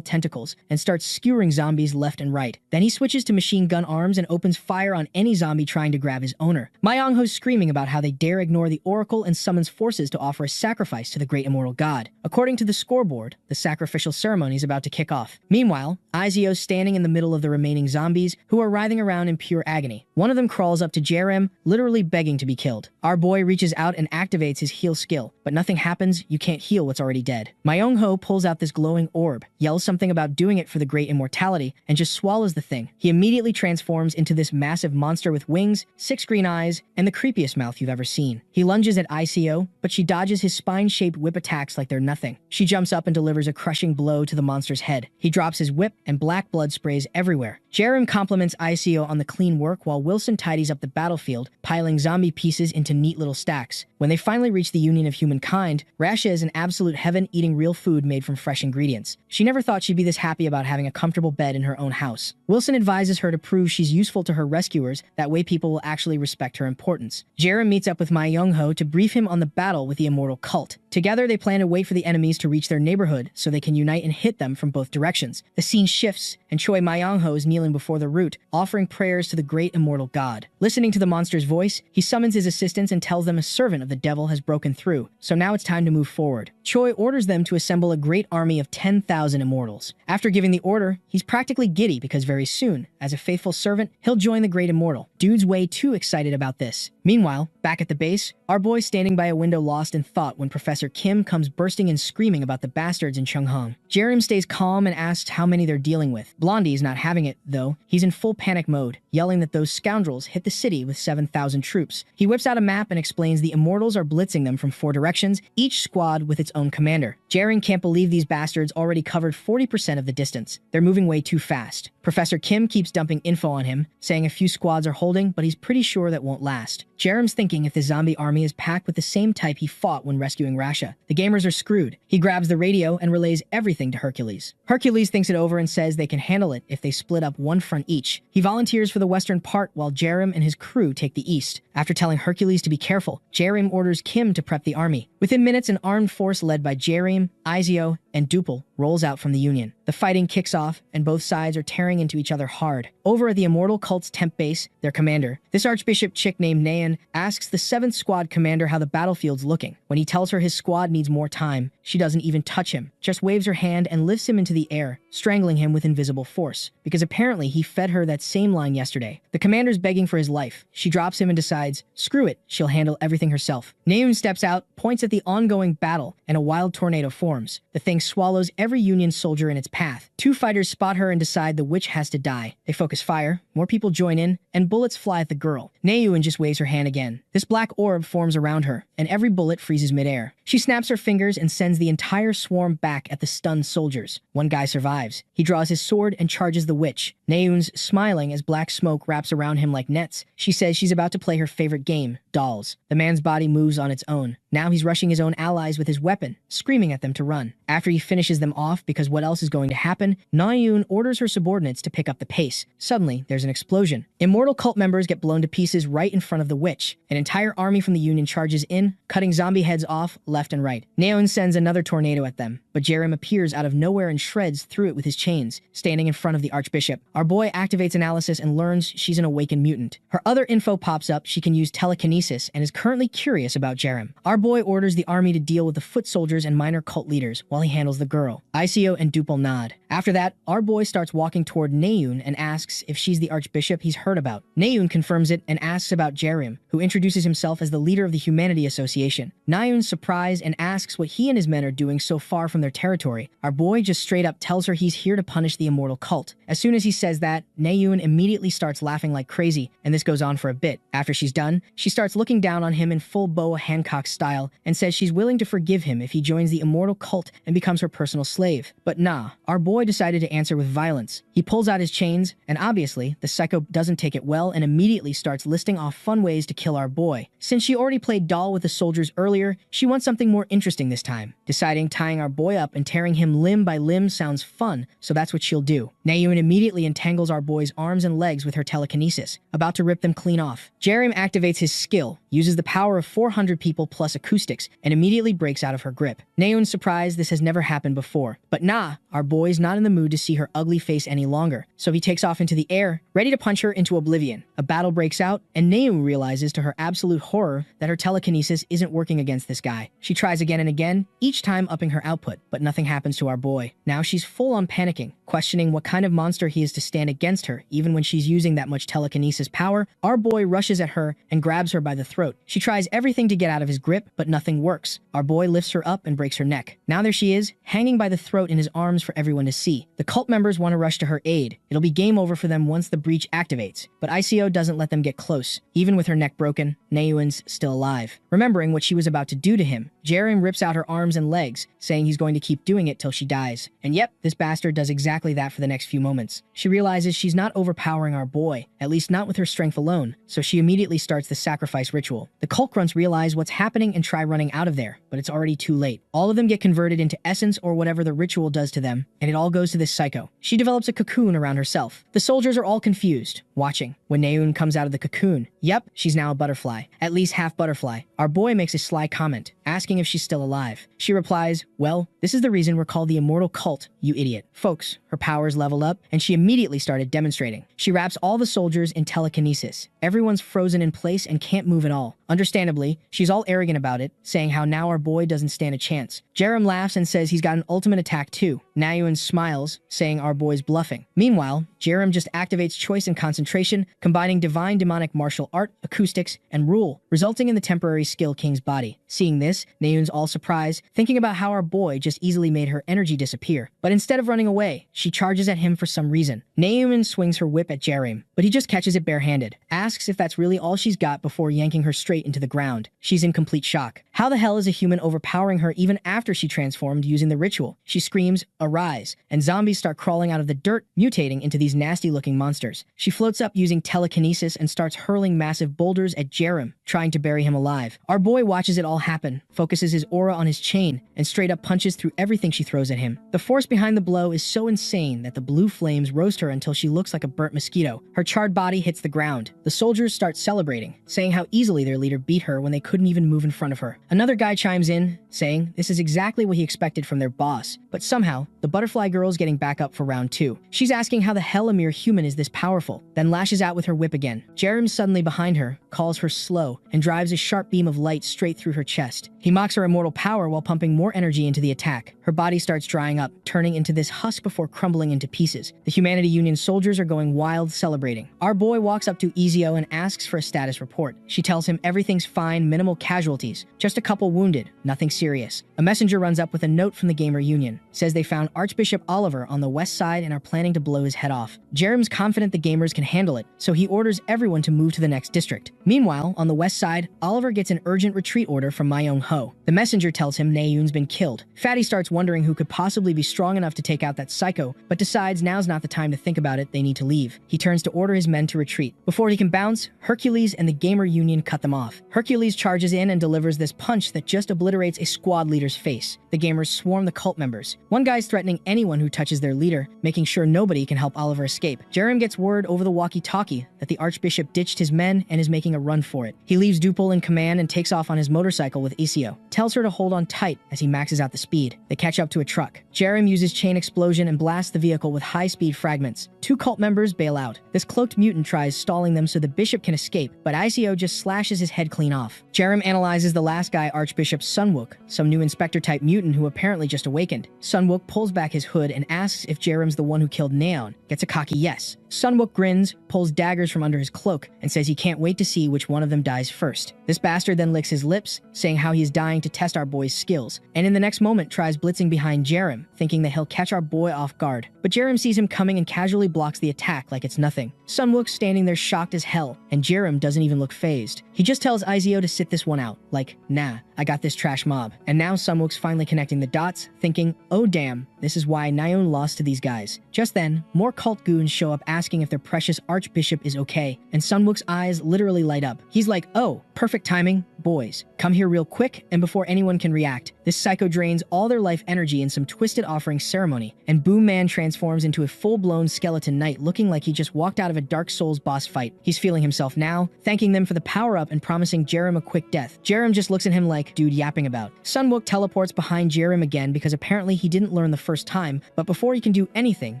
tentacles, and starts skewering zombies left and right. Then he switches to machine gun arms and opens fire on any zombie trying to grab his owner. Myung-ho's screaming about how they dare ignore the oracle and summons forces to offer a sacrifice to the great immortal god. According to the scoreboard, the sacrificial ceremony is about to kick off. Meanwhile, Izio's standing in the middle of the remaining zombies, who are writhing around in pure agony. One of them crawls up to Jerem, literally begging to be killed. Our boy reaches out and activates his heal skill, but nothing happens. You can't heal what's already dead. Myung-ho pulls out this glowing orb, yells something about doing it for the great immortality, and just swallows the thing. He immediately transforms into this massive monster with wings, 6 green eyes, and the creepiest mouth you've ever seen. He lunges at ICO, but she dodges his spine-shaped whip attacks like they're nothing. She jumps up and delivers a crushing blow to the monster's head. He drops his whip, and black blood sprays everywhere. Jerem compliments ICO on the clean work while Wilson tidies up the battlefield, piling zombie pieces into neat little stacks. When they finally reach the Union of Humankind, Rasha is in absolute heaven eating real food made from fresh ingredients. She never thought she'd be this happy about having a comfortable bed in her own house. Wilson advises her to prove she's useful to her rescuers, that way people will actually respect her importance. Jerem meets up with Myung-ho to brief him on the battle with the immortal cult. Together, they plan to wait for the enemies to reach their neighborhood so they can unite and hit them from both directions. The scene shifts, and Choi Myung-ho is kneeling before the root, offering prayers to the great immortal god. Listening to the monster's voice, he summons his assistants and tells them a servant of the devil has broken through, so now it's time to move forward. Choi orders them to assemble a great army of 10,000 immortals. After giving the order, he's practically giddy because very soon, as a faithful servant, he'll join the great immortal. Dude's way too excited about this. Meanwhile, back at the base, our boy's standing by a window lost in thought when Professor Kim comes bursting and screaming about the bastards in Chunghong. Jerem stays calm and asks how many they're dealing with. Blondie's not having it, though. He's in full panic mode, yelling that those scoundrels hit the city with 7,000 troops. He whips out a map and explains the immortals are blitzing them from 4 directions, each squad with its own commander. Jerem can't believe these bastards already covered 40% of the distance. They're moving way too fast. Professor Kim keeps dumping info on him, saying a few squads are holding, but he's pretty sure that won't last. Jerem's thinking if the zombie army is packed with the same type he fought when rescuing Rasha, the gamers are screwed. He grabs the radio and relays everything to Hercules. Hercules thinks it over and says they can handle it if they split up one front each. He volunteers for the western part while Jerem and his crew take the east. After telling Hercules to be careful, Jerem orders Kim to prep the army. Within minutes, an armed force led by Jerem, Izio, and Dupel rolls out from the Union. The fighting kicks off, and both sides are tearing into each other hard. Over at the Immortal Cult's temp base, their commander, this archbishop chick named Naeun, asks the 7th Squad commander how the battlefield's looking. When he tells her his squad needs more time, she doesn't even touch him, just waves her hand and lifts him into the air, strangling him with invisible force, because apparently he fed her that same line yesterday. The commander's begging for his life. She drops him and decides, screw it, she'll handle everything herself. Naeun steps out, points at the ongoing battle, and a wild tornado forms. The thing swallows every Union soldier in its path. 2 fighters spot her and decide the witch has to die. They focus fire, more people join in, and bullets fly at the girl. Naeun just waves her hand again. This black orb forms around her, and every bullet freezes midair. She snaps her fingers and sends the entire swarm back at the stunned soldiers. One guy survives. He draws his sword and charges the witch. Naeun's smiling as black smoke wraps around him like nets. She says she's about to play her favorite game, dolls. The man's body moves on its own. Now he's rushing his own allies with his weapon, screaming at them to run. After he finishes them off because what else is going to happen, Naeun orders her subordinates to pick up the pace. Suddenly, there's an explosion. Immortal cult members get blown to pieces right in front of the witch. An entire army from the Union charges in, cutting zombie heads off left and right. Naeun sends another tornado at them, but Jerem appears out of nowhere and shreds through it with his chains, standing in front of the archbishop. Our boy activates analysis and learns she's an awakened mutant. Her other info pops up. She can use telekinesis and is currently curious about Jerem. Our boy orders the army to deal with the foot soldiers and minor cult leaders while he handles the girl. Icio and Dupel nod. After that, our boy starts walking toward Naeun and asks if she's the archbishop he's heard heard about. Naeun confirms it and asks about Jerim, who introduces himself as the leader of the Humanity Association. Naeun's surprised and asks what he and his men are doing so far from their territory. Our boy just straight up tells her he's here to punish the immortal cult. As soon as he says that, Naeun immediately starts laughing like crazy, and this goes on for a bit. After she's done, she starts looking down on him in full Boa Hancock style and says she's willing to forgive him if he joins the immortal cult and becomes her personal slave. But nah, our boy decided to answer with violence. He pulls out his chains, and obviously, the psycho doesn't take it well and immediately starts listing off fun ways to kill our boy. Since she already played doll with the soldiers earlier, she wants something more interesting this time. Deciding tying our boy up and tearing him limb by limb sounds fun, so that's what she'll do. Naeun immediately entangles our boy's arms and legs with her telekinesis, about to rip them clean off. Jerim activates his skill, uses the power of 400 people plus acoustics, and immediately breaks out of her grip. Naeun's surprised this has never happened before. But nah, our boy's not in the mood to see her ugly face any longer, so he takes off into the air, ready to punch her into oblivion. A battle breaks out, and Naeun realizes to her absolute horror that her telekinesis isn't working against this guy. She tries again and again, each time upping her output, but nothing happens to our boy. Now she's full on panicking, questioning what kind of monster he is to stand against her, even when she's using that much telekinesis power. Our boy rushes at her and grabs her by the throat. She tries everything to get out of his grip, but nothing works. Our boy lifts her up and breaks her neck. Now there she is, hanging by the throat in his arms for everyone to see. The cult members want to rush to her aid. It'll be game over for them once the breach activates, but ICO doesn't let them get close. Even with her neck broken, Naeun's still alive. Remembering what she was about to do to him, Jerim rips out her arms and legs, saying he's going to keep doing it till she dies. And yep, this bastard does exactly that for the next few moments. She realizes she's not overpowering our boy, at least not with her strength alone, so she immediately starts the sacrifice ritual. The cult grunts realize what's happening and try running out of there, but it's already too late. All of them get converted into essence or whatever the ritual does to them, and it all goes to this psycho. She develops a cocoon around herself. The soldiers are all confused, watching. When Naeun comes out of the cocoon, yep, she's now a butterfly, at least half butterfly. Our boy makes a sly comment, asking if she's still alive. She replies, well, this is the reason we're called the immortal cult, you idiot. Folks, her powers level up, and she immediately started demonstrating. She wraps all the soldiers in telekinesis. Everyone's frozen in place and can't move at all. Understandably, she's all arrogant about it, saying how now our boy doesn't stand a chance. Jerim laughs and says he's got an ultimate attack too. Naeun smiles, saying our boy's bluffing. Meanwhile, Jerim just activates choice and concentration, combining divine demonic martial art, acoustics, and rule, resulting in the temporary skill king's body. Seeing this, Naeun's all surprised, thinking about how our boy just easily made her energy disappear. But instead of running away, she charges at him for some reason. Naeun swings her whip at Jerim, but he just catches it barehanded, asks if that's really all she's got before yanking her straight into the ground. She's in complete shock. How the hell is a human overpowering her even after she transformed using the ritual? She screams, arise, and zombies start crawling out of the dirt, mutating into these nasty-looking monsters. She floats up using telekinesis and starts hurling massive boulders at Jerim, trying to bury him alive. Our boy watches it all happen, focuses his aura on his chain, and straight up punches through everything she throws at him. The force behind the blow is so insane that the blue flames roast her until she looks like a burnt mosquito. Her charred body hits the ground. The soldiers start celebrating, saying how easily their leader beat her when they couldn't even move in front of her. Another guy chimes in, saying this is exactly what he expected from their boss, but somehow, the butterfly girl's getting back up for round 2. She's asking how the hell a mere human is this powerful, then lashes out with her whip again. Jerim's suddenly behind her, calls her slow, and drives a sharp beam of light straight through her chest. He mocks her immortal power while pumping more energy into the attack. Her body starts drying up, turning into this husk before crumbling into pieces. The Humanity Union soldiers are going wild, celebrating. Our boy walks up to Ezio and asks for a status report. She tells him everything's fine, minimal casualties, just a couple wounded, nothing serious. A messenger runs up with a note from the Gamer Union. Says they found Archbishop Oliver on the west side and are planning to blow his head off. Jerim's confident the gamers can handle it, so he orders everyone to move to the next district. Meanwhile, on the west side, Oliver gets an urgent retreat order from Myung-ho. The messenger tells him Naeun's been killed. Fatty starts wondering who could possibly be strong enough to take out that psycho, but decides now's not the time to think about it, they need to leave. He turns to order his men to retreat. Before he can bounce, Hercules and the Gamer Union cut them off. Hercules charges in and delivers this punch that just obliterates a squad leader's face. The gamers swarm the cult members. One guy's threatening anyone who touches their leader, making sure nobody can help Oliver escape. Jerim gets word over the walkie-talkie that the Archbishop ditched his men and is making a run for it. He leaves Dupul in command and takes off on his motorcycle with Isio. Tells her to hold on tight as he maxes out the speed. They catch up to a truck. Jerim uses chain explosion and blasts the vehicle with high-speed fragments. 2 cult members bail out. This cloaked mutant tries stalling them so the bishop can escape, but Isio just slashes his head clean off. Jerim analyzes the last guy, Archbishop Sunwook, some new inspector-type mutant who apparently just awakened. Sunwook pulls back his hood and asks if Jerim's the one who killed Neon. Gets a cocky yes. Sunwook grins, pulls daggers from under his cloak, and says he can't wait to see which one of them dies first. This bastard then licks his lips, saying how he is dying to test our boy's skills, and in the next moment tries blitzing behind Jerem, thinking that he'll catch our boy off guard. But Jerem sees him coming and casually blocks the attack like it's nothing. Sunwook's standing there shocked as hell, and Jerem doesn't even look phased. He just tells Izio to sit this one out, like, nah, I got this trash mob. And now Sunwook's finally connecting the dots, thinking, oh damn, this is why Nyon lost to these guys. Just then, more cult goons show up asking if their precious archbishop is okay, and Sunwook's eyes literally light up. He's like, oh, perfect timing, boys. Come here real quick, and before anyone can react, this psycho drains all their life energy in some twisted offering ceremony, and Boom Man transforms into a full-blown skeleton knight looking like he just walked out of a Dark Souls boss fight. He's feeling himself now, thanking them for the power-up and promising Jerem a quick death. Jerem just looks at him like, dude yapping about. Sunwook teleports behind Jerem again because apparently he didn't learn the first time, but before he can do anything,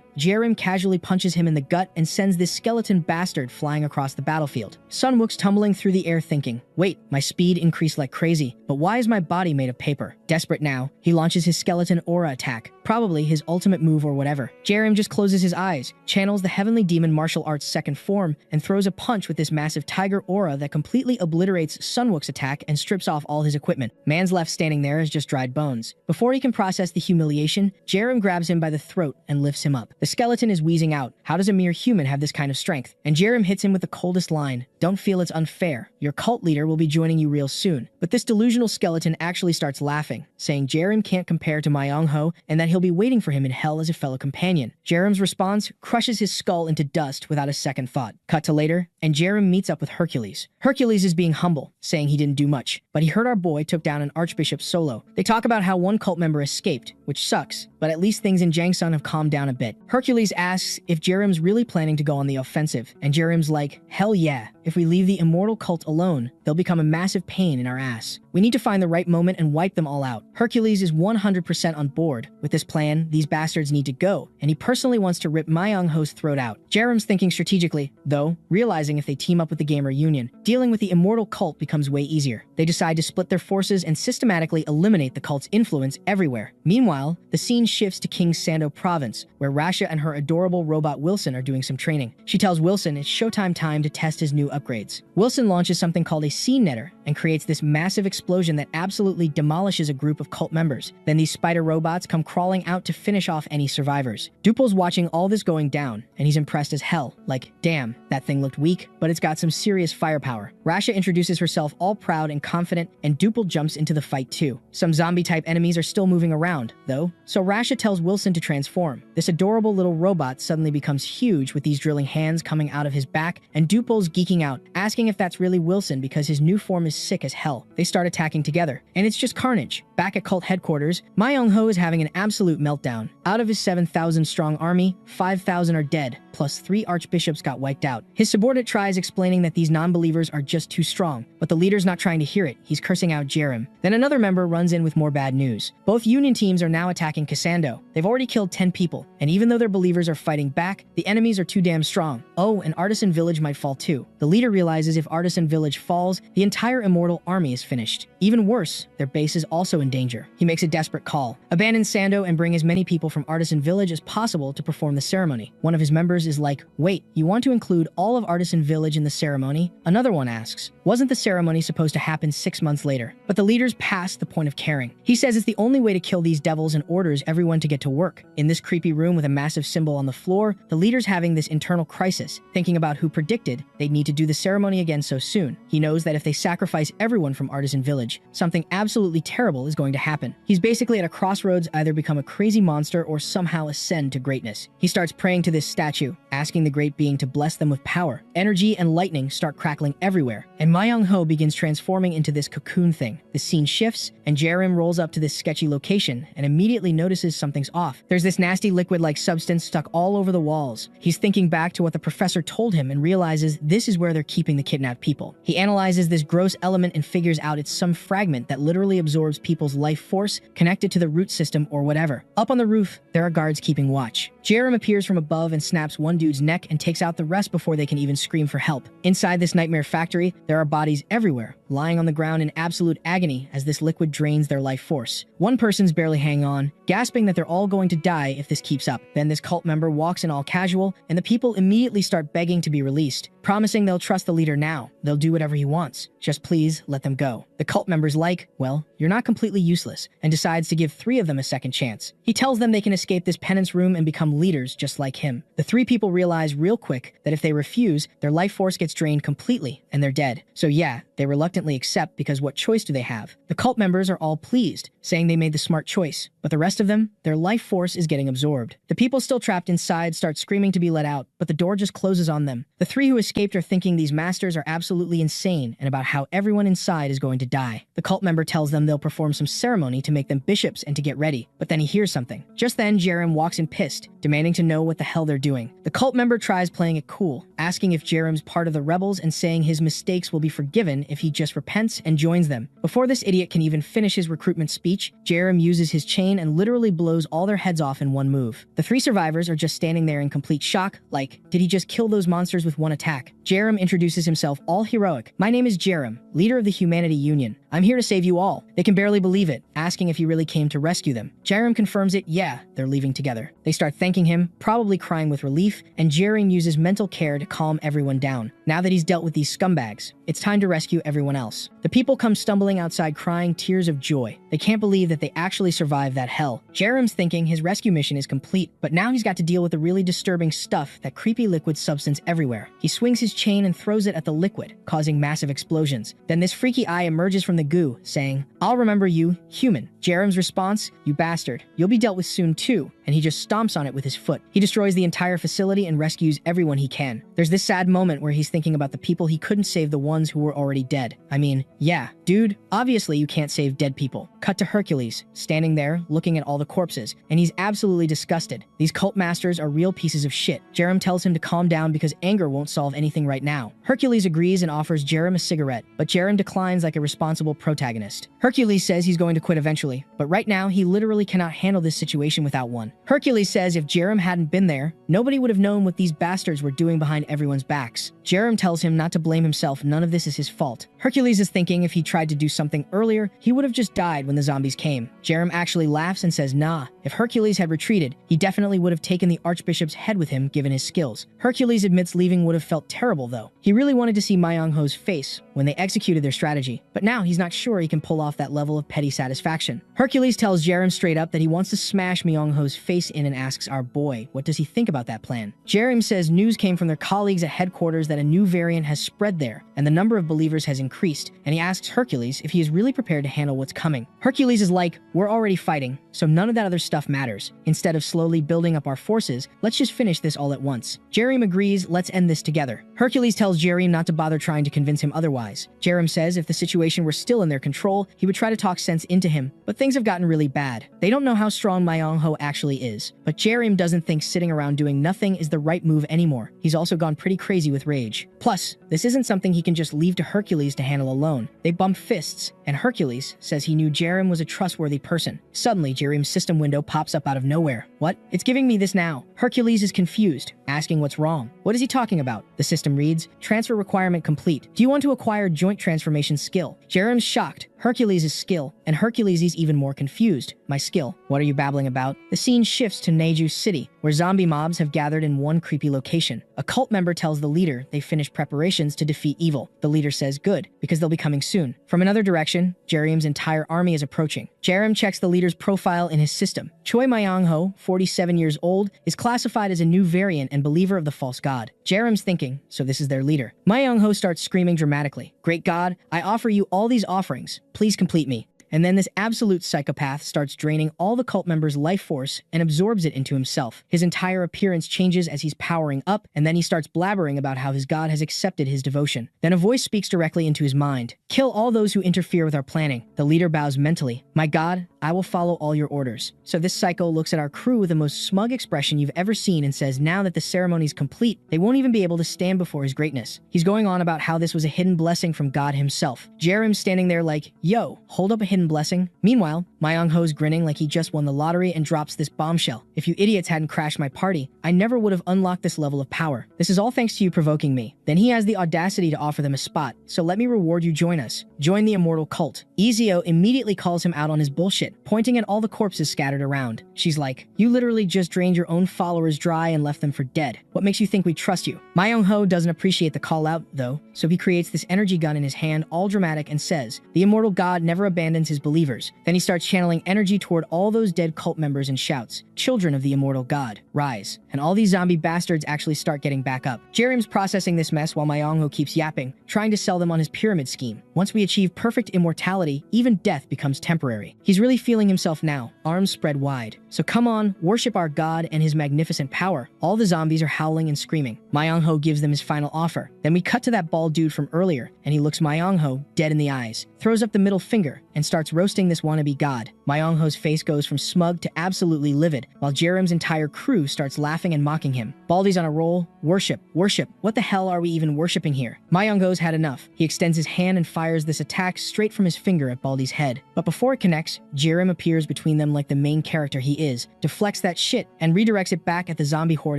Jerem casually punches him in the gut and sends this skeleton bastard flying across the battlefield. Sunwook's tumbling through the air thinking, wait, my speed increased like crazy, but why is my body made of paper? Desperate now, he launches his skeleton aura attack, probably his ultimate move or whatever. Jerem just closes his eyes, channels the heavenly demon martial arts second form, and throws a punch with this massive tiger aura that completely obliterates Sunwook's attack and strips off all his equipment. Man's left standing there as just dried bones. Before he can process the humiliation, Jerem grabs him by the throat and lifts him up. The skeleton is wheezing out. How does a mere human have this kind of strength? And Jerem hits him with the coldest line. Don't feel it's unfair. Your cult leader will be joining you real soon. But this delusional skeleton actually starts laughing, saying Jerem can't compare to Myung-ho and that he'll be waiting for him in hell as a fellow companion. Jerem's response crushes his skull into dust without a second thought. Cut to later, and Jerem meets up with Hercules. Hercules is being humble, saying he didn't do much, but he heard our boy took down an archbishop solo. They talk about how one cult member escaped, which sucks, but at least things in Jangsun have calmed down a bit. Hercules asks if Jerem's really planning to go on the offensive, and Jerem's like, hell yeah. If we leave the immortal cult alone, they'll become a massive pain in our ass. We need to find the right moment and wipe them all out. Hercules is 100% on board. With this plan, these bastards need to go, and he personally wants to rip Myung-ho's throat out. Jerem's thinking strategically, though, realizing if they team up with the Gamer Union, dealing with the immortal cult becomes way easier. They decide to split their forces and systematically eliminate the cult's influence everywhere. Meanwhile, the scene shifts to King Sando province, where Rasha and her adorable robot Wilson are doing some training. She tells Wilson it's showtime time to test his new upgrades. Wilson launches something called a scene netter and creates this massive explosion that absolutely demolishes a group of cult members. Then these spider robots come crawling out to finish off any survivors. Duple's watching all this going down, and he's impressed as hell, like, damn, that thing looked weak, but it's got some serious firepower. Rasha introduces herself all proud and confident, and Duple jumps into the fight too. Some zombie-type enemies are still moving around, though, so Rasha tells Wilson to transform. This adorable little robot suddenly becomes huge with these drilling hands coming out of his back, and Duple's geeking out, asking if that's really Wilson because his new form is sick as hell. They start attacking together, and it's just carnage. Back at cult headquarters, Myung-ho is having an absolute meltdown. Out of his 7,000-strong army, 5,000 are dead, plus 3 archbishops got wiped out. His subordinate tries explaining that these non-believers are just too strong, but the leader's not trying to hear it. He's cursing out Jerem. Then another member runs in with more bad news. Both Union teams are now attacking Cassando. They've already killed 10 people, and even though their believers are fighting back, the enemies are too damn strong. Oh, and Artisan Village might fall too. The leader realizes if Artisan Village falls, the entire immortal army is finished. Even worse, their base is also in danger. He makes a desperate call. Abandon Sando and bring as many people from Artisan Village as possible to perform the ceremony. One of his members is like, wait, you want to include all of Artisan Village in the ceremony? Another one asks, wasn't the ceremony supposed to happen 6 months later? But the leader's past the point of caring. He says it's the only way to kill these devils and orders everyone to get to work. In this creepy room with a massive symbol on the floor, the leader's having this internal crisis, thinking about who predicted they'd need to do the ceremony again so soon. He knows that if they sacrifice everyone from Artisan Village, something absolutely terrible is going to happen. He's basically at a crossroads, either become a crazy monster or somehow ascend to greatness. He starts praying to this statue, asking the great being to bless them with power. Energy and lightning start crackling everywhere, and Myung-ho begins transforming into this cocoon thing. The scene shifts, and Jerem rolls up to this sketchy location and immediately notices something's off. There's this nasty liquid-like substance stuck all over the walls. He's thinking back to what the professor told him and realizes this is where they're keeping the kidnapped people. He analyzes this gross element and figures out it's some fragment that literally absorbs people's life force connected to the root system or whatever. Up on the roof, there are guards keeping watch. Jerem appears from above and snaps one dude's neck and takes out the rest before they can even scream for help. Inside this nightmare factory, there are bodies everywhere, lying on the ground in absolute agony as this liquid drains their life force. One person's barely hanging on, gasping that they're all going to die if this keeps up. Then this cult member walks in all casual, and the people immediately start begging to be released, promising they'll trust the leader now. They'll do whatever he wants. Just please let them go. The cult member's like, well, you're not completely useless, and decides to give 3 of them a second chance. He tells them they can escape this penance room and become leaders just like him. The 3 people realize real quick that if they refuse, their life force gets drained completely and they're dead. So yeah, they reluctantly accept because what choice do they have? The cult members are all pleased, saying they made the smart choice. But the rest of them, their life force is getting absorbed. The people still trapped inside start screaming to be let out, but the door just closes on them. The 3 who escaped are thinking these masters are absolutely insane and about how everyone inside is going to die. The cult member tells them they'll perform some ceremony to make them bishops and to get ready, but then he hears something. Just then, Jerem walks in pissed, demanding to know what the hell they're doing. The cult member tries playing it cool, asking if Jerem's part of the rebels and saying his mistakes will be forgiven if he just repents and joins them. Before this idiot can even finish his recruitment speech, Jerem uses his chain and literally blows all their heads off in one move. The 3 survivors are just standing there in complete shock, like, did he just kill those monsters with one attack? Jerem introduces himself all heroic. My name is Jerem, leader of the Humanity Union. I'm here to save you all. They can barely believe it, asking if he really came to rescue them. Jerem confirms it, yeah, they're leaving together. They start thanking him, probably crying with relief, and Jerem uses mental care to calm everyone down. Now that he's dealt with these scumbags, it's time to rescue everyone else. The people come stumbling outside crying tears of joy. They can't believe that they actually survived that hell. Jerem's thinking his rescue mission is complete, but now he's got to deal with the really disturbing stuff, that creepy liquid substance everywhere. He swings his chain and throws it at the liquid, causing massive explosions. Then this freaky eye emerges from the goo, saying, I'll remember you, human. Jerem's response, you bastard. You'll be dealt with soon too, and he just stomps on it with his foot. He destroys the entire facility and rescues everyone he can. There's this sad moment where he's thinking about the people he couldn't save, the ones who were already dead. I mean, yeah, dude, obviously you can't save dead people. Cut to Hercules, standing there, looking at all the corpses, and he's absolutely disgusted. These cult masters are real pieces of shit. Jerem tells him to calm down because anger won't solve anything right now. Hercules agrees and offers Jerem a cigarette, but Jerem declines like a responsible protagonist. Hercules says he's going to quit eventually, but right now he literally cannot handle this situation without one. Hercules says if Jerem hadn't been there, nobody would have known what these bastards were doing behind everyone's backs. Jerem tells him not to blame himself, none of this is his fault. Hercules is thinking if he tried to do something earlier, he would have just died when the zombies came. Jerem actually laughs and says nah, if Hercules had retreated, he definitely would have taken the Archbishop's head with him given his skills. Hercules admits leaving would have felt terrible though. He really wanted to see Myung-ho's face when they executed their strategy, but now he's not sure he can pull off that level of petty satisfaction. Hercules tells Jerem straight up that he wants to smash Myung-ho's face in and asks our boy, what does he think about that plan? Jerem says news came from their colleagues at headquarters that a new variant has spread there, and the number of believers has increased, and he asks Hercules if he is really prepared to handle what's coming. Hercules is like, we're already fighting, so none of that other stuff matters. Instead of slowly building up our forces, let's just finish this all at once. Jerem agrees, let's end this together. Hercules tells Jerem not to bother trying to convince him otherwise. Jerem says if the situation were still in their control, he would try to talk sense into him, but things have gotten really bad. They don't know how strong Myung-ho actually is, but Jerem doesn't think sitting around doing nothing is the right move anymore. He's also gone pretty crazy with rage. Plus, this isn't something he can just leave to Hercules to handle alone. They bump fists, and Hercules says he knew Jerem was a trustworthy person. Suddenly, Jerem's system window pops up out of nowhere. What? It's giving me this now. Hercules is confused, asking what's wrong. What is he talking about? The system reads, transfer requirement complete. Do you want to acquire joint transformation skill? Jerem's shocked. Hercules' skill, and Hercules is even more confused. My skill. What are you babbling about? The scene shifts to Neju City, where zombie mobs have gathered in one creepy location. A cult member tells the leader they've finished preparations to defeat evil. The leader says good, because they'll be coming soon. From another direction, Jerem's entire army is approaching. Jerem checks the leader's profile in his system. Choi Myung-ho, 47 years old, is classified as a new variant and believer of the false god. Jerem's thinking, so this is their leader. Myung-ho starts screaming dramatically. Great God, I offer you all these offerings. Please complete me. And then this absolute psychopath starts draining all the cult members' life force and absorbs it into himself. His entire appearance changes as he's powering up, and then he starts blabbering about how his god has accepted his devotion. Then a voice speaks directly into his mind. Kill all those who interfere with our planning. The leader bows mentally. My god, I will follow all your orders. So this psycho looks at our crew with the most smug expression you've ever seen and says now that the ceremony's complete, they won't even be able to stand before his greatness. He's going on about how this was a hidden blessing from God himself. Jerem's standing there like, yo, hold up a hidden blessing? Meanwhile, Myung-ho's grinning like he just won the lottery and drops this bombshell. If you idiots hadn't crashed my party, I never would have unlocked this level of power. This is all thanks to you provoking me. Then he has the audacity to offer them a spot. So let me reward you, join us. Join the immortal cult. Ezio immediately calls him out on his bullshit, pointing at all the corpses scattered around. She's like, you literally just drained your own followers dry and left them for dead. What makes you think we trust you? Myung-ho doesn't appreciate the call out though, so he creates this energy gun in his hand, all dramatic, and says, the immortal god never abandons his believers. Then he starts channeling energy toward all those dead cult members and shouts, children of the immortal god, rise. And all these zombie bastards actually start getting back up. Jerem's processing this mess while Myung-ho keeps yapping, trying to sell them on his pyramid scheme. Once we achieve perfect immortality, even death becomes temporary. He's really feeling himself now, arms spread wide. So come on, worship our god and his magnificent power. All the zombies are howling and screaming. Myung-ho gives them his final offer. Then we cut to that bald dude from earlier, and he looks Myung-ho dead in the eyes, throws up the middle finger, and starts roasting this wannabe god. Myung-ho's face goes from smug to absolutely livid, while Jerem's entire crew starts laughing and mocking him. Baldy's on a roll. Worship, worship. What the hell are we even worshiping here? Myung-ho's had enough. He extends his hand and fires this attack straight from his finger at Baldy's head. But before it connects, Jerem appears between them like the main character he is, deflects that shit, and redirects it back at the zombie horde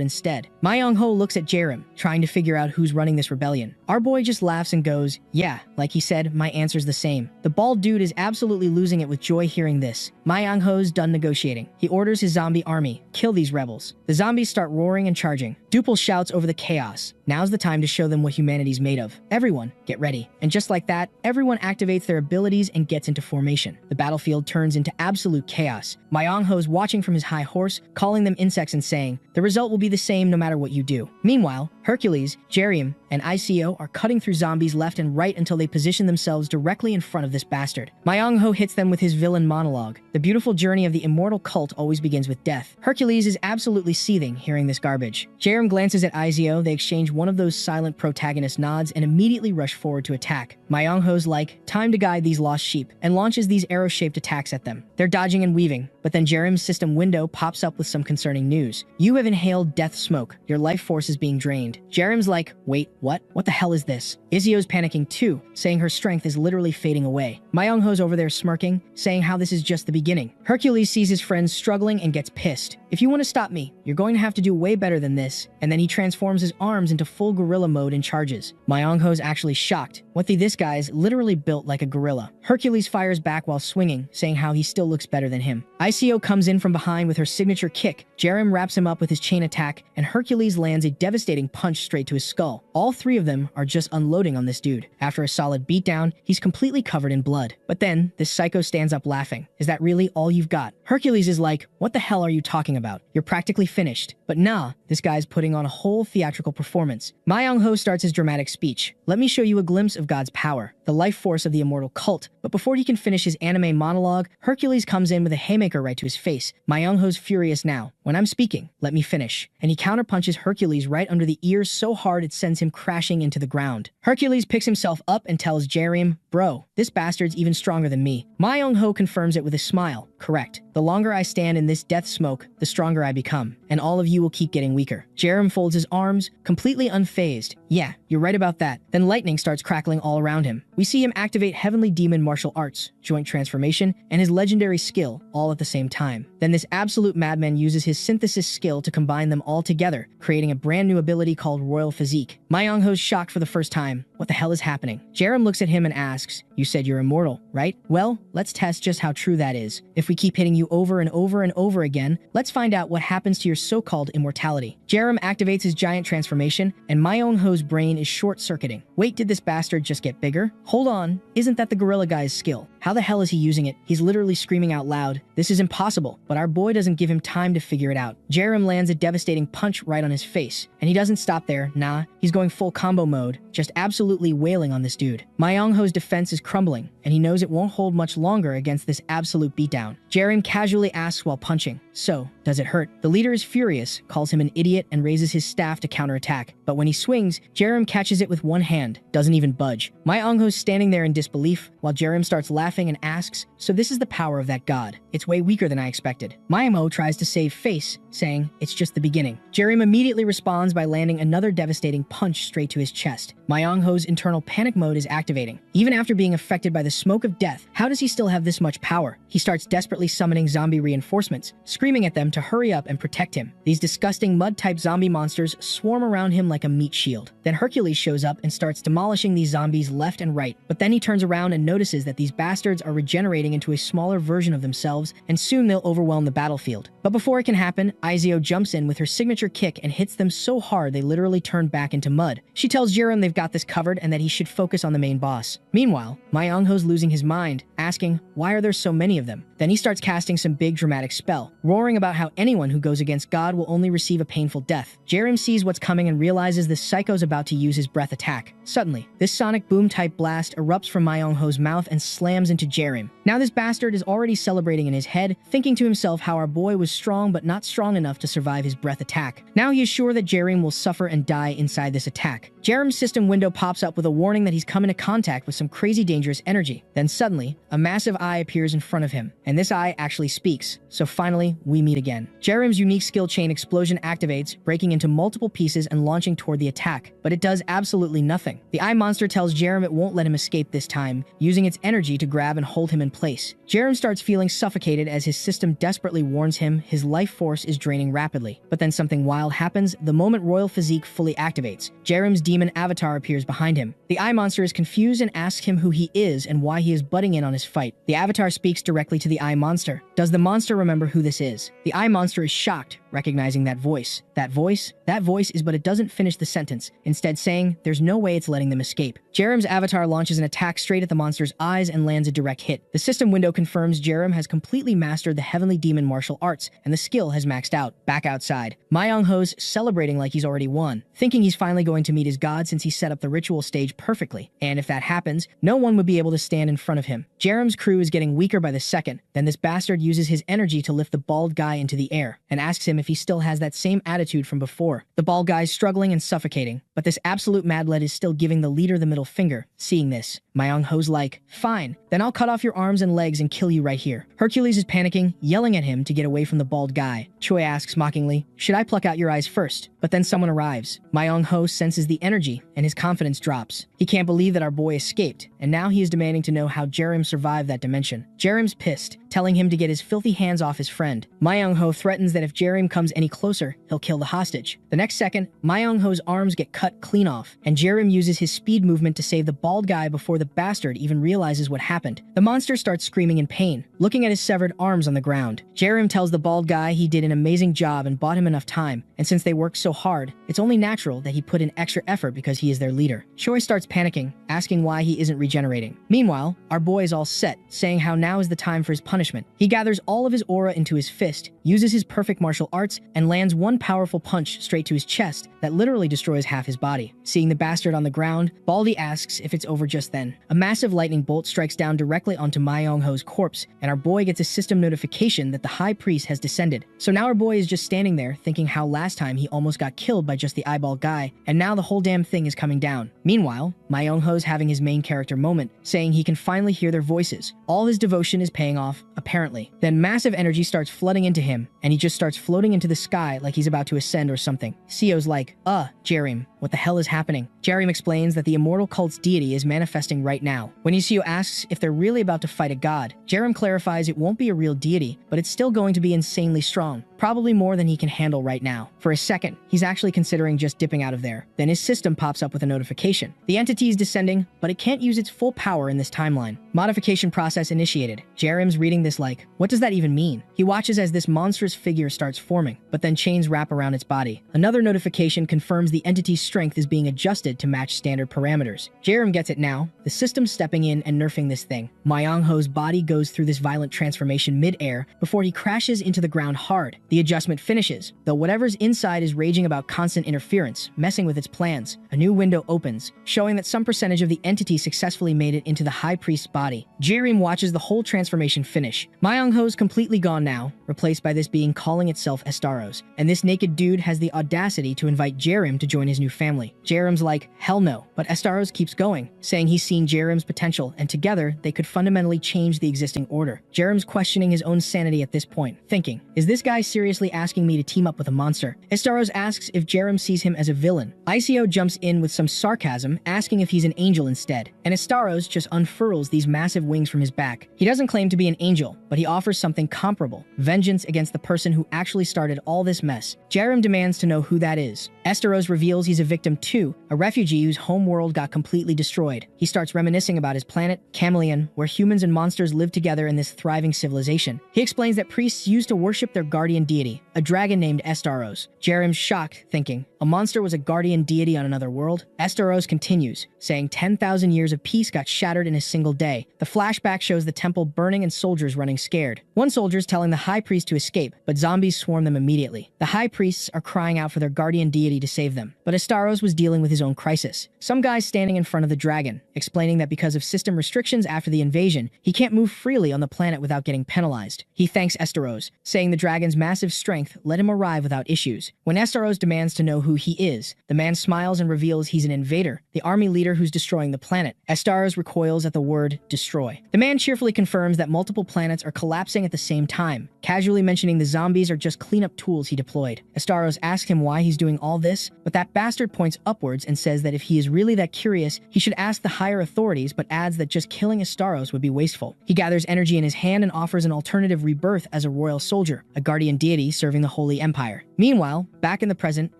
instead. Myung-ho looks at Jerem, trying to figure out who's running this rebellion. Our boy just laughs and goes, yeah, like he said, my answer's the same. The bald dude is absolutely losing it with joy hearing this. Myung-ho's done negotiating. He orders his zombie army, kill these rebels. The zombies start roaring and charging. Dupel shouts over the chaos. Now's the time to show them what humanity's made of. Everyone, get ready. And just like that, everyone activates their abilities and gets into formation. The battlefield turns into absolute chaos. Myung-ho's watching from his high horse, calling them insects and saying, the result will be the same no matter what you do. Meanwhile, Hercules, Jerem, and ICO are cutting through zombies left and right until they position themselves directly in front of this bastard. Myung-ho hits them with his villain monologue. The beautiful journey of the immortal cult always begins with death. Hercules is absolutely seething hearing this garbage. Jerem glances at ICO, they exchange one of those silent protagonist nods and immediately rush forward to attack. Myung-ho's like, time to guide these lost sheep, and launches these arrow-shaped attacks at them. They're dodging and weaving, but then Jerem's system window pops up with some concerning news. You have inhaled death smoke. Your life force is being drained. Jerem's like, wait, what? What the hell is this? Izio's panicking too, saying her strength is literally fading away. Myung-ho's over there smirking, saying how this is just the beginning. Hercules sees his friends struggling and gets pissed. If you want to stop me, you're going to have to do way better than this. And then he transforms his arms into full gorilla mode and charges. Myung-ho's actually shocked. This guy's literally built like a gorilla. Hercules fires back while swinging, saying how he still looks better than him. ICO comes in from behind with her signature kick. Jerem wraps him up with his chain attack, and Hercules lands a devastating punch straight to his skull. All three of them are just unloading on this dude. After a solid beatdown, he's completely covered in blood. But then, this psycho stands up laughing. Is that really all you've got? Hercules is like, what the hell are you talking about? You're practically finished. But nah, this guy's putting on a whole theatrical performance. Myung-ho starts his dramatic speech. Let me show you a glimpse of God's power, the life force of the immortal cult. But before he can finish his anime monologue, Hercules comes in with a haymaker right to his face. Myung-ho's furious now. When I'm speaking, let me finish. And he counterpunches Hercules right under the ears so hard it sends him crashing into the ground. Hercules picks himself up and tells Jerem, bro, this bastard's even stronger than me. Myung-ho confirms it with a smile. Correct. The longer I stand in this death smoke, the stronger I become, and all of you will keep getting weaker. Jerem folds his arms, completely unfazed. Yeah, you're right about that. Then lightning starts crackling all around him. We see him activate Heavenly Demon Martial Arts, Joint Transformation, and his legendary skill, all at the same time. Then this absolute madman uses his synthesis skill to combine them all together, creating a brand new ability called Royal Physique. Myung-ho's shocked for the first time. What the hell is happening? Jerem looks at him and asks, you said you're immortal, right? Well, let's test just how true that is. If we keep hitting you over and over and over again, let's find out what happens to your so-called immortality. Jerem activates his giant transformation, and Myung-ho's brain is short-circuiting. Wait, did this bastard just get bigger? Hold on, isn't that the gorilla guy's skill? How the hell is he using it? He's literally screaming out loud. This is impossible, but our boy doesn't give him time to figure it out. Jerem lands a devastating punch right on his face, and he doesn't stop there, nah. He's going full combo mode, just absolutely wailing on this dude. Myung-ho's defense is crumbling, and he knows it won't hold much longer against this absolute beatdown. Jerem casually asks while punching, so, does it hurt? The leader is furious, calls him an idiot, and raises his staff to counterattack. But when he swings, Jerem catches it with one hand, doesn't even budge. Myung-ho's standing there in disbelief, while Jerem starts laughing laughing and asks, "So this is the power of that god. It's way weaker than I expected." Mayamo tries to save face, saying, "It's just the beginning." Jerim immediately responds by landing another devastating punch straight to his chest. Myongho's internal panic mode is activating. Even after being affected by the smoke of death, how does he still have this much power? He starts desperately summoning zombie reinforcements, screaming at them to hurry up and protect him. These disgusting mud-type zombie monsters swarm around him like a meat shield. Then Hercules shows up and starts demolishing these zombies left and right. But then he turns around and notices that these bastards are regenerating into a smaller version of themselves, and soon they'll overwhelm the battlefield. But before it can happen, Izio jumps in with her signature kick and hits them so hard they literally turn back into mud. She tells Jerim they've got this covered and that he should focus on the main boss. Meanwhile, Myongho's losing his mind, asking, why are there so many of them? Then he starts casting some big dramatic spell, roaring about how anyone who goes against God will only receive a painful death. Jerim sees what's coming and realizes this psycho's about to use his breath attack. Suddenly, this sonic boom-type blast erupts from Myongho's mouth and slams into Jerim. Now this bastard is already celebrating in his head, thinking to himself how our boy was strong but not strong enough to survive his breath attack. Now he is sure that Jerim will suffer and die inside this attack. Jerim's system window pops up with a warning that he's come into contact with some crazy dangerous energy. Then suddenly, a massive eye appears in front of him, and this eye actually speaks. So finally, we meet again. Jerim's unique skill chain explosion activates, breaking into multiple pieces and launching toward the attack, but it does absolutely nothing. The eye monster tells Jerim it won't let him escape this time, using its energy to grab and hold him in place. Jerim starts feeling suffocated as his system desperately warns him his life force is draining rapidly. But then something wild happens the moment Royal Physique fully activates. Jerim's demon avatar appears behind him. The eye monster is confused and asks him who he is and why he is butting in on his fight. The avatar speaks directly to the eye monster. Does the monster remember who this is? The eye monster is shocked, recognizing that voice. That voice is, but it doesn't finish the sentence, instead saying there's no way it's letting them escape. Jerim's avatar launches an attack straight at the monster's eyes and lands a direct hit. The system window confirms Jerim has completely mastered the heavenly demon martial arts, and the skill has maxed out. Back outside, Myongho's celebrating like he's already won, thinking he's finally going to meet his god since he set up the ritual stage perfectly, and if that happens, no one would be able to stand in front of him. Jerim's crew is getting weaker by the second. Then this bastard uses his energy to lift the bald guy into the air, and asks him if he still has that same attitude from before. The bald guy's struggling and suffocating, but this absolute madled is still giving the leader the middle finger. Seeing this, Myongho's like, fine, then I'll cut off your arms and legs and kill you right here. Hercules is panicking, yelling at him to get away from the bald guy. Choi asks mockingly, should I pluck out your eyes first? But then someone arrives. Myongho senses the energy, and his confidence drops. He can't believe that our boy escaped, and now he is demanding to know how Jerim survived that dimension. Jerim's pissed, telling him to get his filthy hands off his friend. Myongho threatens that if Jerim comes any closer, he'll kill the hostage. The next second, Myongho's arms get cut clean off, and Jerim uses his speed movement to save the bald guy before the bastard even realizes what happened. The monster starts screaming in pain, looking at his severed arms on the ground. Jerim tells the bald guy he did an amazing job and bought him enough time, and since they worked so hard, it's only natural that he put in extra effort because he is their leader. Choi starts panicking, asking why he isn't regenerating. Meanwhile, our boy is all set, saying how now is the time for his punishment. He gathers all of his aura into his fist, uses his perfect martial arts, and lands one powerful punch straight to his chest that literally destroys half his body. Seeing the bastard on the ground, Baldy asks if it's over just then. A massive lightning bolt strikes down directly onto Myongho's corpse, and our boy gets a system notification that the high priest has descended. So now our boy is just standing there thinking how last time he almost got killed by just the eyeball guy, and now the whole damn thing is coming down. Meanwhile, Myongho's having his main character moment, saying he can finally hear their voices. All his devotion is paying off, apparently. Then massive energy starts flooding into him, and he just starts floating into the sky like he's about to ascend or something. Sio's like, Jerim, what the hell is happening? Jerim explains that the immortal cult's deity is manifesting right now. When Isio asks if they're really about to fight a god, Jerim clarifies it won't be a real deity, but it's still going to be insanely strong, probably more than he can handle right now. For a second, he's actually considering just dipping out of there. Then his system pops up with a notification. The entity is descending, but it can't use its full power in this timeline. Modification process initiated. Jerim's reading this like, what does that even mean? He watches as this monstrous figure starts forming, but then chains wrap around its body. Another notification confirms the entity's strength is being adjusted to match standard parameters. Jerim gets it now, the system stepping in and nerfing this thing. Myongho's body goes through this violent transformation mid-air before he crashes into the ground hard. The adjustment finishes, though whatever's inside is raging about constant interference, messing with its plans. A new window opens, showing that some percentage of the entity successfully made it into the High Priest's body. Jaerim watches the whole transformation finish. Myung-ho's completely gone now, replaced by this being calling itself Estaros, and this naked dude has the audacity to invite Jaerim to join his new family. Jaerim's like, hell no, but Estaros keeps going, saying he's seen Jaerim's potential, and together they could fundamentally change the existing order. Jaerim's questioning his own sanity at this point, thinking, is this guy seriously asking me to team up with a monster? Estaros asks if Jaerim sees him as a villain. ICO jumps in with some sarcasm, asking if he's an angel instead, and Estaros just unfurls these massive wings from his back. He doesn't claim to be an angel, but he offers something comparable, vengeance against the person who actually started all this mess. Jaerim demands to know who that is. Estaros reveals he's a victim too, a refugee whose home world got completely destroyed. He starts reminiscing about his planet, Chameleon, where humans and monsters live together in this thriving civilization. He explains that priests used to worship their guardian deity, a dragon named Estaros. Jaerim's shocked, thinking, a monster was a guardian deity on another world? Estaros continues, saying 10,000 years of peace got shattered in a single day. The flashback shows the temple burning and soldiers running scared. One soldier's telling the high priest to escape, but zombies swarm them immediately. The high priests are crying out for their guardian deity to save them, but Estaros was dealing with his own crisis. Some guy's standing in front of the dragon, explaining that because of system restrictions after the invasion, he can't move freely on the planet without getting penalized. He thanks Estaros, saying the dragon's massive strength let him arrive without issues. When Estaros demands to know who he is, the man smiles and reveals he's an invader, the army leader who's destroying the planet. Estaros recoils at the word destroy. The man cheerfully confirms that multiple planets are collapsing at the same time, casually mentioning the zombies are just cleanup tools he deployed. Estaros asks him why he's doing all this, but that bastard points upwards and says that if he is really that curious, he should ask the higher authorities, but adds that just killing Estaros would be wasteful. He gathers energy in his hand and offers an alternative rebirth as a royal soldier, a guardian deity serving the Holy Empire. Meanwhile, back in the present,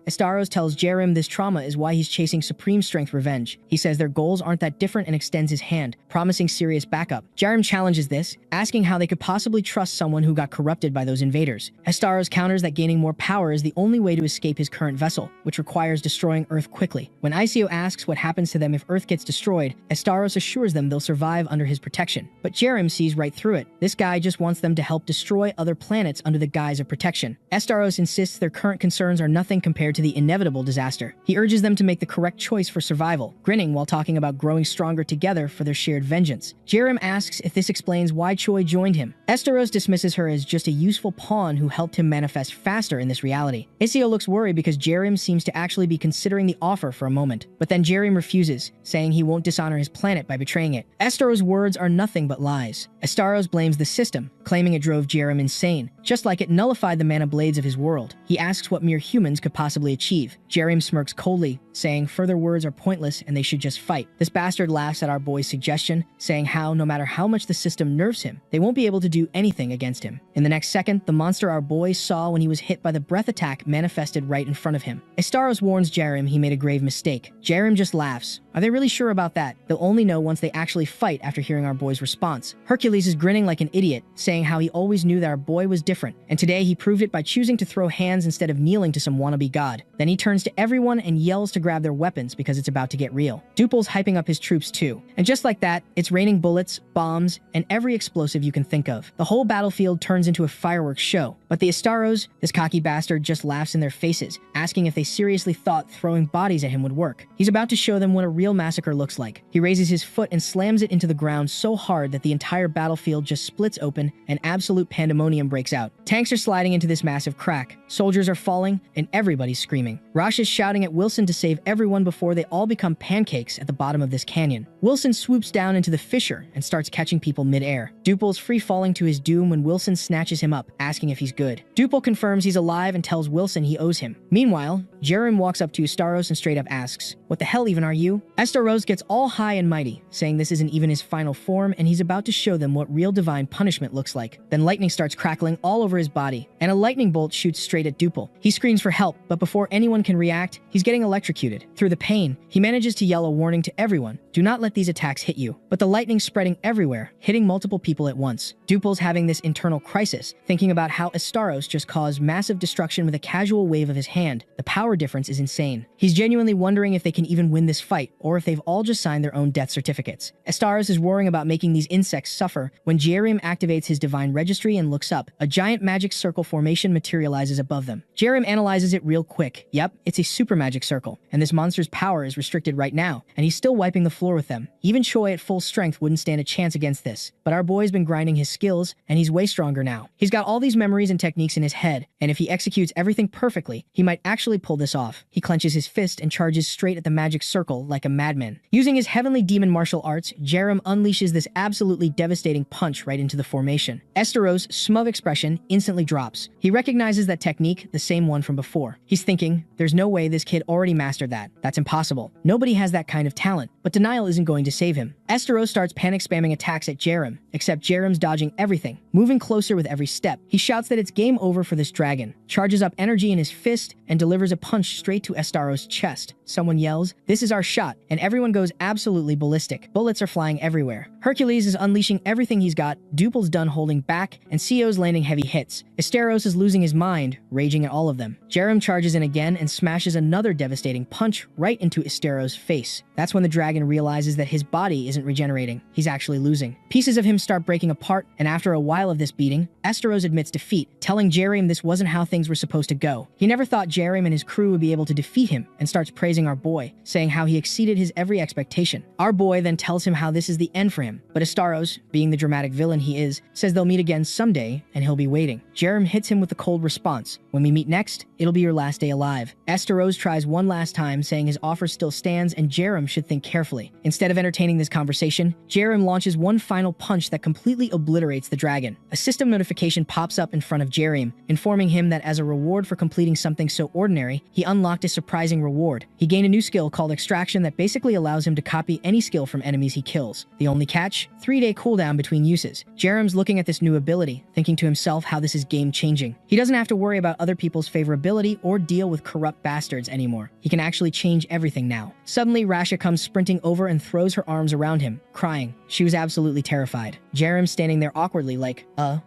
Estaros tells Jaerim this trauma is why he's chasing supreme strength revenge. He says their goals aren't that different and extends his hand, promising serious backup. Jaerim challenges this, asking how they could possibly trust someone who got corrupted by those invaders. Estaros counters that gaining more power is the only way to escape his current vessel, which requires destroying Earth quickly. When ICO asks what happens to them if Earth gets destroyed, Estaros assures them they'll survive under his protection. But Jaerim sees right through it. This guy just wants them to help destroy other planets under the guise of protection. Estaros insists their current concerns are nothing compared to the inevitable disaster. He urges them to make the correct choice for survival, grinning while talking about growing stronger together for their shared vengeance. Jaerim asks if this explains why Choi joined him. Estaros dismisses her as just a useful pawn who helped him manifest faster in this reality. ICO looks worried because Jaerim seems to actually be considering the offer for a moment, but then Jaerim refuses, saying he won't dishonor his planet by betraying it. Estaros' words are nothing but lies. Estaros blames the system, claiming it drove Jaerim insane, just like it nullified the mana blades of his world. He asks what mere humans could possibly achieve. Jaerim smirks coldly, saying further words are pointless and they should just fight. This bastard laughs at our boy's suggestion, saying how, no matter how much the system nerfs him, they won't be able to do anything against him. In the next second, the monster our boy saw when he was hit by the breath attack manifested right in front of him. Estaros warns Jaerim he made a grave mistake. Jaerim just laughs. Are they really sure about that? They'll only know once they actually fight after hearing our boy's response. Hercules is grinning like an idiot, saying how he always knew that our boy was different, and today he proved it by choosing to throw hands instead of kneeling to some wannabe god. Then he turns to everyone and yells to grab their weapons because it's about to get real. Duple's hyping up his troops too, and just like that, it's raining bullets, bombs, and every explosive you can think of. The whole battlefield turns into a fireworks show, but the Estaros, this cocky bastard, just laughs in their faces, asking if they seriously thought throwing bodies at him would work. He's about to show them what a real massacre looks like. He raises his foot and slams it into the ground so hard that the entire battlefield just splits open and absolute pandemonium breaks out. Tanks are sliding into this massive crack, soldiers are falling, and everybody's screaming. Rosh is shouting at Wilson to save everyone before they all become pancakes at the bottom of this canyon. Wilson swoops down into the fissure and starts catching people mid-air. Duple's free-falling to his doom when Wilson snatches him up, asking if he's good. Duple confirms he's alive and tells Wilson he owes him. Meanwhile, Jaerim walks up to Estaros and straight up asks, "What the hell even are you?" Estaros gets all high and mighty, saying this isn't even his final form and he's about to show them what real divine punishment looks like. Then lightning starts crackling all over his body, and a lightning bolt shoots straight at Duple. He screams for help, but before anyone can react, he's getting electrocuted. Through the pain, he manages to yell a warning to everyone, "Do not let these attacks hit you." But the lightning's spreading everywhere, hitting multiple people at once. Duple's having this internal crisis, thinking about how Estaros just caused massive destruction with a casual wave of his hand. The power difference is insane. He's genuinely wondering if they can can even win this fight, or if they've all just signed their own death certificates. Estaros is worrying about making these insects suffer when Jerem activates his divine registry and looks up. A giant magic circle formation materializes above them. Jerem analyzes it real quick. Yep, it's a super magic circle, and this monster's power is restricted right now, and he's still wiping the floor with them. Even Choi at full strength wouldn't stand a chance against this, but our boy's been grinding his skills, and he's way stronger now. He's got all these memories and techniques in his head, and if he executes everything perfectly, he might actually pull this off. He clenches his fist and charges straight at the magic circle like a madman. Using his heavenly demon martial arts, Jerem unleashes this absolutely devastating punch right into the formation. Estaros' smug expression instantly drops. He recognizes that technique, the same one from before. He's thinking, there's no way this kid already mastered that. That's impossible. Nobody has that kind of talent, but denial isn't going to save him. Estaros starts panic spamming attacks at Jerem, except Jerem's dodging everything, moving closer with every step. He shouts that it's game over for this dragon, charges up energy in his fist, and delivers a punch straight to Estaros' chest. Someone yells, "This is our shot," and everyone goes absolutely ballistic. Bullets are flying everywhere. Hercules is unleashing everything he's got, Duple's done holding back, and Sio's landing heavy hits. Estaros is losing his mind, raging at all of them. Jerem charges in again and smashes another devastating punch right into Estaros' face. That's when the dragon realizes that his body isn't regenerating. He's actually losing. Pieces of him start breaking apart, and after a while of this beating, Estaros admits defeat, telling Jerem this wasn't how things were supposed to go. He never thought Jerem and his crew would be able to defeat him, and starts praising our boy, saying how he exceeded his every expectation. Our boy then tells him how this is the end for him, but Estaros, being the dramatic villain he is, says they'll meet again someday, and he'll be waiting. Jerem hits him with a cold response. When we meet next, it'll be your last day alive. Estaros tries one last time, saying his offer still stands and Jerem should think carefully. Instead of entertaining this conversation, Jerem launches one final punch that completely obliterates the dragon. A system notification pops up in front of Jerem, informing him that as a reward for completing something so ordinary, he unlocked a surprising reward. He gained a new skill called Extraction that basically allows him to copy any skill from enemies he kills. The only catch? 3-day cooldown between uses. Jerem's looking at this new ability, thinking to himself how this is game-changing. He doesn't have to worry about other people's favorability or deal with corrupt bastards anymore. He can actually change everything now. Suddenly, Rasha comes sprinting over and throws her arms around him, crying. She was absolutely terrified. Jerem's standing there awkwardly like,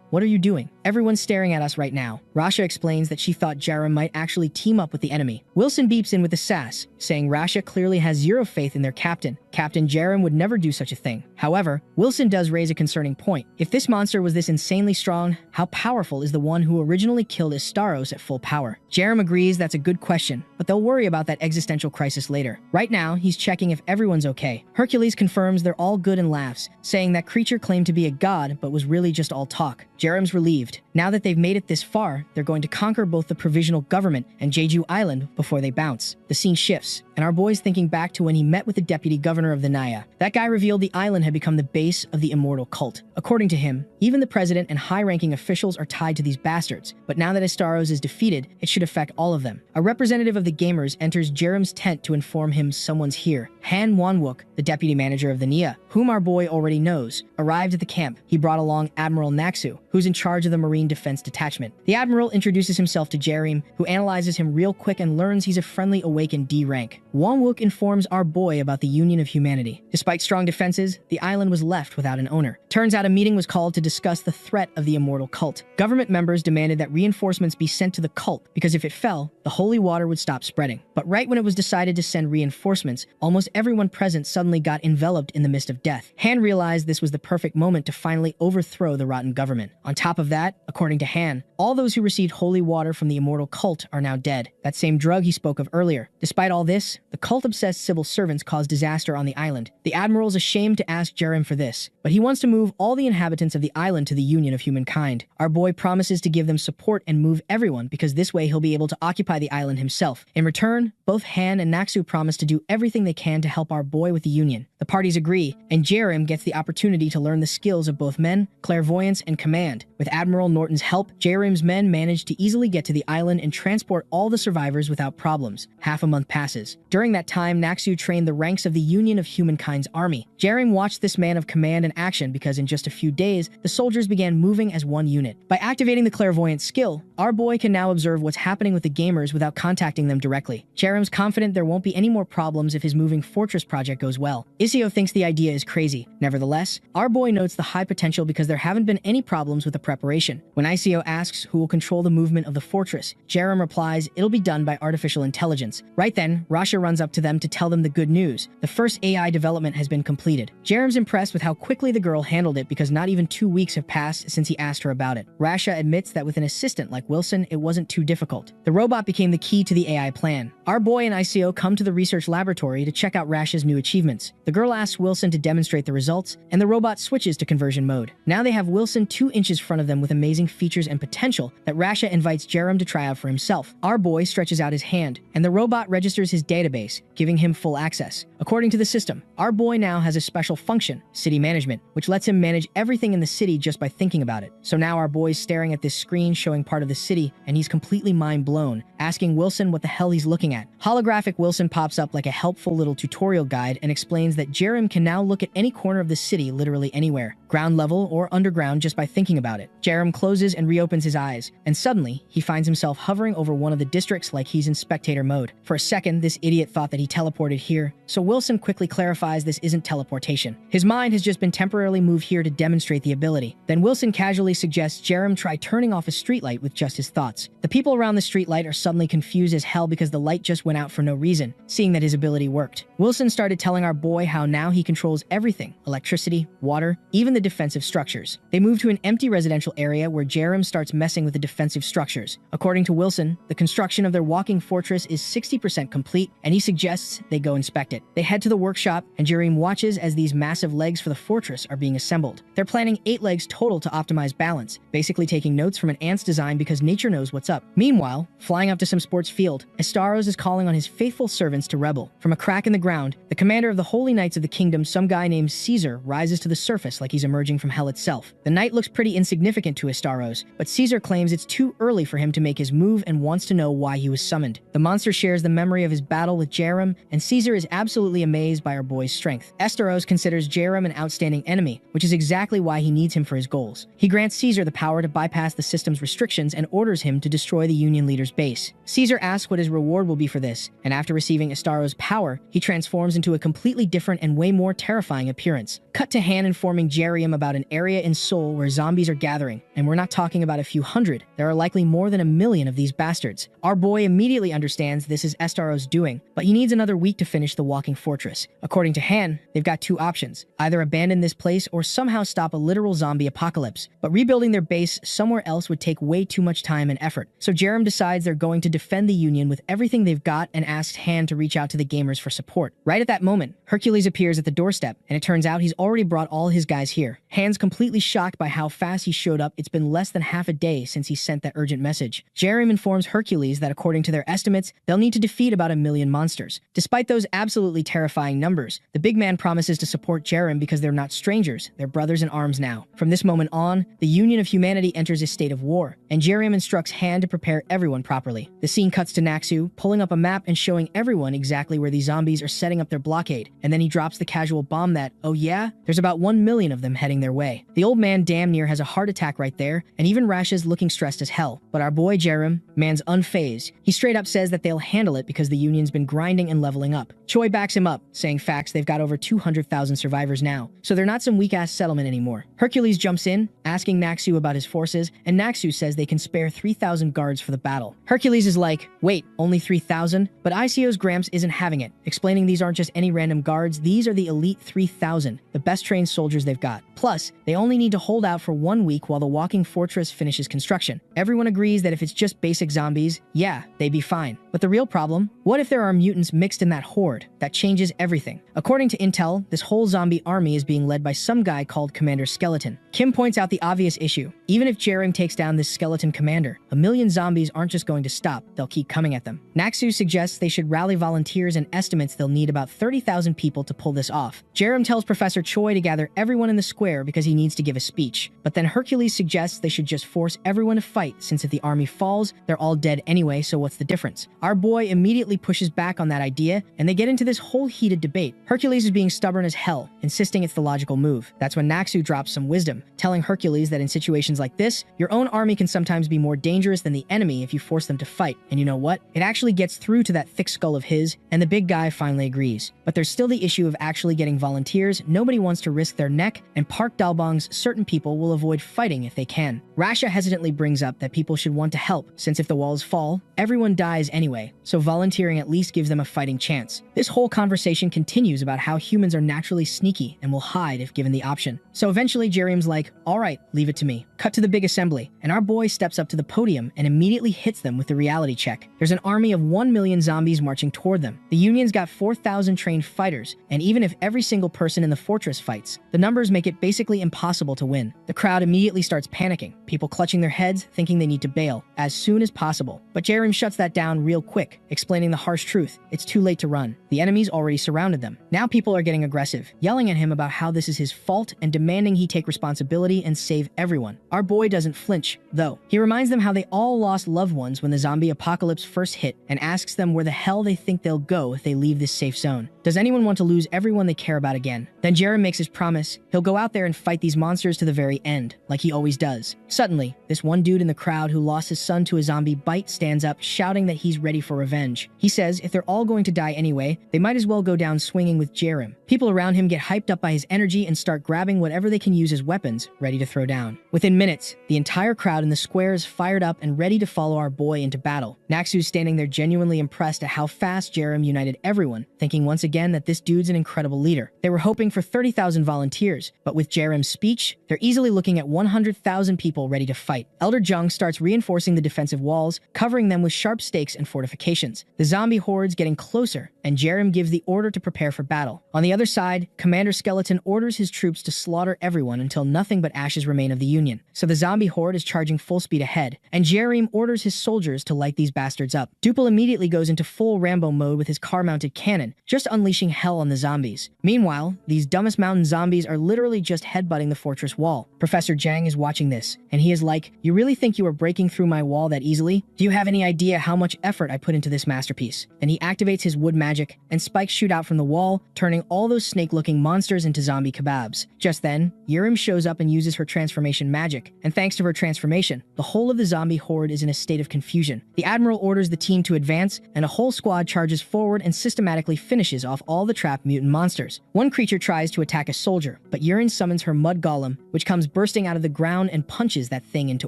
what are you doing? Everyone's staring at us right now. Rasha explains that she thought Jerem might actually team up with the enemy. Wilson beeps in with the sass, saying Rasha clearly has zero faith in their captain. Captain Jerem would never do such a thing. However, Wilson does raise a concerning point. If this monster was this insanely strong, how powerful is the one who originally killed Estaros at full power? Jerem agrees that's a good question, but they'll worry about that existential crisis later. Right now, he's checking if everyone's okay. Hercules confirms they're all good and laughs, saying that creature claimed to be a god but was really just all talk. Jerem's relieved. Now that they've made it this far, they're going to conquer both the provisional government and Jeju Island before they bounce. The scene shifts, and our boy's thinking back to when he met with the deputy governor of the Naya. That guy revealed the island had become the base of the immortal cult. According to him, even the president and high-ranking officials are tied to these bastards, but now that Estaros is defeated, it should affect all of them. A representative of the gamers enters Jerem's tent to inform him someone's here. Han Wanwook, the deputy manager of the Nia, whom our boy already knows, arrived at the camp. He brought along Admiral Naxu, who's in charge of the Marine Defense Detachment. The Admiral introduces himself to Jerem, who analyzes him real quick and learns he's a friendly awakened D rank. Wanwook informs our boy about the Union of Humanity. Despite strong defenses, the island was left without an owner. Turns out a meeting was called to discuss the threat of the immortal cult. Government members demanded that reinforcements be sent to the cult, because if it fell, the holy water would stop spreading. But right when it was decided to send reinforcements, almost everyone present suddenly got enveloped in the mist of death. Han realized this was the perfect moment to finally overthrow the rotten government. On top of that, according to Han, all those who received holy water from the immortal cult are now dead. That same drug he spoke of earlier. Despite all this, the cult-obsessed civil servants caused disaster on the island. The Admiral's ashamed to ask Jerem for this, but he wants to move all the inhabitants of the island to the Union of Humankind. Our boy promises to give them support and move everyone because this way he'll be able to occupy the island himself. In return, both Han and Naxu promise to do everything they can to help our boy with the Union. The parties agree, and Jerem gets the opportunity to learn the skills of both men, clairvoyance, and command. With Admiral Norton's help, Jerem's men manage to easily get to the island and transport all the survivors without problems. Half a month passes. During that time, Naxu trained the ranks of the Union of Humankind's army. Jerem watched this man of command in action because in just a few days, the soldiers began moving as one unit. By activating the clairvoyant skill, our boy can now observe what's happening with the gamers without contacting them directly. Jerem's confident there won't be any more problems if his moving fortress project goes well. Isio thinks the idea is crazy. Nevertheless, our boy notes the high potential because there haven't been any problems problems with the preparation. When ICO asks who will control the movement of the fortress, Jerem replies it'll be done by artificial intelligence. Right then, Rasha runs up to them to tell them the good news. The first AI development has been completed. Jerem's impressed with how quickly the girl handled it because not even 2 weeks have passed since he asked her about it. Rasha admits that with an assistant like Wilson, it wasn't too difficult. The robot became the key to the AI plan. Our boy and ICO come to the research laboratory to check out Rasha's new achievements. The girl asks Wilson to demonstrate the results, and the robot switches to conversion mode. Now they have Wilson 2 inches in front of them with amazing features and potential that Rasha invites Jerem to try out for himself. Our boy stretches out his hand, and the robot registers his database, giving him full access. According to the system, our boy now has a special function, city management, which lets him manage everything in the city just by thinking about it. So now our boy's staring at this screen showing part of the city, and he's completely mind blown, asking Wilson what the hell he's looking at. Holographic Wilson pops up like a helpful little tutorial guide and explains that Jerem can now look at any corner of the city literally anywhere, ground level or underground, just by thinking about it. Jerem closes and reopens his eyes, and suddenly he finds himself hovering over one of the districts like he's in spectator mode. For a second, this idiot thought that he teleported here, so Wilson quickly clarifies this isn't teleportation. His mind has just been temporarily moved here to demonstrate the ability. Then Wilson casually suggests Jerem try turning off a streetlight with just his thoughts. The people around the streetlight are suddenly confused as hell because the light just went out for no reason, seeing that his ability worked. Wilson started telling our boy how now he controls everything: electricity, water, even the defensive structures. They move to an empty residential area where Jerem starts messing with the defensive structures. According to Wilson, the construction of their walking fortress is 60% complete, and he suggests they go inspect it. They head to the workshop, and Jerem watches as these massive legs for the fortress are being assembled. They're planning 8 legs total to optimize balance, basically taking notes from an ant's design because nature knows what's up. Meanwhile, flying up to some sports field, Estaros is calling on his faithful servants to rebel. From a crack in the ground, the commander of the Holy Knights of the Kingdom, some guy named Caesar, rises to the surface like he's emerging from hell itself. The knight looks pretty insignificant to Estaros, but Caesar claims it's too early for him to make his move and wants to know why he was summoned. The monster shares the memory of his battle with Jerem, and Caesar is absolutely amazed by our boy's strength. Estaros considers Jerem an outstanding enemy, which is exactly why he needs him for his goals. He grants Caesar the power to bypass the system's restrictions and orders him to destroy the Union leader's base. Caesar asks what his reward will be for this, and after receiving Estaros' power, he transforms into a completely different and way more terrifying appearance. Cut to Han informing Jerem about an area in Seoul where zombies are gathering, and we're not talking about a few hundred. There are likely more than 1 million of these bastards. Our boy immediately understands this is Estaros' doing, but he needs another week to finish the walking fortress. According to Han, they've got 2 options: either abandon this place or somehow stop a literal zombie apocalypse. But rebuilding their base somewhere else would take way too much time and effort. So Jerem decides they're going to defend the Union with everything they've got and asks Han to reach out to the gamers for support. Right at that moment, Hercules appears at the doorstep, and it turns out he's already brought all his guys here. Han's completely shocked by how fast he showed up. It's been less than half a day since he sent that urgent message. Jerem informs Hercules that according to their estimates, they'll need to defeat about 1 million monsters. Despite those absolutely terrifying numbers, the big man promises to support Jerem because they're not strangers, they're brothers in arms now. From this moment on, the Union of Humanity enters a state of war, and Jerem instructs Han to prepare everyone properly. The scene cuts to Naxu, pulling up a map and showing everyone exactly where these zombies are setting up their blockade, and then he drops the casual bomb that, oh yeah, there's about 1 million of them heading their way. The old man damn near has a heart attack right there, and even Rasha's looking stressed as hell. But our boy Jerem, man's unfazed. He straight up says that they'll handle it because the Union's been grinding and leveling up. Choi backs him up, saying facts, they've got over 200,000 survivors now, so they're not some weak-ass settlement anymore. Hercules jumps in, asking Naxu about his forces, and Naxu says they can spare 3,000 guards for the battle. Hercules is like, wait, only 3,000? But ICO's Gramps isn't having it, explaining these aren't just any random guards, these are the elite 3,000, the best trained soldiers they've got. Plus, they only need to hold out for 1 week while the walking fortress finishes construction. Everyone agrees that if it's just basic zombies, yeah, they'd be fine. But the real problem? What if there are mutants mixed in that horde? That changes everything. According to intel, this whole zombie army is being led by some guy called Commander Skeleton. Kim points out the obvious issue. Even if Jerem takes down this skeleton commander, 1 million zombies aren't just going to stop, they'll keep coming at them. Naxu suggests they should rally volunteers and estimates they'll need about 30,000 people to pull this off. Jerem tells Professor Choi to gather everyone in the square because he needs to give a speech. But then Hercules suggests they should just force everyone to fight since if the army falls, they're all dead anyway, so what's the difference? Our boy immediately pushes back on that idea, and they get into this whole heated debate. Hercules is being stubborn as hell, insisting it's the logical move. That's when Naxu drops some wisdom, telling Hercules that in situations like this, your own army can sometimes be more dangerous than the enemy if you force them to fight. And you know what? It actually gets through to that thick skull of his, and the big guy finally agrees. But there's still the issue of actually getting volunteers. Nobody wants to risk their neck, and Park Dalbong's certain people will avoid fighting if they can. Rasha hesitantly brings up that people should want to help, since if the walls fall, everyone dies anyway, so volunteering at least gives them a fighting chance. This whole conversation continues about how humans are naturally sneaky and will hide if given the option. So eventually Jerem's like, alright, leave it to me. Cut to the big assembly, and our boy steps up to the podium and immediately hits them with the reality check. There's an army of 1 million zombies marching toward them. The Union's got 4,000 trained fighters, and even if every single person in the fortress fights, the numbers make it basically impossible to win. The crowd immediately starts panicking, people clutching their heads, thinking they need to bail as soon as possible. But Jerem shuts that down real quick, explaining the harsh truth. It's too late to run. The enemy's already surrounded them. Now people are getting aggressive, yelling at him about how this is his fault and demanding he take responsibility and save everyone. Our boy doesn't flinch, though. He reminds them how they all lost loved ones when the zombie apocalypse first hit and asks them where the hell they think they'll go if they leave this safe zone. Does anyone want to lose everyone they care about again? Then Jerem makes his promise. He'll go out there and fight these monsters to the very end, like he always does. Suddenly, this one dude in the crowd who lost his son to a zombie bite stands up, shouting that he's ready for revenge. He says if they're all going to die anyway, they might as well go down swinging with Jerem. People around him get hyped up by his energy and start grabbing whatever they can use as weapons, ready to throw down. Within minutes, the entire crowd in the square is fired up and ready to follow our boy into battle. Naxu's standing there genuinely impressed at how fast Jerem united everyone, thinking once again that this dude's an incredible leader. They were hoping for 30,000 volunteers, but with Jerem's speech, they're easily looking at 100,000 people ready to fight. Elder Jung starts reinforcing the defensive walls, covering them with sharp stakes and fortifications. The zombie horde's getting closer, and Jerem gives the order to prepare for battle. On the other side, Commander Skeleton orders his troops to slaughter everyone until nothing but ashes remain of the Union. So the zombie horde is charging full speed ahead, and Jerem orders his soldiers to light these bastards up. Duple immediately goes into full Rambo mode with his car-mounted cannon, just unleashing hell on the zombies. Meanwhile, these dumbest mountain zombies are literally just headbutting the fortress wall. Professor Jang is watching this, and he is like, you really think you are breaking through my wall that easily? Do you have any idea how much effort I put into this masterpiece? Then he activates his wood magic, and spikes shoot out from the wall, turning all those snake-looking monsters into zombie kebabs. Just then, Yurim shows up and uses her transformation magic, and thanks to her transformation, the whole of the zombie horde is in a state of confusion. The Admiral orders the team to advance, and a whole squad charges forward and systematically finishes off all the trapped mutant monsters. One creature tries to attack a soldier, but Yurin summons her mud golem, which comes bursting out of the ground and punches that thing into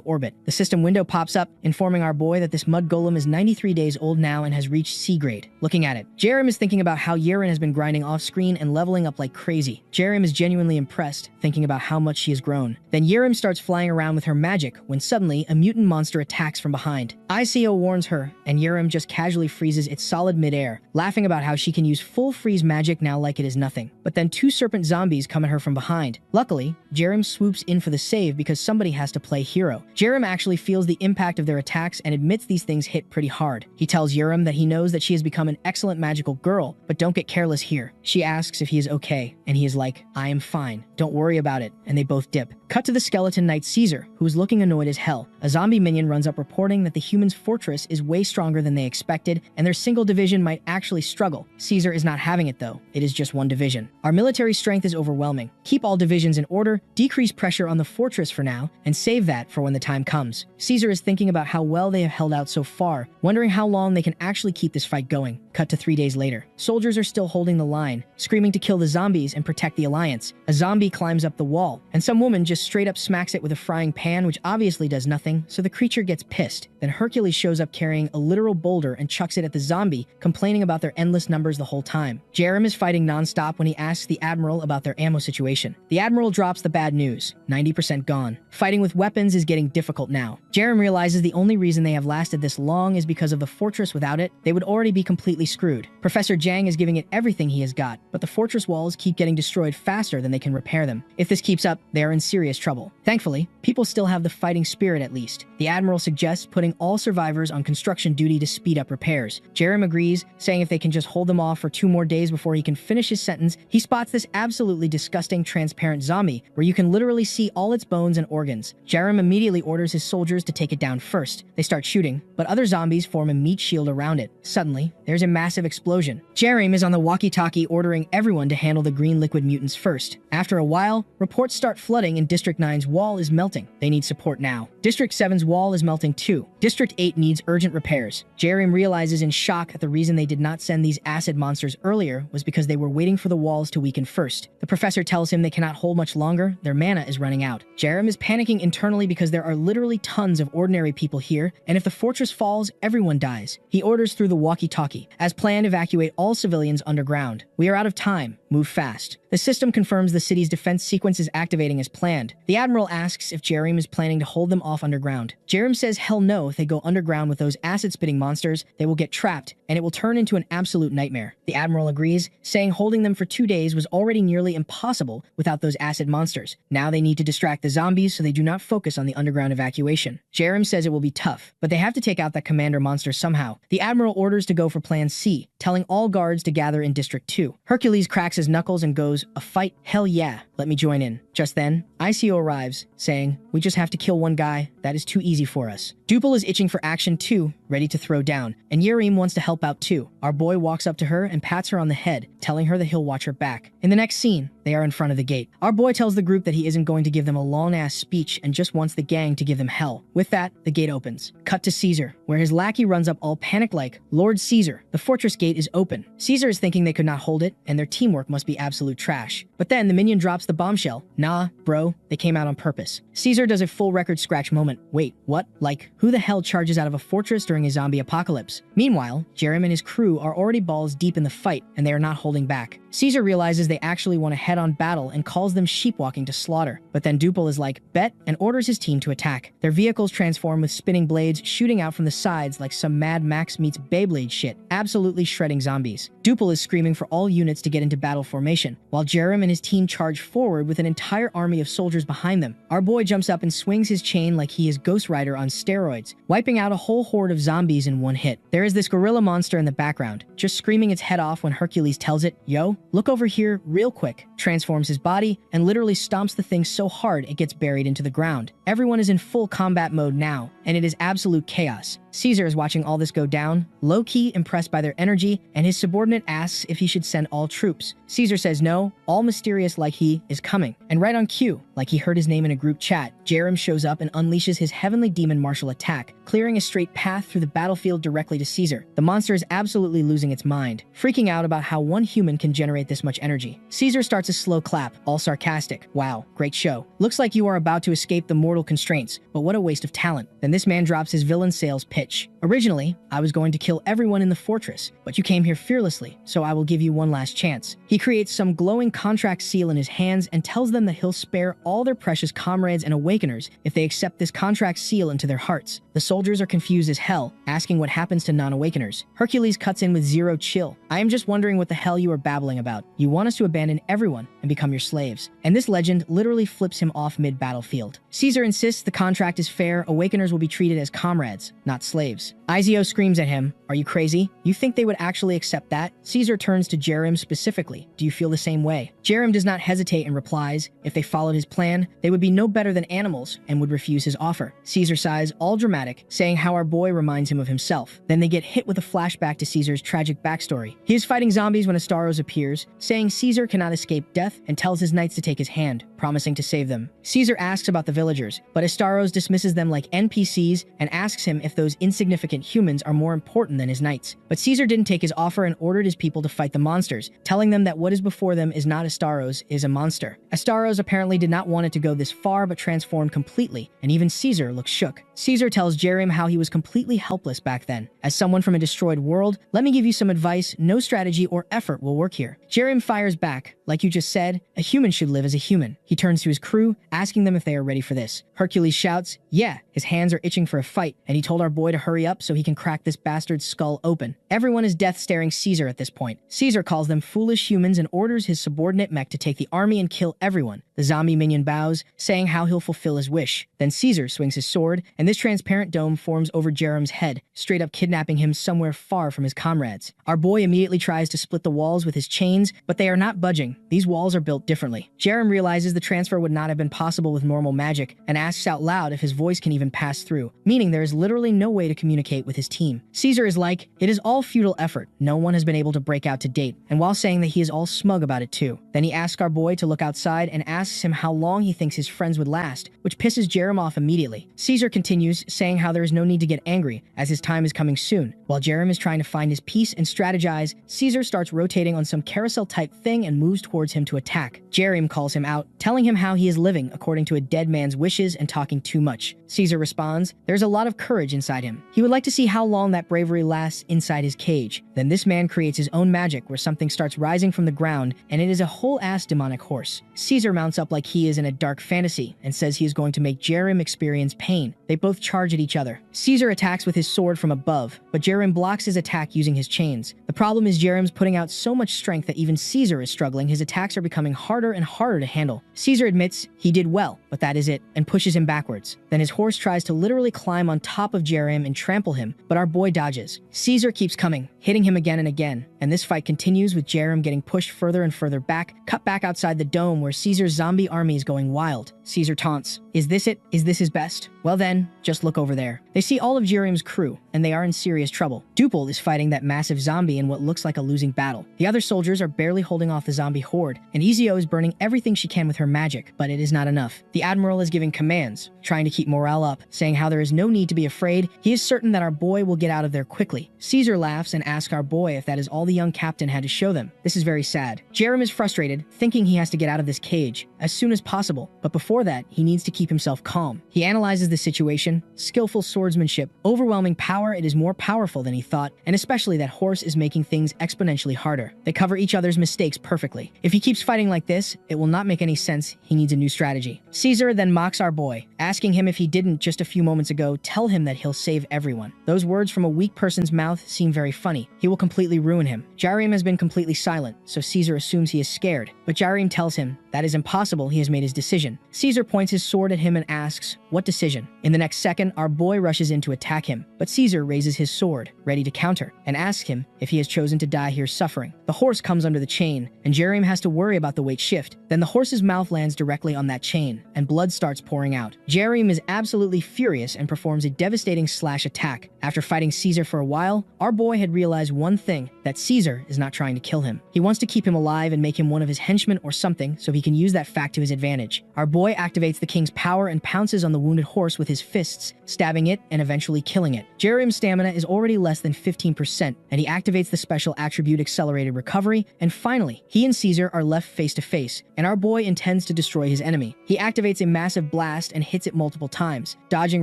orbit. The system window pops up, informing our boy that this mud golem is 93 days old now and has reached C grade. Looking at it, Jerem is thinking about how Yurin has been grinding off-screen and leveling up like crazy. Jerem is genuinely impressed, thinking about how much she has grown. Then Yurim starts flying around with her magic when suddenly a mutant monster attacks from behind. ICO warns her, and Yurim just casually freezes its solid midair, laughing about how she can use full freeze magic now like it is nothing. But then two serpent zombies come at her from behind. Luckily, Jerem swoops in for the save because somebody has to play hero. Jerem actually feels the impact of their attacks and admits these things hit pretty hard. He tells Yurim that he knows that she has become an excellent magical girl, but don't get careless here. She asks if he is okay, and he is like, I am fine, don't worry about it, and they both dip. Cut to the skeleton knight Caesar, who is looking annoyed as hell. A zombie minion runs up reporting that the humans' fortress is way stronger than they expected, and their single division might actually struggle. Caesar is not having it though, it is just one division. Our military strength is overwhelming. Keep all divisions in order, decrease pressure on the fortress for now, and save that for when the time comes. Caesar is thinking about how well they have held out so far, wondering how long they can actually keep this fight going. Cut to 3 days later. Soldiers are still holding the line, screaming to kill the zombies and protect the alliance. A zombie climbs up the wall, and some woman just straight up smacks it with a frying pan, which obviously does nothing, so the creature gets pissed. Then Hercules shows up carrying a literal boulder and chucks it at the zombie, complaining about their endless numbers the whole time. Jerem is fighting non-stop when he asks the Admiral about their ammo situation. The Admiral drops the bad news, 90% gone. Fighting with weapons is getting difficult now. Jerem realizes the only reason they have lasted this long is because of the fortress. Without it, they would already be completely screwed. Professor Jang is giving it everything he has got, but the fortress walls keep getting destroyed faster than they can repair them. If this keeps up, they are in serious serious trouble. Thankfully, people still have the fighting spirit at least. The Admiral suggests putting all survivors on construction duty to speed up repairs. Jerem agrees, saying if they can just hold them off for 2 more days before he can finish his sentence. He spots this absolutely disgusting transparent zombie where you can literally see all its bones and organs. Jerem immediately orders his soldiers to take it down first. They start shooting, but other zombies form a meat shield around it. Suddenly, there's a massive explosion. Jerem is on the walkie-talkie ordering everyone to handle the green liquid mutants first. After a while, reports start flooding and District 9's wall is melting. They need support now. District 7's wall is melting too. District 8 needs urgent repairs. Jerem realizes in shock that the reason they did not send these acid monsters earlier was because they were waiting for the walls to weaken first. The professor tells him they cannot hold much longer, their mana is running out. Jerem is panicking internally because there are literally tons of ordinary people here, and if the fortress falls, everyone dies. He orders through the walkie-talkie. As planned, evacuate all civilians underground. We are out of time. Move fast. The system confirms the city's defense sequence is activating as planned. The Admiral asks if Jerem is planning to hold them off underground. Jerem says hell no, if they go underground with those acid-spitting monsters, they will get trapped, and it will turn into an absolute nightmare. The Admiral agrees, saying holding them for 2 days was already nearly impossible without those acid monsters. Now they need to distract the zombies so they do not focus on the underground evacuation. Jerem says it will be tough, but they have to take out that commander monster somehow. The Admiral orders to go for Plan C, telling all guards to gather in District 2. Hercules cracks his knuckles and goes, "A fight? Hell yeah, let me join in." Just then, ICO arrives, saying, "We just have to kill one guy. That is too easy for us." Dupel is itching for action too, ready to throw down, and Yerim wants to help out too. Our boy walks up to her and pats her on the head, telling her that he'll watch her back. In the next scene, they are in front of the gate. Our boy tells the group that he isn't going to give them a long-ass speech and just wants the gang to give them hell. With that, the gate opens. Cut to Caesar, where his lackey runs up all panic-like, "Lord Caesar, the fortress gate is open." Caesar is thinking they could not hold it, and their teamwork must be absolute trash. But then the minion drops the bombshell. "Nah, bro, they came out on purpose." Caesar does a full record scratch moment. Wait, what? Like, who the hell charges out of a fortress during a zombie apocalypse? Meanwhile, Jerem and his crew are already balls deep in the fight, and they are not holding back. Caesar realizes they actually want a head-on battle and calls them sheepwalking to slaughter. But then Dupel is like, "Bet," and orders his team to attack. Their vehicles transform with spinning blades shooting out from the sides like some Mad Max meets Beyblade shit, absolutely shredding zombies. Dupel is screaming for all units to get into battle formation, while Jerem and his team charge forward with an entire army of soldiers behind them. Our boy jumps up and swings his chain like he is Ghost Rider on steroids, wiping out a whole horde of zombies in one hit. There is this gorilla monster in the background, just screaming its head off when Hercules tells it, "Yo, look over here real quick," transforms his body, and literally stomps the thing so hard it gets buried into the ground. Everyone is in full combat mode now, and it is absolute chaos. Caesar is watching all this go down, low-key impressed by their energy, and his subordinate asks if he should send all troops. Caesar says no, all mysterious like he is coming. And right on cue, like he heard his name in a group chat, Jerem shows up and unleashes his heavenly demon martial attack, clearing a straight path through the battlefield directly to Caesar. The monster is absolutely losing its mind, freaking out about how one human can generate this much energy. Caesar starts a slow clap, all sarcastic. "Wow, great show. Looks like you are about to escape the mortal constraints, but what a waste of talent." Then this man drops his villain sales pitch. "Originally, I was going to kill everyone in the fortress, but you came here fearlessly, so I will give you one last chance." He creates some glowing contract seal in his hands and tells them that he'll spare all their precious comrades and awakeners if they accept this contract seal into their hearts. The soldiers are confused as hell, asking what happens to non-awakeners. Hercules cuts in with zero chill. "I am just wondering what the hell you are babbling about. You want us to abandon everyone and become your slaves." And this legend literally flips him off mid-battlefield. Caesar insists the contract is fair, awakeners will be treated as comrades, not slaves. Izio screams at him, "Are you crazy? You think they would actually accept that?" Caesar turns to Jerem specifically. "Do you feel the same way?" Jerem does not hesitate and replies, if they followed his plan, they would be no better than animals and would refuse his offer. Caesar sighs, all dramatic, saying how our boy reminds him of himself. Then they get hit with a flashback to Caesar's tragic backstory. He is fighting zombies when Astaros appears, saying Caesar cannot escape death and tells his knights to take his hand, promising to save them. Caesar asks about the villagers, but Astaros dismisses them like NPCs and asks him if those insignificant humans are more important than his knights. But Caesar didn't take his offer and ordered his people to fight the monsters, telling them that what is before them is not Astaros, is a monster. Astaros apparently did not want it to go this far but transformed completely, and even Caesar looks shook. Caesar tells Jerem how he was completely helpless back then. "As someone from a destroyed world, let me give you some advice. No strategy or effort will work here." Jerem fires back, "Like you just said, a human should live as a human." He turns to his crew, asking them if they are ready for this. Hercules shouts, "Yeah." His hands are itching for a fight, and he told our boy to hurry up so he can crack this bastard's skull open. Everyone is death-staring Caesar at this point. Caesar calls them foolish humans and orders his subordinate mech to take the army and kill everyone. The The zombie minion bows, saying how he'll fulfill his wish. Then Caesar swings his sword, and this transparent dome forms over Jerem's head, straight up kidnapping him somewhere far from his comrades. Our boy immediately tries to split the walls with his chains, but they are not budging. These walls are built differently. Jerem realizes the transfer would not have been possible with normal magic, and asks out loud if his voice can even pass through, meaning there is literally no way to communicate with his team. Caesar is like, it is all futile effort. No one has been able to break out to date, and while saying that he is all smug about it too. Then he asks our boy to look outside and asks him how long he thinks his friends would last, which pisses Jerem off immediately. Caesar continues, saying how there is no need to get angry, as his time is coming soon. While Jerem is trying to find his peace and strategize, Caesar starts rotating on some carousel-type thing and moves towards him to attack. Jerem calls him out, telling him how he is living according to a dead man's wishes and talking too much. Caesar responds, there's a lot of courage inside him. He would like to see how long that bravery lasts inside his cage. Then this man creates his own magic where something starts rising from the ground, and it is a whole-ass demonic horse. Caesar mounts up like he is in a dark fantasy and says he is going to make Jerem experience pain. They both charge at each other. Caesar attacks with his sword from above, but Jerem blocks his attack using his chains. The problem is Jerem's putting out so much strength that even Caesar is struggling. His attacks are becoming harder and harder to handle. Caesar admits he did well, but that is it, and pushes him backwards. Then his horse tries to literally climb on top of Jerem and trample him, but our boy dodges. Caesar keeps coming, hitting him again and again, and this fight continues with Jerem getting pushed further and further back, cut back outside the dome where Caesar's zombie army is going wild. Caesar taunts, is this it? Is this his best? Well then, just look over there. They see all of Jerem's crew, and they are in serious trouble. Dupel is fighting that massive zombie in what looks like a losing battle. The other soldiers are barely holding off the zombie horde, and Ezio is burning everything she can with her magic, but it is not enough. The Admiral is giving commands, trying to keep morale up, saying how there is no need to be afraid. He is certain that our boy will get out of there quickly. Caesar laughs and asks our boy if that is all the young captain had to show them. This is very sad. Jerem is frustrated, thinking he has to get out of this cage as soon as possible, but before that, he needs to keep himself calm. He analyzes the situation, skillful swordsmanship, overwhelming power. It is more powerful than he thought, and especially that horse is making things exponentially harder. They cover each other's mistakes perfectly. If he keeps fighting like this, it will not make any sense. He needs a new strategy. Caesar then mocks our boy, asking him if he didn't just a few moments ago tell him that he'll save everyone. Those words from a weak person's mouth seem very funny. He will completely ruin him. Jerem has been completely silent, so Caesar assumes he is scared, but Jerem tells him that is impossible. He has made his decision. Caesar points his sword at him and asks, what decision? In the next second, our boy rushes in to attack him, but Caesar raises his sword, ready to counter, and asks him if he has chosen to die here suffering. The horse comes under the chain, and Jerem has to worry about the weight shift. Then the horse's mouth lands directly on that chain, and blood starts pouring out. Jerem is absolutely furious and performs a devastating slash attack. After fighting Caesar for a while, our boy had realized one thing, that Caesar is not trying to kill him. He wants to keep him alive and make him one of his henchmen or something, so he can use that fact to his advantage. Our boy activates the king's power and pounces on the wounded horse with his fists, stabbing it and eventually killing it. Jerem's stamina is already less than 15%, and he activates the special attribute Accelerated Recovery, and finally, he and Caesar are left face to face, and our boy intends to destroy his enemy. He activates a massive blast and hits it multiple times, dodging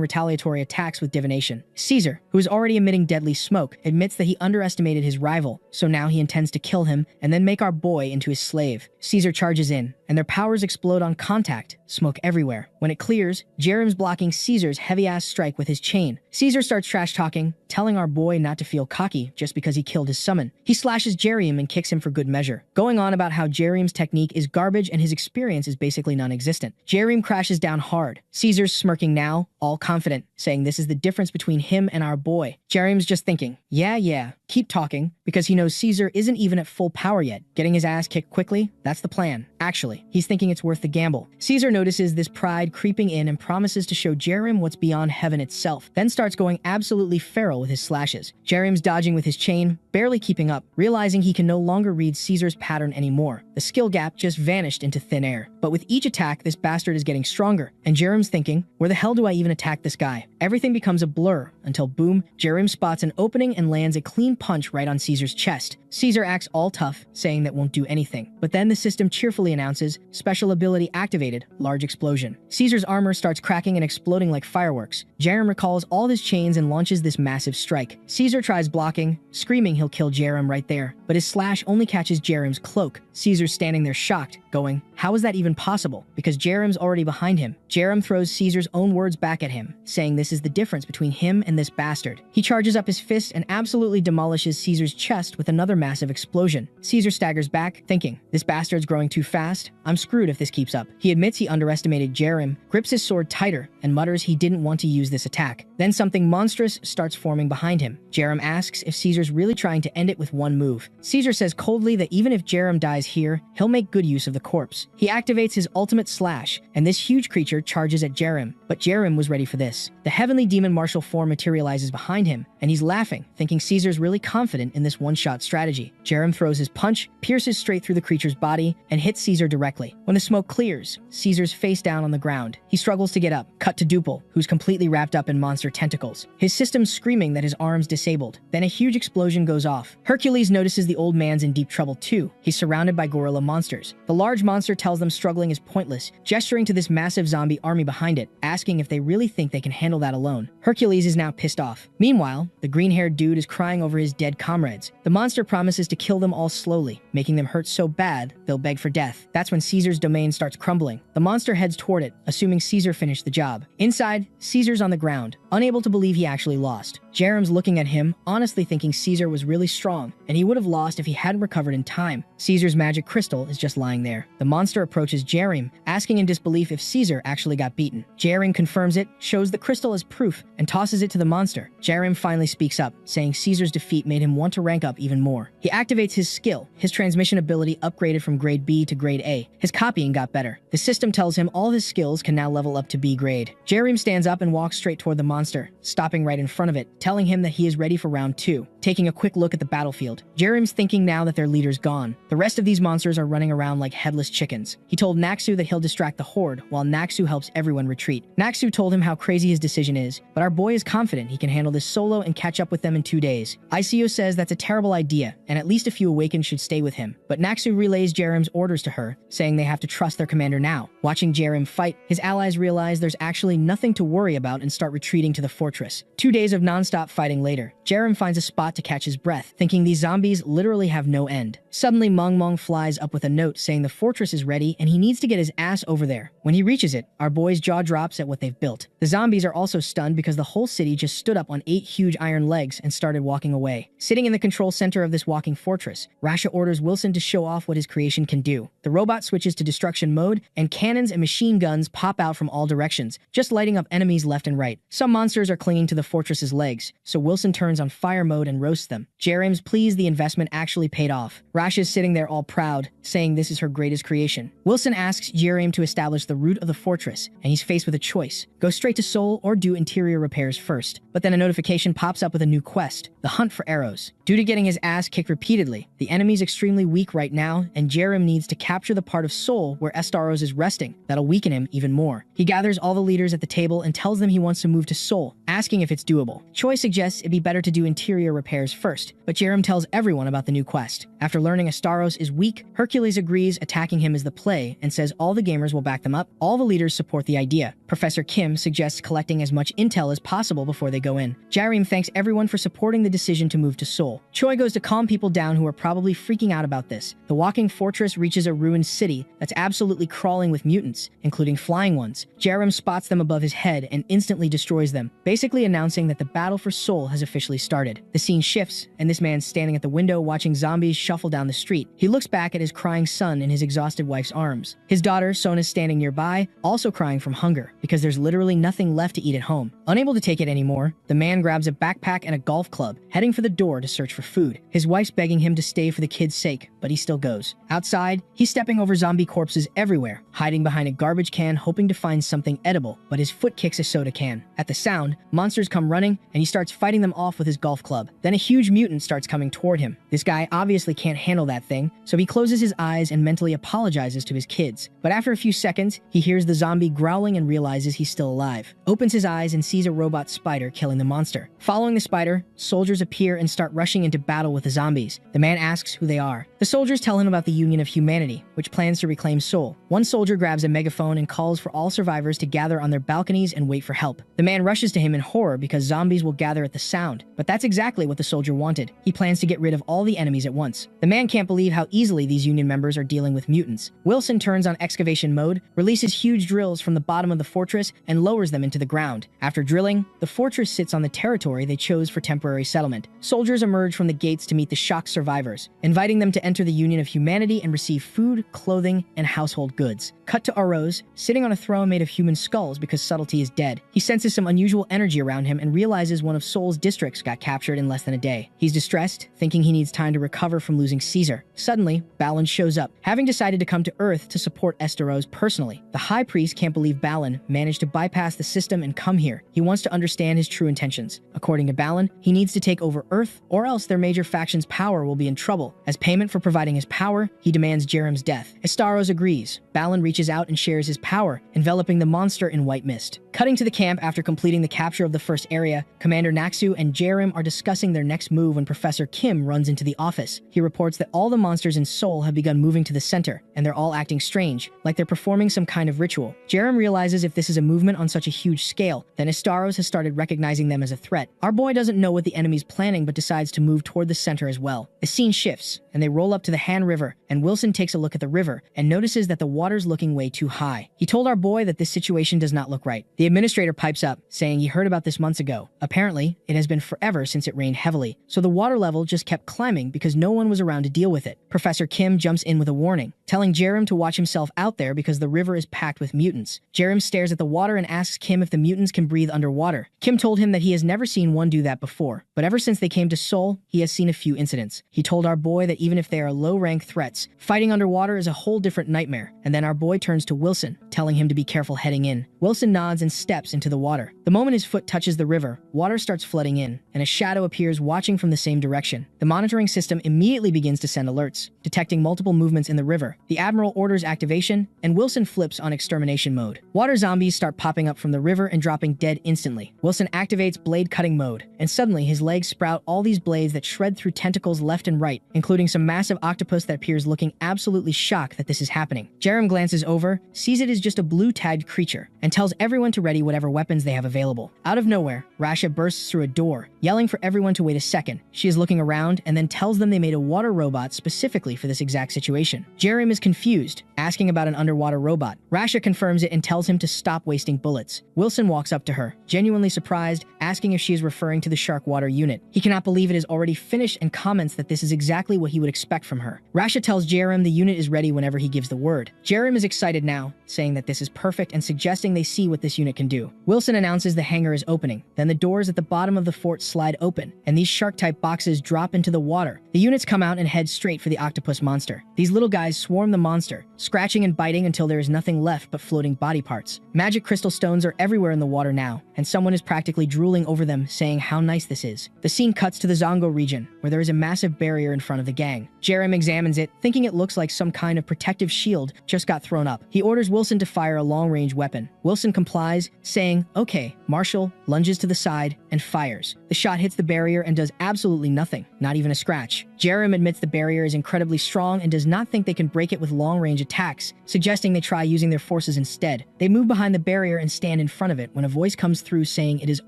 retaliatory attacks with divination. Caesar, who is already emitting deadly smoke, admits that he underestimated his rival, so now he intends to kill him and then make our boy into his slave. Caesar charges in, and their powers explode on contact, smoke everywhere. When it clears, Jerem's blocking Caesar's heavy-ass strike with his chain. Caesar starts trash-talking, telling our boy not to feel cocky just because he killed his summon. He slashes Jerem and kicks him for good measure, going on about how Jerem's technique is garbage and his experience is basically non-existent. Jerem crashes down hard. Caesar's smirking now, all confident, saying this is the difference between him and our boy. Jerem's just thinking, yeah, keep talking, because he knows Caesar isn't even at full power yet. Getting his ass kicked quickly, that's the plan. Actually, he's thinking it's worth the gamble. Caesar notices this pride creeping in and promises to show Jerem what's beyond heaven itself, then starts going absolutely feral with his slashes. Jerem's dodging with his chain, barely keeping up, realizing he can no longer read Caesar's pattern anymore. The skill gap just vanished into thin air. But with each attack, this bastard is getting stronger, and Jerem's thinking, where the hell do I even attack this guy? Everything becomes a blur, until boom, Jerem spots an opening and lands a clean punch right on Caesar's chest. Caesar acts all tough, saying that won't do anything. But then the system cheerfully announces, special ability activated, large explosion. Caesar's armor starts cracking and exploding like fireworks. Jerem recalls all his chains and launches this massive strike. Caesar tries blocking, screaming he'll kill Jerem right there, but his slash only catches Jerem's cloak. Caesar's standing there shocked, going, "How is that even possible?" Because Jerem's already behind him. Jerem throws Caesar's own words back at him, saying this is the difference between him and this bastard. He charges up his fist and absolutely demolishes Caesar's chest with another massive explosion. Caesar staggers back, thinking, "This bastard's growing too fast. I'm screwed if this keeps up." He admits he underestimated Jerem, grips his sword tighter, and mutters he didn't want to use this attack. Then something monstrous starts forming behind him. Jerem asks if Caesar's really trying to end it with one move. Caesar says coldly that even if Jerem dies here, he'll make good use of the corpse. He activates his ultimate slash, and this huge creature charges at Jerem, but Jerem was ready for this. The heavenly demon martial form materializes behind him, and he's laughing, thinking Caesar's really confident in this one-shot strategy. Jerem throws his punch, pierces straight through the creature's body, and hits Caesar directly. When the smoke clears, Caesar's face down on the ground. He struggles to get up. Cut to Duple, who's completely wrapped up in monster tentacles. His system's screaming that his arm's disabled. Then a huge explosion goes off. Hercules notices the old man's in deep trouble too. He's surrounded by gorilla monsters. The large monster tells them struggling is pointless, gesturing to this massive zombie army behind it, asking if they really think they can handle that alone. Hercules is now pissed off. Meanwhile, the green-haired dude is crying over his dead comrades. The monster promises to kill them all slowly, making them hurt so bad they'll beg for death. That's when Caesar's domain starts crumbling. The monster heads toward it, assuming Caesar finished the job. Inside, Caesar's on the ground, unable to believe he actually lost. Jerem's looking at him, honestly thinking Caesar was really strong, and he would have lost if he hadn't recovered in time. Caesar's magic crystal is just lying there. The monster approaches Jerem, asking in disbelief if Caesar actually got beaten. Jerem confirms it, shows the crystal as proof, and tosses it to the monster. Jerem finally speaks up, saying Caesar's defeat made him want to rank up even more. He activates his skill, his transmission ability upgraded from grade B to grade A. His copying got better. The system tells him all his skills can now level up to B grade. Jerem stands up and walks straight toward the monster, stopping right in front of it, telling him that he is ready for round 2. Taking a quick look at the battlefield, Jerem's thinking now that their leader's gone. The rest of these monsters are running around like headless chickens. He told Naxu that he'll distract the horde, while Naxu helps everyone retreat. Naxu told him how crazy his decision is, but our boy is confident he can handle this solo and catch up with them in 2 days. ICO says that's a terrible idea, and at least a few Awakened should stay with him. But Naxu relays Jerem's orders to her, saying they have to trust their commander now. Watching Jerem fight, his allies realize there's actually nothing to worry about and start retreating to the fortress. 2 days of non-stop fighting later, Jerem finds a spot to catch his breath, thinking these zombies literally have no end. Suddenly, Mong flies up with a note saying the fortress is ready and he needs to get his ass over there. When he reaches it, our boy's jaw drops at what they've built. The zombies are also stunned because the whole city just stood up on 8 huge iron legs and started walking away. Sitting in the control center of this walking fortress, Rasha orders Wilson to show off what his creation can do. The robot switches to destruction mode, and cannons and machine guns pop out from all directions, just lighting up enemies left and right. Some monsters are clinging to the fortress's legs, so Wilson turns on fire mode and roasts them. Jerem's pleased the investment actually paid off. Rasha's sitting there all proud, saying this is her greatest creation. Wilson asks Jerem to establish the root of the fortress, and he's faced with a choice: go straight to Seoul or do interior repairs first. But then a notification pops up with a new quest: the hunt for arrows. Due to getting his ass kicked repeatedly, the enemy's extremely weak right now, and Jerem needs to capture the part of Seoul where Estaros is resting. That'll weaken him even more. He gathers all the leaders at the table and tells them he wants to move to Seoul, asking if it's doable. Choi suggests it'd be better to do interior repairs first, but Jerem tells everyone about the new quest. After learning Estaros is weak, Hercules agrees attacking him is the play and says all the gamers will back them up. All the leaders support the idea. Professor Kim suggests collecting as much intel as possible before they go in. Jerem thanks everyone for supporting the decision to move to Seoul. Choi goes to calm people down who are probably freaking out about this. The walking fortress reaches a ruined city that's absolutely crawling with mutants, including flying ones. Jerem spots them above his head and instantly destroys them, basically announcing that the battle for Seoul has officially started. The scene shifts, and this man's standing at the window watching zombies shuffle down the street. He looks back at his crying son in his exhausted wife's arms. His daughter, Son, is standing nearby, also crying from hunger, because there's literally nothing left to eat at home. Unable to take it anymore, the man grabs a backpack and a golf club, heading for the door to search for food. His wife's begging him to stay for the kid's sake, but he still goes. Outside, he's stepping over zombie corpses everywhere, hiding behind a garbage can hoping to find something edible, but his foot kicks a soda can. At the sound, monsters come running, and he starts fighting them off with his golf club. Then a huge mutant starts coming toward him. This guy obviously can't handle that thing, so he closes his eyes and mentally apologizes to his kids. But after a few seconds, he hears the zombie growling and realizes he's still alive. Opens his eyes and sees sees a robot spider killing the monster. Following the spider, soldiers appear and start rushing into battle with the zombies. The man asks who they are. The soldiers tell him about the Union of Humanity, which plans to reclaim Seoul. One soldier grabs a megaphone and calls for all survivors to gather on their balconies and wait for help. The man rushes to him in horror because zombies will gather at the sound, but that's exactly what the soldier wanted. He plans to get rid of all the enemies at once. The man can't believe how easily these Union members are dealing with mutants. Wilson turns on excavation mode, releases huge drills from the bottom of the fortress, and lowers them into the ground. After drilling, the fortress sits on the territory they chose for temporary settlement. Soldiers emerge from the gates to meet the shocked survivors, inviting them to enter the Union of Humanity and receive food, clothing, and household goods. Cut to Arose, sitting on a throne made of human skulls because subtlety is dead. He senses some unusual energy around him and realizes one of Seoul's districts got captured in less than a day. He's distressed, thinking he needs time to recover from losing Caesar. Suddenly, Balin shows up, having decided to come to Earth to support Esteros personally. The High Priest can't believe Balin managed to bypass the system and come here. He wants to understand his true intentions. According to Balin, he needs to take over Earth, or else their major faction's power will be in trouble. As payment for providing his power, he demands Jerem's death. Esteros agrees. Balin reaches out and shares his power, enveloping the monster in white mist. Cutting to the camp after completing the capture of the first area, Commander Naxu and Jerem are discussing their next move when Professor Kim runs into the office. He reports that all the monsters in Seoul have begun moving to the center, and they're all acting strange, like they're performing some kind of ritual. Jerem realizes if this is a movement on such a huge scale, then Esteros has started recognizing them as a threat. Our boy doesn't know what the enemy's planning but decides to move toward the center as well. The scene shifts, and they roll up to the Han River, and Wilson takes a look at the river and notices that the water's looking way too high. He told our boy that this situation does not look right. The administrator pipes up, saying he heard about this months ago. Apparently, it has been forever since it rained heavily, so the water level just kept climbing because no one was around to deal with it. Professor Kim jumps in with a warning, telling Jerem to watch himself out there because the river is packed with mutants. Jerem stares at the water and asks Kim if the mutants can breathe underwater. Kim told him that he has never seen one do that before, but ever since they came to Seoul, he has seen a few incidents. He told our boy that even if they are low-rank threats, fighting underwater is a whole different nightmare, and then our boy turns to Wilson, telling him to be careful heading in. Wilson nods and steps into the water. The moment his foot touches the river, water starts flooding in, and a shadow appears watching from the same direction. The monitoring system immediately begins to send alerts, detecting multiple movements in the river. The Admiral orders activation, and Wilson flips on extermination mode. Water zombies start popping up from the river and dropping dead instantly. Wilson activates blade cutting mode, and suddenly his legs sprout all these blades that shred through tentacles left and right, including some massive octopus that appears looking absolutely shocked that this is happening. Jerem glances over, sees it as just a blue-tagged creature, and tells everyone to ready whatever weapons they have available. Out of nowhere, Rasha bursts through a door, yelling for everyone to wait a second. She is looking around and then tells them they made a water robot specifically for this exact situation. Jerem is confused, asking about an underwater robot. Rasha confirms it and tells him to stop wasting bullets. Wilson walks up to her, genuinely surprised, asking if she is referring to the shark water unit. He cannot believe it is already finished and comments that this is exactly what he would expect from her. Rasha tells Jerem the unit is ready whenever he gives the word. Jerem is excited now, saying that this is perfect and suggesting they see what this unit can do. Wilson announces the hangar is opening. Then the doors at the bottom of the fort slide open, and these shark-type boxes drop into the water. The units come out and head straight for the octopus monster. These little guys swarm the monster, scratching and biting until there is nothing left but floating body parts. Magic crystal stones are everywhere in the water now, and someone is practically drooling over them, saying how nice this is. The scene cuts to the Zongo region, where there is a massive barrier in front of the gang. Jerem examines it, thinking it looks like some kind of protective shield just got thrown up. He orders Wilson to fire a long-range weapon. Wilson complies, saying, "Okay." Marshall lunges to the side and fires. The shot hits the barrier and does absolutely nothing, not even a scratch. Jerem admits the barrier is incredibly strong and does not think they can break it with long-range attacks, suggesting they try using their forces instead. They move behind the barrier and stand in front of it when a voice comes through saying it is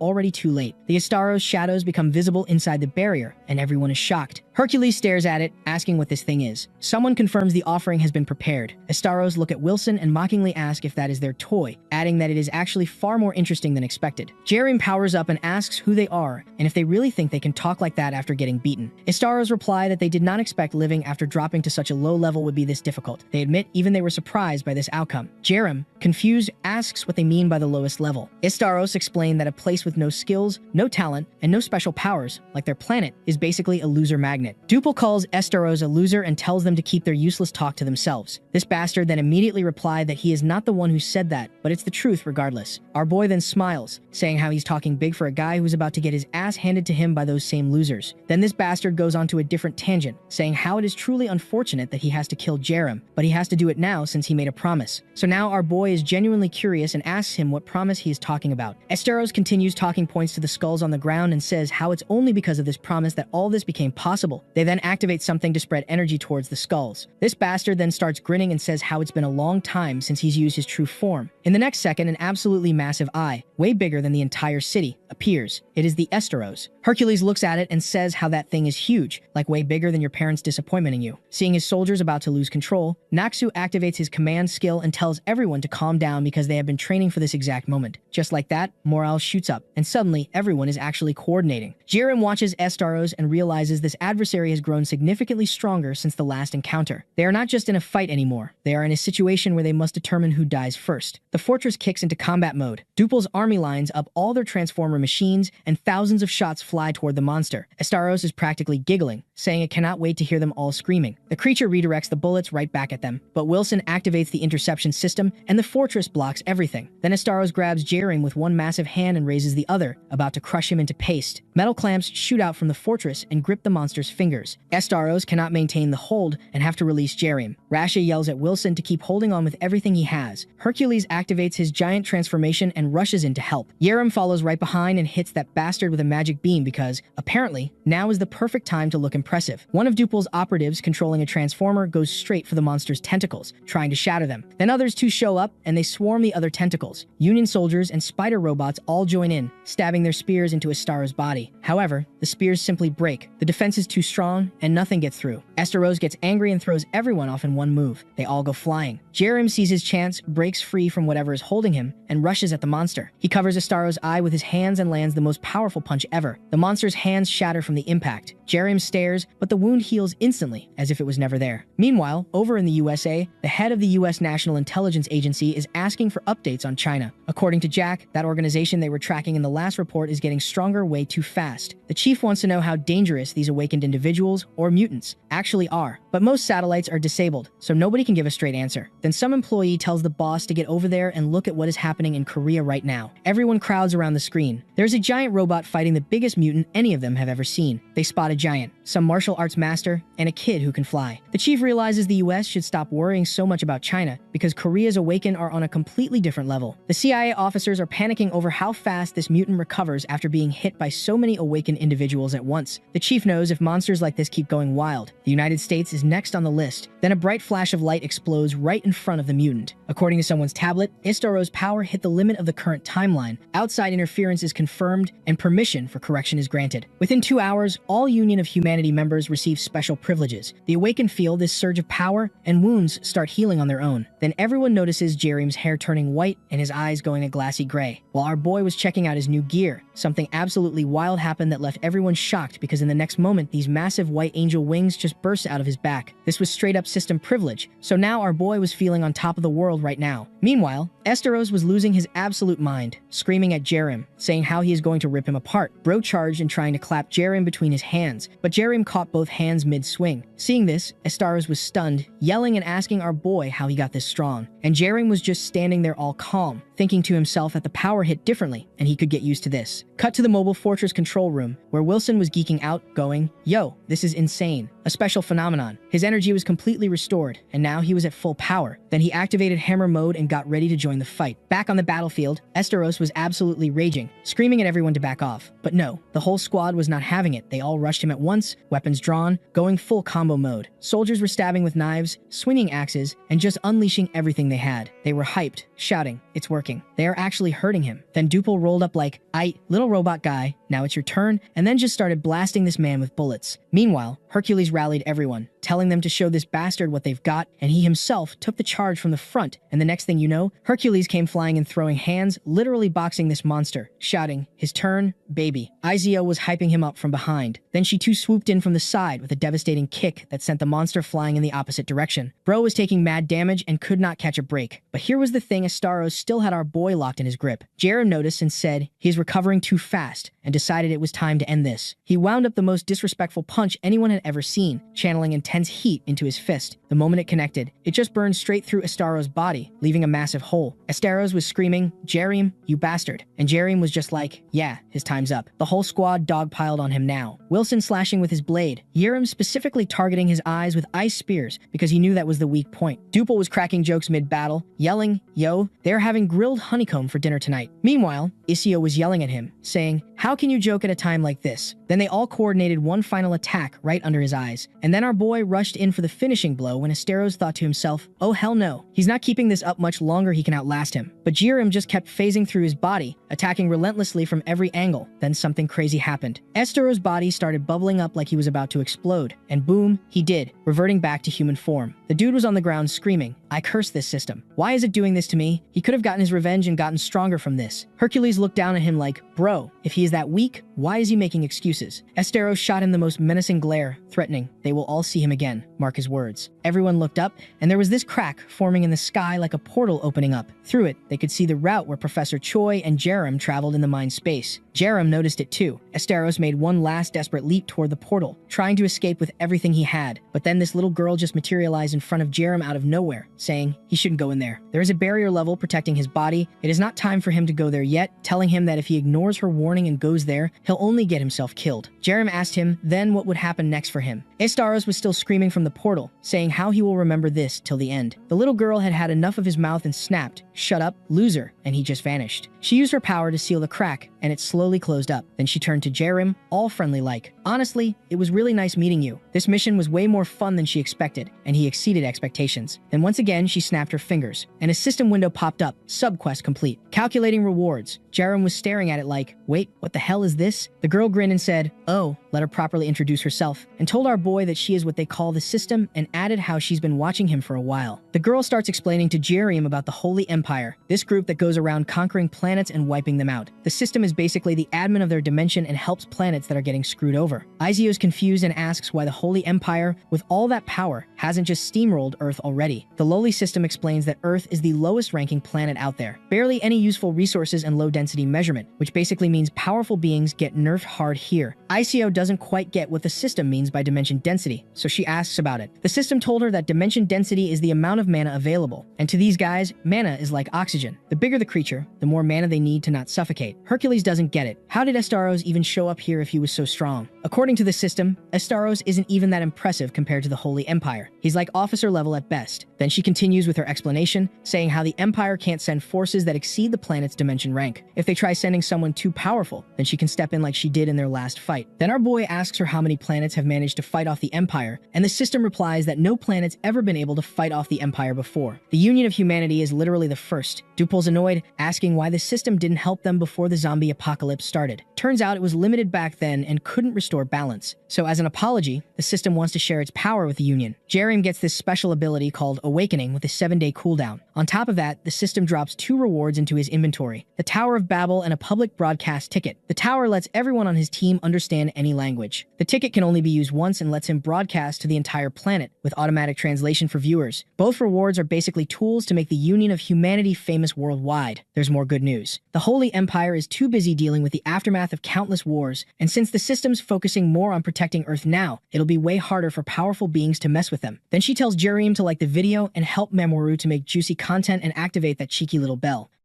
already too late. The Estaros' shadows become visible inside the barrier, and everyone is shocked. Hercules stares at it, asking what this thing is. Someone confirms the offering has been prepared. Estaros look at Wilson and mockingly ask if that is their toy, adding that it is actually far more interesting than expected. Jerem powers up and asks who they are, and if they really think they can talk like that after getting beaten. Estaros reply that they did not expect living after dropping to such a low level would be this difficult. They admit even they were surprised by this outcome. Jerem, confused, asks what they mean by the lowest level. Estaros explain that a place with no skills, no talent, and no special powers, like their planet, is basically a loser magnet. Dupel calls Estaros a loser and tells them to keep their useless talk to themselves. This bastard then immediately replied that he is not the one who said that, but it's the truth regardless. Our boy then smiles, saying how he's talking big for a guy who's about to get his ass handed to him by those same losers. Then this bastard goes on to a different tangent, saying how it is truly unfortunate that he has to kill Jerem, but he has to do it now since he made a promise. So now our boy boy is genuinely curious and asks him what promise he is talking about. Esteros continues talking points to the skulls on the ground and says how it's only because of this promise that all this became possible. They then activate something to spread energy towards the skulls. This bastard then starts grinning and says how it's been a long time since he's used his true form. In the next second, an absolutely massive eye, way bigger than the entire city, appears. It is the Esteros. Hercules looks at it and says how that thing is huge, like way bigger than your parents' disappointment in you. Seeing his soldiers about to lose control, Naxu activates his command skill and tells everyone to calm down because they have been training for this exact moment. Just like that, morale shoots up, and suddenly everyone is actually coordinating. Jiren watches Esteros and realizes this adversary has grown significantly stronger since the last encounter. They are not just in a fight anymore, they are in a situation where they must determine who dies first. The fortress kicks into combat mode. Duple's army lines up all their transformer machines, and thousands of shots fly toward the monster. Esteros is practically giggling, saying it cannot wait to hear them all screaming. The creature redirects the bullets right back at them, but Wilson activates the interception system, and the fortress blocks everything. Then Esteros grabs Jiren with one massive hand and raises the other, about to crush him into paste. Metal clamps shoot out from the fortress and grip the monster's fingers. Esteros cannot maintain the hold and have to release Jiren. Rasha yells at Wilson to keep holding on with everything he has. Hercules activates his giant transformation and rushes in to help. Jiren follows right behind and hits that bastard with a magic beam because, apparently, now is the perfect time to look impressive. One of Duple's operatives controlling a transformer goes straight for the monster's tentacles, trying to shatter them. Then others too show up, and they swarm the other tentacles. Union soldiers and spider robots all join in, stabbing their spears into Esteros' body. However, the spears simply break. The defense is too strong, and nothing gets through. Esteros gets angry and throws everyone off in one move. They all go flying. Jiren sees his chance, breaks free from whatever is holding him, and rushes at the monster. He covers Esteros' eye with his hands and lands the most powerful punch ever. The monster's hands shatter from the impact. Jiren stares, but the wound heals instantly, as if it was never there. Meanwhile, over in the USA, the head of the US National Intelligence Agency is asking for updates on China. According to Jack, that organization they were tracking in the last report is getting stronger way too fast. The chief wants to know how dangerous these awakened individuals, or mutants, actually are. But most satellites are disabled, so nobody can give a straight answer. Then some employee tells the boss to get over there and look at what is happening in Korea right now. Everyone crowds around the screen. There's a giant robot fighting the biggest mutant any of them have ever seen. They spot a giant, some martial arts master, and a kid who can fly. The chief realizes the US should stop worrying so much about China because Korea's awakened are on a completely different level. The CIA officers are panicking over how fast this mutant recovers after being hit by so many awakened individuals at once. The chief knows if monsters like this keep going wild, the United States is next on the list. Then a bright flash of light explodes right in front of the mutant. According to someone's tablet, Esteros' power hit the limit of the current timeline. Outside interference is confirmed, and permission for correction is granted. Within 2 hours, all Union of Humanity members receive special privileges. The Awakened feel this surge of power, and wounds start healing on their own. Then everyone notices Jiren's hair turning white and his eyes going a glassy gray. While our boy was checking out his new gear, something absolutely wild happened that left everyone shocked because in the next moment, these massive white angel wings just burst out of his back. This was straight up system privilege, so now our boy was feeling on top of the world right now. Meanwhile, Esteros was losing his absolute mind, screaming at Jiren, saying how he is going to rip him apart. Bro charged and trying to clap Jiren between his hands, but Jiren caught both hands mid-swing. Seeing this, Esteros was stunned, yelling and asking our boy how he got this strong. And Jiren was just standing there all calm, thinking to himself that the power hit differently and he could get used to this. Cut to the mobile fortress control room, where Wilson was geeking out, going, "Yo, this is insane. A special phenomenon." His energy was completely restored, and now he was at full power. Then he activated hammer mode and got ready to join the fight. Back on the battlefield, Esteros was absolutely raging, screaming at everyone to back off. But no, the whole squad was not having it. They all rushed him at once, weapons drawn, going full combo mode. Soldiers were stabbing with knives, swinging axes, and just unleashing everything they had. They were hyped, shouting, "It's working. They are actually hurting him." Then Duple rolled up like, "Aight, little robot guy, now it's your turn," and then just started blasting this man with bullets. Meanwhile, Hercules rallied everyone, telling them to show this bastard what they've got, and he himself took the charge from the front, and the next thing you know, Hercules came flying and throwing hands, literally boxing this monster, shouting, "His turn, baby." Izio was hyping him up from behind. Then she too swooped in from the side with a devastating kick that sent the monster flying in the opposite direction. Bro was taking mad damage and could not catch a break. But here was the thing, Esteros still had our boy locked in his grip. Jiren noticed and said he's recovering too fast, and decided it was time to end this. He wound up the most disrespectful punch anyone had ever seen, channeling intense intense heat into his fist. The moment it connected, it just burned straight through Estaro's body, leaving a massive hole. Estaros was screaming, "Jerim, you bastard." And Jerim was just like, yeah, his time's up. The whole squad dogpiled on him now. Wilson slashing with his blade, Jerim specifically targeting his eyes with ice spears because he knew that was the weak point. Dupel was cracking jokes mid-battle, yelling, "Yo, they're having grilled honeycomb for dinner tonight." Meanwhile, Isio was yelling at him, saying, "How can you joke at a time like this?" Then they all coordinated one final attack right under his eyes. And then our boy rushed in for the finishing blow when Esteros thought to himself, oh hell no, he's not keeping this up much longer, he can outlast him. But Jerim just kept phasing through his body, attacking relentlessly from every angle. Then something crazy happened. Esteros' body started bubbling up like he was about to explode, and boom, he did, reverting back to human form. The dude was on the ground screaming, "I curse this system. Why is it doing this to me? He could have gotten his revenge and gotten stronger from this." Hercules looked down at him like, bro, if he is that weak, why is he making excuses? Esteros shot him the most menacing glare, threatening, "They will all see him again," mark his words. Everyone looked up, and there was this crack forming in the sky like a portal opening up. Through it, they could see the route where Professor Choi and Jerim traveled in the mind space. Jerim noticed it too. Esteros made one last desperate leap toward the portal, trying to escape with everything he had. But then this little girl just materialized in front of Jerim out of nowhere, saying he shouldn't go in there. There is a barrier level protecting his body. It is not time for him to go there yet, telling him that if he ignores her warning and goes there, he'll only get himself killed. Jerim asked him then what would happen next for him. Esteros was still screaming from the portal, saying how he will remember this till the end. The little girl had had enough of his mouth and snapped, "Shut up, loser," and he just vanished. She used her power to seal the crack, and it slowly closed up. Then she turned to Jerim, all friendly like, "Honestly, it was really nice meeting you. This mission was way more fun than she expected," and he exceeded expectations. Then once again, she snapped her fingers, and a system window popped up, subquest complete. Calculating rewards. Jerim was staring at it like, wait, what the hell is this? The girl grinned and said, oh, let her properly introduce herself, and told our boy that she is what they call the system, and added how she's been watching him for a while. The girl starts explaining to Jerim about the Holy Empire, this group that goes around conquering planets and wiping them out. The system is basically the admin of their dimension and helps planets that are getting screwed over. Izio's confused and asks why the Holy Empire, with all that power, hasn't just steamrolled Earth already. The lowly system explains that Earth is the lowest ranking planet out there. Barely any useful resources and low density measurement, which basically means powerful beings get nerfed hard here. Icio doesn't quite get what the system means by dimension density, so she asks about it. The system told her that dimension density is the amount of mana available, and to these guys, mana is like oxygen. The bigger the creature, the more mana they need to not suffocate. Hercules doesn't get it. How did Esteros even show up here if he was so strong? According to the system, Esteros isn't even that impressive compared to the Holy Empire. He's like officer level at best. Then she continues with her explanation, saying how the Empire can't send forces that exceed the planet's dimension rank. If they try sending someone too powerful, then she can step in like she did in their last fight. Then our boy asks her how many planets have managed to fight off the Empire, and the system replies that no planet's ever been able to fight off the Empire before. The Union of Humanity is literally the first. Dupel's annoyed, asking why the system didn't help them before the zombie apocalypse started. Turns out it was limited back then and couldn't restore balance. So as an apology, the system wants to share its power with the Union. Jerim gets this special ability called Awakening with a 7-day cooldown. On top of that, the system drops 2 rewards into his inventory: the Tower of Babel and a public broadcast ticket. The tower lets everyone on his team understand any language. The ticket can only be used once and lets him broadcast to the entire planet with automatic translation for viewers. Both rewards are basically tools to make the Union of Humanity famous worldwide. There's more good news. The Holy Empire is too busy dealing with the aftermath of countless wars, and since the system's focusing more on protecting Earth now, it'll be way harder for powerful beings to mess with them. Then she tells Jerim to like the video and help Mamoru to make juicy content and activate that cheeky little bell.